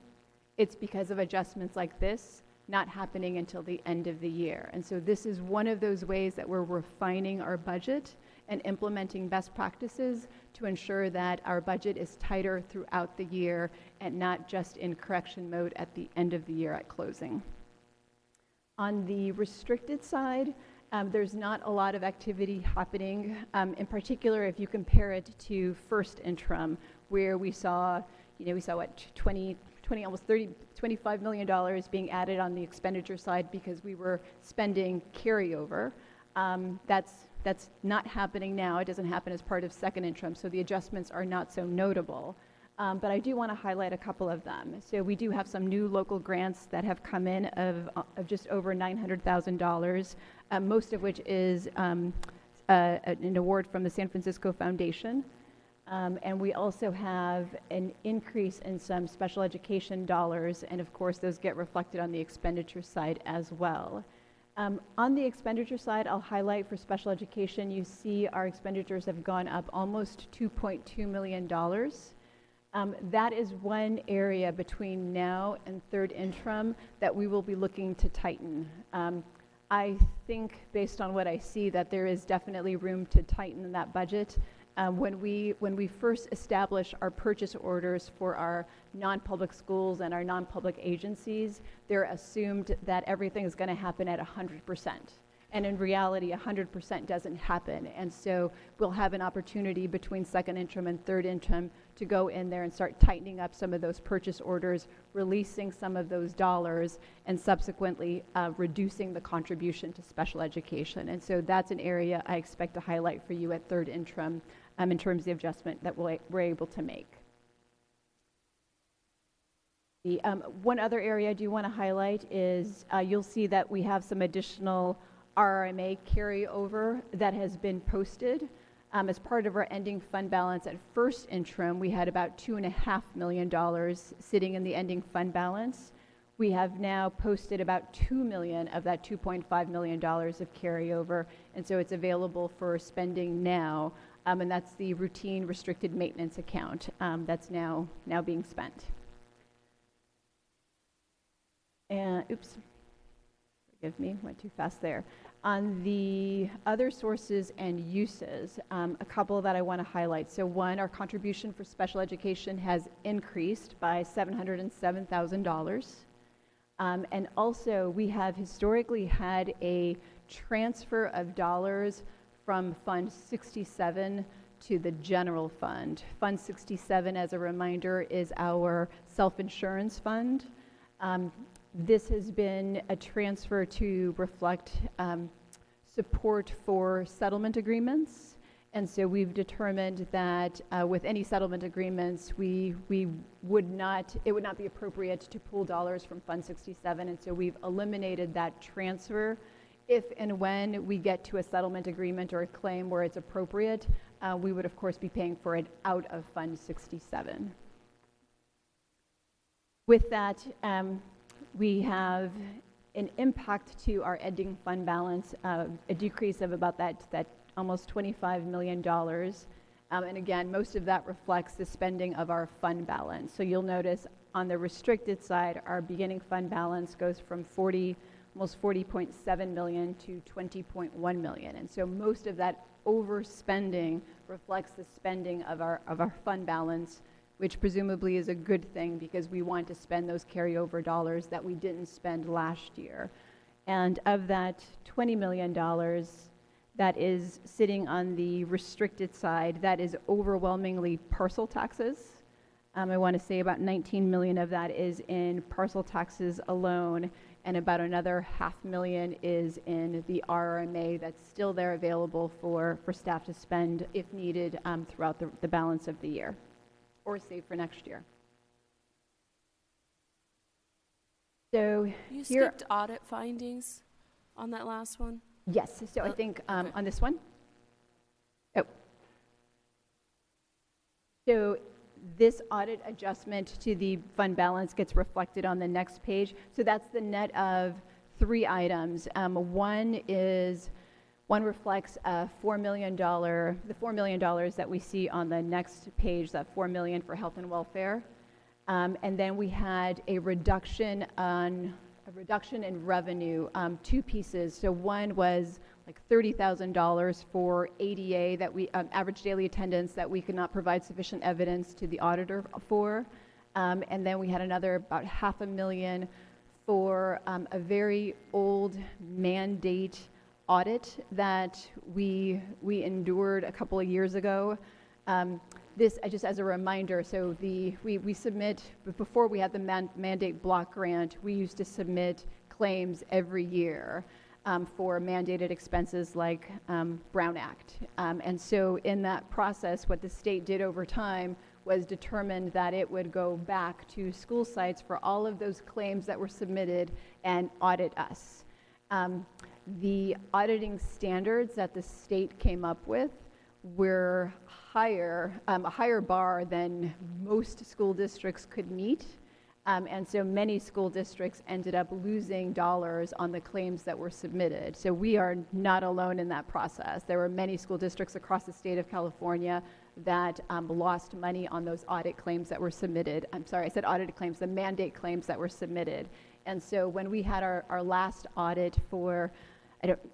S4: it's because of adjustments like this not happening until the end of the year. And so this is one of those ways that we're refining our budget and implementing best practices to ensure that our budget is tighter throughout the year and not just in correction mode at the end of the year at closing. On the restricted side, there's not a lot of activity happening. In particular, if you compare it to first interim, where we saw what, 20, almost $25 million being added on the expenditure side because we were spending carryover. That's not happening now. It doesn't happen as part of second interim, so the adjustments are not so notable. But I do want to highlight a couple of them. So we do have some new local grants that have come in of just over $900,000, most of which is an award from the San Francisco Foundation. And we also have an increase in some special education dollars, and of course those get reflected on the expenditure side as well. On the expenditure side, I'll highlight for special education, you see our expenditures have gone up almost $2.2 million. That is one area between now and third interim that we will be looking to tighten. I think, based on what I see, that there is definitely room to tighten that budget. When we first established our purchase orders for our non-public schools and our non-public agencies, they're assumed that everything is going to happen at 100%. And in reality, 100% doesn't happen. And so we'll have an opportunity between second interim and third interim to go in there and start tightening up some of those purchase orders, releasing some of those dollars, and subsequently reducing the contribution to special education. And so that's an area I expect to highlight for you at third interim in terms of the adjustment that we're able to make. The one other area I do want to highlight is you'll see that we have some additional RRMA carryover that has been posted. As part of our ending fund balance at first interim, we had about $2.5 million sitting in the ending fund balance. We have now posted about $2 million of that $2.5 million of carryover, and so it's available for spending now, and that's the routine restricted maintenance account that's now being spent. And oops. Forgive me, went too fast there. On the other sources and uses, a couple that I want to highlight. So one, our contribution for special education has increased by $707,000. And also, we have historically had a transfer of dollars from Fund 67 to the general fund. Fund 67, as a reminder, is our self-insurance fund. This has been a transfer to reflect support for settlement agreements. And so we've determined that with any settlement agreements, it would not be appropriate to pull dollars from Fund 67. And so we've eliminated that transfer. If and when we get to a settlement agreement or a claim where it's appropriate, we would of course be paying for it out of Fund 67. With that, we have an impact to our ending fund balance, a decrease of about that almost $25 million. And again, most of that reflects the spending of our fund balance. So you'll notice on the restricted side, our beginning fund balance goes from almost $40.7 million to $20.1 million. And so most of that overspending reflects the spending of our fund balance, which presumably is a good thing because we want to spend those carryover dollars that we didn't spend last year. And of that $20 million that is sitting on the restricted side, that is overwhelmingly parcel taxes. I want to say about $19 million of that is in parcel taxes alone. and about another $500,000 is in the RMA that's still there available for staff to spend if needed throughout the balance of the year or save for next year. So
S12: You
S4: here,
S12: skipped audit findings on that last one?
S4: yes, so I think on this one. Oh. So this audit adjustment to the fund balance gets reflected on the next page. So that's the net of 3 items. One reflects a $4 million, the $4 million that we see on the next page, that $4 million for health and welfare. And then we had a reduction in revenue, 2 pieces. So one was like $30,000 for ADA, that we average daily attendance, that we could not provide sufficient evidence to the auditor for. And then we had another about $500,000 for a very old mandate audit that we endured a couple of years ago. This, just as a reminder, so we submit, before we had the mandate block grant, we used to submit claims every year for mandated expenses like Brown Act. And so in that process, what the state did over time was determined that it would go back to school sites for all of those claims that were submitted and audit us. The auditing standards that the state came up with were higher, a higher bar than most school districts could meet. And so many school districts ended up losing dollars on the claims that were submitted. So we are not alone in that process. There were many school districts across the state of California that lost money on those audit claims that were submitted. I'm sorry, I said audited claims, the mandate claims that were submitted. And so when we had our last audit for,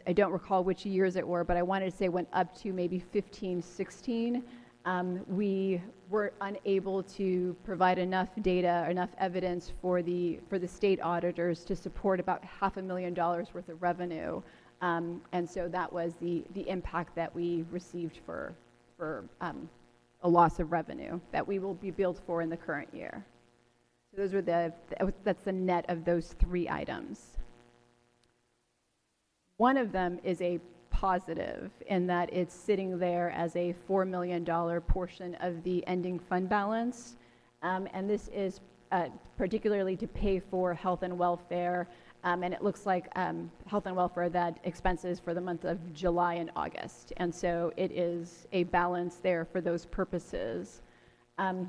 S4: I don't recall which years it were, but I wanted to say went up to maybe 15, 16. We were unable to provide enough data, enough evidence for the state auditors to support about $500,000 worth of revenue. And so that was the impact that we received for a loss of revenue that we will be billed for in the current year. So those were that's the net of those 3 items. One of them is a positive in that it's sitting there as a $4 million portion of the ending fund balance. And this is particularly to pay for health and welfare. And it looks like health and welfare, that expenses for the month of July and August. And so it is a balance there for those purposes. I'm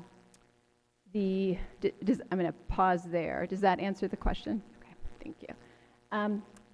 S4: going to pause there. Does that answer the question? Okay, thank you.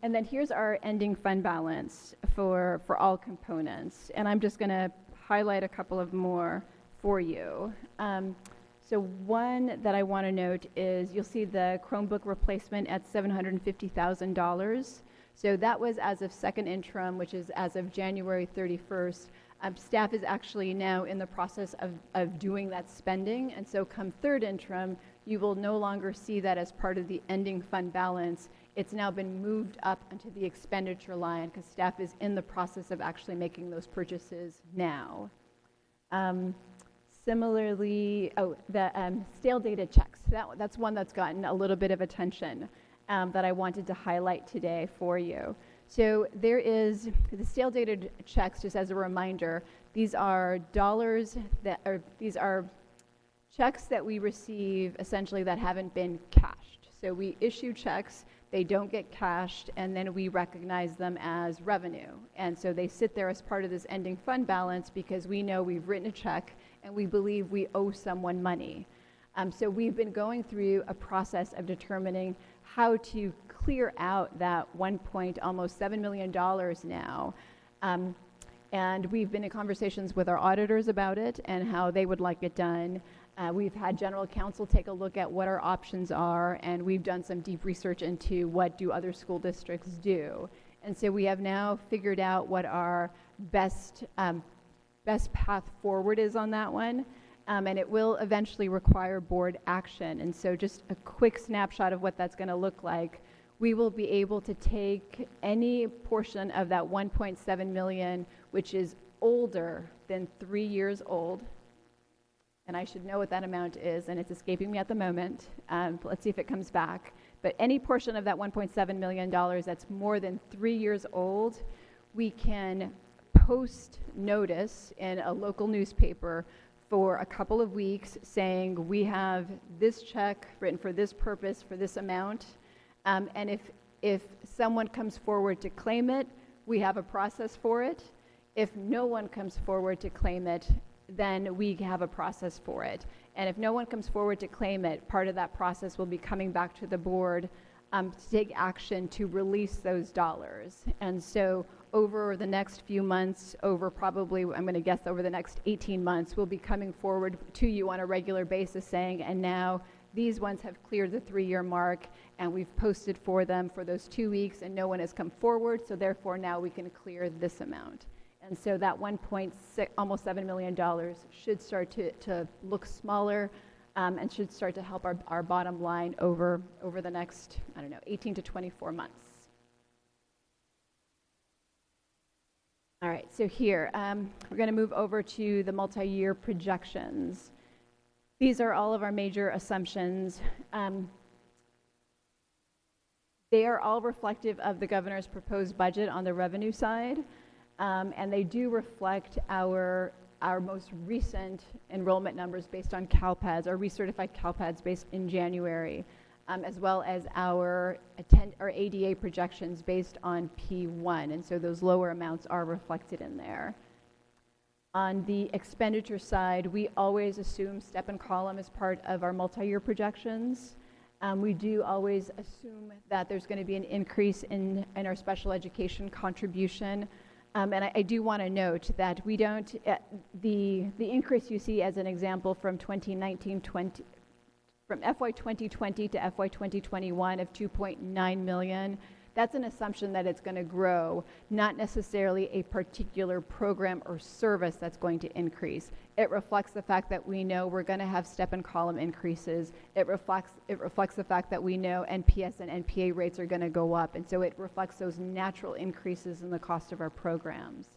S4: And then here's our ending fund balance for all components. And I'm just going to highlight a couple of more for you. So one that I want to note is you'll see the Chromebook replacement at $750,000. So that was as of second interim, which is as of January 31st. Staff is actually now in the process of doing that spending. And so come third interim, you will no longer see that as part of the ending fund balance. It's now been moved up onto the expenditure line because staff is in the process of actually making those purchases now. Similarly, the stale data checks. That's one that's gotten a little bit of attention that I wanted to highlight today for you. So there is the stale data checks, just as a reminder, these are dollars that are, these are checks that we receive essentially that haven't been cashed. So we issue checks, they don't get cashed, and then we recognize them as revenue. And so they sit there as part of this ending fund balance because we know we've written a check and we believe we owe someone money. So we've been going through a process of determining how to clear out that almost $7 million now. And we've been in conversations with our auditors about it and how they would like it done. We've had general counsel take a look at what our options are, and we've done some deep research into what do other school districts do. And so we have now figured out what our best path forward is on that one. And it will eventually require board action. And so just a quick snapshot of what that's going to look like. We will be able to take any portion of that 1.7 million, which is older than 3 years old. and I should know what that amount is, and it's escaping me at the moment. Let's see if it comes back. But any portion of that $1.7 million that's more than 3 years old, we can post notice in a local newspaper for a couple of weeks saying we have this check written for this purpose for this amount. And if someone comes forward to claim it, we have a process for it. If no one comes forward to claim it, then we have a process for it. And if no one comes forward to claim it, part of that process will be coming back to the board to take action to release those dollars. And so over the next few months, over probably, I'm going to guess over the next 18 months, we'll be coming forward to you on a regular basis saying, and now these ones have cleared the 3-year mark, and we've posted for them for those 2 weeks, and no one has come forward, so therefore now we can clear this amount. And so that $1.6, almost $7 million should start to look smaller and should start to help our bottom line over the next, 18 to 24 months. All right, so here, we're going to move over to the multi-year projections. These are all of our major assumptions. They are all reflective of the governor's proposed budget on the revenue side, and they do reflect our most recent enrollment numbers based on CalPADS, our recertified CalPADS based in January, as well as our ADA projections based on P1, and so those lower amounts are reflected in there. On the expenditure side, we always assume step and column as part of our multi-year projections. We do always assume that there's going to be an increase in our special education contribution. And I do want to note that we don't, the increase you see as an example from FY 2020 to FY 2021 of 2.9 million, that's an assumption that it's going to grow, not necessarily a particular program or service that's going to increase. It reflects the fact that we know we're going to have step and column increases. It reflects the fact that we know NPS and NPA rates are going to go up, and so it reflects those natural increases in the cost of our programs.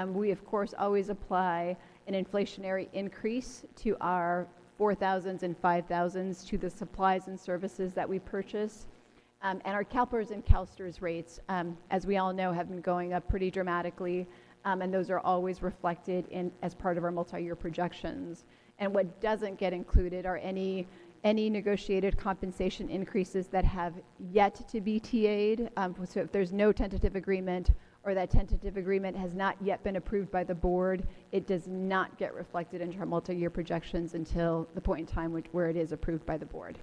S4: We, of course, always apply an inflationary increase to our 4,000s and 5,000s to the supplies and services that we purchase. And our CalPERS and CalSTRS rates, as we all know, have been going up pretty dramatically, and those are always reflected as part of our multi-year projections. And what doesn't get included are any negotiated compensation increases that have yet to be TA'd. So if there's no tentative agreement or that tentative agreement has not yet been approved by the board, it does not get reflected into our multi-year projections until the point in time where it is approved by the board.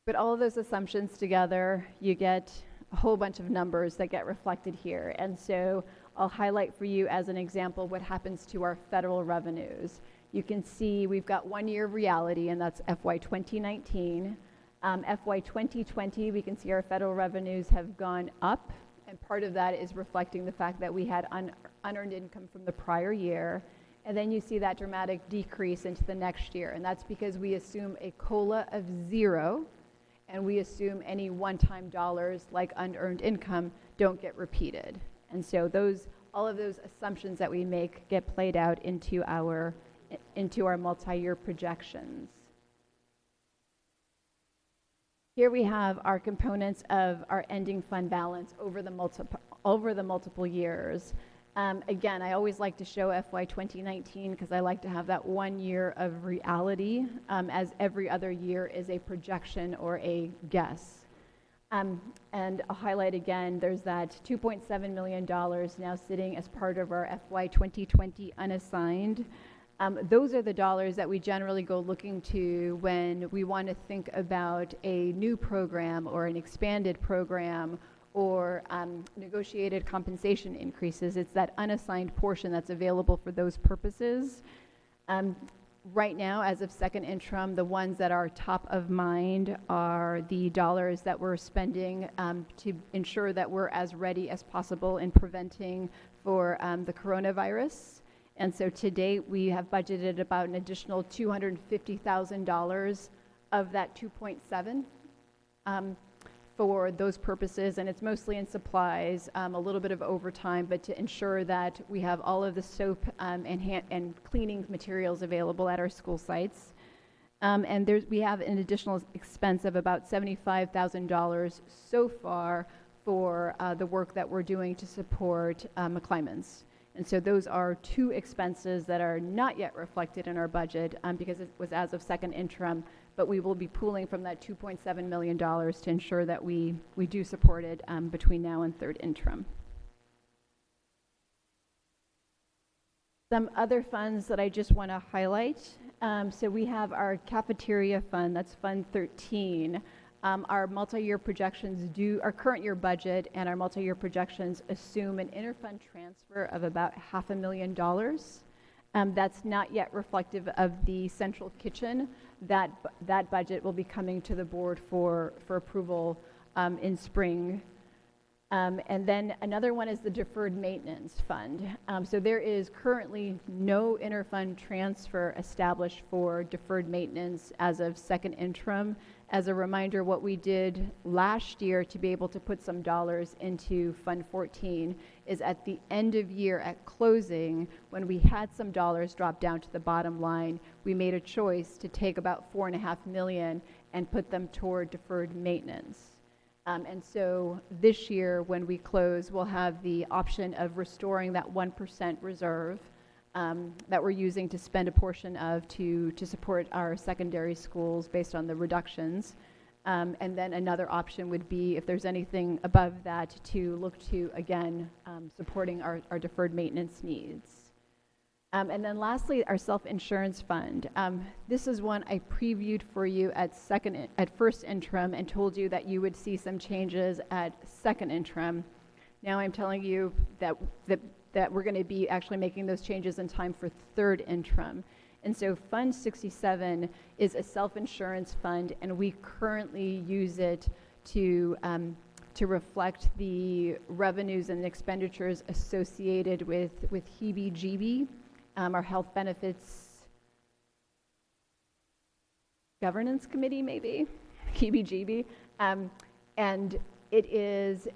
S4: But all of those assumptions together, you get a whole bunch of numbers that get reflected here. And so I'll highlight for you as an example what happens to our federal revenues. You can see we've got 1 year of reality, and that's FY 2019. FY 2020, we can see our federal revenues have gone up, and part of that is reflecting the fact that we had unearned income from the prior year. And then you see that dramatic decrease into the next year, and that's because we assume a COLA of 0, and we assume any one-time dollars like unearned income don't get repeated. And so all of those assumptions that we make get played out into our multi-year projections. Here we have our components of our ending fund balance over the multiple years. Again, I always like to show FY 2019 because I like to have that 1 year of reality, as every other year is a projection or a guess. And I'll highlight again, there's that $2.7 million now sitting as part of our FY 2020 unassigned. Those are the dollars that we generally go looking to when we want to think about a new program or an expanded program or negotiated compensation increases. It's that unassigned portion that's available for those purposes. Right now, as of second interim, the ones that are top of mind are the dollars that we're spending to ensure that we're as ready as possible in preventing for the coronavirus. And so to date, we have budgeted about an additional $250,000 of that 2.7 for those purposes, and it's mostly in supplies, a little bit of overtime, but to ensure that we have all of the soap and cleaning materials available at our school sites. And we have an additional expense of about $75,000 so far for the work that we're doing to support McClymonds. And so those are two expenses that are not yet reflected in our budget because it was as of second interim, but we will be pooling from that $2.7 million to ensure that we do support it between now and third interim. Some other funds that I just want to highlight. So we have our cafeteria fund, that's Fund 13. Our multi-year projections our current year budget and our multi-year projections assume an interfund transfer of about $500,000. That's not yet reflective of the central kitchen. That budget will be coming to the board for approval in spring. And then another one is the deferred maintenance fund. So there is currently no interfund transfer established for deferred maintenance as of second interim. As a reminder, what we did last year to be able to put some dollars into Fund 14 is at the end of year at closing, when we had some dollars drop down to the bottom line, we made a choice to take about $4.5 million and put them toward deferred maintenance. And so this year, when we close, we'll have the option of restoring that 1% reserve that we're using to spend a portion of to support our secondary schools based on the reductions. And then another option would be, if there's anything above that, to look to, again, supporting our deferred maintenance needs. And then lastly, our self-insurance fund. This is one I previewed for you at first interim and told you that you would see some changes at second interim. Now I'm telling you that we're going to be actually making those changes in time for third interim. And so Fund 67 is a self-insurance fund, and we currently use it to reflect the revenues and expenditures associated with HEBE-GBE. Our Health Benefits Governance Committee, maybe, HEBE-GBE. And it is,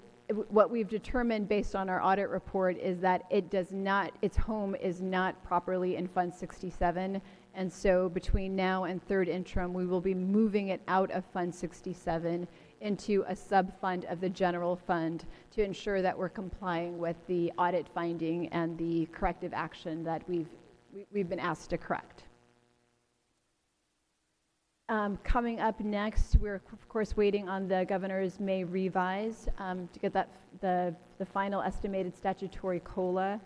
S4: what we've determined based on our audit report is that its home is not properly in Fund 67. And so between now and third interim, we will be moving it out of Fund 67 into a sub-fund of the general fund to ensure that we're complying with the audit finding and the corrective action that we've been asked to correct. Coming up next, we're of course waiting on the governor's May revise to get the final estimated statutory COLA.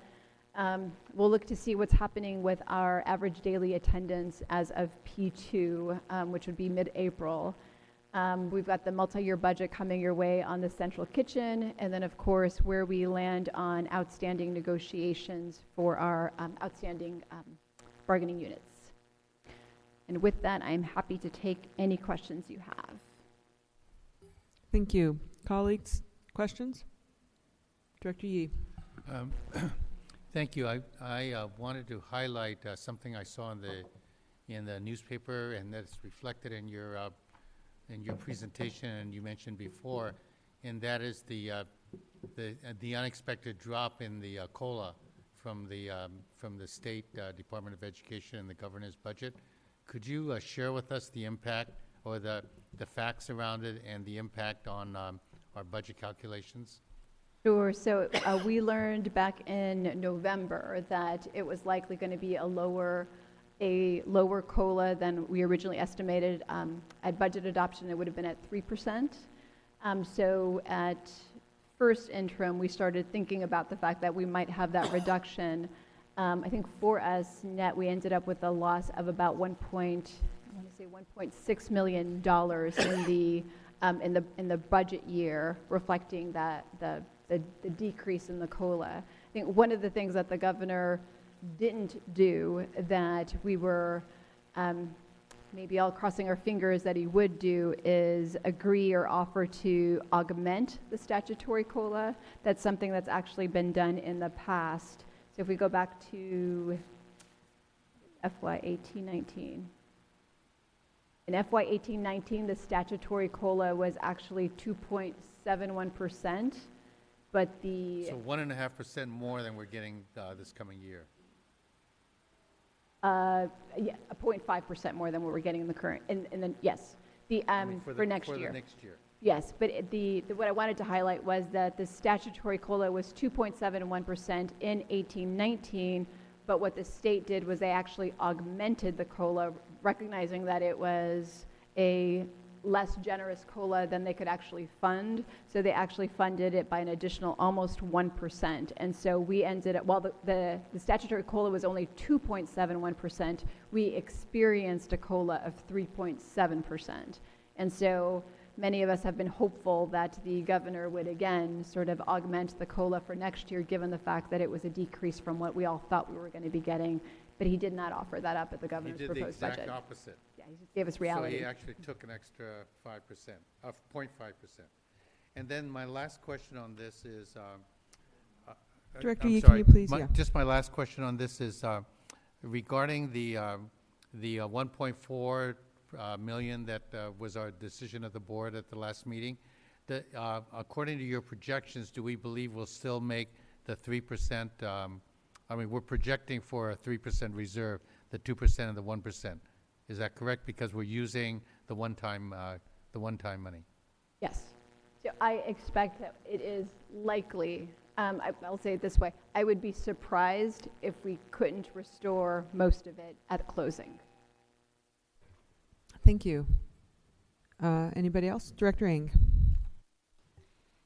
S4: We'll look to see what's happening with our average daily attendance as of P2, which would be mid-April. We've got the multi-year budget coming your way on the central kitchen, and then of course where we land on outstanding negotiations for our outstanding bargaining units. And with that, I'm happy to take any questions you have.
S1: Thank you. Colleagues, questions? Director Yee.
S7: Thank you. I wanted to highlight something I saw in the newspaper, and that's reflected in your presentation, and you mentioned before, and that is the unexpected drop in the COLA from the State Department of Education and the governor's budget. Could you share with us the impact or the facts around it and the impact on our budget calculations?
S4: Sure. So we learned back in November that it was likely going to be a lower COLA than we originally estimated. At budget adoption, it would have been at 3%. So at first interim, we started thinking about the fact that we might have that reduction. I think for us net, we ended up with a loss of about $1.6 million in the budget year, reflecting that the decrease in the COLA. I think one of the things that the governor didn't do that we were maybe all crossing our fingers that he would do is agree or offer to augment the statutory COLA. That's something that's actually been done in the past. So if we go back to FY 18-19. In FY 18-19, the statutory COLA was actually 2.71%, but the
S7: So 1.5% more than we're getting this coming year.
S4: yeah, 0.5% more than what we're getting in the current, yes, the for next
S7: For
S4: year.
S7: the next year.
S4: Yes, but what I wanted to highlight was that the statutory COLA was 2.71% in 18-19, but what the state did was they actually augmented the COLA, recognizing that it was a less generous COLA than they could actually fund. So they actually funded it by an additional almost 1%. And so we ended up, while the statutory COLA was only 2.71%, we experienced a COLA of 3.7%. And so many of us have been hopeful that the governor would again sort of augment the COLA for next year, given the fact that it was a decrease from what we all thought we were going to be getting. But he did not offer that up at the governor's proposed budget.
S7: He did the exact opposite.
S4: Yeah, he just gave us reality.
S7: So he actually took an extra 5%, 0.5%. And then my last question on this is,
S1: Director
S7: I'm
S1: Yee,
S7: sorry,
S1: can you please,
S7: just my last question on this is regarding the 1.4 million that was our decision of the board at the last meeting. According to your projections, do we believe we'll still make the 3%? I mean, we're projecting for a 3% reserve, the 2% and the 1%. Is that correct? Because we're using the one-time money.
S4: Yes. So I expect that it is likely, I'll say it this way, I would be surprised if we couldn't restore most of it at closing.
S1: Thank you. Anybody else? Director Ng.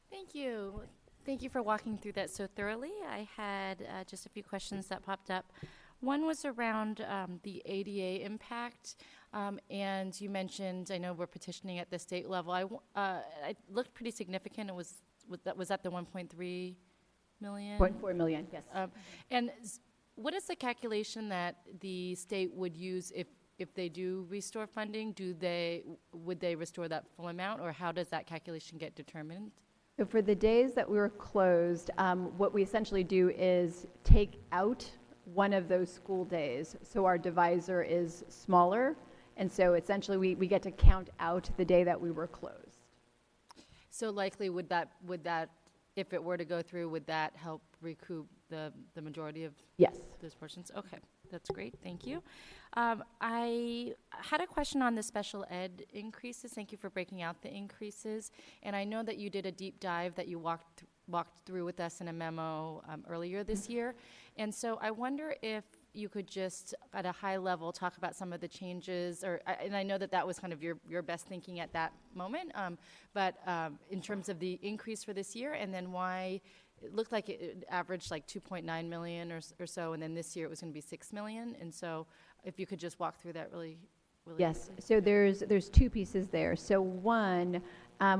S9: Thank you. Thank you for walking through that so thoroughly. I had just a few questions that popped up. One was around the ADA impact, and you mentioned, I know we're petitioning at the state level. It looked pretty significant. Was that the 1.3 million?
S4: 0.4 million, yes.
S9: And what is the calculation that the state would use if they do restore funding? Would they restore that full amount, or how does that calculation get determined?
S4: So for the days that we were closed, what we essentially do is take out one of those school days. So our divisor is smaller. And so essentially we get to count out the day that we were closed.
S9: So likely would that, if it were to go through, would that help recoup the majority of those portions? Okay, that's great. Thank you. I had a question on the special ed increases. Thank you for breaking out the increases. And I know that you did a deep dive that you walked through with us in a memo earlier this year. And so I wonder if you could just, at a high level, talk about some of the changes, and I know that was kind of your best thinking at that moment, but in terms of the increase for this year, and then why it looked like it averaged like 2.9 million or so, and then this year it was going to be 6 million. And so if you could just walk through that really
S4: Yes,
S9: quickly.
S4: so there's two pieces there. So one,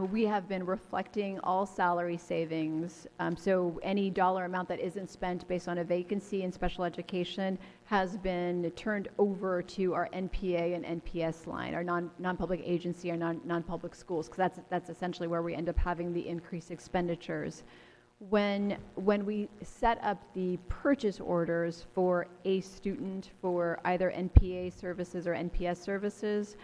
S4: we have been reflecting all salary savings. So any dollar amount that isn't spent based on a vacancy in special education has been turned over to our NPA and NPS line, our non-public agency, our non-public schools, because that's essentially where we end up having the increased expenditures. When we set up the purchase orders for a student for either NPA services or NPS services,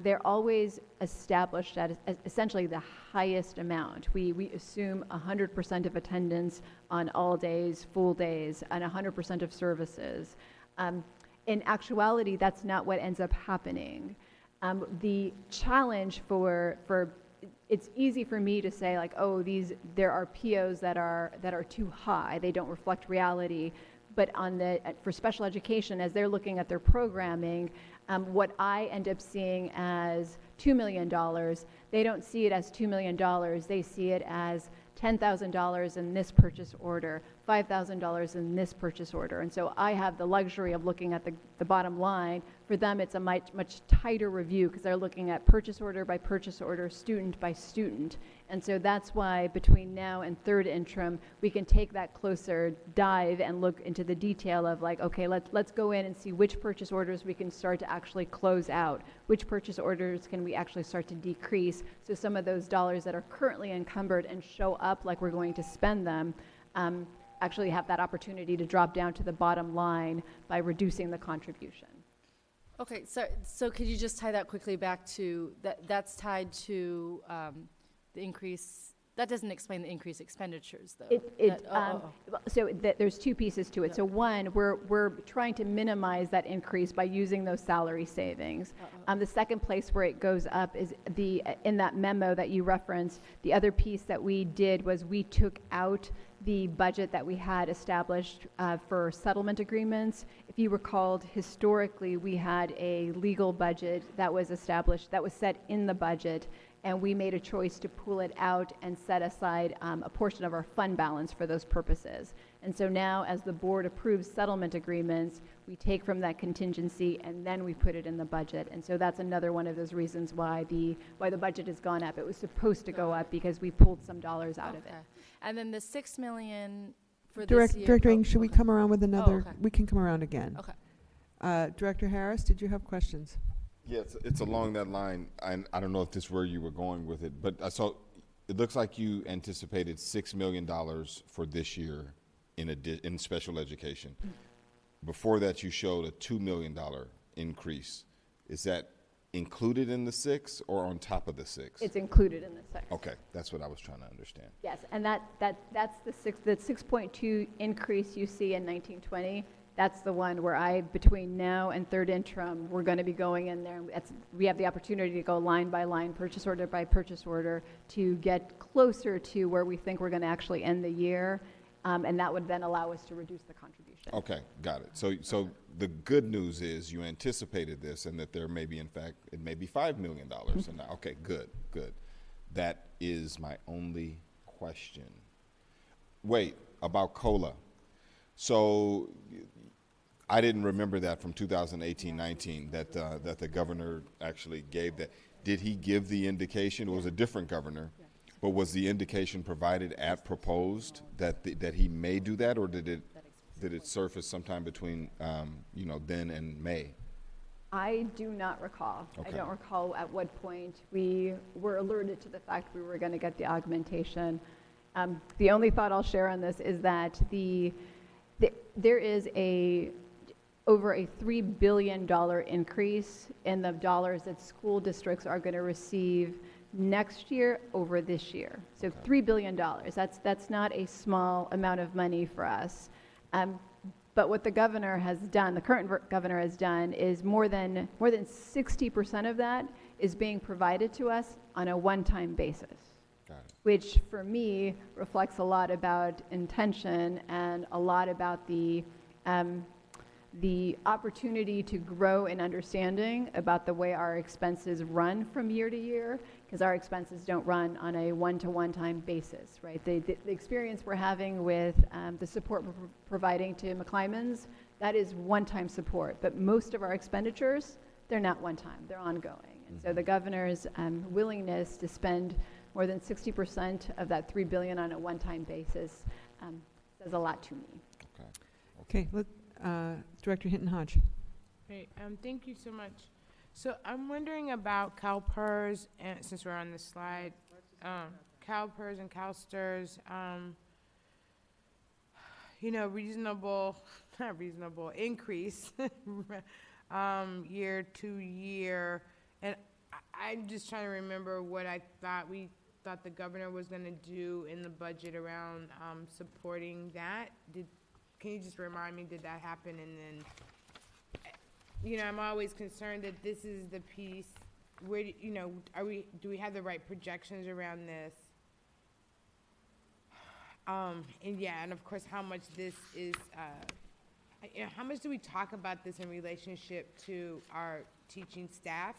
S4: they're always established at essentially the highest amount. We assume 100% of attendance on all days, full days, and 100% of services. In actuality, that's not what ends up happening. The challenge for it's easy for me to say like, oh, there are POs that are too high. They don't reflect reality. But for special education, as they're looking at their programming, what I end up seeing as $2 million, they don't see it as $2 million. They see it as $10,000 in this purchase order, $5,000 in this purchase order. And so I have the luxury of looking at the bottom line. For them, it's a much tighter review because they're looking at purchase order by purchase order, student by student. And so that's why between now and third interim, we can take that closer dive and look into the detail of like, okay, let's go in and see which purchase orders we can start to actually close out, which purchase orders can we actually start to decrease, so some of those dollars that are currently encumbered and show up like we're going to spend them, actually have that opportunity to drop down to the bottom line by reducing the contribution.
S9: Okay, so could you just tie that quickly back to, that's tied to the increase, that doesn't explain the increased expenditures, though.
S4: There's two pieces to it.
S9: Yeah.
S4: So one, we're trying to minimize that increase by using those salary savings. The second place where it goes up is in that memo that you referenced, the other piece that we did was we took out the budget that we had established for settlement agreements. If you recalled, historically, we had a legal budget that was established, that was set in the budget, and we made a choice to pull it out and set aside a portion of our fund balance for those purposes. And so now, as the board approves settlement agreements, we take from that contingency and then we put it in the budget. And so that's another one of those reasons why the budget has gone up. It was supposed to go up because we pulled some dollars out of it.
S9: And then the 6 million for
S1: Direct,
S9: this year.
S1: Director Ng, should we come around with another?
S9: okay.
S1: We can come around again.
S9: Okay.
S1: Director Harris, did you have questions?
S5: Yeah, it's along that line. I don't know if this is where you were going with it, but I saw it looks like you anticipated $6 million for this year in special education. Before that, you showed a $2 million increase. Is that included in the 6 or on top of the 6?
S4: It's included in the 6.
S5: Okay, that's what I was trying to understand.
S4: Yes, and that's the 6.2 increase you see in 1920. That's the one where between now and third interim, we're going to be going in there. We have the opportunity to go line by line, purchase order by purchase order, to get closer to where we think we're going to actually end the year, and that would then allow us to reduce the contribution.
S5: Okay, got it. So the good news is you anticipated this, and that there may be, in fact, it may be $5 million. And okay, good. That is my only question. Wait, about COLA. So I didn't remember that from 2018-19 that the governor actually gave that. Did he give the indication? It was a different governor, but was the indication provided at proposed that he may do that, or did it surface sometime between then and May?
S4: I do not recall.
S5: Okay.
S4: I don't recall at what point we were alerted to the fact we were going to get the augmentation. The only thought I'll share on this is that there is over a $3 billion increase in the dollars that school districts are going to receive next year over this year. So $3 billion, that's not a small amount of money for us. But what the governor has done, the current governor has done, is more than 60% of that is being provided to us on a one-time basis, which for me reflects a lot about intention and a lot about the opportunity to grow in understanding about the way our expenses run from year to year, because our expenses don't run on a one-to-one-time basis, right? The experience we're having with the support we're providing to McClymonds, that is one-time support, but most of our expenditures, they're not one-time, they're ongoing. And so the governor's willingness to spend more than 60% of that $3 billion on a one-time basis says a lot to me.
S1: Okay, Director Hinton Hodge.
S3: Great, thank you so much. So I'm wondering about CalPERS, and since we're on this slide, CalPERS and CalSTRS, not reasonable increase year to year. And I'm just trying to remember what we thought the governor was going to do in the budget around supporting that. Can you just remind me, did that happen? And then, I'm always concerned that this is the piece where, do we have the right projections around this? And of course, how much this is, how much do we talk about this in relationship to our teaching staff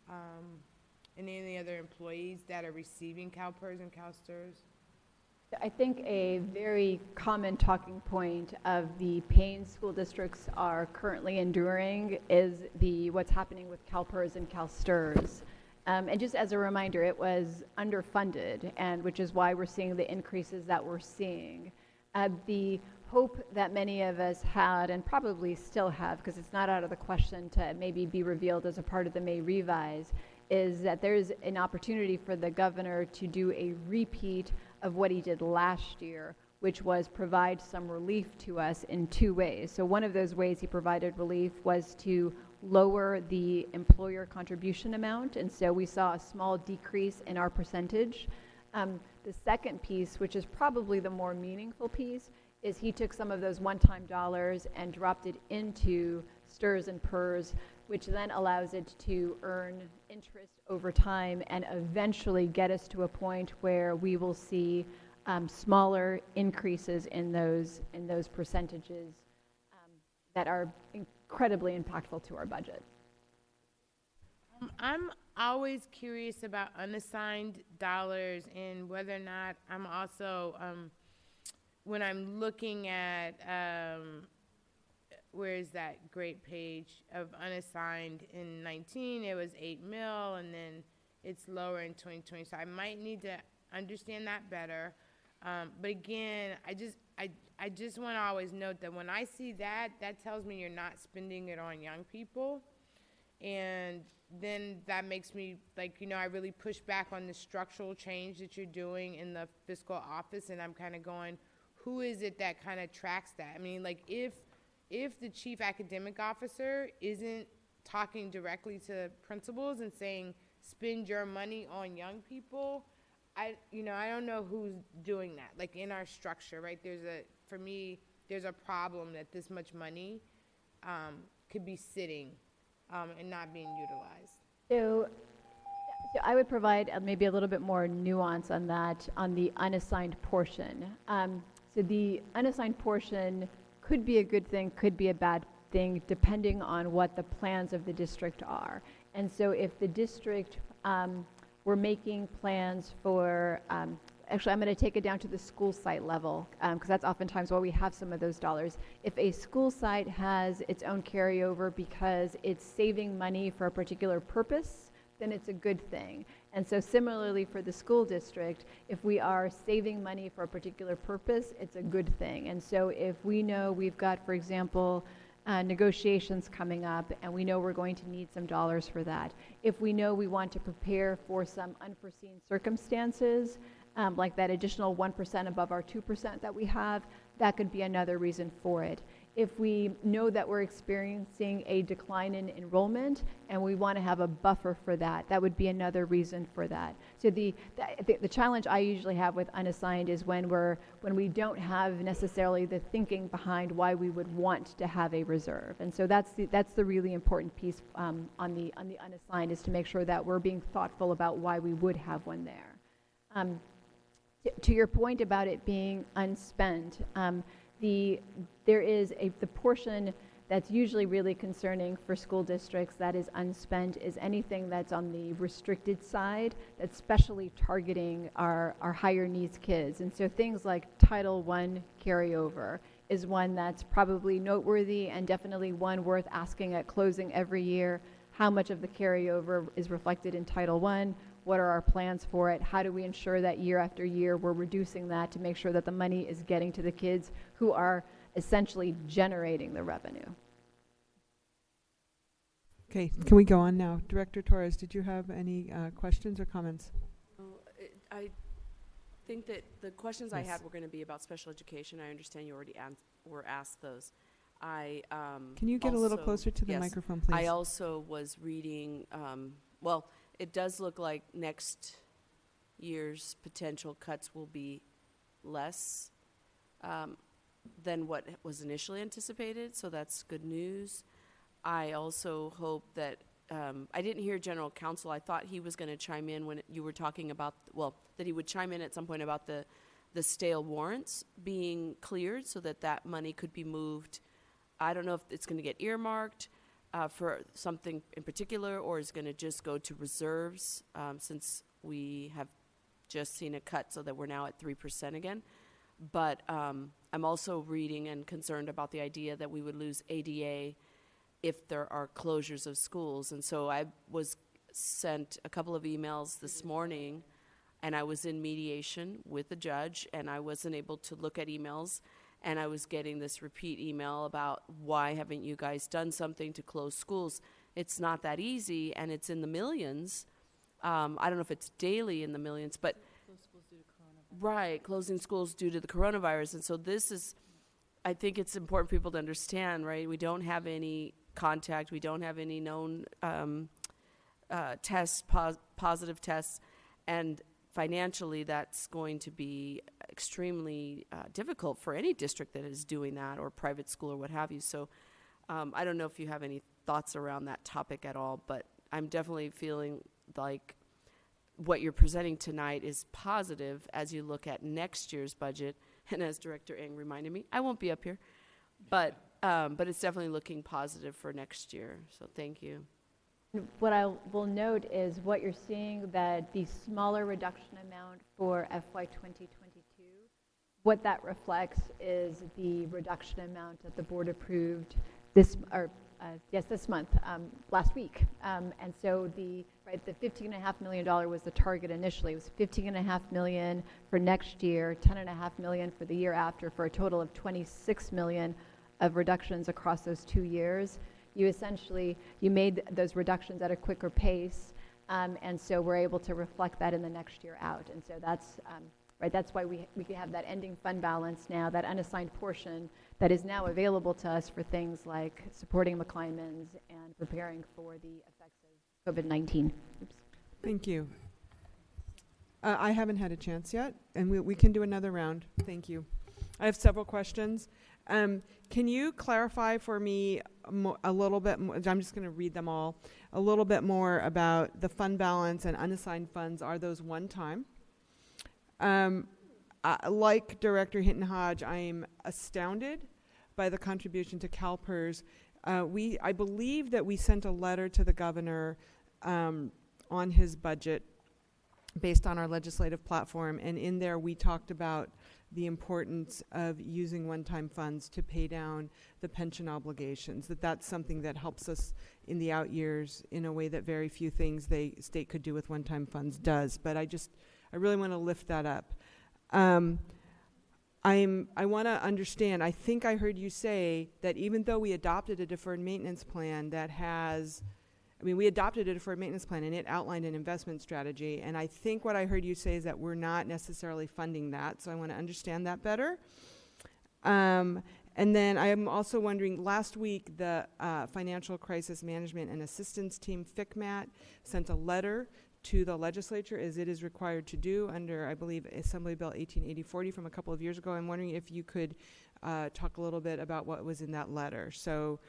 S3: and any other employees that are receiving CalPERS and CalSTRS?
S4: I think a very common talking point of the pain school districts are currently enduring is what's happening with CalPERS and CalSTRS. And just as a reminder, it was underfunded, and which is why we're seeing the increases that we're seeing. The hope that many of us had, and probably still have, because it's not out of the question to maybe be revealed as a part of the May revise, is that there's an opportunity for the governor to do a repeat of what he did last year, which was provide some relief to us in two ways. So one of those ways he provided relief was to lower the employer contribution amount, and so we saw a small decrease in our percentage. The second piece, which is probably the more meaningful piece, is he took some of those one-time dollars and dropped it into STRS and PERS, which then allows it to earn interest over time and eventually get us to a point where we will see smaller increases in those percentages that are incredibly impactful to our budget.
S3: I'm always curious about unassigned dollars and whether or not I'm also, when I'm looking at, where is that great page of unassigned in 19, it was 8 mil, and then it's lower in 2020. So I might need to understand that better. But again, I just want to always note that when I see that, that tells me you're not spending it on young people. And then that makes me, like, you know, I really push back on the structural change that you're doing in the fiscal office, and I'm kind of going, who is it that kind of tracks that? I mean, like, if the chief academic officer isn't talking directly to principals and saying, spend your money on young people, I don't know who's doing that. Like, in our structure, right, for me, there's a problem that this much money could be sitting and not being utilized.
S4: So I would provide maybe a little bit more nuance on that, on the unassigned portion. So the unassigned portion could be a good thing, could be a bad thing, depending on what the plans of the district are. And so if the district were making plans for, actually I'm going to take it down to the school site level, because that's oftentimes where we have some of those dollars. If a school site has its own carryover because it's saving money for a particular purpose, then it's a good thing. And so similarly for the school district, if we are saving money for a particular purpose, it's a good thing. And so if we know we've got, for example, negotiations coming up, and we know we're going to need some dollars for that. If we know we want to prepare for some unforeseen circumstances, like that additional 1% above our 2% that we have, that could be another reason for it. If we know that we're experiencing a decline in enrollment and we want to have a buffer for that, that would be another reason for that. So the challenge I usually have with unassigned is when we don't have necessarily the thinking behind why we would want to have a reserve. And so that's the really important piece on the unassigned, is to make sure that we're being thoughtful about why we would have one there. To your point about it being unspent, there is the portion that's usually really concerning for school districts that is unspent is anything that's on the restricted side, that's specially targeting our higher needs kids. And so things like Title I carryover is one that's probably noteworthy and definitely one worth asking at closing every year. How much of the carryover is reflected in Title I? What are our plans for it? How do we ensure that year after year we're reducing that to make sure that the money is getting to the kids who are essentially generating the revenue?
S1: Okay, can we go on now? Director Torres, did you have any questions or comments?
S12: I think that the questions I
S1: Yes.
S12: had were going to be about special education. I understand you already were asked those.
S1: Can you get a little closer to the
S12: yes,
S1: microphone, please?
S12: I also was reading, well, it does look like next year's potential cuts will be less than what was initially anticipated, so that's good news. I also hope that, I didn't hear General Counsel. I thought he was going to chime in when you were talking about, well, that he would chime in at some point about the stale warrants being cleared so that money could be moved. I don't know if it's going to get earmarked for something in particular, or is going to just go to reserves, since we have just seen a cut so that we're now at 3% again. But I'm also reading and concerned about the idea that we would lose ADA if there are closures of schools. And so I was sent a couple of emails this morning, and I was in mediation with the judge, and I wasn't able to look at emails. And I was getting this repeat email about, why haven't you guys done something to close schools? It's not that easy, and it's in the millions. I don't know if it's daily in the millions, but
S9: Close schools due to coronavirus.
S12: right, closing schools due to the coronavirus. And so this is, I think it's important for people to understand, right? We don't have any contact. We don't have any known positive tests, and financially that's going to be extremely difficult for any district that is doing that, or private school or what have you. So I don't know if you have any thoughts around that topic at all, but I'm definitely feeling like what you're presenting tonight is positive as you look at next year's budget. And as Director Ng reminded me, I won't be up here, but it's definitely looking positive for next year. So thank you.
S4: What I will note is what you're seeing, that the smaller reduction amount for FY 2022, what that reflects is the reduction amount that the board approved this month, last week. And so the $15.5 million was the target initially. It was $15.5 million for next year, $10.5 million for the year after, for a total of $26 million of reductions across those 2 years. You made those reductions at a quicker pace, and so we're able to reflect that in the next year out. And so that's why we can have that ending fund balance now, that unassigned portion that is now available to us for things like supporting McClymonds and preparing for the effects of COVID-19. Oops.
S1: Thank you. I haven't had a chance yet, and we can do another round. Thank you. I have several questions. Can you clarify for me a little bit more? I'm just going to read them all. A little bit more about the fund balance and unassigned funds. Are those one time? Like Director Hinton-Hodge, I'm astounded by the contribution to CalPERS. I believe that we sent a letter to the governor on his budget based on our legislative platform, and in there we talked about the importance of using one-time funds to pay down the pension obligations, that's something that helps us in the out years in a way that very few things the state could do with one-time funds does. But I really want to lift that up. I want to understand, I think I heard you say that even though we adopted a deferred maintenance plan we adopted a deferred maintenance plan and it outlined an investment strategy, and I think what I heard you say is that we're not necessarily funding that, so I want to understand that better. And then I'm also wondering, last week the Financial Crisis Management and Assistance Team, FCMAT, sent a letter to the legislature, as it is required to do under, I believe, Assembly Bill 1880-40 from a couple of years ago. I'm wondering if you could talk a little bit about what was in that letter. So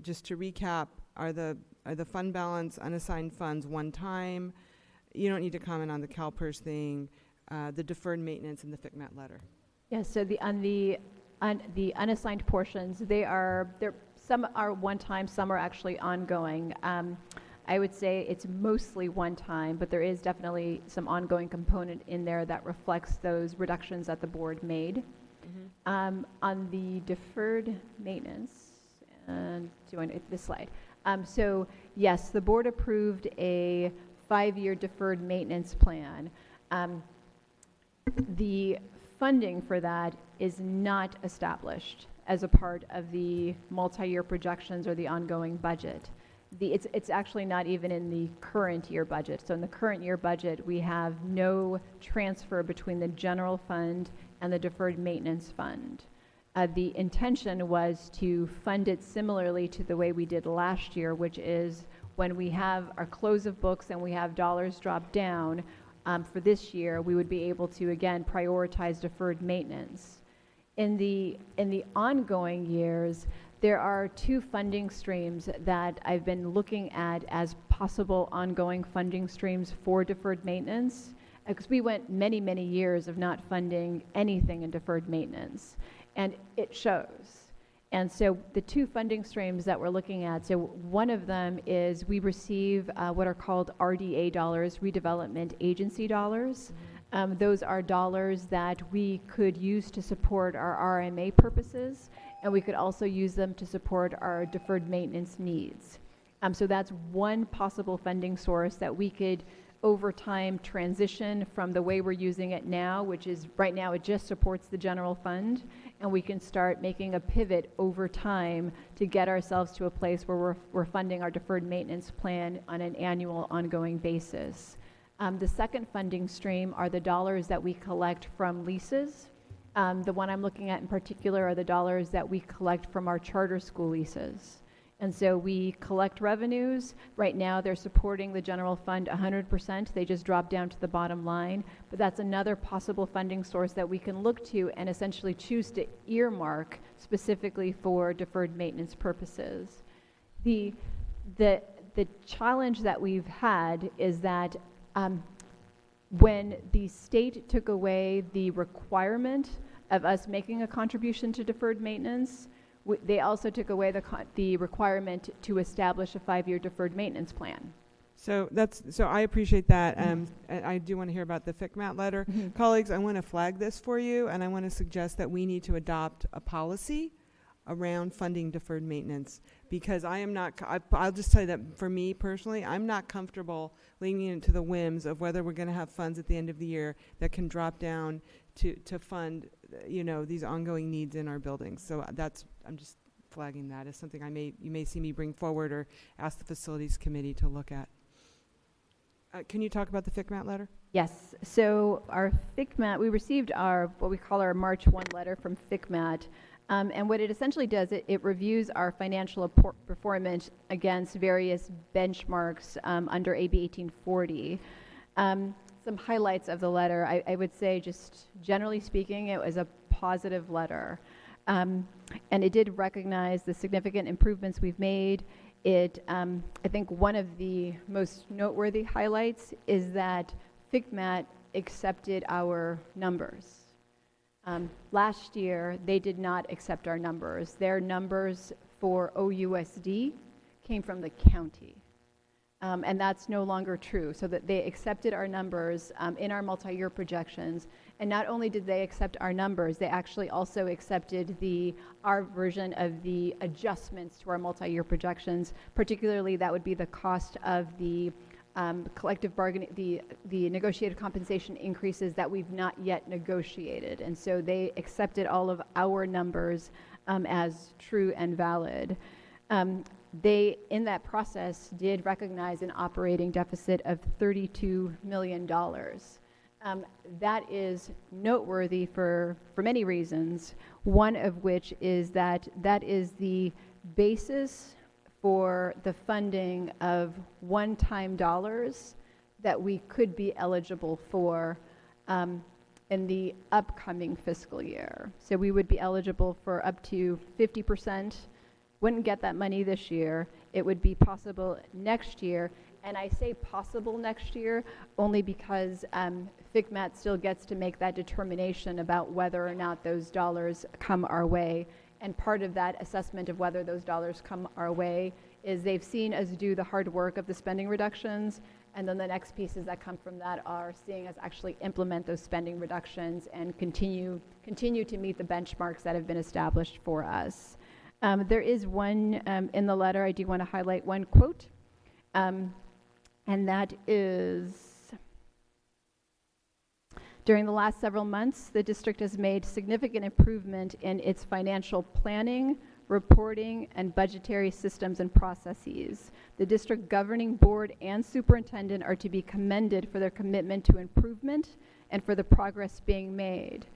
S1: just to recap, are the fund balance, unassigned funds one time? You don't need to comment on the CalPERS thing, the deferred maintenance, and the FCMAT letter.
S4: Yes, so the unassigned portions, some are one time, some are actually ongoing. I would say it's mostly one time, but there is definitely some ongoing component in there that reflects those reductions that the board made. Mm-hmm. On the deferred maintenance, and this slide. So yes, the board approved a 5-year deferred maintenance plan. The funding for that is not established as a part of the multi-year projections or the ongoing budget. It's actually not even in the current year budget. So in the current year budget, we have no transfer between the general fund and the deferred maintenance fund. The intention was to fund it similarly to the way we did last year, which is when we have our close of books and we have dollars drop down, for this year, we would be able to, again, prioritize deferred maintenance. In the ongoing years, there are 2 funding streams that I've been looking at as possible ongoing funding streams for deferred maintenance, because we went many, many years of not funding anything in deferred maintenance, and it shows. And so the 2 funding streams that we're looking at, so one of them is we receive what are called RDA dollars, Redevelopment Agency dollars. Those are dollars that we could use to support our RMA purposes, and we could also use them to support our deferred maintenance needs. So that's one possible funding source that we could over time transition from the way we're using it now, which is right now it just supports the general fund, and we can start making a pivot over time to get ourselves to a place where we're funding our deferred maintenance plan on an annual ongoing basis. The second funding stream are the dollars that we collect from leases. The one I'm looking at in particular are the dollars that we collect from our charter school leases. And so we collect revenues. Right now, they're supporting the general fund 100%. They just drop down to the bottom line. But that's another possible funding source that we can look to and essentially choose to earmark specifically for deferred maintenance purposes. The challenge that we've had is that when the state took away the requirement of us making a contribution to deferred maintenance, they also took away the requirement to establish a 5-year deferred maintenance plan.
S1: So I appreciate that. I do want to hear about the FCMAT letter. Colleagues, I want to flag this for you, and I want to suggest that we need to adopt a policy around funding deferred maintenance, because I am not, I'll just tell you that for me personally, I'm not comfortable leaving it to the whims of whether we're going to have funds at the end of the year that can drop down to fund, these ongoing needs in our buildings. So I'm just flagging that as something you may see me bring forward or ask the facilities committee to look at. Can you talk about the FCMAT letter?
S4: Yes. So our FCMAT, we received what we call our March 1 letter from FCMAT. And what it essentially does, it reviews our financial performance against various benchmarks under AB 1840. Some highlights of the letter, I would say, just generally speaking, it was a positive letter. And it did recognize the significant improvements we've made. I think one of the most noteworthy highlights is that FCMAT accepted our numbers. Last year, they did not accept our numbers. Their numbers for OUSD came from the county. And that's no longer true. So that they accepted our numbers in our multi-year projections. And not only did they accept our numbers, they actually also accepted our version of the adjustments to our multi-year projections. Particularly, that would be the cost of the collective bargaining, the negotiated compensation increases that we've not yet negotiated. And so they accepted all of our numbers as true and valid. They, in that process, did recognize an operating deficit of $32 million. That is noteworthy for many reasons, one of which is that is the basis for the funding of one-time dollars that we could be eligible for in the upcoming fiscal year. So we would be eligible for up to 50%. Wouldn't get that money this year. It would be possible next year. And I say possible next year only because FCMAT still gets to make that determination about whether or not those dollars come our way. And part of that assessment of whether those dollars come our way is they've seen us do the hard work of the spending reductions, and then the next pieces that come from that are seeing us actually implement those spending reductions and continue to meet the benchmarks that have been established for us. There is one in the letter, I do want to highlight one quote, and that is, during the last several months, the district has made significant improvement in its financial planning, reporting, and budgetary systems and processes. The district governing board and superintendent are to be commended for their commitment to improvement and for the progress being made.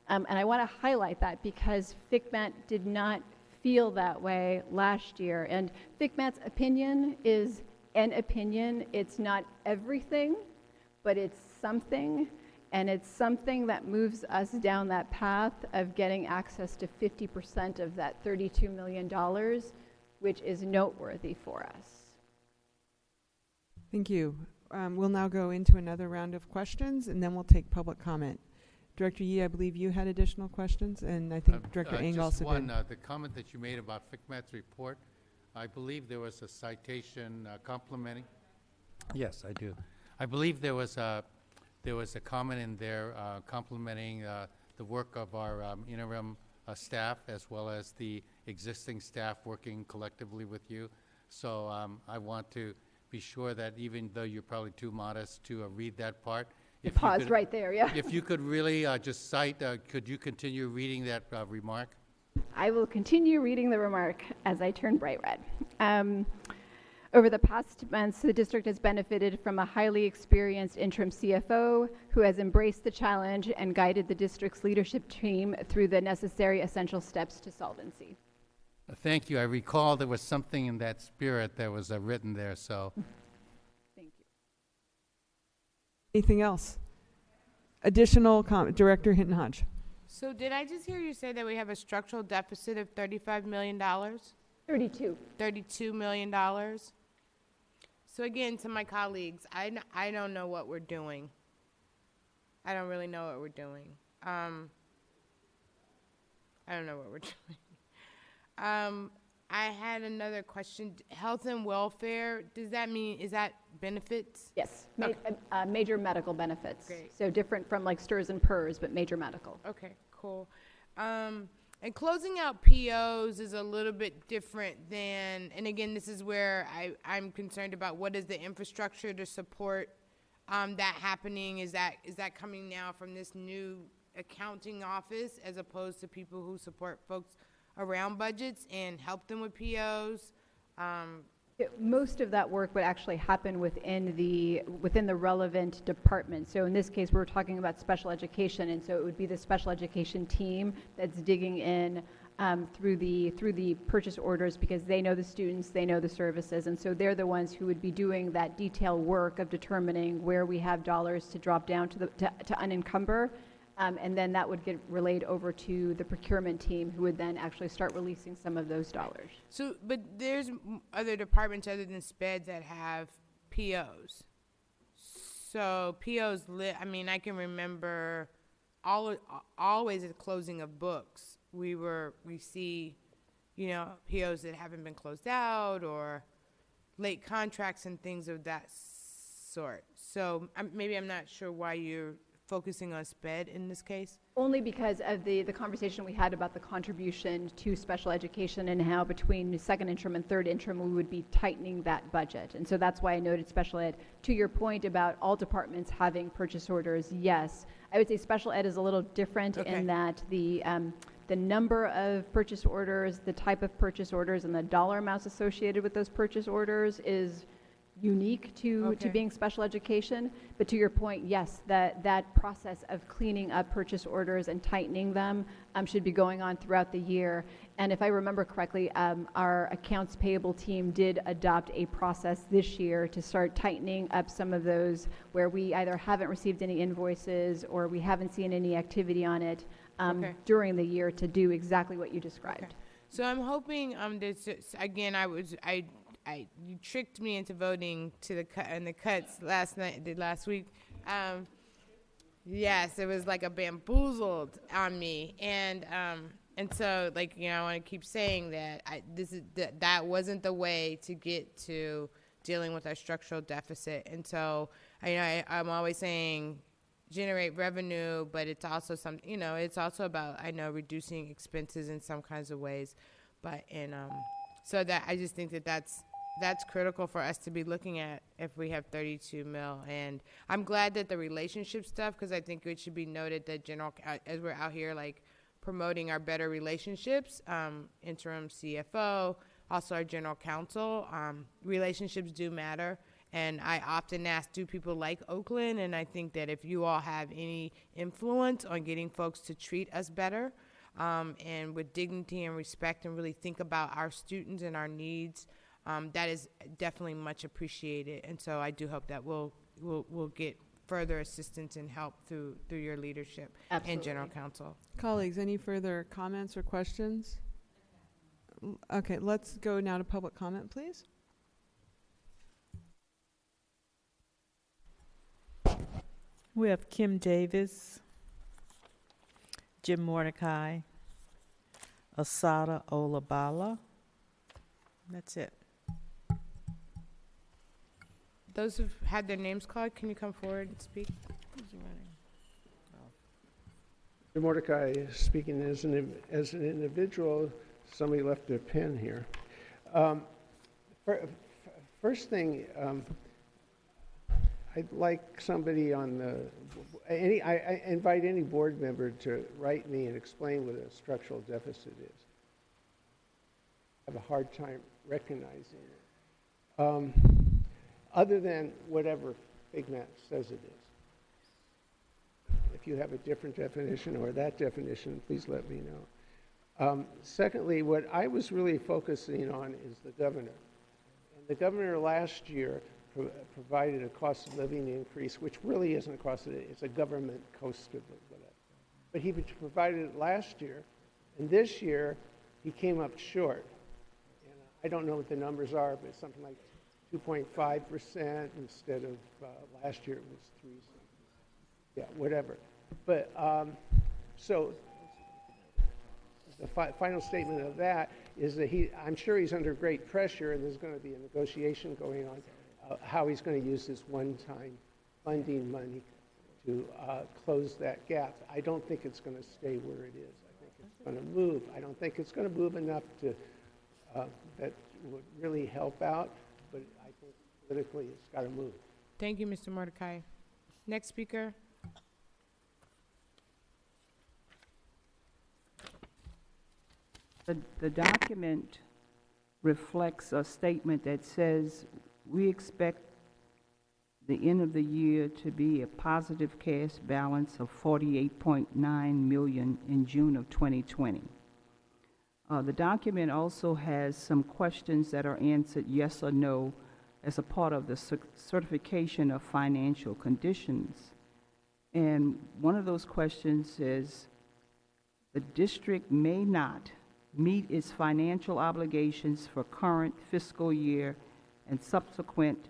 S4: And I want to highlight that because FCMAT did not feel that way last year. And FCMAT's opinion is an opinion. It's not everything, but it's something. And it's something that moves us down that path of getting access to 50% of that $32 million, which is noteworthy for us.
S1: Thank you. We'll now go into another round of questions, and then we'll take public comment. Director Yee, I believe you had additional questions, and I think Director Ng also did.
S7: The comment that you made about FCMAT's report, I believe there was a citation complimenting. Yes, I do. I believe there was a comment in there complimenting the work of our interim staff as well as the existing staff working collectively with you. So I want to be sure that even though you're probably too modest to read that part,
S4: If pause right there, yeah.
S7: If you could really just cite, could you continue reading that remark?
S4: I will continue reading the remark as I turn bright red. Over the past months, the district has benefited from a highly experienced interim CFO who has embraced the challenge and guided the district's leadership team through the necessary essential steps to solvency.
S7: Thank you. I recall there was something in that spirit that was written there, so.
S4: Thank you.
S1: Anything else? Additional Director Hinton Hodge.
S3: So did I just hear you say that we have a structural deficit of $35 million?
S4: 32.
S3: $32 million? So again, to my colleagues, I don't know what we're doing. I don't really know what we're doing. I don't know what we're doing. I had another question. Health and welfare, does that mean, is that benefits?
S4: Yes,
S3: Okay.
S4: major medical benefits.
S3: Great.
S4: So different from like STRS and PERS, but major medical.
S3: Okay, cool. And closing out POs is a little bit different than, and again, this is where I'm concerned about what is the infrastructure to support that happening. Is that coming now from this new accounting office as opposed to people who support folks around budgets and help them with POs?
S4: Most of that work would actually happen within the relevant department. So in this case, we're talking about special education, and so it would be the special education team that's digging in through the purchase orders, because they know the students, they know the services, and so they're the ones who would be doing that detailed work of determining where we have dollars to drop down to unencumber. And then that would get relayed over to the procurement team, who would then actually start releasing some of those dollars.
S3: So, but there's other departments other than SPED that have POs. So POs, I mean, I can remember always at the closing of books, we see, POs that haven't been closed out or late contracts and things of that sort. So maybe I'm not sure why you're focusing on SPED in this case?
S4: Only because of the conversation we had about the contribution to special education and how between the second interim and third interim we would be tightening that budget. And so that's why I noted special ed. To your point about all departments having purchase orders, yes. I would say special ed is a little different in that the number of purchase orders, the type of purchase orders, and the dollar amounts associated with those purchase orders is unique to being special education. But to your point, yes, that process of cleaning up purchase orders and tightening them should be going on throughout the year. And if I remember correctly, our accounts payable team did adopt a process this year to start tightening up some of those where we either haven't received any invoices or we haven't seen any activity on it during the year to do exactly what you described.
S3: So I'm hoping, again, you tricked me into voting to the cuts last week. Yes, it was like a bamboozled on me, and so I want to keep saying that that wasn't the way to get to dealing with our structural deficit. And so I'm always saying generate revenue, but it's also it's also about reducing expenses in some kinds of ways, so that I just think that's critical for us to be looking at if we have 32 mil. And I'm glad that the relationship stuff, because I think it should be noted that as we're out here promoting our better relationships, interim CFO, also our general counsel, relationships do matter. And I often ask, do people like Oakland? And I think that if you all have any influence on getting folks to treat us better, and with dignity and respect, and really think about our students and our needs, that is definitely much appreciated. And so I do hope that we'll get further assistance and help through your leadership and general counsel.
S1: Colleagues, any further comments or questions? Okay, let's go now to public comment, please.
S8: We have Kim Davis, Jim Mordecai, Asada Olabala. That's it.
S3: Those who've had their names called, can you come forward and speak?
S19: Mordecai is speaking as an individual. Somebody left their pen here. First thing, I'd like somebody on I invite any board member to write me and explain what a structural deficit is. I have a hard time recognizing it. Other than whatever Big Matt says it is. If you have a different definition or that definition, please let me know. Secondly, what I was really focusing on is the governor. And the governor last year provided a cost of living increase, which really isn't a cost of living, it's a government cost of living. But he provided it last year, and this year he came up short. And I don't know what the numbers are, but it's something like 2.5% instead of last year it was 3 something. Yeah, whatever. But so the final statement of that is that I'm sure he's under great pressure, and there's going to be a negotiation going on how he's going to use this one-time funding money to close that gap. I don't think it's going to stay where it is. I think it's going to move. I don't think it's going to move enough to that would really help out, but I think politically it's got to move.
S3: Thank you, Mr. Mordecai. Next speaker.
S11: The document reflects a statement that says we expect the end of the year to be a positive cash balance of $48.9 million in June of 2020. The document also has some questions that are answered yes or no as a part of the certification of financial conditions. And one of those questions is, the district may not meet its financial obligations for current fiscal year and subsequent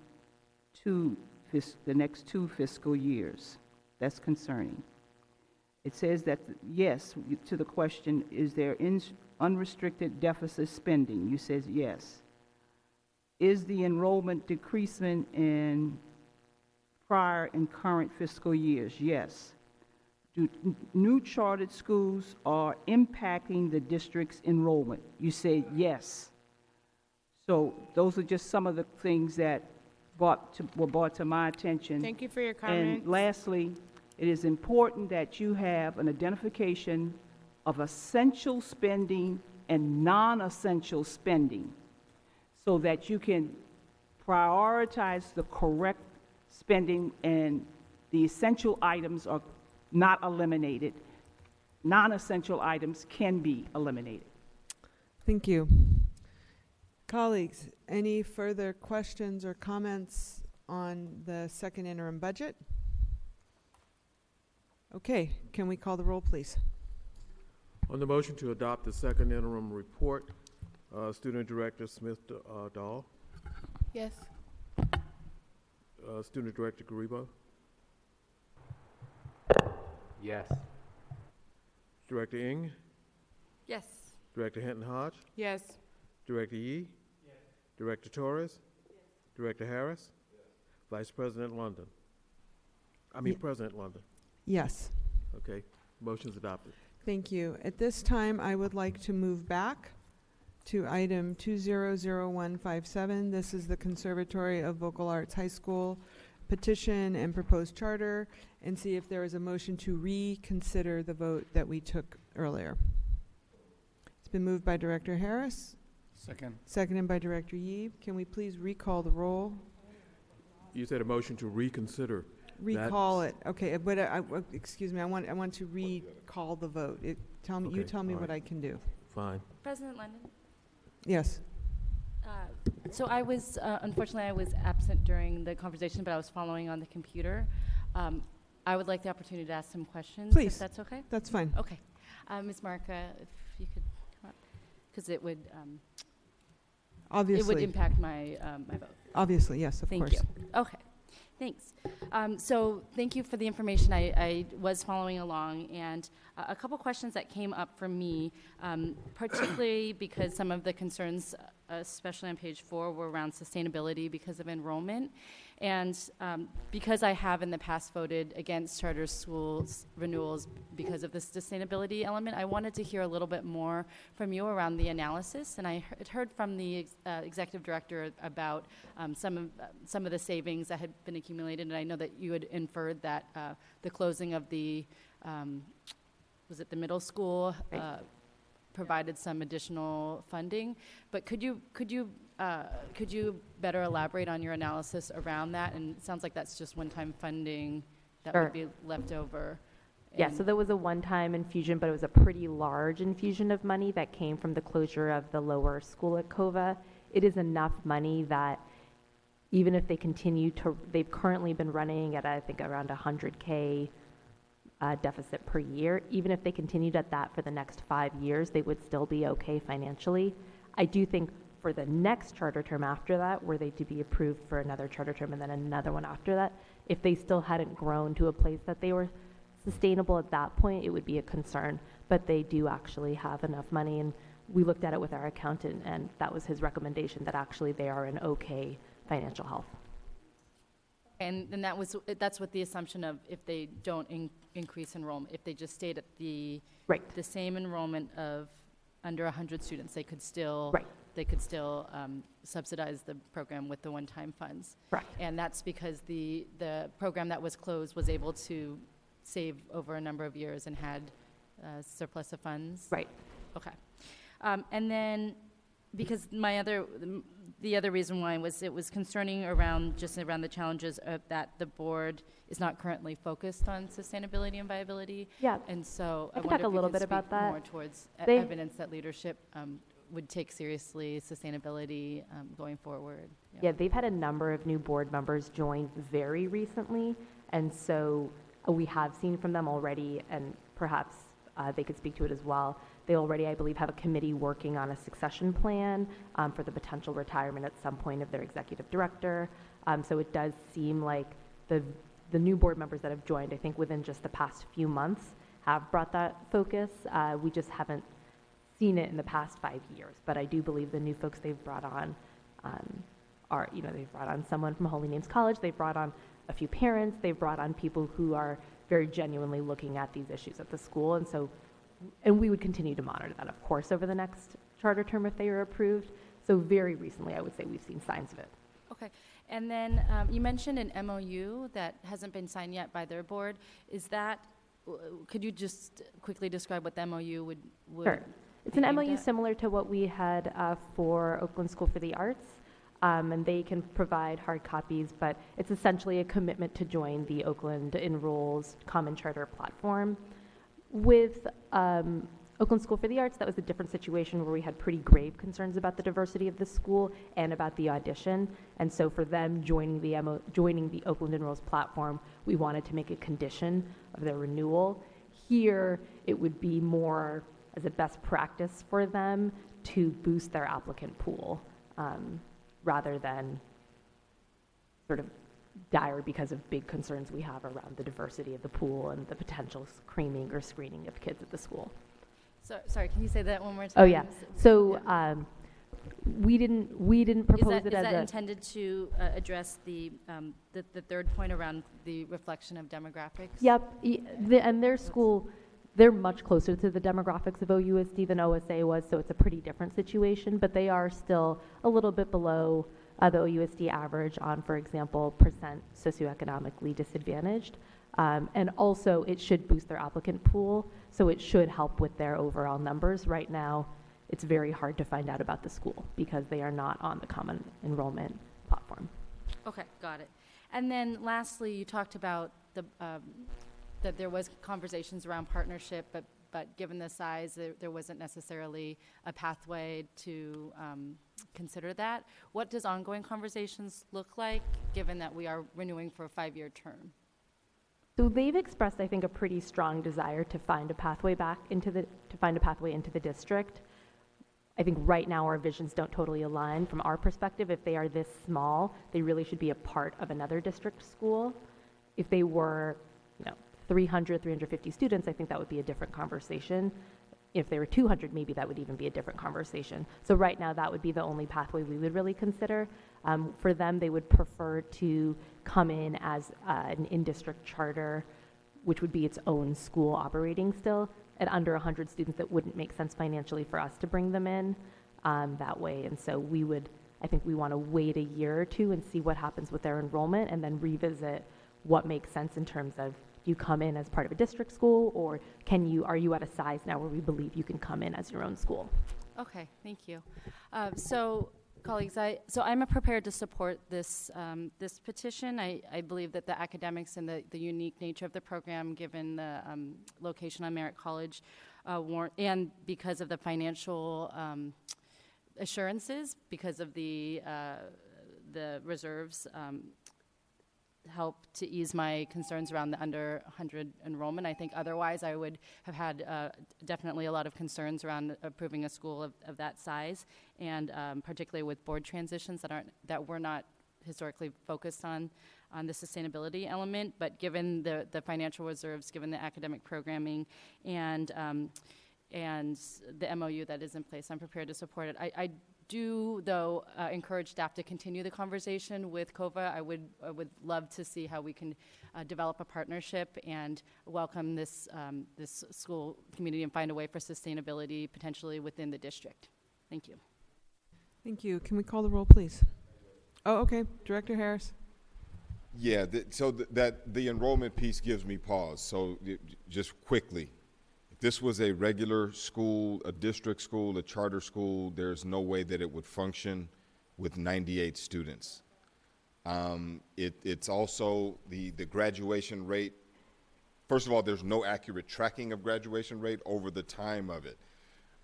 S11: to the next 2 fiscal years. That's concerning. It says that, yes, to the question, is there unrestricted deficit spending? You says yes. Is the enrollment decreasing in prior and current fiscal years? Yes. Do new chartered schools are impacting the district's enrollment? You say yes. So those are just some of the things that were brought to my attention.
S3: Thank you for your comments.
S11: And lastly, it is important that you have an identification of essential spending and non-essential spending so that you can prioritize the correct spending and the essential items are not eliminated. Non-essential items can be eliminated.
S1: Thank you. Colleagues, any further questions or comments on the second interim budget? Okay, can we call the roll, please?
S2: On the motion to adopt the second interim report, Student Director Smith Dahl.
S13: Yes.
S2: Student Director Garibo.
S14: Yes.
S2: Director Ng.
S9: Yes.
S2: Director Hinton Hodge.
S3: Yes.
S2: Director Yee. Yes. Director Torres. Yes. Director Harris. Yes. Vice President London. President London.
S1: Yes.
S2: Okay, motion's adopted.
S1: Thank you. At this time, I would like to move back to item 200157. This is the Conservatory of Vocal Arts High School petition and proposed charter, and see if there is a motion to reconsider the vote that we took earlier. It's been moved by Director Harris.
S7: Second.
S1: Seconded by Director Yee. Can we please recall the roll?
S2: You said a motion to reconsider.
S1: Recall it. Okay, but excuse me. I want to recall the vote. You tell me what I can do.
S2: Fine.
S9: President London?
S1: Yes.
S9: So I was, unfortunately, I was absent during the conversation, but I was following on the computer. I would like the opportunity to ask some questions.
S1: Please.
S9: If that's okay?
S1: That's fine.
S9: Okay. Ms. Marca, if you could come up, because it would,
S1: obviously.
S9: it would impact my, my vote.
S1: Obviously, yes, of course.
S9: Thank you. Okay. Thanks. So thank you for the information. I was following along, and a couple questions that came up for me, particularly because some of the concerns, especially on page 4, were around sustainability because of enrollment. And because I have in the past voted against charter schools renewals because of this sustainability element, I wanted to hear a little bit more from you around the analysis. And I heard from the executive director about some of the savings that had been accumulated, and I know that you had inferred that the closing of the was it the middle school provided some additional funding, but could you better elaborate on your analysis around that? And it sounds like that's just one-time funding that
S21: Sure.
S9: would be left over.
S20: Yeah, so there was a one-time infusion, but it was a pretty large infusion of money that came from the closure of the lower school at Cova. It is enough money that even if they continue to, they've currently been running at, I think, around 100K deficit per year. Even if they continued at that for the next 5 years, they would still be okay financially. I do think for the next charter term after that, were they to be approved for another charter term and then another one after that, if they still hadn't grown to a place that they were sustainable at that point, it would be a concern. But they do actually have enough money, and we looked at it with our accountant, and that was his recommendation, that actually they are in okay financial health.
S9: And that's with the assumption of if they don't increase enrollment, if they just stayed at the same enrollment of under 100 students, they could still subsidize the program with the one-time funds.
S20: Right.
S9: And that's because the program that was closed was able to save over a number of years and had surplus of funds.
S20: Right.
S9: Okay. And then, because the other reason why was it was concerning around the challenges of that the board is not currently focused on sustainability and viability.
S20: Yeah.
S9: And so
S20: I can
S9: wonder
S20: talk a
S9: if you
S20: little
S9: could
S20: bit
S9: speak
S20: about that.
S9: more towards
S20: They-
S9: evidence that leadership would take seriously sustainability going forward.
S20: Yeah, they've had a number of new board members join very recently, and so we have seen from them already, and perhaps they could speak to it as well. They already, I believe, have a committee working on a succession plan for the potential retirement at some point of their executive director. So it does seem like the new board members that have joined, I think within just the past few months, have brought that focus. We just haven't seen it in the past 5 years, but I do believe the new folks they've brought on are, they've brought on someone from Holy Names College, they've brought on a few parents, they've brought on people who are very genuinely looking at these issues at the school, and we would continue to monitor that, of course, over the next charter term if they are approved. So very recently, I would say we've seen signs of it.
S9: Okay. And then you mentioned an MOU that hasn't been signed yet by their board. Could you just quickly describe what the MOU would
S20: Sure. It's an MOU similar to what we had for Oakland School for the Arts, and they can provide hard copies, but it's essentially a commitment to join the Oakland Enrolls Common Charter platform. With Oakland School for the Arts, that was a different situation where we had pretty grave concerns about the diversity of the school and about the audition, and so for them joining the Oakland Enrolls platform, we wanted to make a condition of their renewal. Here, it would be more as a best practice for them to boost their applicant pool rather than sort of dire because of big concerns we have around the diversity of the pool and the potential creaming or screening of kids at the school.
S9: So, sorry, can you say that one more time?
S20: Oh, yeah. So we didn't propose it
S9: is
S20: as
S9: that
S20: a...
S9: intended to address the third point around the reflection of demographics?
S20: Yep, and their school, they're much closer to the demographics of OUSD than OSA was, so it's a pretty different situation, but they are still a little bit below the OUSD average on, for example, percent socioeconomically disadvantaged. And also, it should boost their applicant pool, so it should help with their overall numbers. Right now, it's very hard to find out about the school because they are not on the common enrollment platform.
S9: Okay, got it. And then lastly, you talked about that there was conversations around partnership, but given the size, there wasn't necessarily a pathway to consider that. What does ongoing conversations look like, given that we are renewing for a 5-year term?
S20: So they've expressed, I think, a pretty strong desire to find a pathway into the district. I think right now our visions don't totally align. From our perspective, if they are this small, they really should be a part of another district school. If they were, 300, 350 students, I think that would be a different conversation. If they were 200, maybe that would even be a different conversation. So right now, that would be the only pathway we would really consider. For them, they would prefer to come in as an in-district charter, which would be its own school operating still. At under 100 students, that wouldn't make sense financially for us to bring them in that way. And so I think we want to wait a year or two and see what happens with their enrollment and then revisit what makes sense in terms of, do you come in as part of a district school, or are you at a size now where we believe you can come in as your own school?
S9: Okay, thank you. So Colleagues, so I'm prepared to support this, this petition. I believe that the academics and the unique nature of the program, given the location on Merritt College, warrant, and because of the financial assurances, because of the reserves, help to ease my concerns around the under 100 enrollment. I think otherwise I would have had definitely a lot of concerns around approving a school of that size, and particularly with board transitions that were not historically focused on the sustainability element. But given the financial reserves, given the academic programming, and the MOU that is in place, I'm prepared to support it. I do, though, encourage staff to continue the conversation with COVA. I would love to see how we can develop a partnership and welcome this school community and find a way for sustainability potentially within the district. Thank you.
S1: Thank you. Can we call the roll, please? Oh, okay. Director Harris.
S5: Yeah, the enrollment piece gives me pause. So just quickly, if this was a regular school, a district school, a charter school, there's no way that it would function with 98 students. It's also the graduation rate. First of all, there's no accurate tracking of graduation rate over the time of it.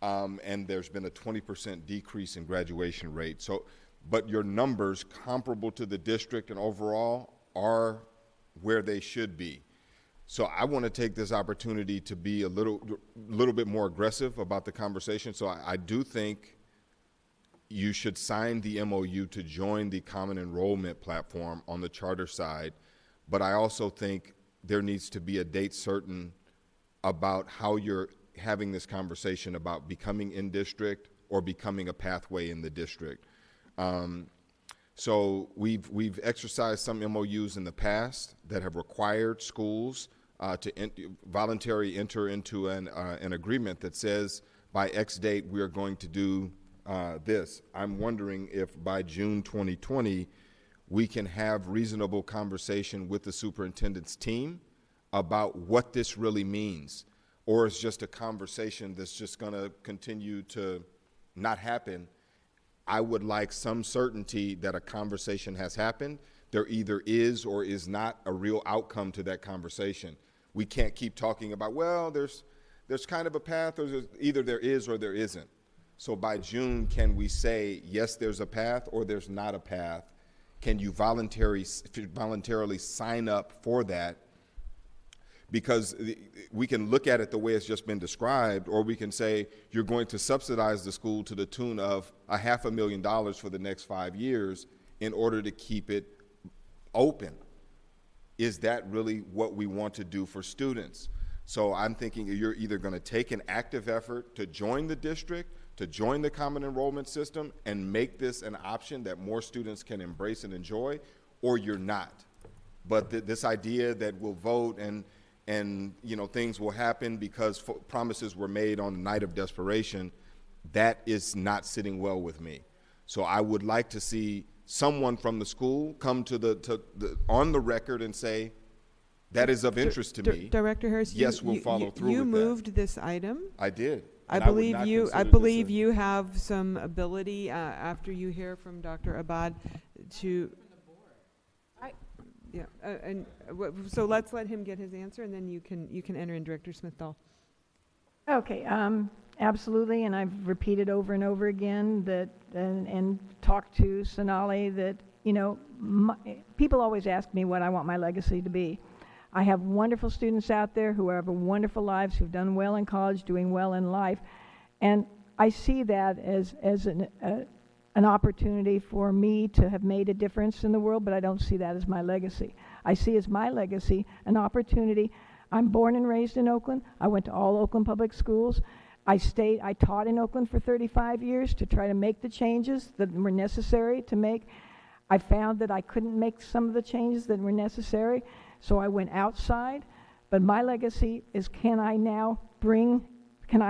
S5: And there's been a 20% decrease in graduation rate. So, but your numbers comparable to the district and overall are where they should be. So I want to take this opportunity to be a little bit more aggressive about the conversation. So I do think you should sign the MOU to join the common enrollment platform on the charter side. But I also think there needs to be a date certain about how you're having this conversation about becoming in district or becoming a pathway in the district. So we've exercised some MOUs in the past that have required schools to voluntarily enter into an agreement that says by X date we are going to do this. I'm wondering if by June 2020 we can have reasonable conversation with the superintendent's team about what this really means, or it's just a conversation that's just going to continue to not happen. I would like some certainty that a conversation has happened. There either is or is not a real outcome to that conversation. We can't keep talking about, well, there's kind of a path, or either there is or there isn't. So by June, can we say, yes, there's a path or there's not a path? Can you voluntarily sign up for that? Because we can look at it the way it's just been described, or we can say you're going to subsidize the school to the tune of $500,000 for the next 5 years in order to keep it open. Is that really what we want to do for students? So I'm thinking you're either going to take an active effort to join the district, to join the common enrollment system and make this an option that more students can embrace and enjoy, or you're not. But this idea that we'll vote and you know, things will happen because promises were made on the night of desperation, that is not sitting well with me. So I would like to see someone from the school come to on the record and say, that is of interest to me.
S1: Director Harris,
S5: yes, we'll follow through
S1: you
S5: with that.
S1: moved this item.
S5: I did.
S1: I believe you have some ability after you hear from Dr. Abad to. Yeah, so let's let him get his answer, and then you can enter in, Director Smith-Dahl.
S18: Okay, absolutely, and I've repeated over and over again that, and talked to Sonali that, you know, people always ask me what I want my legacy to be. I have wonderful students out there who have wonderful lives, who've done well in college, doing well in life, and I see that as an opportunity for me to have made a difference in the world, but I don't see that as my legacy. I see as my legacy an opportunity. I'm born and raised in Oakland. I went to all Oakland public schools. I taught in Oakland for 35 years to try to make the changes that were necessary to make. I found that I couldn't make some of the changes that were necessary, so I went outside. But my legacy is, can I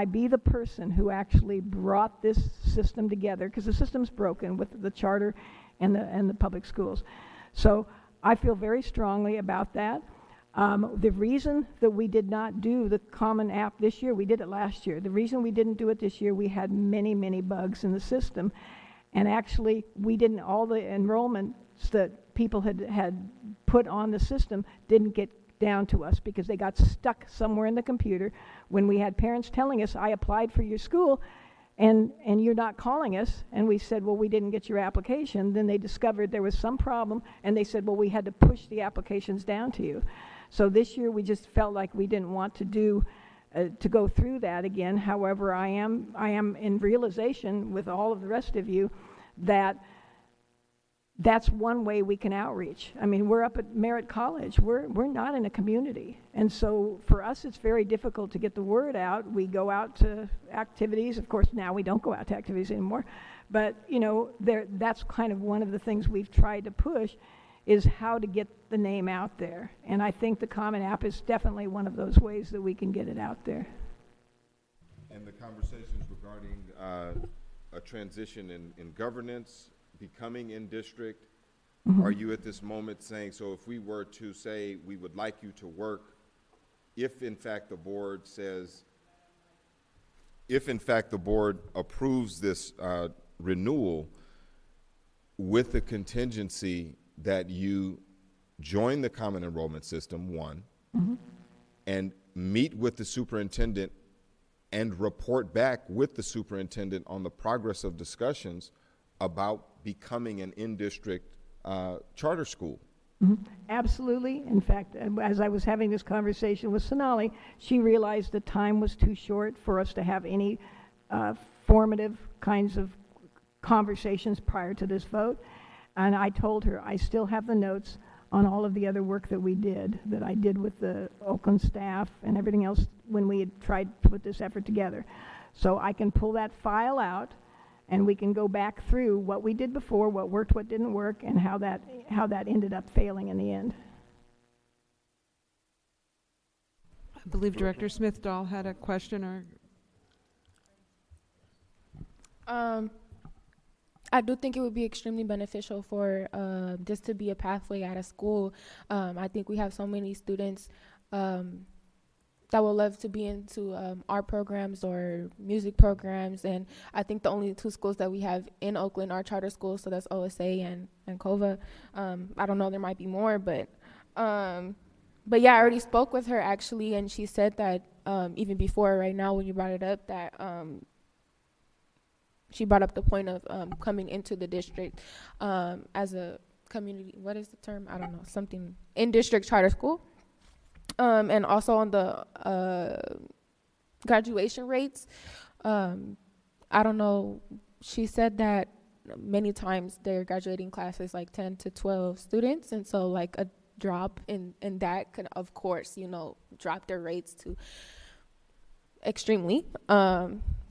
S18: be the person who actually brought this system together? Because the system's broken with the charter and the public schools. So I feel very strongly about that. The reason that we did not do the Common App this year, we did it last year. The reason we didn't do it this year, we had many, many bugs in the system. And actually, we didn't, all the enrollments that people had put on the system didn't get down to us because they got stuck somewhere in the computer when we had parents telling us, I applied for your school and you're not calling us. And we said, well, we didn't get your application. Then they discovered there was some problem, and they said, well, we had to push the applications down to you. So this year we just felt like we didn't want to do to go through that again. However, I am in realization with all of the rest of you that that's one way we can outreach. I mean, we're up at Merritt College. We're not in a community. And so for us, it's very difficult to get the word out. We go out to activities. Of course, now we don't go out to activities anymore. But, you know, that's kind of one of the things we've tried to push is how to get the name out there. And I think the Common App is definitely one of those ways that we can get it out there.
S5: And the conversations regarding a transition in governance, becoming in district, are you at this moment saying, so if we were to say we would like you to work, if in fact the board says, if in fact the board approves this renewal with the contingency that you join the common enrollment system, one, and meet with the superintendent and report back with the superintendent on the progress of discussions about becoming an in-district charter school?
S18: Absolutely. In fact, as I was having this conversation with Sonali, she realized the time was too short for us to have any formative kinds of conversations prior to this vote. And I told her I still have the notes on all of the other work that we did, that I did with the Oakland staff and everything else when we had tried to put this effort together. So I can pull that file out, and we can go back through what we did before, what worked, what didn't work, and how that ended up failing in the end.
S1: I believe Director Smith-Dahl had a question or...
S13: I do think it would be extremely beneficial for this to be a pathway at a school. I think we have so many students that would love to be into art programs or music programs, and I think the only two schools that we have in Oakland are charter schools, so that's OSA and COVA. I don't know, there might be more, but yeah, I already spoke with her actually, and she said that even before right now when you brought it up, that she brought up the point of coming into the district as a community, what is the term? I don't know, something in district charter school. And also on the graduation rates, I don't know, she said that many times their graduating class is like 10 to 12 students, and so like a drop in that can, of course, you know, drop their rates to extremely.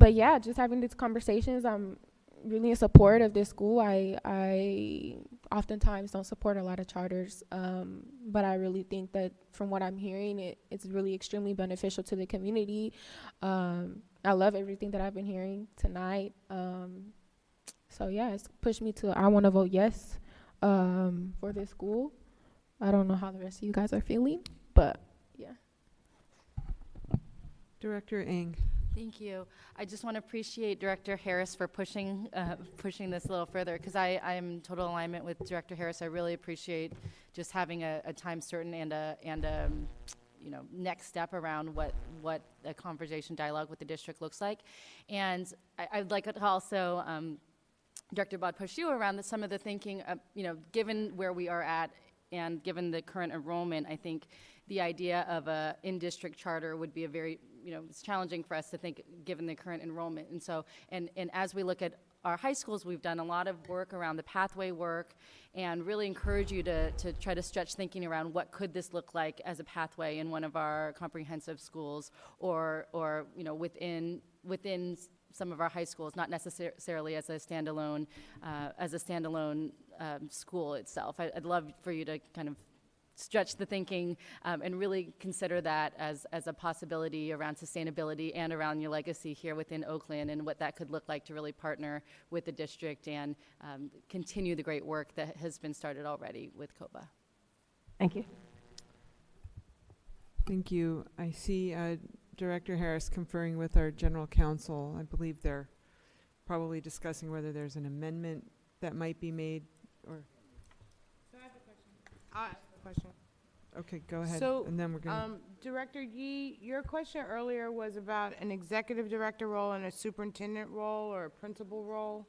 S13: But yeah, just having these conversations, I'm really in support of this school. I oftentimes don't support a lot of charters, but I really think that from what I'm hearing, it's really extremely beneficial to the community. I love everything that I've been hearing tonight. So yeah, it's pushed me to, I want to vote yes for this school. I don't know how the rest of you guys are feeling, but yeah.
S1: Director Ng.
S9: Thank you. I just want to appreciate Director Harris for pushing this a little further, because I am in total alignment with Director Harris. I really appreciate just having a time certain and a you know, next step around what a conversation dialogue with the district looks like. And I'd like to also Director Bod push you around some of the thinking, you know, given where we are at and given the current enrollment, I think the idea of a in-district charter would be a very, you know, it's challenging for us to think given the current enrollment. And so, and as we look at our high schools, we've done a lot of work around the pathway work, and really encourage you to try to stretch thinking around what could this look like as a pathway in one of our comprehensive schools, or you know, within some of our high schools, not necessarily as a standalone school itself. I'd love for you to kind of stretch the thinking and really consider that as a possibility around sustainability and around your legacy here within Oakland, and what that could look like to really partner with the district and continue the great work that has been started already with COBA.
S18: Thank you.
S1: Thank you. I see Director Harris conferring with our general counsel. I believe they're probably discussing whether there's an amendment that might be made, or,
S3: So I have a question. I'll ask a question.
S1: okay, go ahead,
S3: So,
S1: and then we're gonna,
S3: Director Yee, your question earlier was about an executive director role and a superintendent role or a principal role.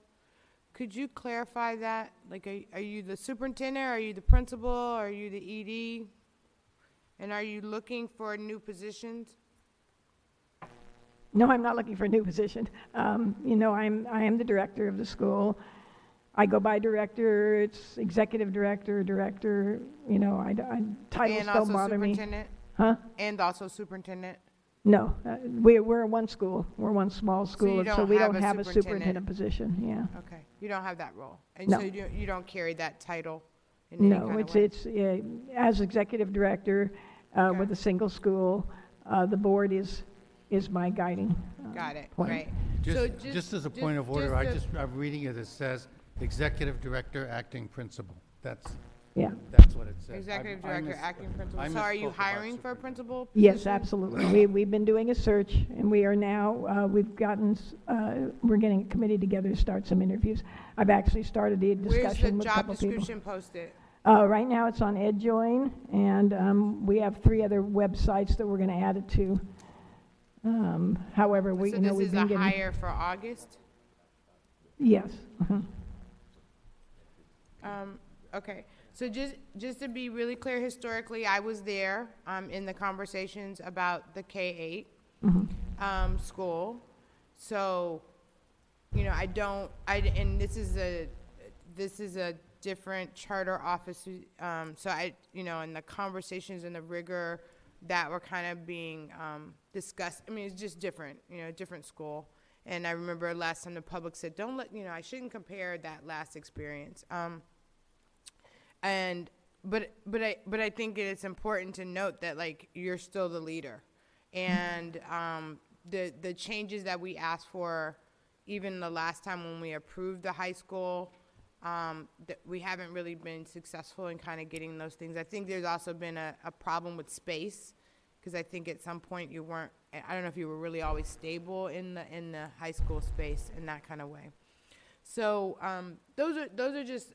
S3: Could you clarify that? Like, are you the superintendent, are you the principal, are you the ED? And are you looking for new positions?
S18: No, I'm not looking for a new position. You know, I am the director of the school. I go by director, it's executive director, director, you know, titles
S3: And
S18: don't
S3: also
S18: bother me.
S3: superintendent?
S18: Huh?
S3: And also superintendent?
S18: No, we're one school. We're one small school,
S3: you
S18: and so
S3: don't
S18: we
S3: have
S18: don't
S3: a
S18: have a
S3: superintendent?
S18: superintendent position, yeah.
S3: Okay, you don't have that role? And
S18: No.
S3: so you don't carry that title in any
S18: No,
S3: kind of way?
S18: it's, as executive director with a single school, the board is my guiding
S3: Got it,
S18: point.
S3: great.
S7: Just,
S3: So
S7: just as a point of order, I'm reading it, it says executive director, acting principal. That's what it says.
S3: Executive
S7: I
S3: director,
S7: missed-
S3: acting principal.
S7: I
S3: So are you
S7: misspoke about
S3: hiring for a principal position?
S18: Yes, absolutely. We've been doing a search, and we are now, we're getting a committee together to start some interviews. I've actually started the discussion with a couple people.
S3: Where's the job description posted?
S18: Right now, it's on EdJoin, and we have 3 other websites that we're going to add it to. However,
S3: So
S18: we've
S3: this is
S18: been
S3: a
S18: getting...
S3: hire for August?
S18: Yes. Mhm.
S3: Okay, so just to be really clear, historically, I was there in the conversations about the K-8 school. So, you know, and this is a different charter office. So you know, in the conversations and the rigor that were kind of being discussed, I mean, it's just different, you know, different school. And I remember last time the public said, don't let, you know, I shouldn't compare that last experience. But I think it's important to note that, like, you're still the leader, and the changes that we asked for, even the last time when we approved the high school, that we haven't really been successful in kind of getting those things. I think there's also been a problem with space, because I think at some point you weren't. I don't know if you were really always stable in the high school space in that kind of way. So those are just.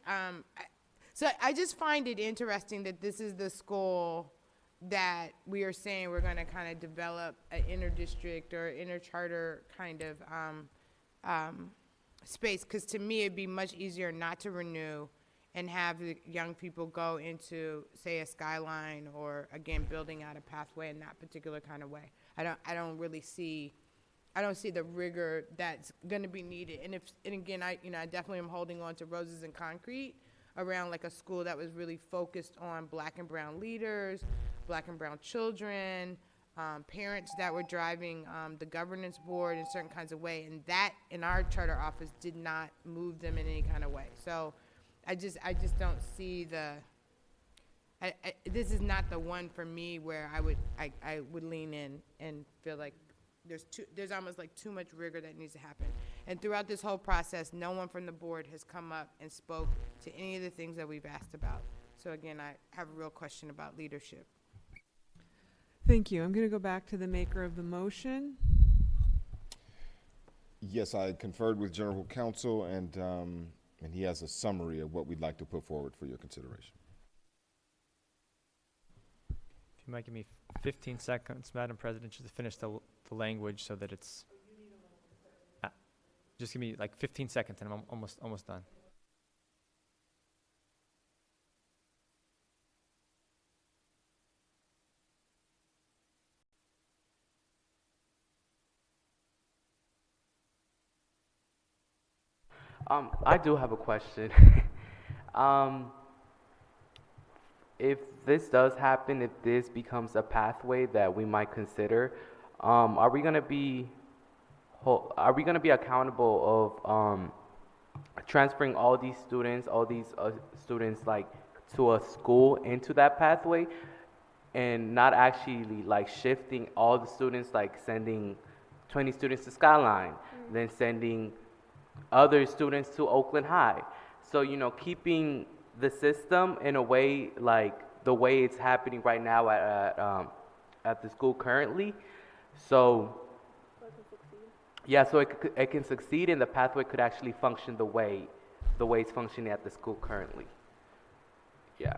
S3: So I just find it interesting that this is the school that we are saying we're going to kind of develop an inter-district or inter-charter kind of space, because to me it'd be much easier not to renew and have the young people go into, say, a Skyline, or again building out a pathway in that particular kind of way. I don't see the rigor that's going to be needed. And again, I definitely am holding on to Roses and Concrete around like a school that was really focused on Black and brown leaders, Black and brown children, parents that were driving the governance board in certain kinds of way, and that in our charter office did not move them in any kind of way. So I just don't see this is not the one for me where I would lean in and feel like there's almost like too much rigor that needs to happen. And throughout this whole process, no one from the board has come up and spoke to any of the things that we've asked about. So again, I have a real question about leadership.
S1: thank you. I'm going to go back to the maker of the motion.
S5: Yes, I conferred with General Counsel, and he has a summary of what we'd like to put forward for your consideration.
S16: If you might give me 15 seconds, Madam President, just to finish the language so that it's... just give me like 15 seconds and I'm almost done.
S14: I do have a question. If this does happen, if this becomes a pathway that we might consider, are we gonna be accountable of transferring all these students like to a school into that pathway, and not actually like shifting all the students, like sending 20 students to Skyline, then sending other students to Oakland High? So, you know, keeping the system in a way like the way it's happening right now at the school currently. So Yeah, so it can succeed, and the pathway could actually function the way it's functioning at the school currently. Yeah.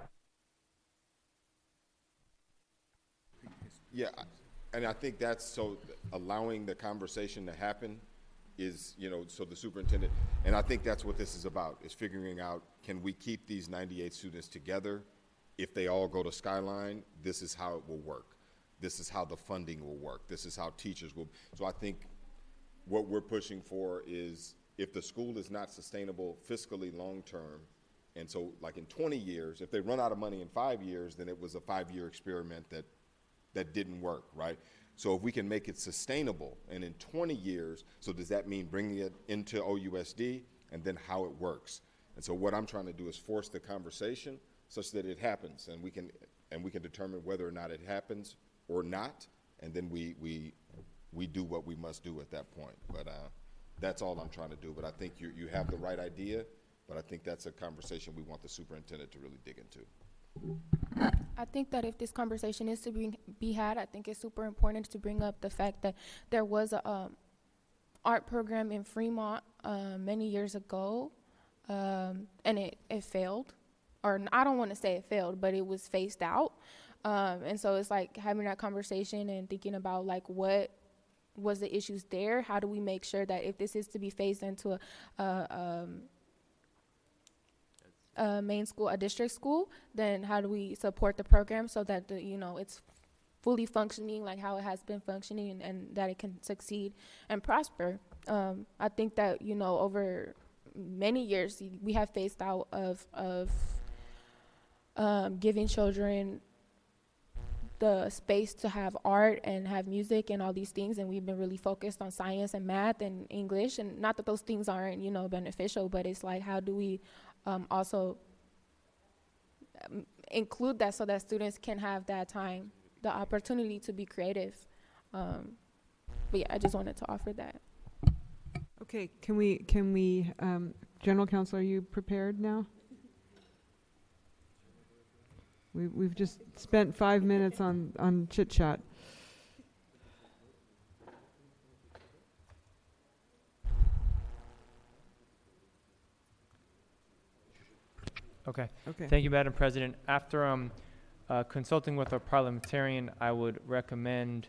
S5: Yeah, and I think that's, so allowing the conversation to happen is, so the superintendent, and I think that's what this is about, is figuring out, can we keep these 98 students together? If they all go to Skyline, this is how it will work. This is how the funding will work. This is how teachers will. So I think what we're pushing for is, if the school is not sustainable fiscally long-term, and so like in 20 years, if they run out of money in 5 years, then it was a 5-year experiment that didn't work, right? So if we can make it sustainable, and in 20 years, so does that mean bringing it into OUSD, and then how it works? And so what I'm trying to do is force the conversation such that it happens, and we can determine whether or not it happens or not, and then we do what we must do at that point. But that's all I'm trying to do. But I think you have the right idea, but I think that's a conversation we want the superintendent to really dig into.
S13: I think that if this conversation is to be had, I think it's super important to bring up the fact that there was a art program in Fremont many years ago, and it failed. Or I don't want to say it failed, but it was phased out. And so it's like having that conversation and thinking about like what was the issues there. How do we make sure that if this is to be phased into a main school, a district school, then how do we support the program so that it's fully functioning like how it has been functioning, and that it can succeed and prosper. I think that over many years we have phased out of giving children the space to have art and have music and all these things, and we've been really focused on science and math and English, and not that those things aren't beneficial, but it's like, how do we also include that so that students can have that time, the opportunity to be creative. But yeah, I just wanted to offer that.
S1: Okay, can we General Counsel, are you prepared now? We've just spent 5 minutes on chit chat.
S16: Okay.
S1: Okay.
S16: Thank you, Madam President. After consulting with our parliamentarian, I would recommend,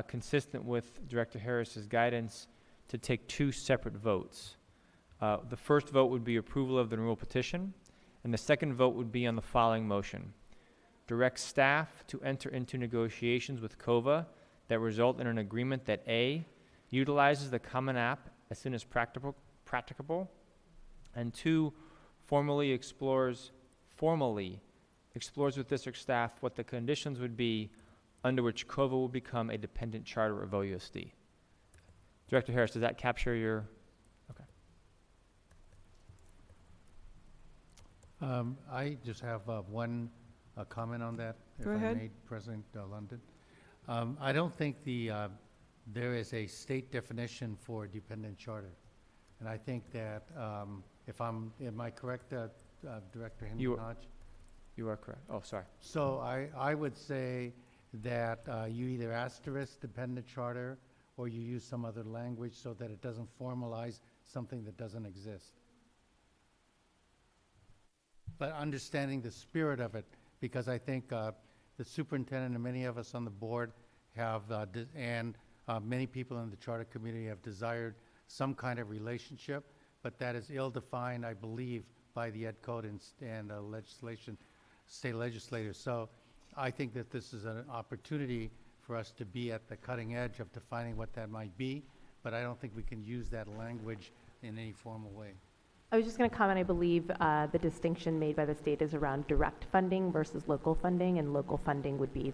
S16: consistent with Director Harris's guidance, to take 2 separate votes. The first vote would be approval of the renewal petition, and the second vote would be on the following motion. Direct staff to enter into negotiations with COVA that result in an agreement that A, utilizes the Common App as soon as practicable, and 2, formally explores with district staff what the conditions would be under which COVA will become a dependent charter of OUSD. Director Harris, does that capture your? Okay.
S7: I just have one comment on that,
S1: Go
S7: if
S1: ahead.
S7: I may, President London. I don't think there is a state definition for dependent charter. And I think that am I correct, Director Henry Hodge?
S16: You are correct. Oh, sorry.
S7: So I would say that you either asterisk dependent charter or you use some other language so that it doesn't formalize something that doesn't exist. But understanding the spirit of it, because I think the superintendent and many of us on the board have, and many people in the charter community have desired some kind of relationship, but that is ill-defined, I believe, by the Ed Code and legislation, state legislators. So I think that this is an opportunity for us to be at the cutting edge of defining what that might be, but I don't think we can use that language in any formal way.
S20: I was just going to comment, I believe the distinction made by the state is around direct funding versus local funding, and local funding would be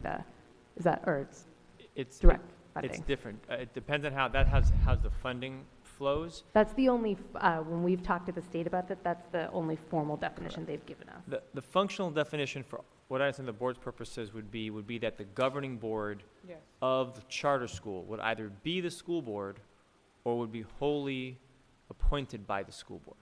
S20: it's direct funding.
S16: It's different. It depends on how the funding flows.
S20: That's the only, when we've talked to the state about that, that's the only formal definition they've given us.
S16: The functional definition for what I understand the board's purposes would be that the governing board of the charter school would either be the school board or would be wholly appointed by the school board.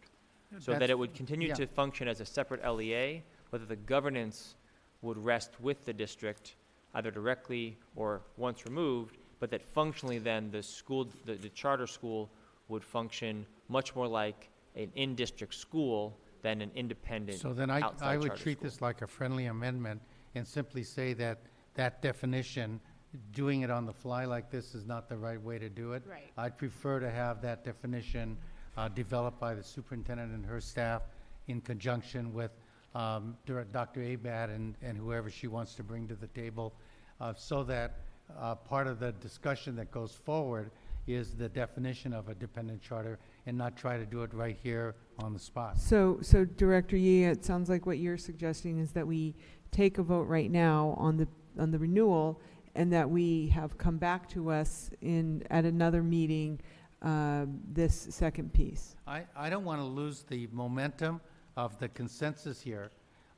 S16: So that it would continue to function as a separate LEA, whether the governance would rest with the district, either directly or once removed, but that functionally then the school, the charter school would function much more like an in-district school than an independent
S7: So then
S16: outside
S7: I would
S16: charter
S7: treat
S16: school.
S7: this like a friendly amendment and simply say that that definition, doing it on the fly like this is not the right way to do it.
S3: Right.
S7: I'd prefer to have that definition developed by the superintendent and her staff in conjunction with Dr. Abad and whoever she wants to bring to the table, so that part of the discussion that goes forward is the definition of a dependent charter and not try to do it right here on the spot.
S1: So Director Yee, it sounds like what you're suggesting is that we take a vote right now on the renewal, and that we have come back to us at another meeting this second piece.
S7: I don't want to lose the momentum of the consensus here.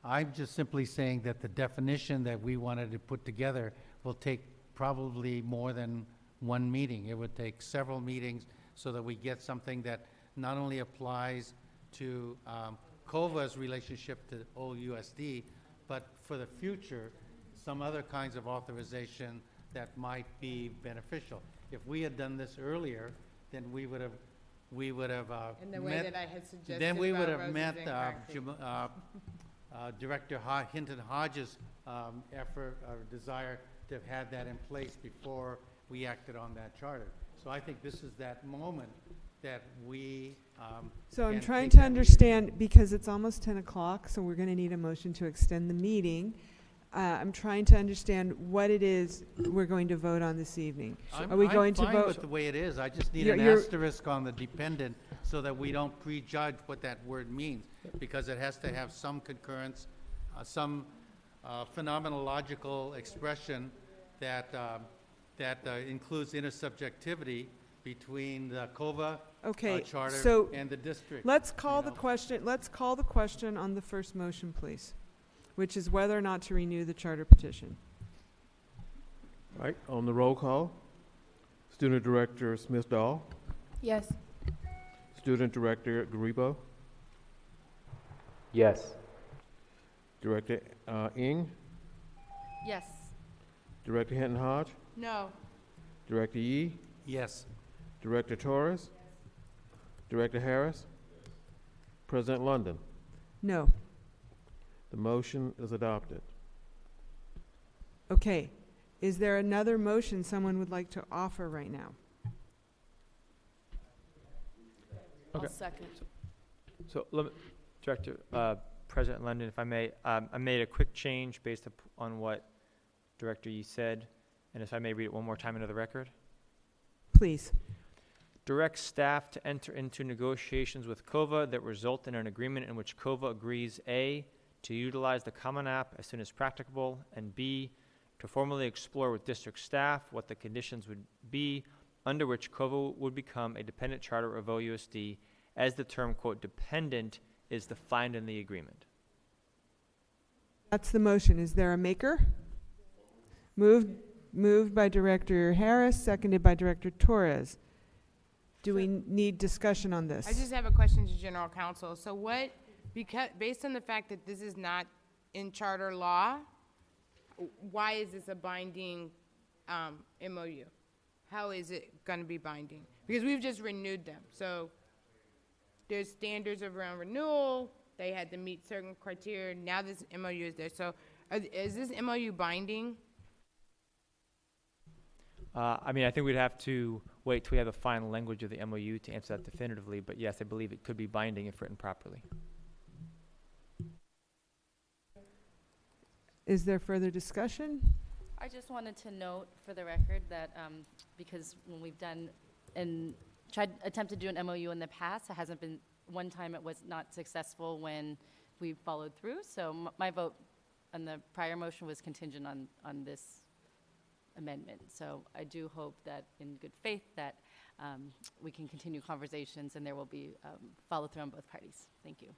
S7: I'm just simply saying that the definition that we wanted to put together will take probably more than one meeting. It would take several meetings so that we get something that not only applies to COVA's relationship to OUSD, but for the future, some other kinds of authorization that might be beneficial. If we had done this earlier, then we would have
S3: In the way that I had suggested
S7: then we would
S3: about
S7: have
S3: roses
S7: met
S3: and concrete.
S7: Director Hinton Hodges' effort or desire to have had that in place before we acted on that charter. So I think this is that moment that we
S1: So I'm
S7: can
S1: trying
S7: take
S1: to
S7: that
S1: understand, because it's almost 10 o'clock, so we're going to need a motion to extend the meeting. I'm trying to understand what it is we're going to vote on this evening. Are we going to
S7: I'm fine
S1: vote?
S7: with the way it is. I just need
S1: You're-
S7: an
S1: you're-
S7: asterisk on the dependent so that we don't prejudge what that word means, because it has to have some concurrence, some phenomenological expression that includes intersubjectivity between the COVA
S1: Okay,
S7: charter
S1: so
S7: and the district.
S1: let's call the question on the first motion, please, which is whether or not to renew the charter petition.
S2: All right, on the roll call, Student Director Smith-Dahl,
S13: Yes.
S2: Student Director Garibo,
S14: Yes.
S2: Director Ng,
S9: Yes.
S2: Director Hinton Hodge,
S3: No.
S2: Director Yee,
S7: Yes.
S2: Director Torres, Director Harris, President London.
S1: No.
S2: The motion is adopted.
S1: Okay. Is there another motion someone would like to offer right now?
S12: I'll
S16: Okay.
S12: second.
S16: So, Director, President London, if I may, I made a quick change based on what Director Yee said, and if I may read it one more time into the record.
S1: Please.
S16: Direct staff to enter into negotiations with COVA that result in an agreement in which COVA agrees, A, to utilize the Common App as soon as practicable, and B, to formally explore with district staff what the conditions would be under which COVA would become a dependent charter of OUSD, as the term, quote, dependent is defined in the agreement.
S1: That's the motion. Is there a maker? Moved by Director Harris, seconded by Director Torres. Do we need discussion on this?
S3: I just have a question to General Counsel. So based on the fact that this is not in charter law, why is this a binding MOU? How is it going to be binding? Because we've just renewed them. So there's standards around renewal. They had to meet certain criteria. Now this MOU is there. So is this MOU binding?
S16: I mean, I think we'd have to wait till we have the final language of the MOU to answer that definitively, but yes, I believe it could be binding if written properly.
S1: Is there further discussion?
S9: I just wanted to note for the record that because when we've done and attempted to do an MOU in the past, it hasn't been, one time it was not successful when we followed through. So my vote on the prior motion was contingent on this amendment. So I do hope that in good faith that we can continue conversations and there will be follow through on both parties. Thank you.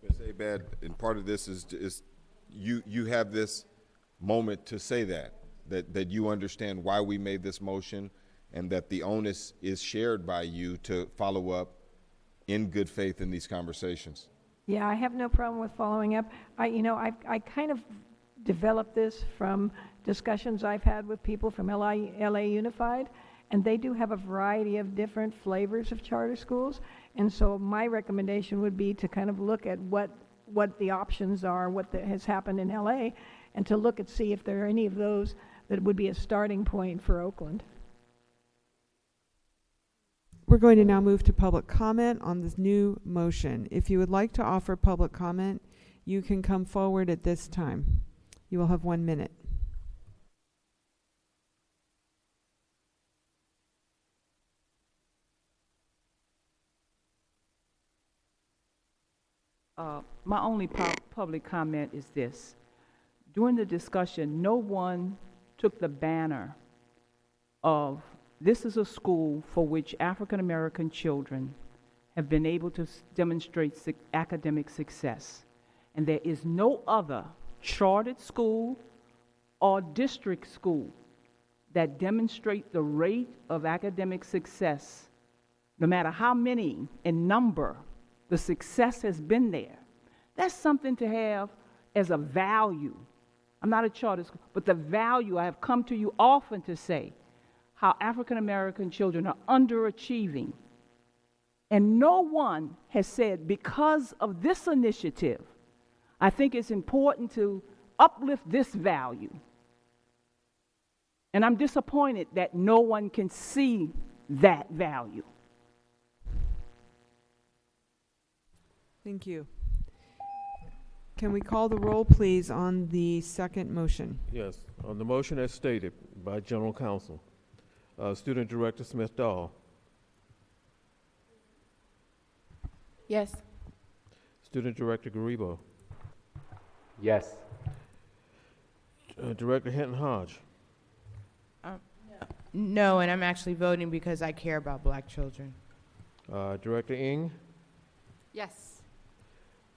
S5: Ms. Abad, and part of this is you have this moment to say that you understand why we made this motion and that the onus is shared by you to follow up in good faith in these conversations.
S18: Yeah, I have no problem with following up. I kind of developed this from discussions I've had with people from LA Unified, and they do have a variety of different flavors of charter schools. And so my recommendation would be to kind of look at what the options are, has happened in LA, and to look and see if there are any of those that would be a starting point for Oakland.
S1: We're going to now move to public comment on this new motion. If you would like to offer public comment, you can come forward at this time. You will have 1 minute.
S11: My only public comment is this. During the discussion, no one took the banner of this is a school for which African American children have been able to demonstrate academic success. And there is no other chartered school or district school that demonstrate the rate of academic success, no matter how many in number the success has been there. That's something to have as a value. I'm not a charter school, but the value, I have come to you often to say how African American children are underachieving. And no one has said, because of this initiative, I think it's important to uplift this value. And I'm disappointed that no one can see that value.
S1: Thank you. Can we call the roll, please, on the second motion?
S2: Yes, on the motion as stated by General Counsel. Student Director Smith-Dahl.
S13: Yes.
S2: Student Director Garibo.
S14: Yes.
S2: Director Hinton-Hodge.
S3: No, and I'm actually voting because I care about black children.
S2: Director Ng.
S9: Yes.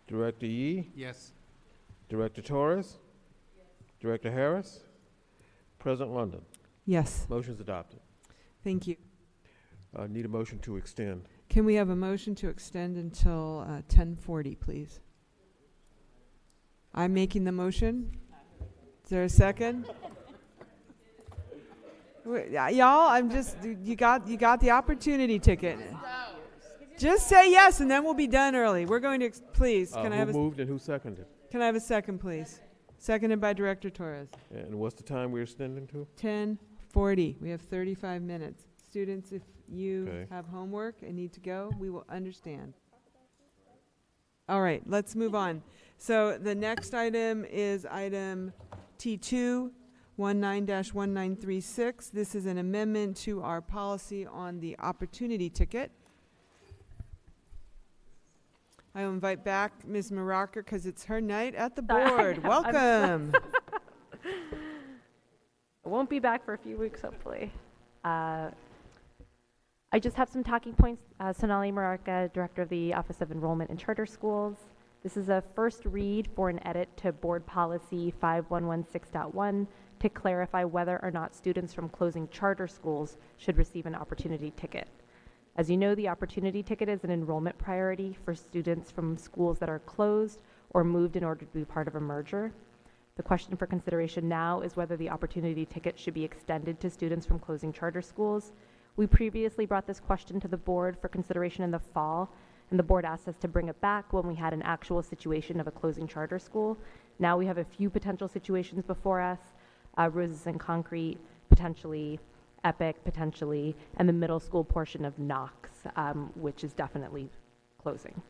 S2: Director Yee.
S7: Yes.
S2: Director Torres. Yes. Director Harris. President London.
S1: Yes.
S2: Motion's adopted.
S1: Thank you.
S2: Need a motion to extend.
S1: Can we have a motion to extend until 10:40, please? I'm making the motion. Is there a second? Y'all, I'm just, you got the opportunity ticket. Just say yes, and then we'll be done early. We're going to, please, can I have
S2: who moved and who seconded?
S1: Can I have a second, please? Seconded by Director Torres.
S2: And what's the time we're extending to?
S1: 10:40. We have 35 minutes. Students, if you have homework and need to go, we will understand. All right, let's move on. So the next item is item T2, 19-1936. This is an amendment to our policy on the opportunity ticket. I will invite back Ms. Maraker because it's her night at the board. Welcome.
S20: I won't be back for a few weeks, hopefully. I just have some talking points. Sonali Mararka, Director of the Office of Enrollment in Charter Schools. This is a first read for an edit to Board Policy 5116.1 to clarify whether or not students from closing charter schools should receive an opportunity ticket. As you know, the opportunity ticket is an enrollment priority for students from schools that are closed or moved in order to be part of a merger. The question for consideration now is whether the opportunity ticket should be extended to students from closing charter schools. We previously brought this question to the board for consideration in the fall, and the board asked us to bring it back when we had an actual situation of a closing charter school. Now we have a few potential situations before us, Roses and Concrete, potentially, Epic, potentially, and the middle school portion of Knox, which is definitely closing.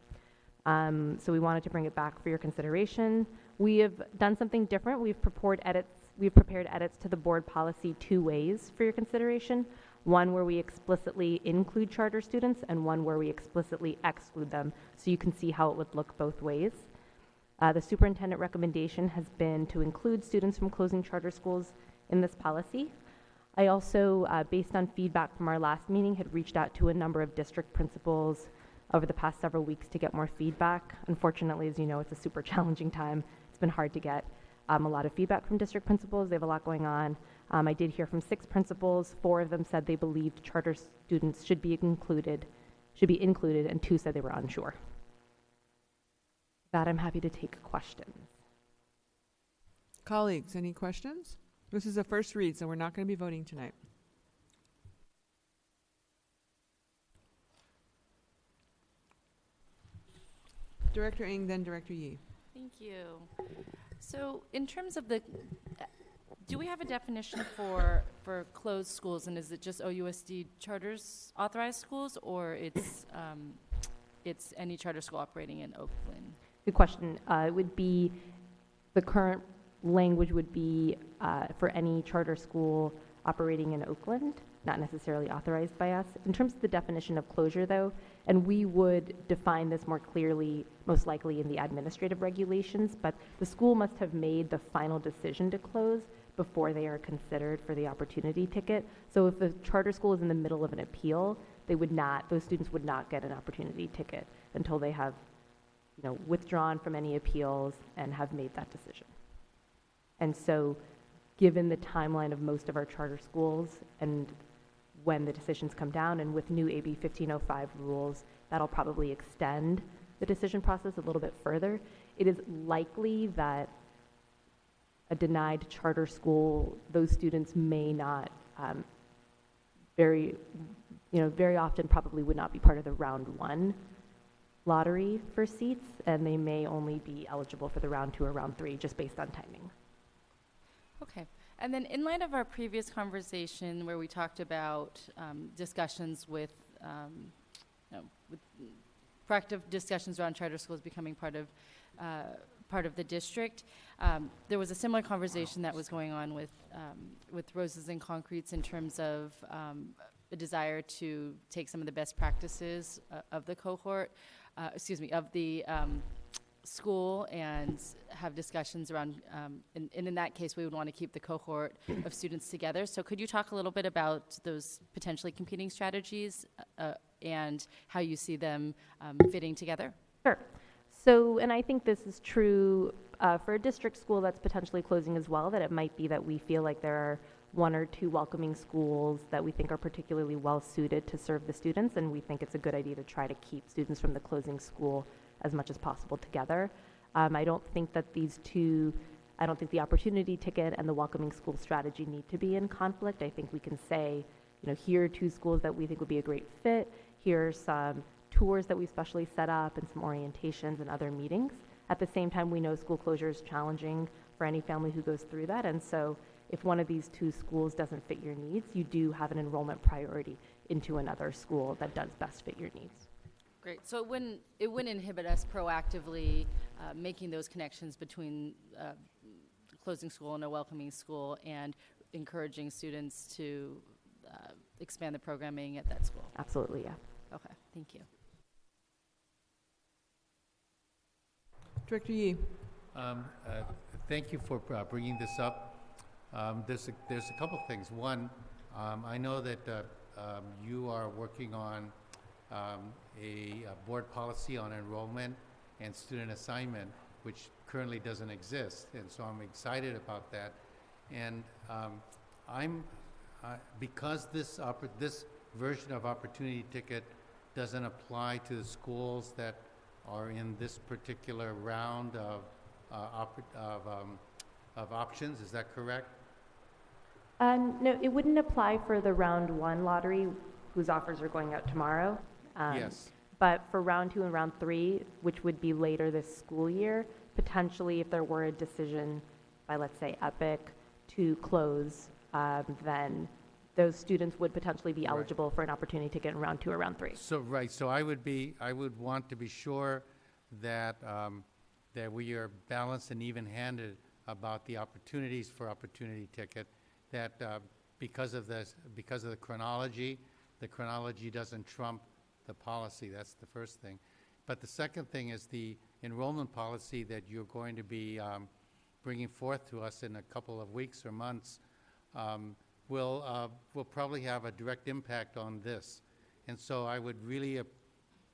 S20: So we wanted to bring it back for your consideration. We have done something different. We've prepared edits to the board policy 2 ways for your consideration. One where we explicitly include charter students and one where we explicitly exclude them, so you can see how it would look both ways. The superintendent recommendation has been to include students from closing charter schools in this policy. I also, based on feedback from our last meeting, had reached out to a number of district principals over the past several weeks to get more feedback. Unfortunately, as you know, it's a super challenging time. It's been hard to get a lot of feedback from district principals. They have a lot going on. I did hear from 6 principals. 4 of them said they believed charter students should be included, and 2 said they were unsure. With that, I'm happy to take questions.
S1: Colleagues, any questions? This is a first read, so we're not going to be voting tonight. Director Ng, then Director Yee.
S9: Thank you. So in terms of do we have a definition for closed schools, and is it just OUSD charters authorized schools, or it's any charter school operating in Oakland?
S21: Good question. It would be, the current language would be for any charter school operating in Oakland, not necessarily authorized by us. In terms of the definition of closure, though, and we would define this more clearly, most likely in the administrative regulations, but the school must have made the final decision to close before they are considered for the opportunity ticket. So if the charter school is in the middle of an appeal, those students would not get an opportunity ticket until they have, withdrawn from any appeals and have made that decision. And so, given the timeline of most of our charter schools and when the decisions come down, and with new AB 1505 rules, that'll probably extend the decision process a little bit further. It is likely that a denied charter school, those students may not, very often probably would not be part of the round 1 lottery for seats, and they may only be eligible for the round 2 or round 3 just based on timing.
S9: Okay. And then in light of our previous conversation where we talked about discussions with proactive discussions around charter schools becoming part of the district, there was a similar conversation that was going on with Roses and Concretes in terms of a desire to take some of the best practices of the cohort, of the school, and have discussions around, and in that case, we would want to keep the cohort of students together. So could you talk a little bit about those potentially competing strategies and how you see them fitting together?
S21: Sure. So, and I think this is true for a district school that's potentially closing as well, that it might be that we feel like there are 1 or 2 welcoming schools that we think are particularly well suited to serve the students, and we think it's a good idea to try to keep students from the closing school as much as possible together. I don't think that I don't think the opportunity ticket and the welcoming school strategy need to be in conflict. I think we can say, here are 2 schools that we think would be a great fit. Here are some tours that we specially set up and some orientations and other meetings. At the same time, we know school closure is challenging for any family who goes through that. And so if one of these 2 schools doesn't fit your needs, you do have an enrollment priority into another school that does best fit your needs.
S9: Great. So it wouldn't inhibit us proactively making those connections between closing school and a welcoming school and encouraging students to expand the programming at that school.
S21: Absolutely, yeah.
S9: Okay, thank you.
S1: Director Yee.
S7: Thank you for bringing this up. There's a couple things. One, I know that you are working on a board policy on enrollment and student assignment, which currently doesn't exist, and so I'm excited about that. And because this version of opportunity ticket doesn't apply to the schools that are in this particular round of options, is that correct?
S21: No, it wouldn't apply for the round 1 lottery, whose offers are going out tomorrow.
S7: Yes.
S21: But for round 2 and round 3, which would be later this school year, potentially if there were a decision by, let's say, Epic to close, then those students would potentially be eligible for an opportunity ticket in round 2 or round 3.
S7: So I would want to be sure that that we are balanced and even-handed about the opportunities for opportunity ticket. That because of the chronology, the chronology doesn't trump the policy. That's the first thing. But the second thing is the enrollment policy that you're going to be bringing forth to us in a couple of weeks or months will probably have a direct impact on this. And so I would really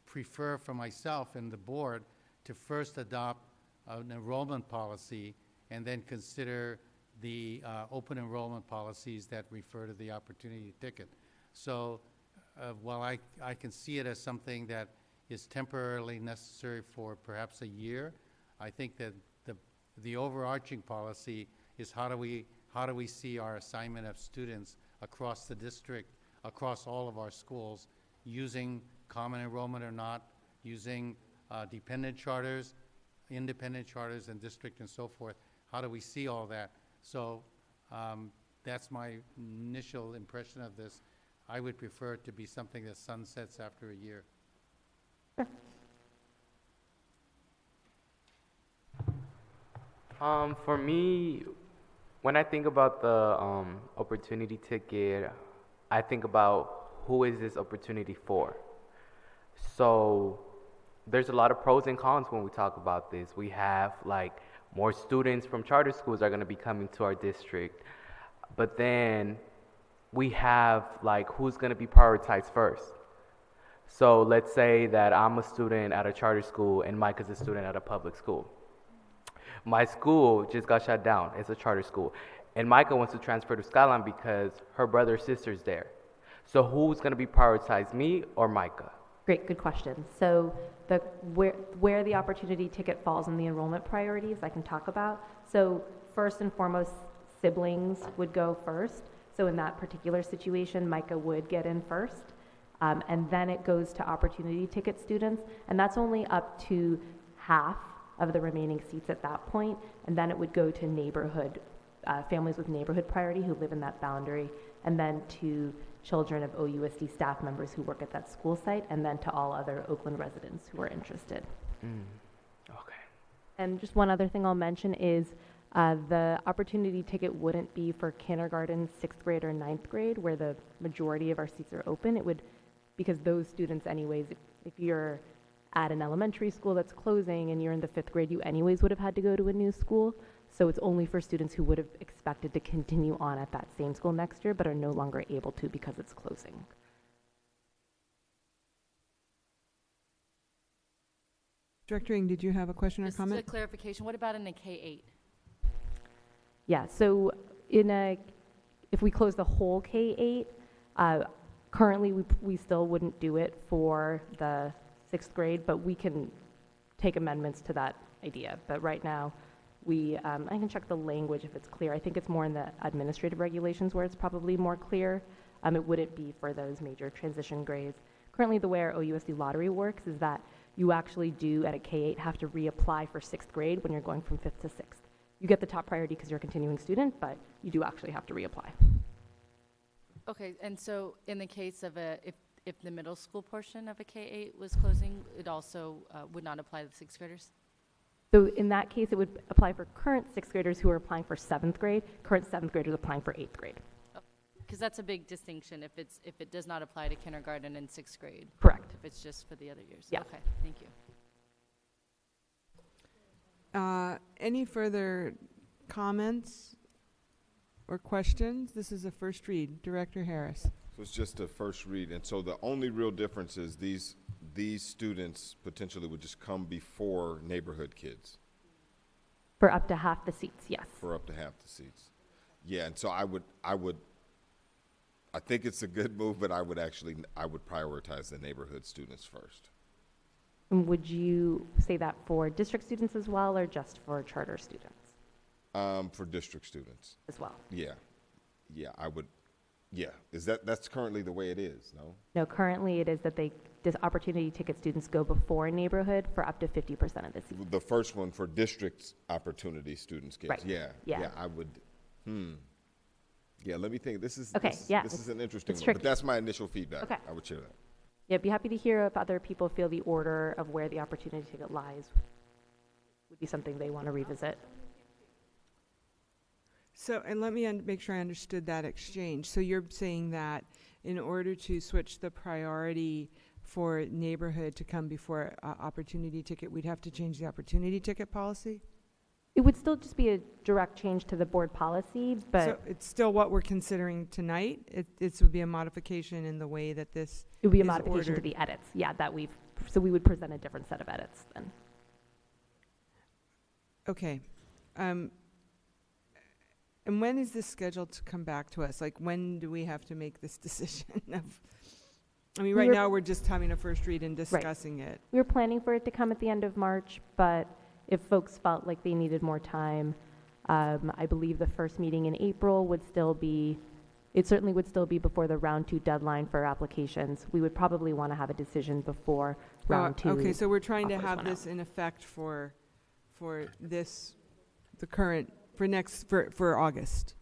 S7: prefer for myself and the board to first adopt an enrollment policy and then consider the open enrollment policies that refer to the opportunity ticket. So while I can see it as something that is temporarily necessary for perhaps a year, I think that the overarching policy is how do we see our assignment of students across the district, across all of our schools, using common enrollment or not, using dependent charters, independent charters and district and so forth. How do we see all that? So that's my initial impression of this. I would prefer it to be something that sunsets after a year.
S14: For me, when I think about the opportunity ticket, I think about who is this opportunity for. So there's a lot of pros and cons when we talk about this. We have like more students from charter schools are going to be coming to our district, but then we have like who's going to be prioritized first. So let's say that I'm a student at a charter school and Mike is a student at a public school. My school just got shut down. It's a charter school. And Micah wants to transfer to Skyline because her brother or sister's there. So who's going to be prioritized, me or Micah?
S21: Great, good question. So where the opportunity ticket falls in the enrollment priorities, I can talk about. So first and foremost, siblings would go first. So in that particular situation, Micah would get in first. And then it goes to opportunity ticket students. And that's only up to half of the remaining seats at that point. And then it would go to neighborhood, families with neighborhood priority who live in that boundary. And then to children of OUSD staff members who work at that school site, and then to all other Oakland residents who are interested.
S14: Okay.
S21: And just one other thing I'll mention is the opportunity ticket wouldn't be for kindergarten, 6th grade, or 9th grade, where the majority of our seats are open. It would, because those students anyways, if you're at an elementary school that's closing and you're in the 5th grade, you anyways would have had to go to a new school. So it's only for students who would have expected to continue on at that same school next year, but are no longer able to because it's closing.
S1: Director Ng, did you have a question or comment?
S9: Just a clarification, what about in a K-8?
S21: Yeah, so if we close the whole K-8, currently we still wouldn't do it for the 6th grade, but we can take amendments to that idea. But right now, I can check the language if it's clear. I think it's more in the administrative regulations where it's probably more clear. It wouldn't be for those major transition grades. Currently, the way our OUSD lottery works is that you actually do, at a K-8, have to reapply for 6th grade when you're going from 5th to 6th. You get the top priority because you're a continuing student, but you do actually have to reapply.
S9: Okay, and so in the case of if the middle school portion of a K-8 was closing, it also would not apply to the 6th graders?
S21: So in that case, it would apply for current 6th graders who are applying for 7th grade, current 7th graders applying for 8th grade.
S9: Because that's a big distinction if it does not apply to kindergarten and 6th grade.
S21: Correct.
S9: If it's just for the other years.
S21: Yeah.
S9: Okay, thank you.
S1: Any further comments or questions? This is a first read. Director Harris.
S5: So it's just a first read, and so the only real difference is these students potentially would just come before neighborhood kids.
S21: For up to half the seats, yes.
S5: For up to half the seats. Yeah, and so I think it's a good move, but I would prioritize the neighborhood students first.
S21: And would you say that for district students as well, or just for charter students?
S5: For district students.
S21: As well?
S5: Yeah, I would. Yeah, that's currently the way it is, no?
S21: No, currently it is that opportunity ticket students go before neighborhood for up to 50% of the seats.
S5: The first one for district opportunity students gets,
S21: right.
S5: Yeah, I would, Yeah, let me think. This is an interesting one, but that's my initial feedback.
S21: Okay.
S5: I would share that.
S21: Yeah, I'd be happy to hear if other people feel the order of where the opportunity ticket lies would be something they want to revisit.
S1: So, and let me make sure I understood that exchange. So you're saying that in order to switch the priority for neighborhood to come before opportunity ticket, we'd have to change the opportunity ticket policy?
S21: It would still just be a direct change to the board policy, but...
S1: So it's still what we're considering tonight? It would be a modification in the way that this
S21: It would be a
S1: is
S21: modification
S1: ordered.
S21: to the edits, yeah, so we would present a different set of edits then.
S1: Okay. And when is this scheduled to come back to us? Like, when do we have to make this decision? Right now we're just having a first read and discussing it.
S21: We were planning for it to come at the end of March, but
S20: if folks felt like they needed more time, I believe the first meeting in April would still be, it certainly would still be before the round 2 deadline for applications. We would probably want to have a decision before round 2.
S1: Okay, so we're trying to
S20: offers
S1: have
S20: went
S1: this
S20: out.
S1: in effect for this, the current, for August.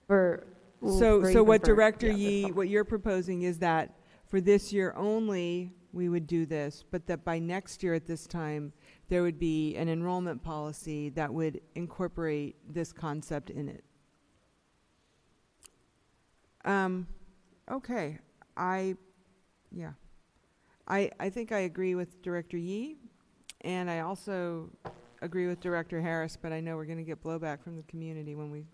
S20: For,
S1: So
S20: for even
S1: what
S20: for-
S1: Director
S20: yeah, this
S1: Yee,
S20: summer.
S1: what you're proposing is that for this year only, we would do this, but that by next year at this time, there would be an enrollment policy that would incorporate this concept in it. Okay, I think I agree with Director Yee, and I also agree with Director Harris, but I know we're going to get blowback from the community when we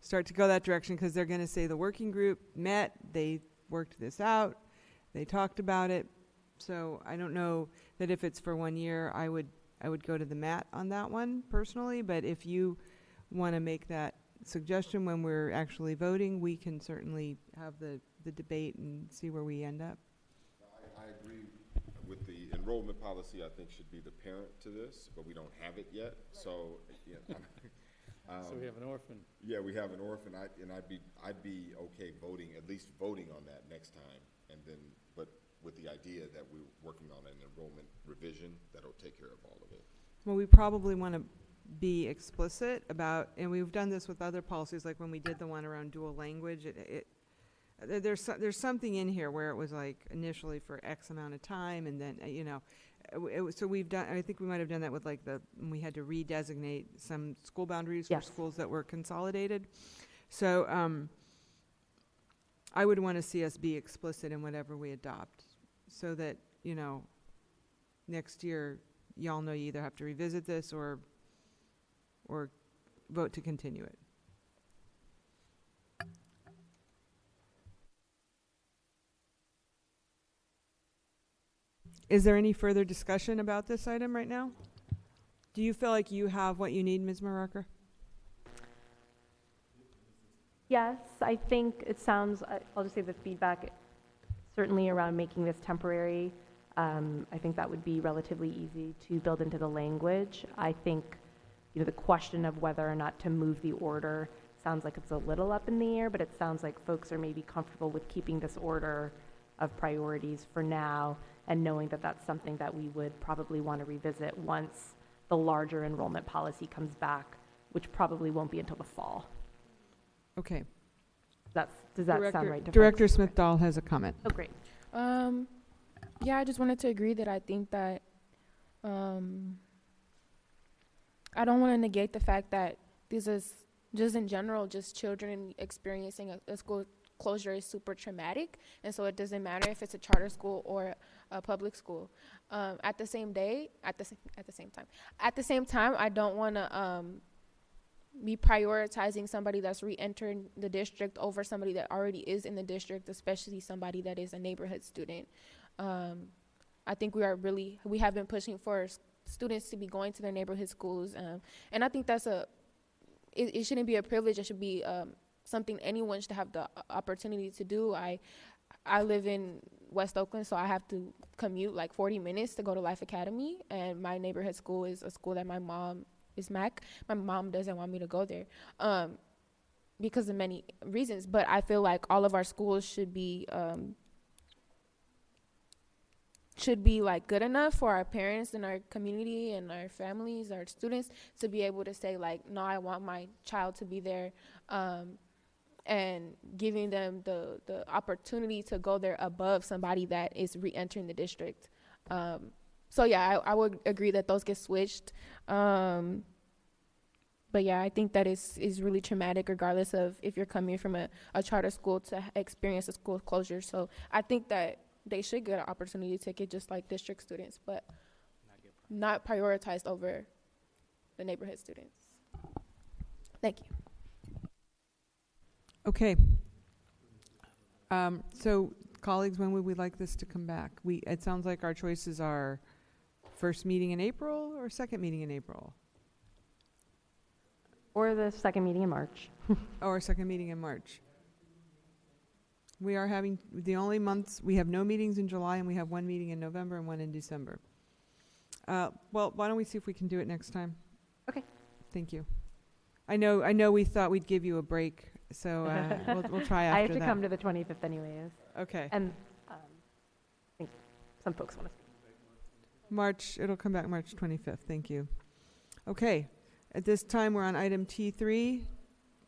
S1: start to go that direction, because they're going to say the working group met, they worked this out, they talked about it. So I don't know that if it's for 1 year, I would go to the mat on that one personally, but if you want to make that suggestion when we're actually voting, we can certainly have the debate and see where we end up.
S5: I agree with the enrollment policy. I think should be the parent to this, but we don't have it yet. So, yeah,
S7: So we have an orphan.
S5: Yeah, we have an orphan. I'd be okay voting, at least voting on that next time, and then, but with the idea that we're working on an enrollment revision that'll take care of all of it.
S1: Well, we probably want to be explicit about, and we've done this with other policies, like when we did the one around dual language, there's something in here where it was like initially for X amount of time, and then, so we've done, I think we might have done that with like when we had to redesignate some school boundaries for schools that were consolidated. So I would want to see us be explicit in whatever we adopt, so that, next year, y'all know you either have to revisit this or vote to continue it. Is there any further discussion about this item right now? Do you feel like you have what you need, Ms. Maraker?
S20: Yes, I think it sounds, I'll just say the feedback, certainly around making this temporary, I think that would be relatively easy to build into the language. I think, the question of whether or not to move the order sounds like it's a little up in the air, but it sounds like folks are maybe comfortable with keeping this order of priorities for now, and knowing that that's something that we would probably want to revisit once the larger enrollment policy comes back, which probably won't be until the fall.
S1: Okay.
S20: Does that sound right to
S1: Director
S20: folks?
S1: Smith-Dahl has a comment.
S20: Oh, great.
S13: Yeah, I just wanted to agree that I think that I don't want to negate the fact that this is just in general, just children experiencing a school closure is super traumatic, and so it doesn't matter if it's a charter school or a public school. At the same time, I don't want to be prioritizing somebody that's re-entering the district over somebody that already is in the district, especially somebody that is a neighborhood student. I think we have been pushing for students to be going to their neighborhood schools, and I think that's it shouldn't be a privilege. It should be something anyone should have the opportunity to do. I live in West Oakland, so I have to commute like 40 minutes to go to Life Academy, and my neighborhood school is a school that my mom is MAC. My mom doesn't want me to go there because of many reasons, but I feel like all of our schools should be like good enough for our parents and our community and our families, our students, to be able to say like, no, I want my child to be there, and giving them the opportunity to go there above somebody that is re-entering the district. So yeah, I would agree that those get switched. But yeah, I think that is really traumatic regardless of if you're coming from a charter school to experience a school closure. So I think that they should get an opportunity to take it just like district students, but not prioritized over the neighborhood students. Thank you.
S1: Okay. So colleagues, when would we like this to come back? It sounds like our choices are first meeting in April or second meeting in April?
S20: Or the second meeting in March.
S1: Or second meeting in March. We are having the only months, we have no meetings in July, and we have one meeting in November and one in December. Well, why don't we see if we can do it next time?
S21: Okay.
S1: Thank you. I know we thought we'd give you a break, so we'll try after that.
S21: I have to come to the 25th anyways.
S1: Okay.
S21: And I think some folks want to speak.
S1: It'll come back March 25th. Thank you. Okay. At this time, we're on item T3.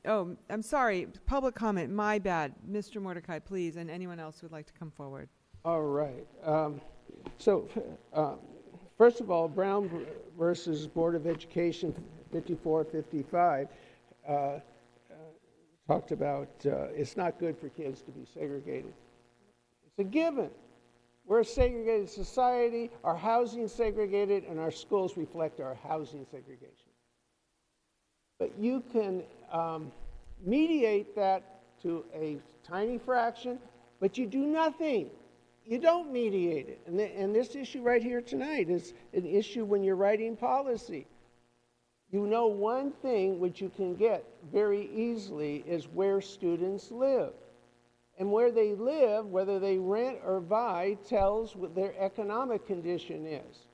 S1: Oh, I'm sorry. Public comment. My bad. Mr. Mordecai, please, and anyone else who would like to come forward.
S19: All right. First of all, Brown versus Board of Education 5455 talked about it's not good for kids to be segregated. It's a given. We're a segregated society, our housing segregated, and our schools reflect our housing segregation. But you can mediate that to a tiny fraction, but you do nothing. You don't mediate it. And this issue right here tonight is an issue when you're writing policy. You know one thing which you can get very easily is where students live. And where they live, whether they rent or buy, tells what their economic condition is.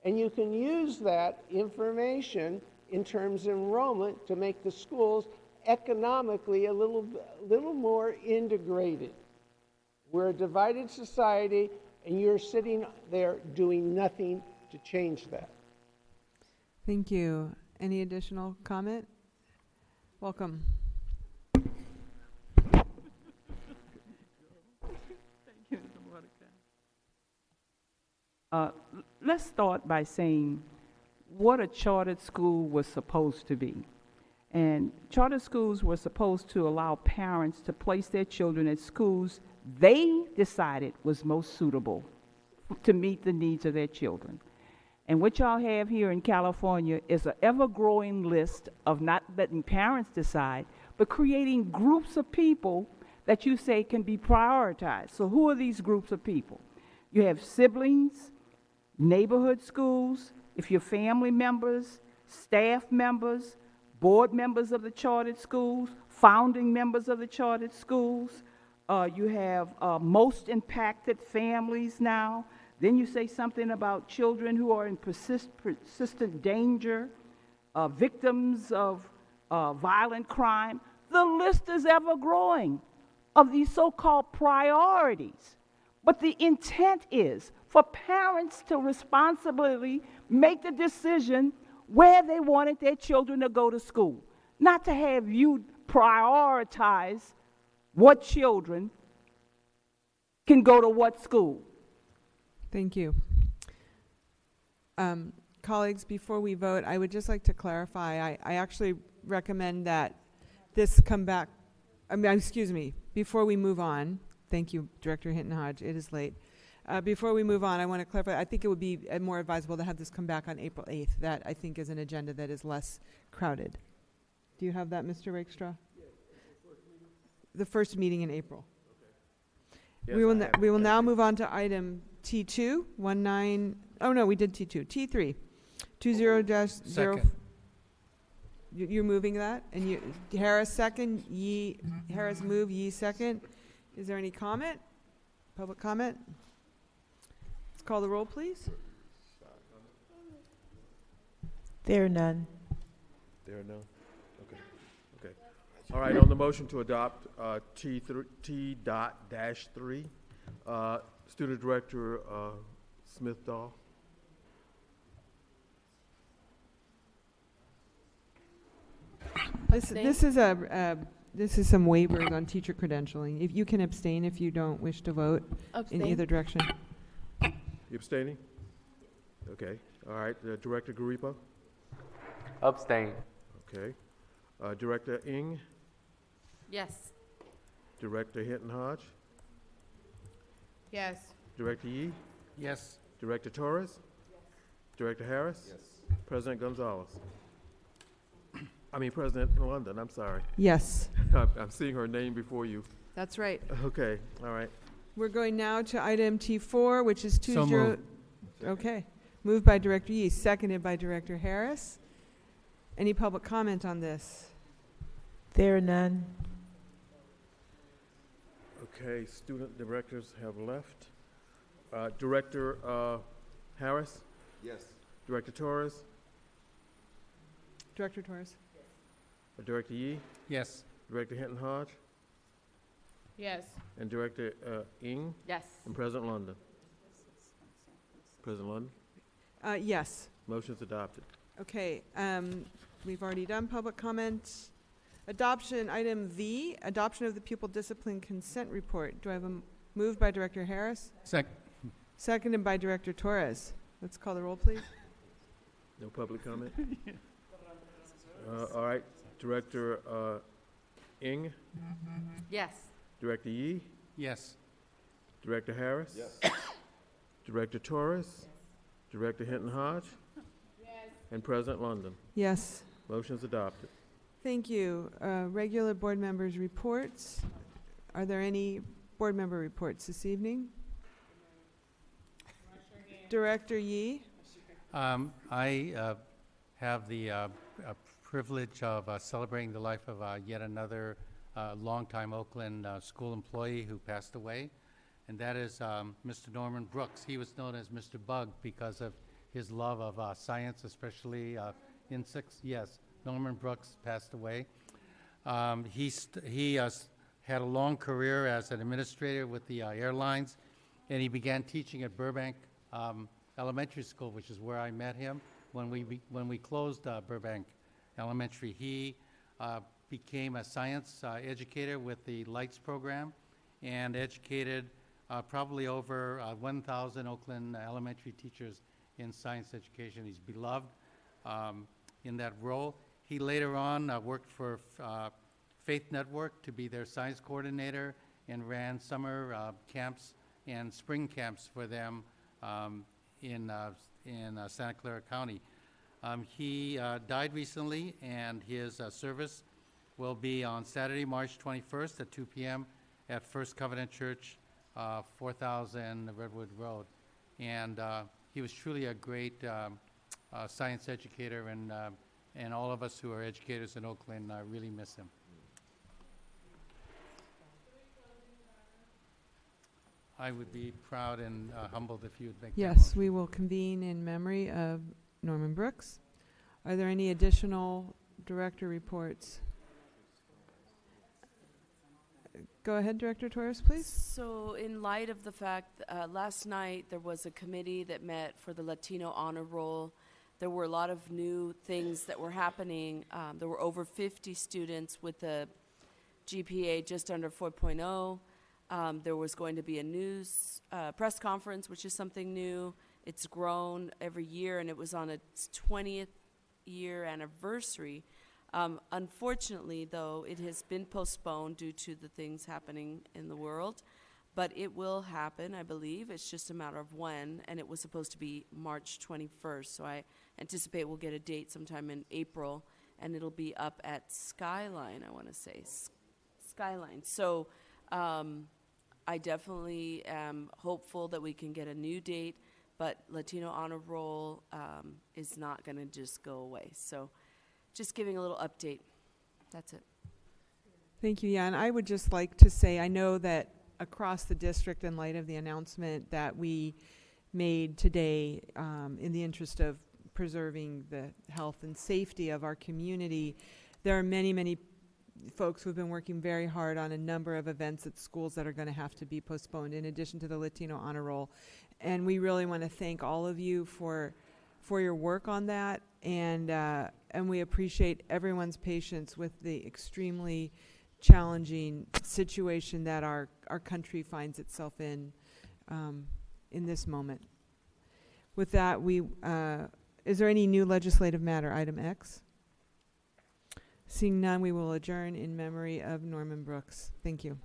S19: And you can use that information in terms of enrollment to make the schools economically a little more integrated. We're a divided society, and you're sitting there doing nothing to change that.
S1: Thank you. Any additional comment? Welcome.
S11: Let's start by saying what a chartered school was supposed to be. And charter schools were supposed to allow parents to place their children at schools they decided was most suitable to meet the needs of their children. And what y'all have here in California is an ever-growing list of not letting parents decide, but creating groups of people that you say can be prioritized. So who are these groups of people? You have siblings, neighborhood schools, if you're family members, staff members, board members of the chartered schools, founding members of the chartered schools. You have most impacted families now. Then you say something about children who are in persistent danger, victims of violent crime. The list is ever growing of these so-called priorities. But the intent is for parents to responsibly make the decision where they wanted their children to go to school, not to have you prioritize what children can go to what school.
S1: Thank you. Colleagues, before we vote, I would just like to clarify, I actually recommend that this come back, before we move on, thank you, Director Hinton-Hodge, it is late. Before we move on, I want to clarify, I think it would be more advisable to have this come back on April 8th. That, I think, is an agenda that is less crowded. Do you have that, Mr. Rakestraw? The first meeting in April.
S2: Yes,
S1: We will now move on to item T2, we did T2. T3, 20-0.
S7: Second.
S1: You're moving that? And Harris second, Harris move, Yee second. Is there any comment? Public comment? Let's call the roll, please.
S8: There are none.
S2: There are none? Okay. All right, on the motion to adopt T-3, Student Director Smith-Dahl.
S1: This is some waivers on teacher credentialing. If you can abstain if you don't wish to vote in either direction.
S2: You abstaining? Okay. All right. Director Garipa?
S14: Abstain.
S2: Okay. Director Ng?
S9: Yes.
S2: Director Hinton-Hodge?
S3: Yes.
S2: Director Yee?
S7: Yes.
S2: Director Torres? Yes. Director Harris? Yes. President Gonzalez? President London, I'm sorry.
S1: Yes.
S2: I'm seeing her name before you.
S1: That's right.
S2: Okay, all right.
S1: We're going now to item T4, which is 20.
S7: moved.
S1: Okay. Moved by Director Yee, seconded by Director Harris. Any public comment on this?
S8: There are none.
S2: Okay, student directors have left. Director Harris?
S5: Yes.
S2: Director Torres?
S1: Director Torres?
S2: Director Yee?
S7: Yes.
S2: Director Hinton Hodge?
S3: Yes.
S2: And Director Ng?
S9: Yes.
S2: And President London? President London?
S1: Yes.
S2: Motion's adopted.
S1: Okay, we've already done public comment. Adoption, item V, adoption of the pupil discipline consent report. Do I have a move by Director Harris? Seconded by Director Torres. Let's call the roll, please.
S2: No public comment? All right, Director Ng?
S9: Yes.
S2: Director Yee?
S7: Yes.
S2: Director Harris? Yes. Director Torres? Director Hinton Hodge?
S3: Yes.
S2: And President London?
S1: Yes.
S2: Motion's adopted.
S1: Thank you. Regular board members' reports. Are there any board member reports this evening? Director Yee?
S7: I have the privilege of celebrating the life of yet another longtime Oakland school employee who passed away, and that is Mr. Norman Brooks. He was known as Mr. Bug because of his love of science, especially insects. Yes, Norman Brooks passed away. He had a long career as an administrator with the airlines, and he began teaching at Burbank Elementary School, which is where I met him when we closed Burbank Elementary. He became a science educator with the Lights program and educated probably over 1,000 Oakland elementary teachers in science education. He's beloved in that role. He later on worked for Faith Network to be their science coordinator and ran summer camps and spring camps for them in Santa Clara County. He died recently, and his service will be on Saturday, March 21st at 2 p.m. at First Covenant Church, 4000 Redwood Road. And he was truly a great science educator, and all of us who are educators in Oakland really miss him. I would be proud and humbled if you would make that
S1: Yes,
S7: motion.
S1: we will convene in memory of Norman Brooks. Are there any additional director reports? Go ahead, Director Torres, please.
S12: So in light of the fact, last night there was a committee that met for the Latino Honor Roll. There were a lot of new things that were happening. There were over 50 students with a GPA just under 4.0. There was going to be a news press conference, which is something new. It's grown every year, and it was on its 20th year anniversary. Unfortunately, though, it has been postponed due to the things happening in the world. But it will happen, I believe. It's just a matter of when, and it was supposed to be March 21st. So I anticipate we'll get a date sometime in April, and it'll be up at Skyline, I want to say. Skyline. So I definitely am hopeful that we can get a new date, but Latino Honor Roll is not going to just go away. So just giving a little update. That's it.
S1: Thank you, yeah, and I would just like to say, I know that across the district, in light of the announcement that we made today, in the interest of preserving the health and safety of our community, there are many, many folks who've been working very hard on a number of events at schools that are going to have to be postponed, in addition to the Latino Honor Roll. And we really want to thank all of you for your work on that, and we appreciate everyone's patience with the extremely challenging situation that our country finds itself in this moment. With that, is there any new legislative matter? Item X. Seeing none, we will adjourn in memory of Norman Brooks. Thank you.